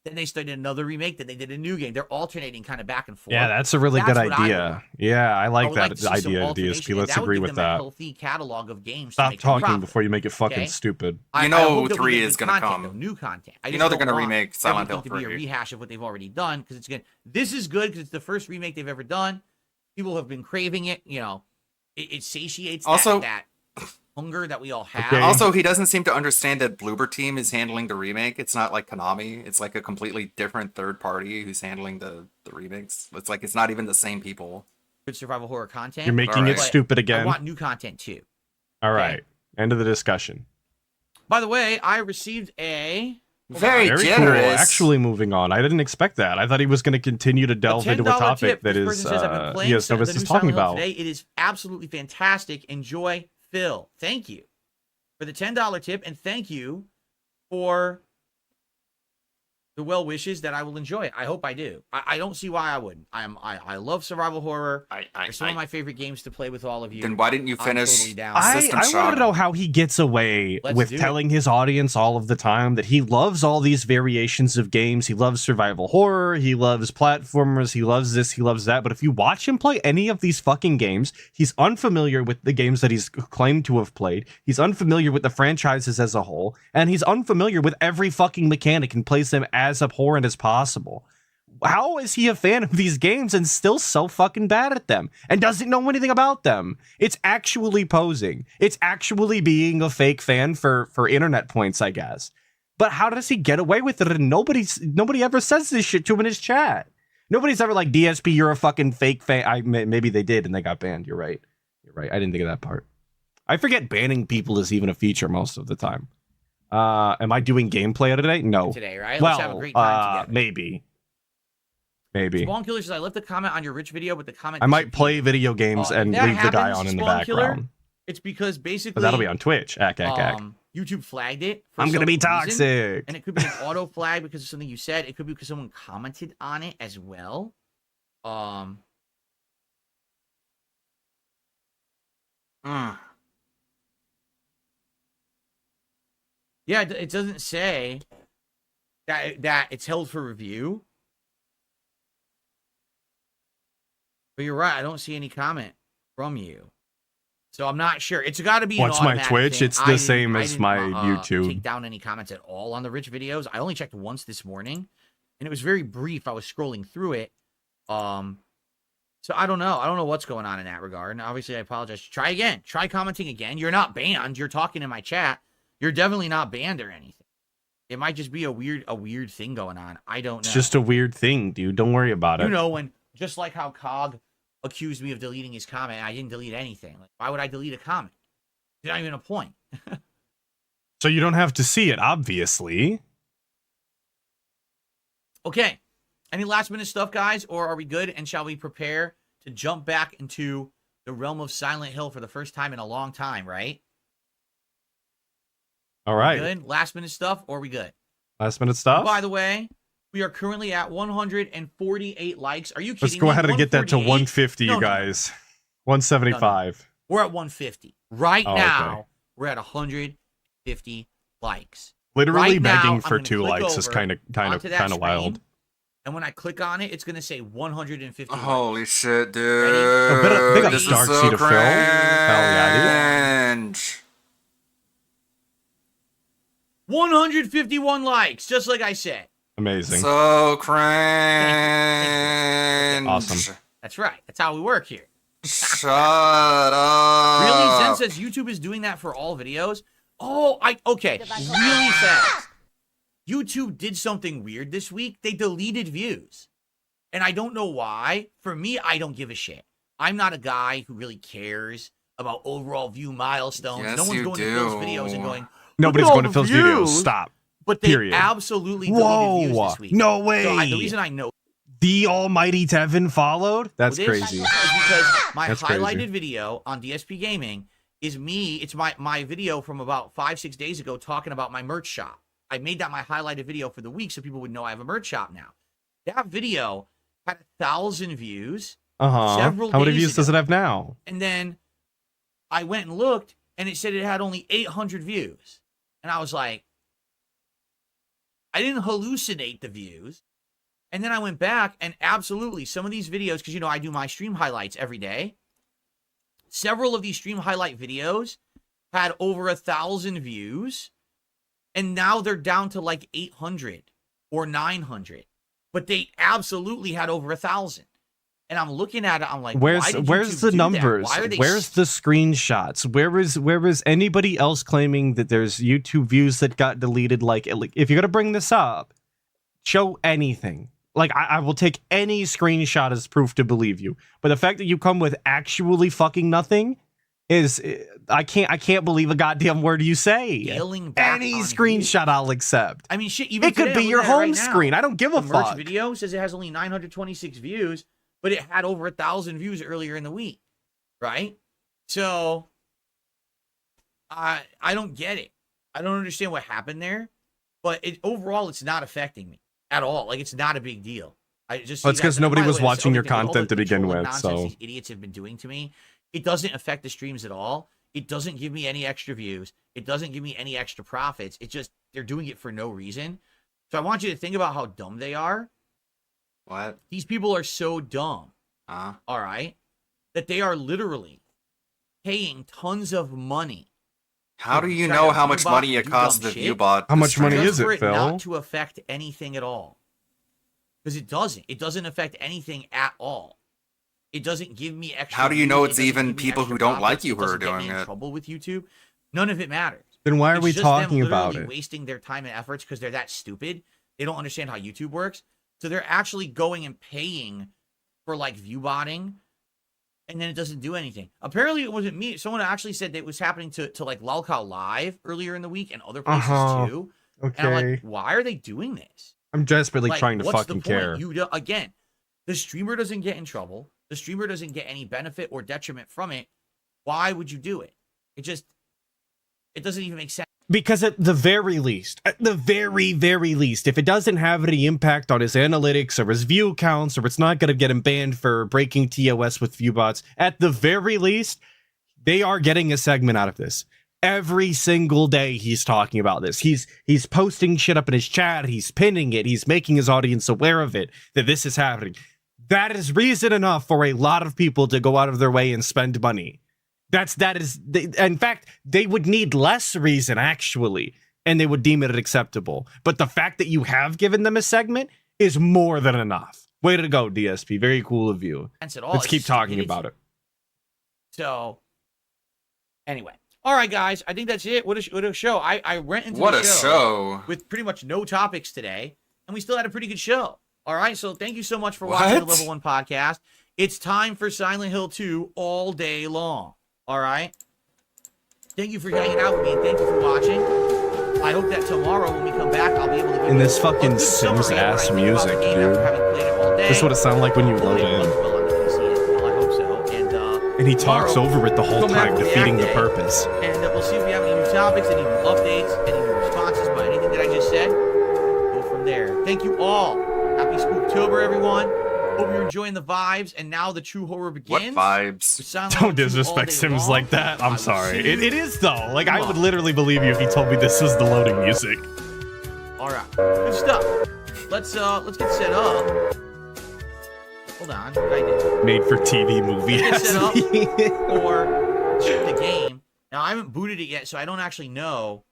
Then they started another remake. Then they did a new game. They're alternating kind of back and forth. Yeah, that's a really good what I idea. Yeah, I like that to see some idea, alternation, DSP. and Let's that would agree give with them a that. healthy catalog of games. to Stop make them talking profitable. before you make it fucking Okay? stupid. I know hope that we 3 get is new gonna content, come. though, new content. I You just know they're don't gonna want remake Silent everything Hill to be a 3. rehash of what they've already done, because it's good. This is good because it's the first remake they've ever done. People have been craving it. You know, it satiates Also- that hunger that we all have. Okay. Also, he doesn't seem to understand that Bloober Team is handling the remake. It's not like Konami. It's like a completely different third party who's handling the remakes. It's like it's not even the same people. Good survival horror content. You're making All it right. stupid I again. want new content too. All right. End of the discussion. By the way, I received a Very Very generous. cool. Actually moving on. I didn't expect that. I thought he was going to continue to delve into a $10 topic tip. that This is person says, I've been playing he has no the new business talking Silent Hill about. today. It is absolutely fantastic. Enjoy, Phil. Thank you for the $10 tip, and thank you for the well wishes that I will enjoy it. I hope I do. I don't see why I wouldn't. I love survival horror. They're some of my favorite games to play with all of you. Then why didn't you I'm finish totally down. System I Shock? want to know how he gets away Let's with do it. telling his audience all of the time that he loves all these variations of games. He loves survival horror. He loves platformers. He loves this. He loves that. But if you watch him play any of these fucking games, he's unfamiliar with the games that he's claimed to have played. He's unfamiliar with the franchises as a whole. And he's unfamiliar with every fucking mechanic and plays them as abhorrent as possible. How is he a fan of these games and still so fucking bad at them and doesn't know anything about them? It's actually posing. It's actually being a fake fan for internet points, I guess. But how does he get away with it? And nobody ever says this shit to him in his chat. Nobody's ever like, DSP, you're a fucking fake fan. Maybe they did and they got banned. You're right. You're right. I didn't think of that part. I forget banning people is even a feature most of the time. Am I doing gameplay today? No. Today, right? Well, Let's have a great time together. maybe. Spawn Killer says, I left a comment on your Rich video, but the comment I might play video games and if that leave the guy happens, on in the Spawn Killer, background. it's because basically But that'll be on Twitch. Ack. YouTube flagged it. For I'm gonna be some reason, toxic. and it could be an auto flag because of something you said. It could be because someone commented on it as well. Yeah, it doesn't say that it's held for review. But you're right. I don't see any comment from you. So I'm not sure. It's got to be What's an my automatic Twitch? thing. It's the I didn't- same I as didn't, my YouTube. Take down any comments at all on the Rich videos. I only checked once this morning, and it was very brief. I was scrolling through it. So I don't know. I don't know what's going on in that regard. And obviously, I apologize. Try again. Try commenting again. You're not banned. You're talking in my chat. You're definitely not banned or anything. It might just be a weird thing going on. I don't know. It's just a weird thing, dude. Don't worry about it. You know, when just like how Cog accused me of deleting his comment, I didn't delete anything. Like, why would I delete a comment? There's not even a point. So you don't have to see it, obviously. Okay. Any last minute stuff, guys, or are we good? And shall we prepare to jump back into the realm of Silent Hill for the first time in a long time, right? All right. Good. Last minute stuff, or are we good? Last minute stuff. By the way, we are currently at 148 likes. Are you kidding Let's go me? ahead and get that to 148? 150, you guys. 175. We're at 150. Right Oh, now, okay. we're at 150 likes. Literally Right now, begging I'm for gonna 2 click likes is over kind onto that of wild. screen, and when I click on it, it's going to say 150 likes. Holy shit, dude. Big up This is Dark so Seed of Phil. Hell yeah, cringe. 151 likes, just like I said. Amazing. So cringe. Awesome. That's right. That's how we work here. Shut up. Really? Zen says YouTube is doing that for all videos? Oh, okay. Really fast. YouTube did something weird this week. They deleted views. And I don't know why. For me, I don't give a shit. I'm not a guy who really cares about overall view milestones. Yes, no one's you going to do. Phil's videos and going, Nobody's "Look at going to all Phil's the videos. views." Stop. But they Period. absolutely deleted views this week. No way. So the reason I know The almighty Tevin followed? That's this crazy. is because my That's highlighted crazy. video on DSP Gaming is me. It's my video from about 5-6 days ago talking about my merch shop. I made that my highlighted video for the week so people would know I have a merch shop now. That video had 1,000 views. Several How many days views does it ago. have now? And then I went and looked, and it said it had only 800 views. And I was like, I didn't hallucinate the views. And then I went back, and absolutely, some of these videos, because, I do my stream highlights every day. Several of these stream highlight videos had over 1,000 views, and now they're down to like 800 or 900. But they absolutely had over 1,000. And I'm looking at it, I'm like, why did Where's YouTube the do that? numbers? Why are they Where's the screenshots? Where is anybody else claiming that there's YouTube views that got deleted? Like if you're gonna bring this up, show anything. Like I will take any screenshot as proof to believe you. But the fact that you come with actually fucking nothing is I can't believe a goddamn word you say. Scaling back Any on screenshot I'll accept. I mean, shit, even It could today, be I'm your looking at it home right now. screen. I don't give a The merch fuck. video says it has only 926 views, but it had over 1,000 views earlier in the week, right? So I don't get it. I don't understand what happened there, but overall, it's not affecting me at all. Like, it's not a big deal. I just Well, it's see that- 'cause and nobody by the was way, that's the watching your other thing, with all content the to begin control and with, nonsense so- these idiots have been doing to me. It doesn't affect the streams at all. It doesn't give me any extra views. It doesn't give me any extra profits. It just, they're doing it for no reason. So I want you to think about how dumb they are. What? These people are so dumb, Huh? all right, that they are literally paying tons of money. How do you Try know to how much ViewBot money and it do costs dumb to shit ViewBot? How much money just is it, for Phil? Not to affect anything at all. Because it doesn't. It doesn't affect anything at all. It doesn't give me extra. How do you know views, it's it doesn't even give me people extra who don't like profits, you it who are doesn't get me doing in it? trouble with YouTube. None of it matters. Then why are It's we just them talking about literally it? wasting their time and efforts because they're that stupid. They don't understand how YouTube works. So they're actually going and paying for like view botting, and then it doesn't do anything. Apparently, it wasn't me. Someone actually said that it was happening to like Lalcow Live earlier in the week and other places too. And I'm Okay. like, why are they doing this? I'm desperately Like, trying to what's fucking the point? care. Again, the streamer doesn't get in trouble. The streamer doesn't get any benefit or detriment from it. Why would you do it? It doesn't even make sense. Because at the very least, if it doesn't have any impact on his analytics or his view counts, or it's not going to get him banned for breaking TOS with viewbots, at the very least, they are getting a segment out of this. Every single day he's talking about this. He's posting shit up in his chat, he's pinning it, he's making his audience aware of it, that this is happening. That is reason enough for a lot of people to go out of their way and spend money. In fact, they would need less reason, actually, and they would deem it acceptable. But the fact that you have given them a segment is more than enough. Way to go, DSP. Very cool of you. At all. Let's It's keep talking stupidity. about it. So, anyway. All right, guys. I think that's it. What a show. I went into What the a show. with pretty much no topics today, and we still had a pretty good show. All right, so thank you so much for watching the What? Level 1 podcast. It's time for Silent Hill 2 all day long. All right? Thank you for hanging out with me, and thank you for watching. I hope that tomorrow when we come back, I'll be able to give And you this a fucking good summary Sims of what I ass think about music, the game after dude. having played it all day. This is what it sounded like when you load Hopefully it in. runs well on the PC as well. I hope so. And And And he talks over it the whole Come back time, for defeating the React Day, purpose. And we'll see if we have any new topics, any new updates, any new responses by anything that I just said. Go from there. Thank you all. Happy Spooktober, everyone. Hope you're enjoying the vibes. And now the true horror begins. What vibes? Don't disrespect Sims like that. I'm sorry. It is though. Like I would literally believe you if you told me this was the loading music. All right, good stuff. Let's get set up. Hold on, what did I do? Made for TV movie. Let's get set up for the game. Now I haven't booted it yet, so I don't actually know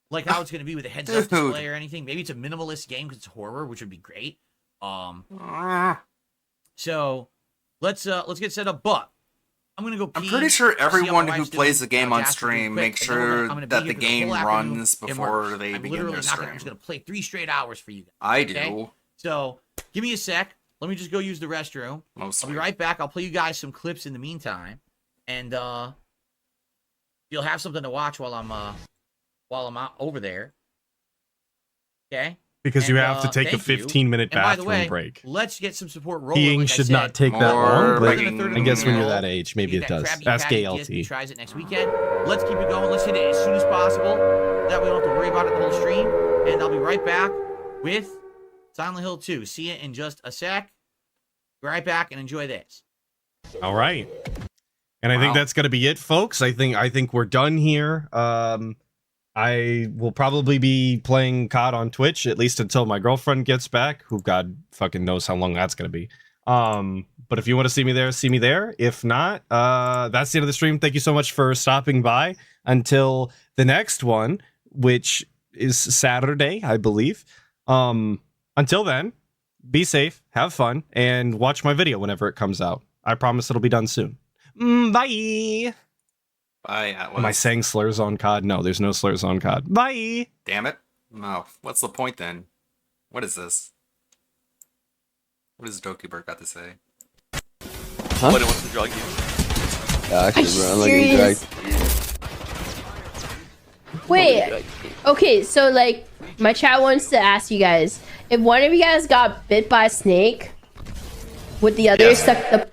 like how it's gonna be with a heads-up display or anything. Maybe it's a minimalist game because it's horror, which would be great. So let's get set up. But I'm gonna go pee. I'm pretty sure see how my everyone who wife's plays doing. the game on Jasper's doing stream quick, makes and then sure I'm gonna be that here the for game whole afternoon, runs and before they I'm begin literally their not gonna, I'm stream. just gonna play 3 straight hours for you guys. I okay? do. So give me a sec. Let me just go use the restroom. I'll be right back. I'll play you guys some clips in the meantime, and you'll have something to watch while I'm out over there. Okay. Because you And, have to take a thank you. 15-minute And by the bathroom way, break. Let's get some support rolling. Peeing like I should said. not take that long, but I guess when you're Roll. that age, maybe Get it that does. Krabby Ask Patty ALT. DSP tries it next weekend. Let's keep it going. Let's hit it as soon as possible. That way we don't have to worry about it the whole stream. And I'll be right back with Silent Hill 2. See you in just a sec. Be right back and enjoy this. All right. And I think that's going to be it, folks. I think we're done here. I will probably be playing COD on Twitch, at least until my girlfriend gets back, who God fucking knows how long that's going to be. But if you want to see me there, see me there. If not, that's the end of the stream. Thank you so much for stopping by. Until the next one, which is Saturday, I believe. Until then, be safe, have fun, and watch my video whenever it comes out. I promise it'll be done soon. Bye! Bye, Atlas. Am I saying slurs on COD? No, there's no slurs on COD. Bye! Damn it. No. What's the point then? What is this? What does Dokibird got to say? Huh? What wants to drug you? Actually, bro, I'm like serious? Wait. Okay, so like, my chat wants to ask you guys, if one of you guys got bit by a snake, would the other suck the...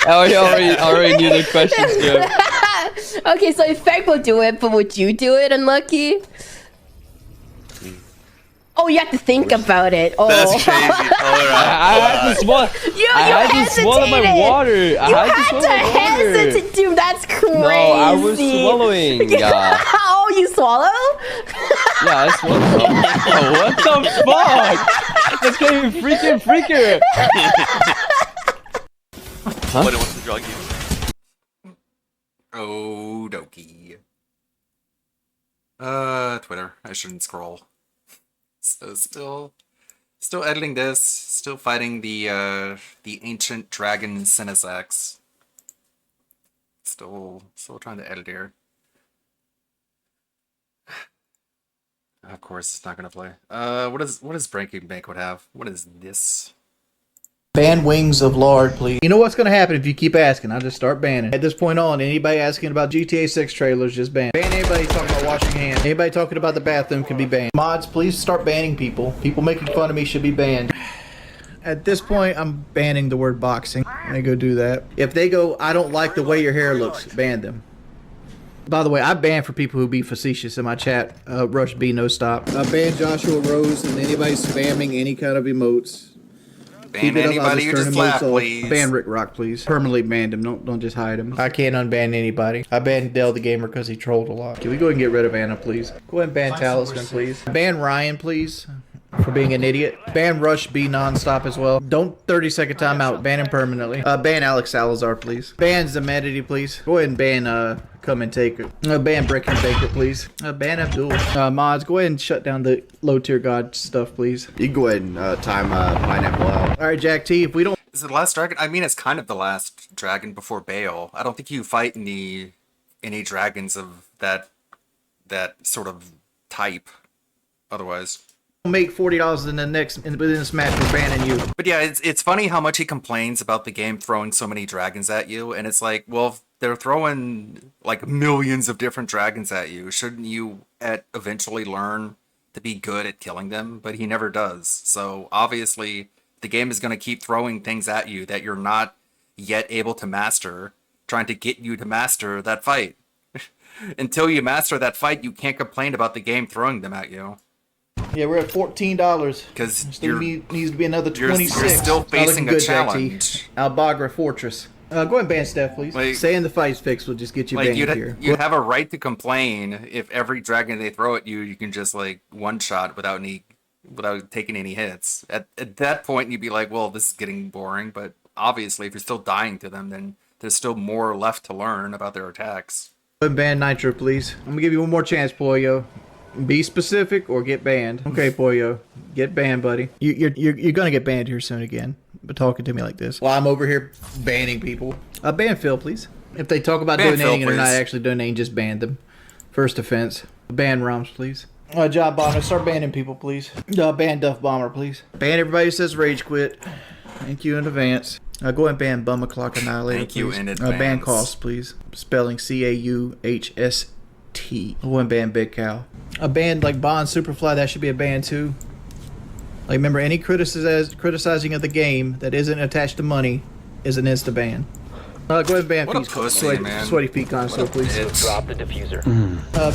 I already knew the questions, Joe. Okay, so if Frank will do it, but would you do it, Unlucky? Oh, you have to think about it. Oh. That's crazy. I had to swallow. I had to swallow my water. You had to hesitate, dude. That's crazy. No, I was swallowing. Oh, you swallow? Yeah, I swallowed. What the fuck? That's getting freaking freaker. Huh? What wants to drug you? Oh, Doki. Twitter. I shouldn't scroll. So still editing this. Still fighting the ancient dragon Cinesax. Still trying to edit here. Of course, it's not gonna play. What does Breaking Banquet have? What is this? Ban Wings of Lard, please. You know what's going to happen if you keep asking. I'll just start banning. At this point on, anybody asking about GTA 6 trailers, just ban. Ban anybody talking about washing hands. Anybody talking about the bathroom can be banned. Mods, please start banning people. People making fun of me should be banned. At this point, I'm banning the word boxing. I'm going to go do that. If they go, I don't like the way your hair looks, ban them. By the way, I ban for people who be facetious in my chat. Rush B, no stop. I ban Joshua Rose and anybody spamming any kind of emotes. Ban anybody who just laugh, please. Ban Rick Rock, please. Permanently banned him. Don't just hide him. I can't unban anybody. I banned Dell the Gamer because he trolled a lot. Can we go ahead and get rid of Anna, please? Go ahead and ban Talisman, please. Ban Ryan, please. For being an idiot. Ban Rush B nonstop as well. Don't 30-second timeout. Ban him permanently. Ban Alex Salazar, please. Ban Zemanity, please. Go ahead and ban Come and Take It. Ban Brick and Baker, please. Ban Abdul. Mods, go ahead and shut down the low tier god stuff, please. You can go ahead and time Pineapple out. Alright, Jack T, if we don't... Is it the last dragon? I mean, it's kind of the last dragon before Baal. I don't think you fight any dragons of that sort of type otherwise. Make $40 in the next within this match, we're banning you. But yeah, it's funny how much he complains about the game throwing so many dragons at you, and it's like, well, they're throwing like millions of different dragons at you. Shouldn't you eventually learn to be good at killing them? But he never does. So obviously, The game is going to keep throwing things at you that you're not yet able to master, trying to get you to master that fight. Until you master that fight, you can't complain about the game throwing them at you. Yeah, we're at $14. Because needs to be another you're 26. still facing Not looking a good, challenge. Albagra Fortress. Go ahead and ban Steph, please. Like- Saying the fight's fixed will just get you Like banned here. you have a right to complain if every dragon they throw at you, you can just like one shot without taking any hits. At that point, you'd be like, well, this is getting boring. But obviously, if you're still dying to them, then there's still more left to learn about their attacks. Go ahead and ban Nitro, please. I'm gonna give you one more chance, Pollo. Be specific or get banned. Okay, Pollo, get banned, buddy. You're gonna get banned here soon again. But talking to me like this, while I'm over here banning people. Ban Phil, please. If they talk about Ban donating Phil, and are not please. actually donating, just ban them. First offense. Ban Roms, please. Job Bomber, start banning people, please. Ban Duff Bomber, please. Ban everybody who says rage quit. Thank you in advance. Go ahead and ban Bum O'Clock Annihilator, Thank you please. in Ban advance. Cost, please. Spelling Cauhst. Go and ban Big Cow. A ban like Bond Superfly, that should be a ban too. Like, remember, any criticizing of the game that isn't attached to money is an insta ban. Go ahead and ban What a Feet- pussy, Sweaty, man. Sweaty Feet Connoisseur, please. Drop the diffuser.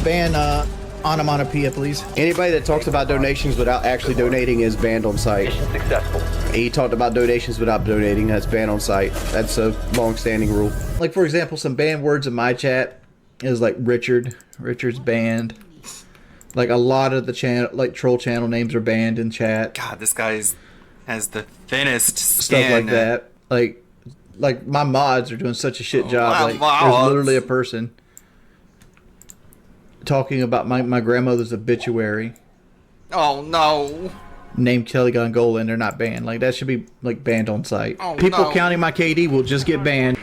Ban Onomatopoeia, please. Anybody that talks about donations without actually donating is banned on site. Successful. He talked about donations without donating. That's banned on site. That's a long-standing rule. Like, for example, some banned words in my chat is like Richard. Richard's banned. Like, a lot of the channel, like troll channel names are banned in chat. God, this guy has the thinnest Stuff skin. like that. Like my mods are doing such a shit job. wow, There's mods. literally a person talking about my grandmother's obituary Oh no. named Kelly Gongola, and they're not banned. Like, that should be like banned on site. Oh, People no. counting my KD will just get banned.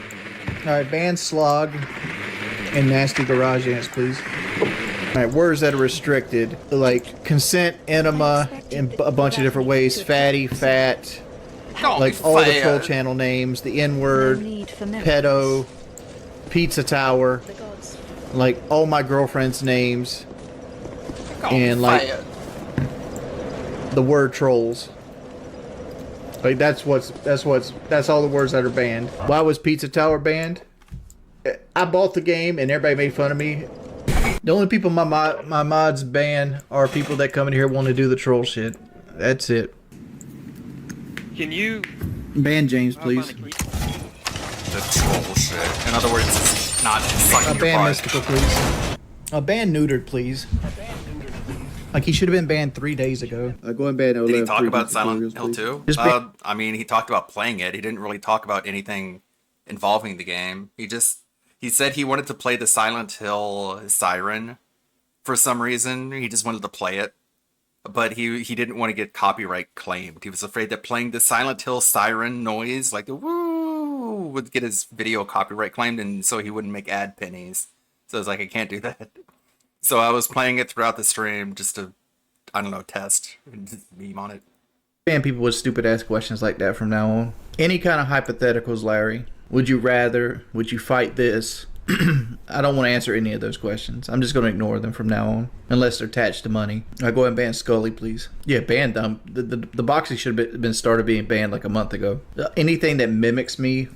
All right, ban Slog and Nasty Garage Ants, please. All right, words that are restricted, like consent, enema, in a bunch of different ways. Fatty, fat, like all the troll channel names, the N-word, pedo, pizza tower, like all my girlfriend's names, and like the word trolls. Like, that's all the words that are banned. Why was pizza tower banned? I bought the game and everybody made fun of me. The only people my mods ban are people that come in here want to do the troll shit. That's it. Can you Ban James, please. The troll shit. In other words, it's not sucking your Ban butt. Mystical, please. Ban Neutered, please. Like, he should have been banned 3 days ago. Go and ban Did he talk about Silent Hill 2? Just ban- I mean, he talked about playing it. He didn't really talk about anything involving the game. He said he wanted to play the Silent Hill Siren for some reason. He just wanted to play it. But he didn't want to get copyright claimed. He was afraid that playing the Silent Hill Siren noise, like the woo, would get his video copyright claimed, and so he wouldn't make ad pennies. So I was like, I can't do that. So I was playing it throughout the stream just to, I don't know, test and just meme on it. Ban people with stupid ass questions like that from now on. Any kind of hypotheticals, Larry. Would you rather? Would you fight this? I don't want to answer any of those questions. I'm just going to ignore them from now on, unless they're attached to money. Go ahead and ban Scully, please. Yeah, ban them. The boxing should have been started being banned like a month ago. Anything that mimics me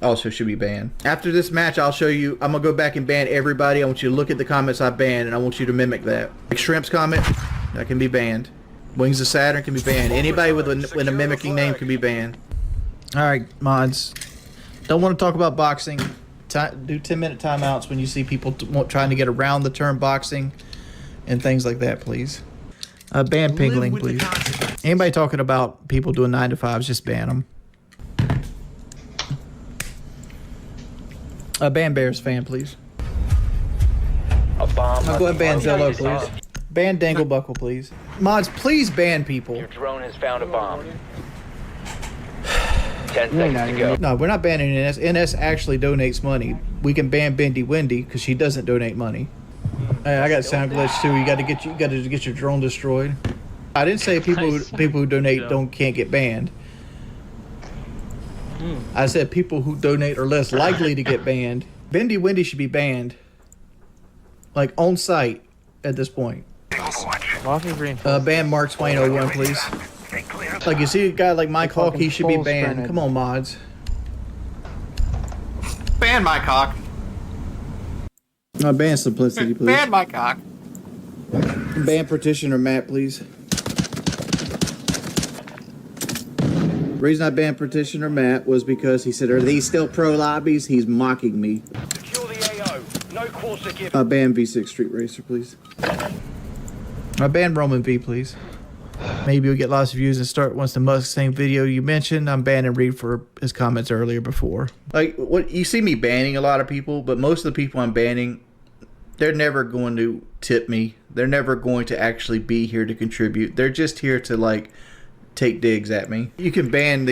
also should be banned. After this match, I'll show you. I'm going to go back and ban everybody. I want you to look at the comments I banned, and I want you to mimic that. Like Shrimp's comment, that can be banned. Wings of Saturn can be banned. Anybody with a mimicking name can be banned. All right, mods. Don't want to talk about boxing. Do 10-minute timeouts when you see people trying to get around the term boxing and things like that, please. Ban Pingling, please. Anybody talking about people doing 9 to 5s, just ban them. Ban Bears fan, please. A bomb. Go ahead and ban Zello, please. Ban Danglebuckle, please. Mods, please ban people. Your drone has found a bomb. 10 seconds to go. No, we're not banning NS. NS actually donates money. We can ban Bendy Wendy because she doesn't donate money. Hey, I got sound glitch too. You got to get your drone destroyed. I didn't say people who donate can't get banned. I said people who donate are less likely to get banned. Bendy Wendy should be banned, like on site at this point. Ban Mark Twain 01, please. Like, you see a guy like Mike Hawk, he should be full banned. sprinted. Come on, mods. Ban my cock. Ban Simplicity, please. Ban my cock. Ban Petitioner Matt, please. Reason I banned Petitioner Matt was because he said, "Are these still pro lobbies?" He's mocking me. Ban V6 Street Racer, please. Ban Roman V, please. Maybe we'll get lots of views and start once the Mustang video you mentioned. I'm banning Reed for his comments earlier before. Like, what you see me banning a lot of people, but most of the people I'm banning, they're never going to tip me. They're never going to actually be here to contribute. They're just here to, like, take digs at me. You can ban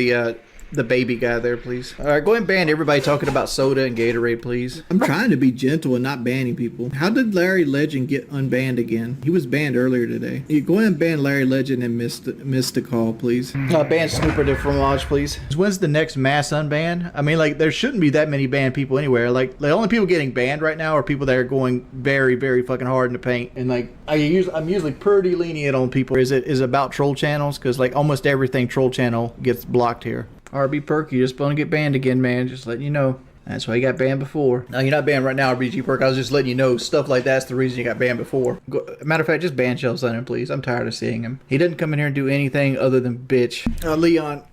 the baby guy there, please. All right, go ahead and ban everybody talking about soda and Gatorade, please. I'm trying to be gentle and not banning people. How did Larry Legend get unbanned again? He was banned earlier today. You go ahead and ban Larry Legend and miss the call, please. Ban Snooper de Fromage, please. When's the next mass unban? I mean, like, there shouldn't be that many banned people anywhere. Like, the only people getting banned right now are people that are going very, very fucking hard in the paint. And, like, I'm usually pretty lenient on people. Is about troll channels? Because, like, almost everything troll channel gets blocked here. RB Perk, you just want to get banned again, man. Just letting you know. That's why you got banned before. No, you're not banned right now, RBG Perk. I was just letting you know stuff like that's the reason you got banned before. Matter of fact, just ban Shell Sunnin, please. I'm tired of seeing him. He didn't come in here and do anything other than bitch. Leon,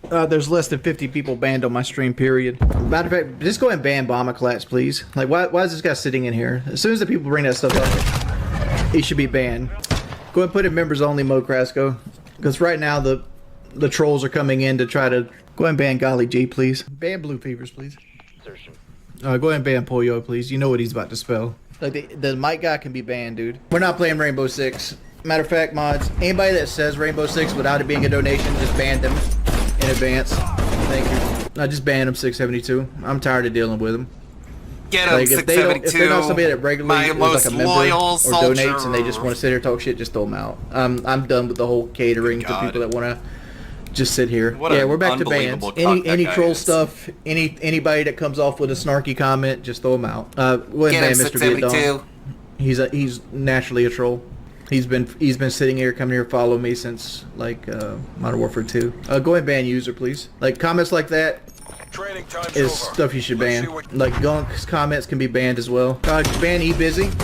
there's less than 50 people banned on my stream, period. Matter of fact, just go ahead and ban Bombaclats, please. Like, why is this guy sitting in here? As soon as the people bring that stuff up, he should be banned. Go ahead and put in members only mode, Crasco. Because right now, the trolls are coming in to try to go ahead and ban Golly G, please. Ban Blue Fevers, please. Go ahead and ban Pollo, please. You know what he's about to spell. Like, the mic guy can be banned, dude. We're not playing Rainbow Six. Matter of fact, mods, anybody that says Rainbow Six without it being a donation, just ban them in advance. Thank you. I just banned them 672. I'm tired of dealing with them. Get them, like, 672. If they're not somebody that regularly is like a member loyal or soldier. donates and they just want to sit here and talk shit, just throw them out. I'm done with the whole catering to people that want to just sit here. What We're back to bans. unbelievable cock that Any guy troll is. stuff, anybody that comes off with a snarky comment, just throw them out. Go ahead and ban Mr. Vietnam. He's naturally a troll. He's been sitting here, coming here, follow me since like Modern Warfare 2. Go ahead and ban user, please. Like, comments like that is stuff you should ban. Like, Gunk's comments can be banned as well. Ban eBusy.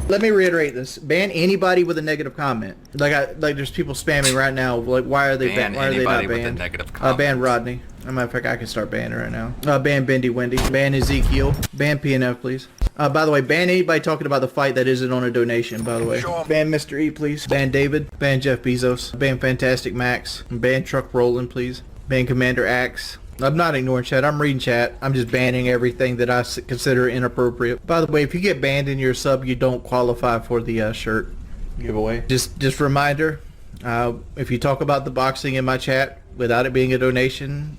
Let me reiterate this: ban anybody with a negative comment. Like there's people spamming right now. Like, why are they Ban Why are they anybody not with a banned? negative comment. Ban Rodney. As a matter of fact, I can start banning right now. Ban Bendy Wendy. Ban Ezekiel. Ban PNF, please. By the way, ban anybody talking about the fight that isn't on a donation, by the way. Ban Mr. E, please. Ban David. Ban Jeff Bezos. Ban Fantastic Max. Ban Truck Roland, please. Ban Commander Axe. I'm not ignoring chat. I'm reading chat. I'm just banning everything that I consider inappropriate. By the way, if you get banned in your sub, you don't qualify for the shirt giveaway. Just reminder, if you talk about the boxing in my chat without it being a donation,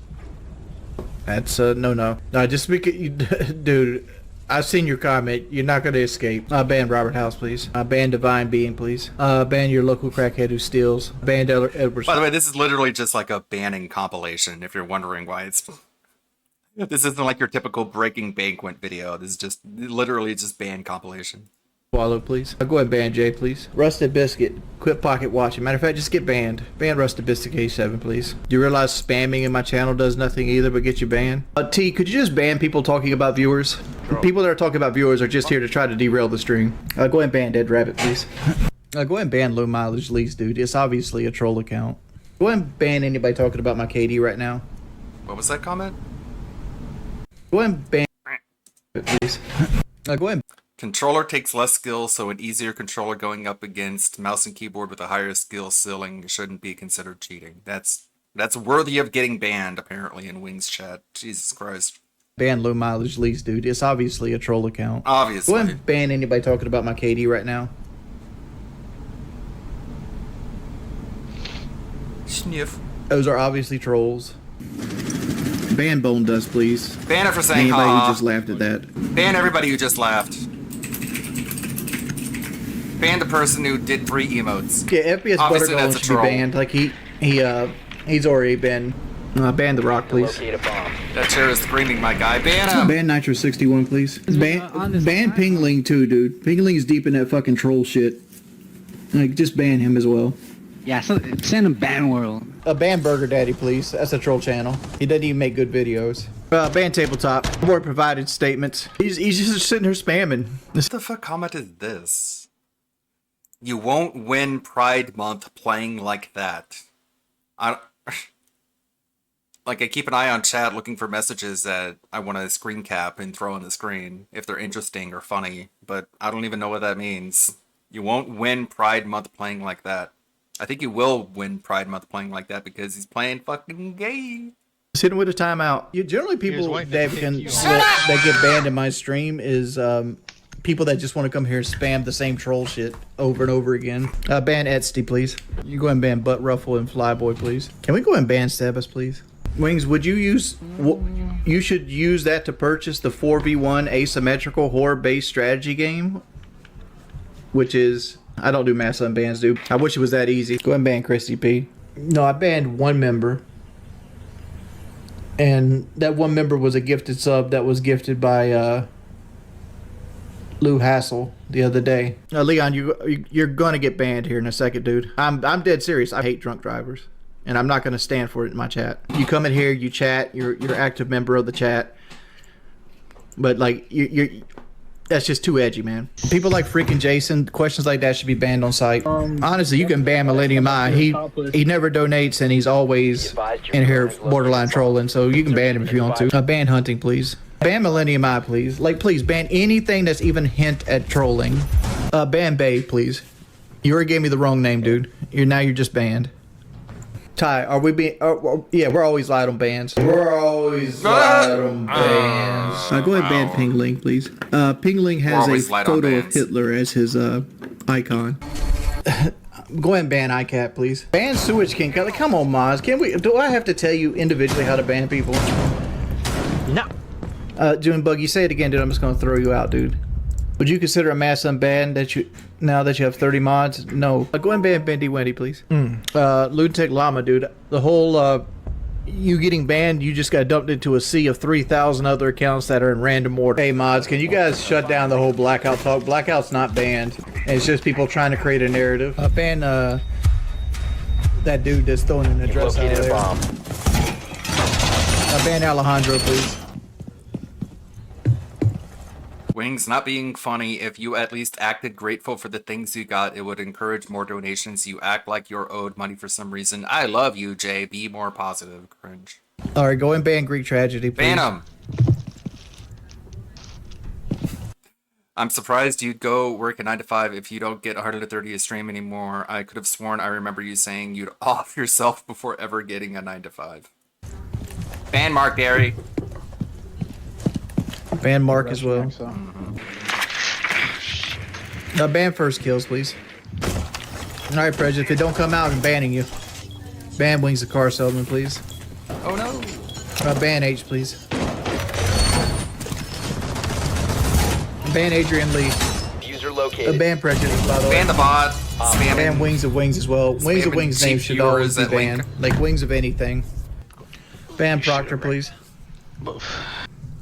that's a no. Just dude, I've seen your comment. You're not going to escape. Ban Robert House, please. Ban Divine Being, please. Ban your local crackhead who steals. Ban Edwards. By the way, this is literally just like a banning compilation, if you're wondering why it's... This isn't like your typical Breaking Banquet video. This is just literally just ban compilation. Wallow, please. Go ahead and ban Jay, please. Rusted Biscuit, quit pocket watching. Matter of fact, just get banned. Ban Rusted Biscuit K7, please. Do you realize spamming in my channel does nothing either but get you banned? T, could you just ban people talking about viewers? Sure. People that are talking about viewers are just here to try to derail the stream. Go ahead and ban Dead Rabbit, please. Go ahead and ban Low Mileage Lease, dude. It's obviously a troll account. Go ahead and ban anybody talking about my KD right now. What was that comment? Go ahead and ban please. Go ahead and Controller takes less skill, so an easier controller going up against mouse and keyboard with a higher skill ceiling shouldn't be considered cheating. That's worthy of getting banned, apparently, in Wings chat. Jesus Christ. ban Low Mileage Lease, dude. It's obviously a troll account. Obviously. Go ahead and ban anybody talking about my KD right now. Sniff. Those are obviously trolls. Ban Bone Dust, please. Ban it for saying anybody ha. who just laughed at that. Ban everybody who just laughed. Ban the person who did free emotes. Yeah, FPS Obviously, Buttergone that's a should be troll. banned. Like he's already been banned. The Rock, please. That chair is screaming, my guy. Ban him. Ban Nitro 61, please. Ban Pingling too, dude. Pingling's deep in that fucking troll shit. Like, just ban him as well. Yeah, so send him ban world. Ban Burger Daddy, please. That's a troll channel. He doesn't even make good videos. Ban Tabletop. Board provided statements. He's just sitting here spamming. What the fuck comment is this? You won't win Pride Month playing like that. Like, I keep an eye on chat looking for messages that I want to screen cap and throw on the screen if they're interesting or funny, but I don't even know what that means. You won't win Pride Month playing like that. I think you will win Pride Month playing like that because he's playing fucking gay. Sitting with a timeout. Generally, people that that get banned in my stream is people that just want to come here and spam the same troll shit over and over again. Ban Etsy, please. You go and ban Butt Ruffle and Flyboy, please. Can we go and ban Stabus, please? Wings, would you use... You should use that to purchase the 4v1 asymmetrical horror-based strategy game, which is... I don't do mass unbans, dude. I wish it was that easy. Go and ban Christy P. No, I banned one member. And that one member was a gifted sub that was gifted by Lou Hassel the other day. Leon, you're gonna get banned here in a second, dude. I'm dead serious. I hate drunk drivers, and I'm not gonna stand for it in my chat. You come in here, you chat, you're an active member of the chat, but like you're that's just too edgy, man. People like freaking Jason, questions like that should be banned on site. Honestly, you can ban Millennium Eye. He never donates and he's always in here borderline trolling, so you can ban him if you want to. Ban hunting, please. Ban Millennium Eye, please. Like, please, ban anything that's even hint at trolling. Ban Bay, please. You already gave me the wrong name, dude. Now you're just banned. Ty, are we being... yeah, we're always light on bans. We're always light on bans. Go ahead and ban Pingling, please. Pingling has a photo of Hitler as his icon. Go ahead and ban ICAP, please. Ban Sewage King. Come on, Maz. Do I have to tell you individually how to ban people? No. June Buggy, say it again, dude. I'm just going to throw you out, dude. Would you consider a mass unban now that you have 30 mods? No. Go and ban Bendy Wendy, please. Lunatic Llama, dude. The whole you getting banned, you just got dumped into a sea of 3,000 other accounts that are in random order. Hey mods, can you guys shut down the whole Blackout talk? Blackout's not banned. It's just people trying to create a narrative. Ban that dude that's throwing an address out there. Ban Alejandro, please. Wings, not being funny, if you at least acted grateful for the things you got, it would encourage more donations. You act like you're owed money for some reason. I love you, Jay. Be more positive. Cringe. Alright, go and ban Greek Tragedy, please. Ban him! I'm surprised you'd go work a 9 to 5 if you don't get 130 a stream anymore. I could have sworn I remember you saying you'd off yourself before ever getting a 9 to 5. Ban Mark Derry. Ban Mark as well. Ban First Kills, please. Alright, Prejudice, if it don't come out, I'm banning you. Ban Wings the Car Salesman, please. Oh no! Ban H, please. Ban Adrian Lee. User located. Ban Prejudice, by the way. Ban the bot. Ban Wings of Wings as well. Wings of Wings name should always be banned. Like Wings of anything. Ban Proctor, please.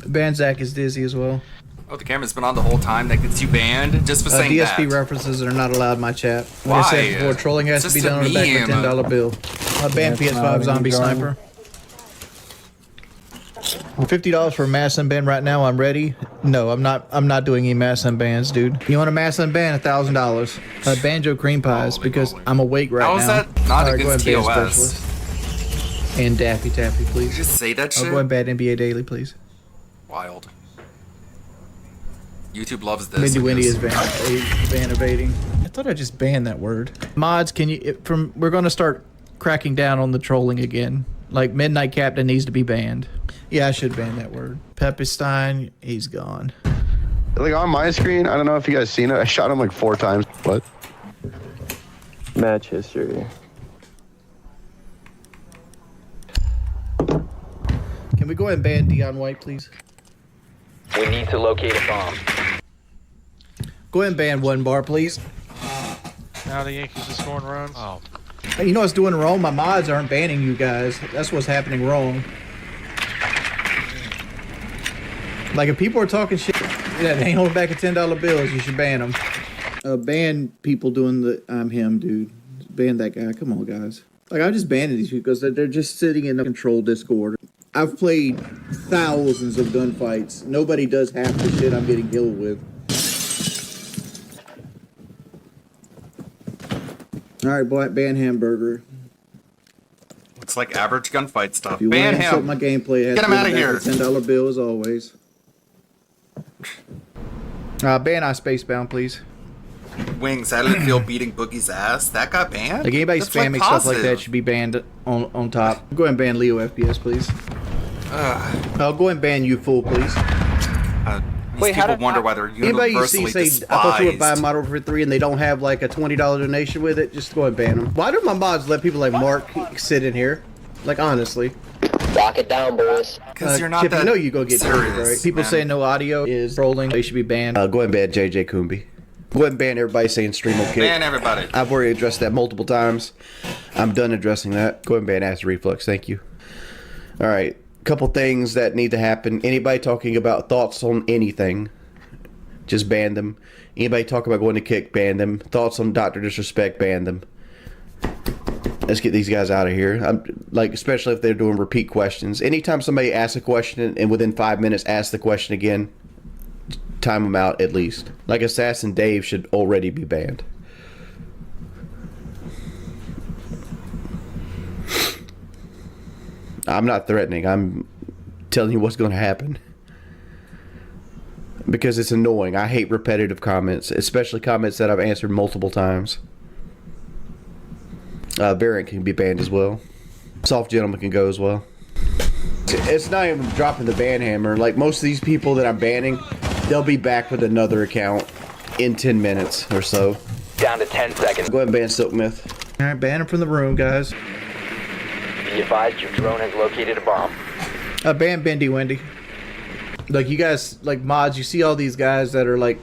Ban Zach is Dizzy as well. Oh, the camera's been on the whole time. That gets you banned just for saying DSP that. references are not allowed in my chat. Why? Like I said before, trolling has to be done on the back of a $10 bill. Ban PS5 Zombie Sniper. $50 for a mass unban right now. I'm ready. No, I'm not doing any mass unbans, dude. You want a mass unban? $1,000. Banjo Cream Pies because I'm awake right now. How is that not against TOS? And Daffy Taffy, please. Did you just say that shit? I'll go and ban NBA Daily, please. Wild. YouTube loves this. Mindy Windy is ban evading. I thought I just banned that word. Mods, can you we're gonna start cracking down on the trolling again. Like Midnight Captain needs to be banned. Yeah, I should ban that word. Pepperstein, he's gone. Like on my screen, I don't know if you guys seen it. I shot him like 4 times. What? Match history. Can we go ahead and ban Dion White, please? We need to locate a bomb. Go ahead and ban One Bar, please. Now the Yankees are scoring runs. Oh. Hey, you know what's doing wrong? My mods aren't banning you guys. That's what's happening wrong. Like if people are talking shit that ain't holding back a $10 bills, you should ban them. Ban people doing the I'm him, dude. ban that guy. Come on, guys. Like, I'm just banning these people because they're just sitting in a control Discord. I've played thousands of gunfights. Nobody does half the shit I'm getting killed with. All right, boy, ban hamburger. Looks like average gunfight stuff. If you Ban want to insult him. my gameplay, it has Get to him be out of back here. with $10 bill as always. Ban I spacebound, please. Wings, how did it feel beating Boogie's ass? That got banned? Like anybody That's, spamming stuff like that should be banned on top. Go ahead and ban Leo FPS, please. I'll go ahead and ban you, fool, please. These people wonder why they're Anybody you universally see say, despised. I thought you would buy a model for 3 and they don't have like a $20 donation with it, just go ahead and ban them. Why do my mods let people like Mark sit in here? Like, honestly. Lock it down, boys. Because you're not Chip, that you know you go get serious, serious, right? People man. say no audio is trolling. They should be banned. Go ahead and ban JJ Coombe. Go ahead and ban everybody saying stream will kick. Ban everybody. I've already addressed that multiple times. I'm done addressing that. Go ahead and ban Acid Reflux. Thank you. All right. Couple things that need to happen. Anybody talking about thoughts on anything, just ban them. Anybody talk about going to kick, ban them. Thoughts on Dr. Disrespect, ban them. Let's get these guys out of here. Like, especially if they're doing repeat questions. Anytime somebody asks a question and within 5 minutes asks the question again, time them out at least. Like Assassin Dave should already be banned. I'm not threatening. I'm telling you what's going to happen. Because it's annoying. I hate repetitive comments, especially comments that I've answered multiple times. Variant can be banned as well. Soft Gentleman can go as well. It's not even dropping the ban hammer. Like, most of these people that I'm banning, they'll be back with another account in 10 minutes or so. Down to 10 seconds. Go ahead and ban Silkmouth. Alright, ban him from the room, guys. Be advised your drone has located a bomb. Ban Bendy Wendy. Like, you guys, like, mods, you see all these guys that are, like,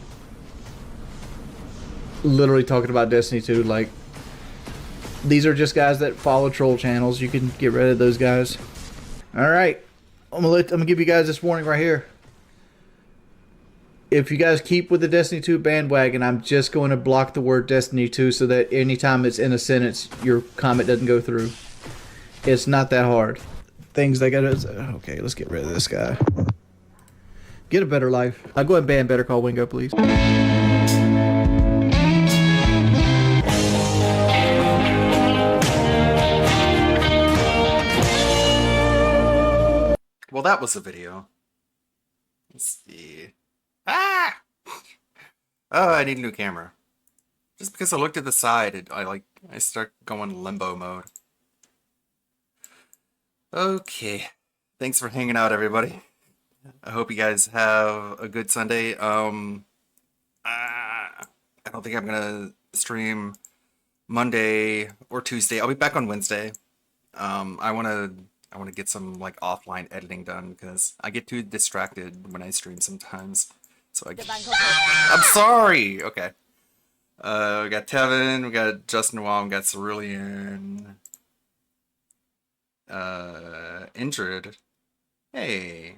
literally talking about Destiny 2, like, these are just guys that follow troll channels. You can get rid of those guys. Alright. I'm gonna give you guys this warning right here. If you guys keep with the Destiny 2 bandwagon, I'm just going to block the word Destiny 2 so that anytime it's in a sentence, your comment doesn't go through. It's not that hard. Things they gotta... Okay, let's get rid of this guy. Get a better life. I'll go ahead and ban Better Call Wingo, please. Well, that was a video. Let's see. Ah! Oh, I need a new camera. Just because I looked at the side, I start going limbo mode. Okay. Thanks for hanging out, everybody. I hope you guys have a good Sunday. I don't think I'm gonna stream Monday or Tuesday. I'll be back on Wednesday. I wanna get some like offline editing done because I get too distracted when I stream sometimes. So I'm sorry. Okay. We got Tevin, we got Justin Wong, we got Cerulean, Indrid. Hey.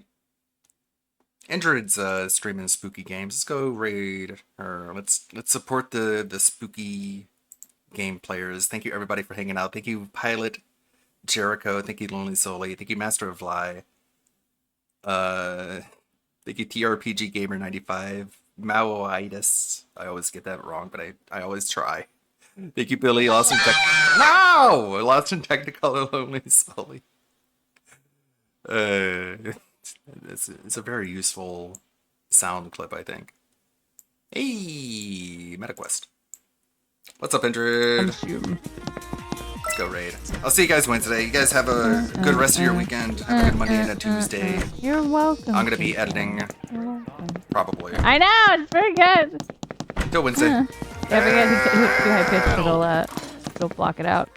Indrid's streaming spooky games. Let's go raid her. Let's support the spooky game players. Thank you everybody for hanging out. Thank you Pilot Jericho. Thank you Lonely Soli. Thank you Master of Lie. Thank you TRPG Gamer 95. Maoitis. I always get that wrong, but I always try. Thank you Billy. Lost in Technicolor Lonely Soli. It's a very useful sound clip, I think. Hey, MetaQuest. What's up, Indrid? Let's go raid. I'll see you guys Wednesday. You guys have a good rest of your weekend. Have a good Monday and a Tuesday. You're welcome. I'm gonna be editing, probably. I know, it's very good. Till Wednesday. Yeah, if you guys hit too high pitched, it'll block it out.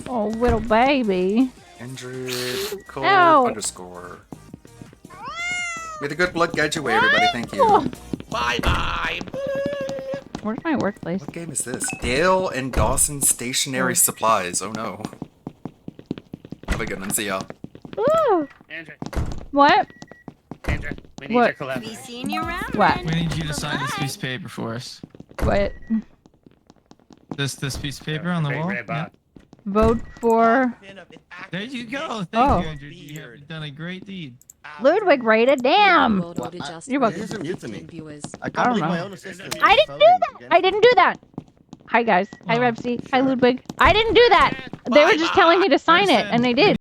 Oh, little baby. Indrid Cole Ow. _ May the good blood guide your way, everybody. Thank you. Bye-bye. Where's my workplace? What game is this? Dale and Dawson Stationary Supplies. Oh no. Have a good one. See y'all. Ooh. Andrew. What? Andrew, we need What? your collaboration. What? We need you to sign this piece of paper for us. What? This piece of paper on the wall. Yeah. Vote for There you go. Thank Oh. you, Andrew. You've done a great deed. Ludwig. Rate it. Damn. You're welcome. These are new to me. I I can't don't believe know. my own assistant. I didn't do that. I didn't do that. Hi guys. Hi Rebsy. Hi Ludwig. I didn't do that. They were just telling me to sign it, and they did.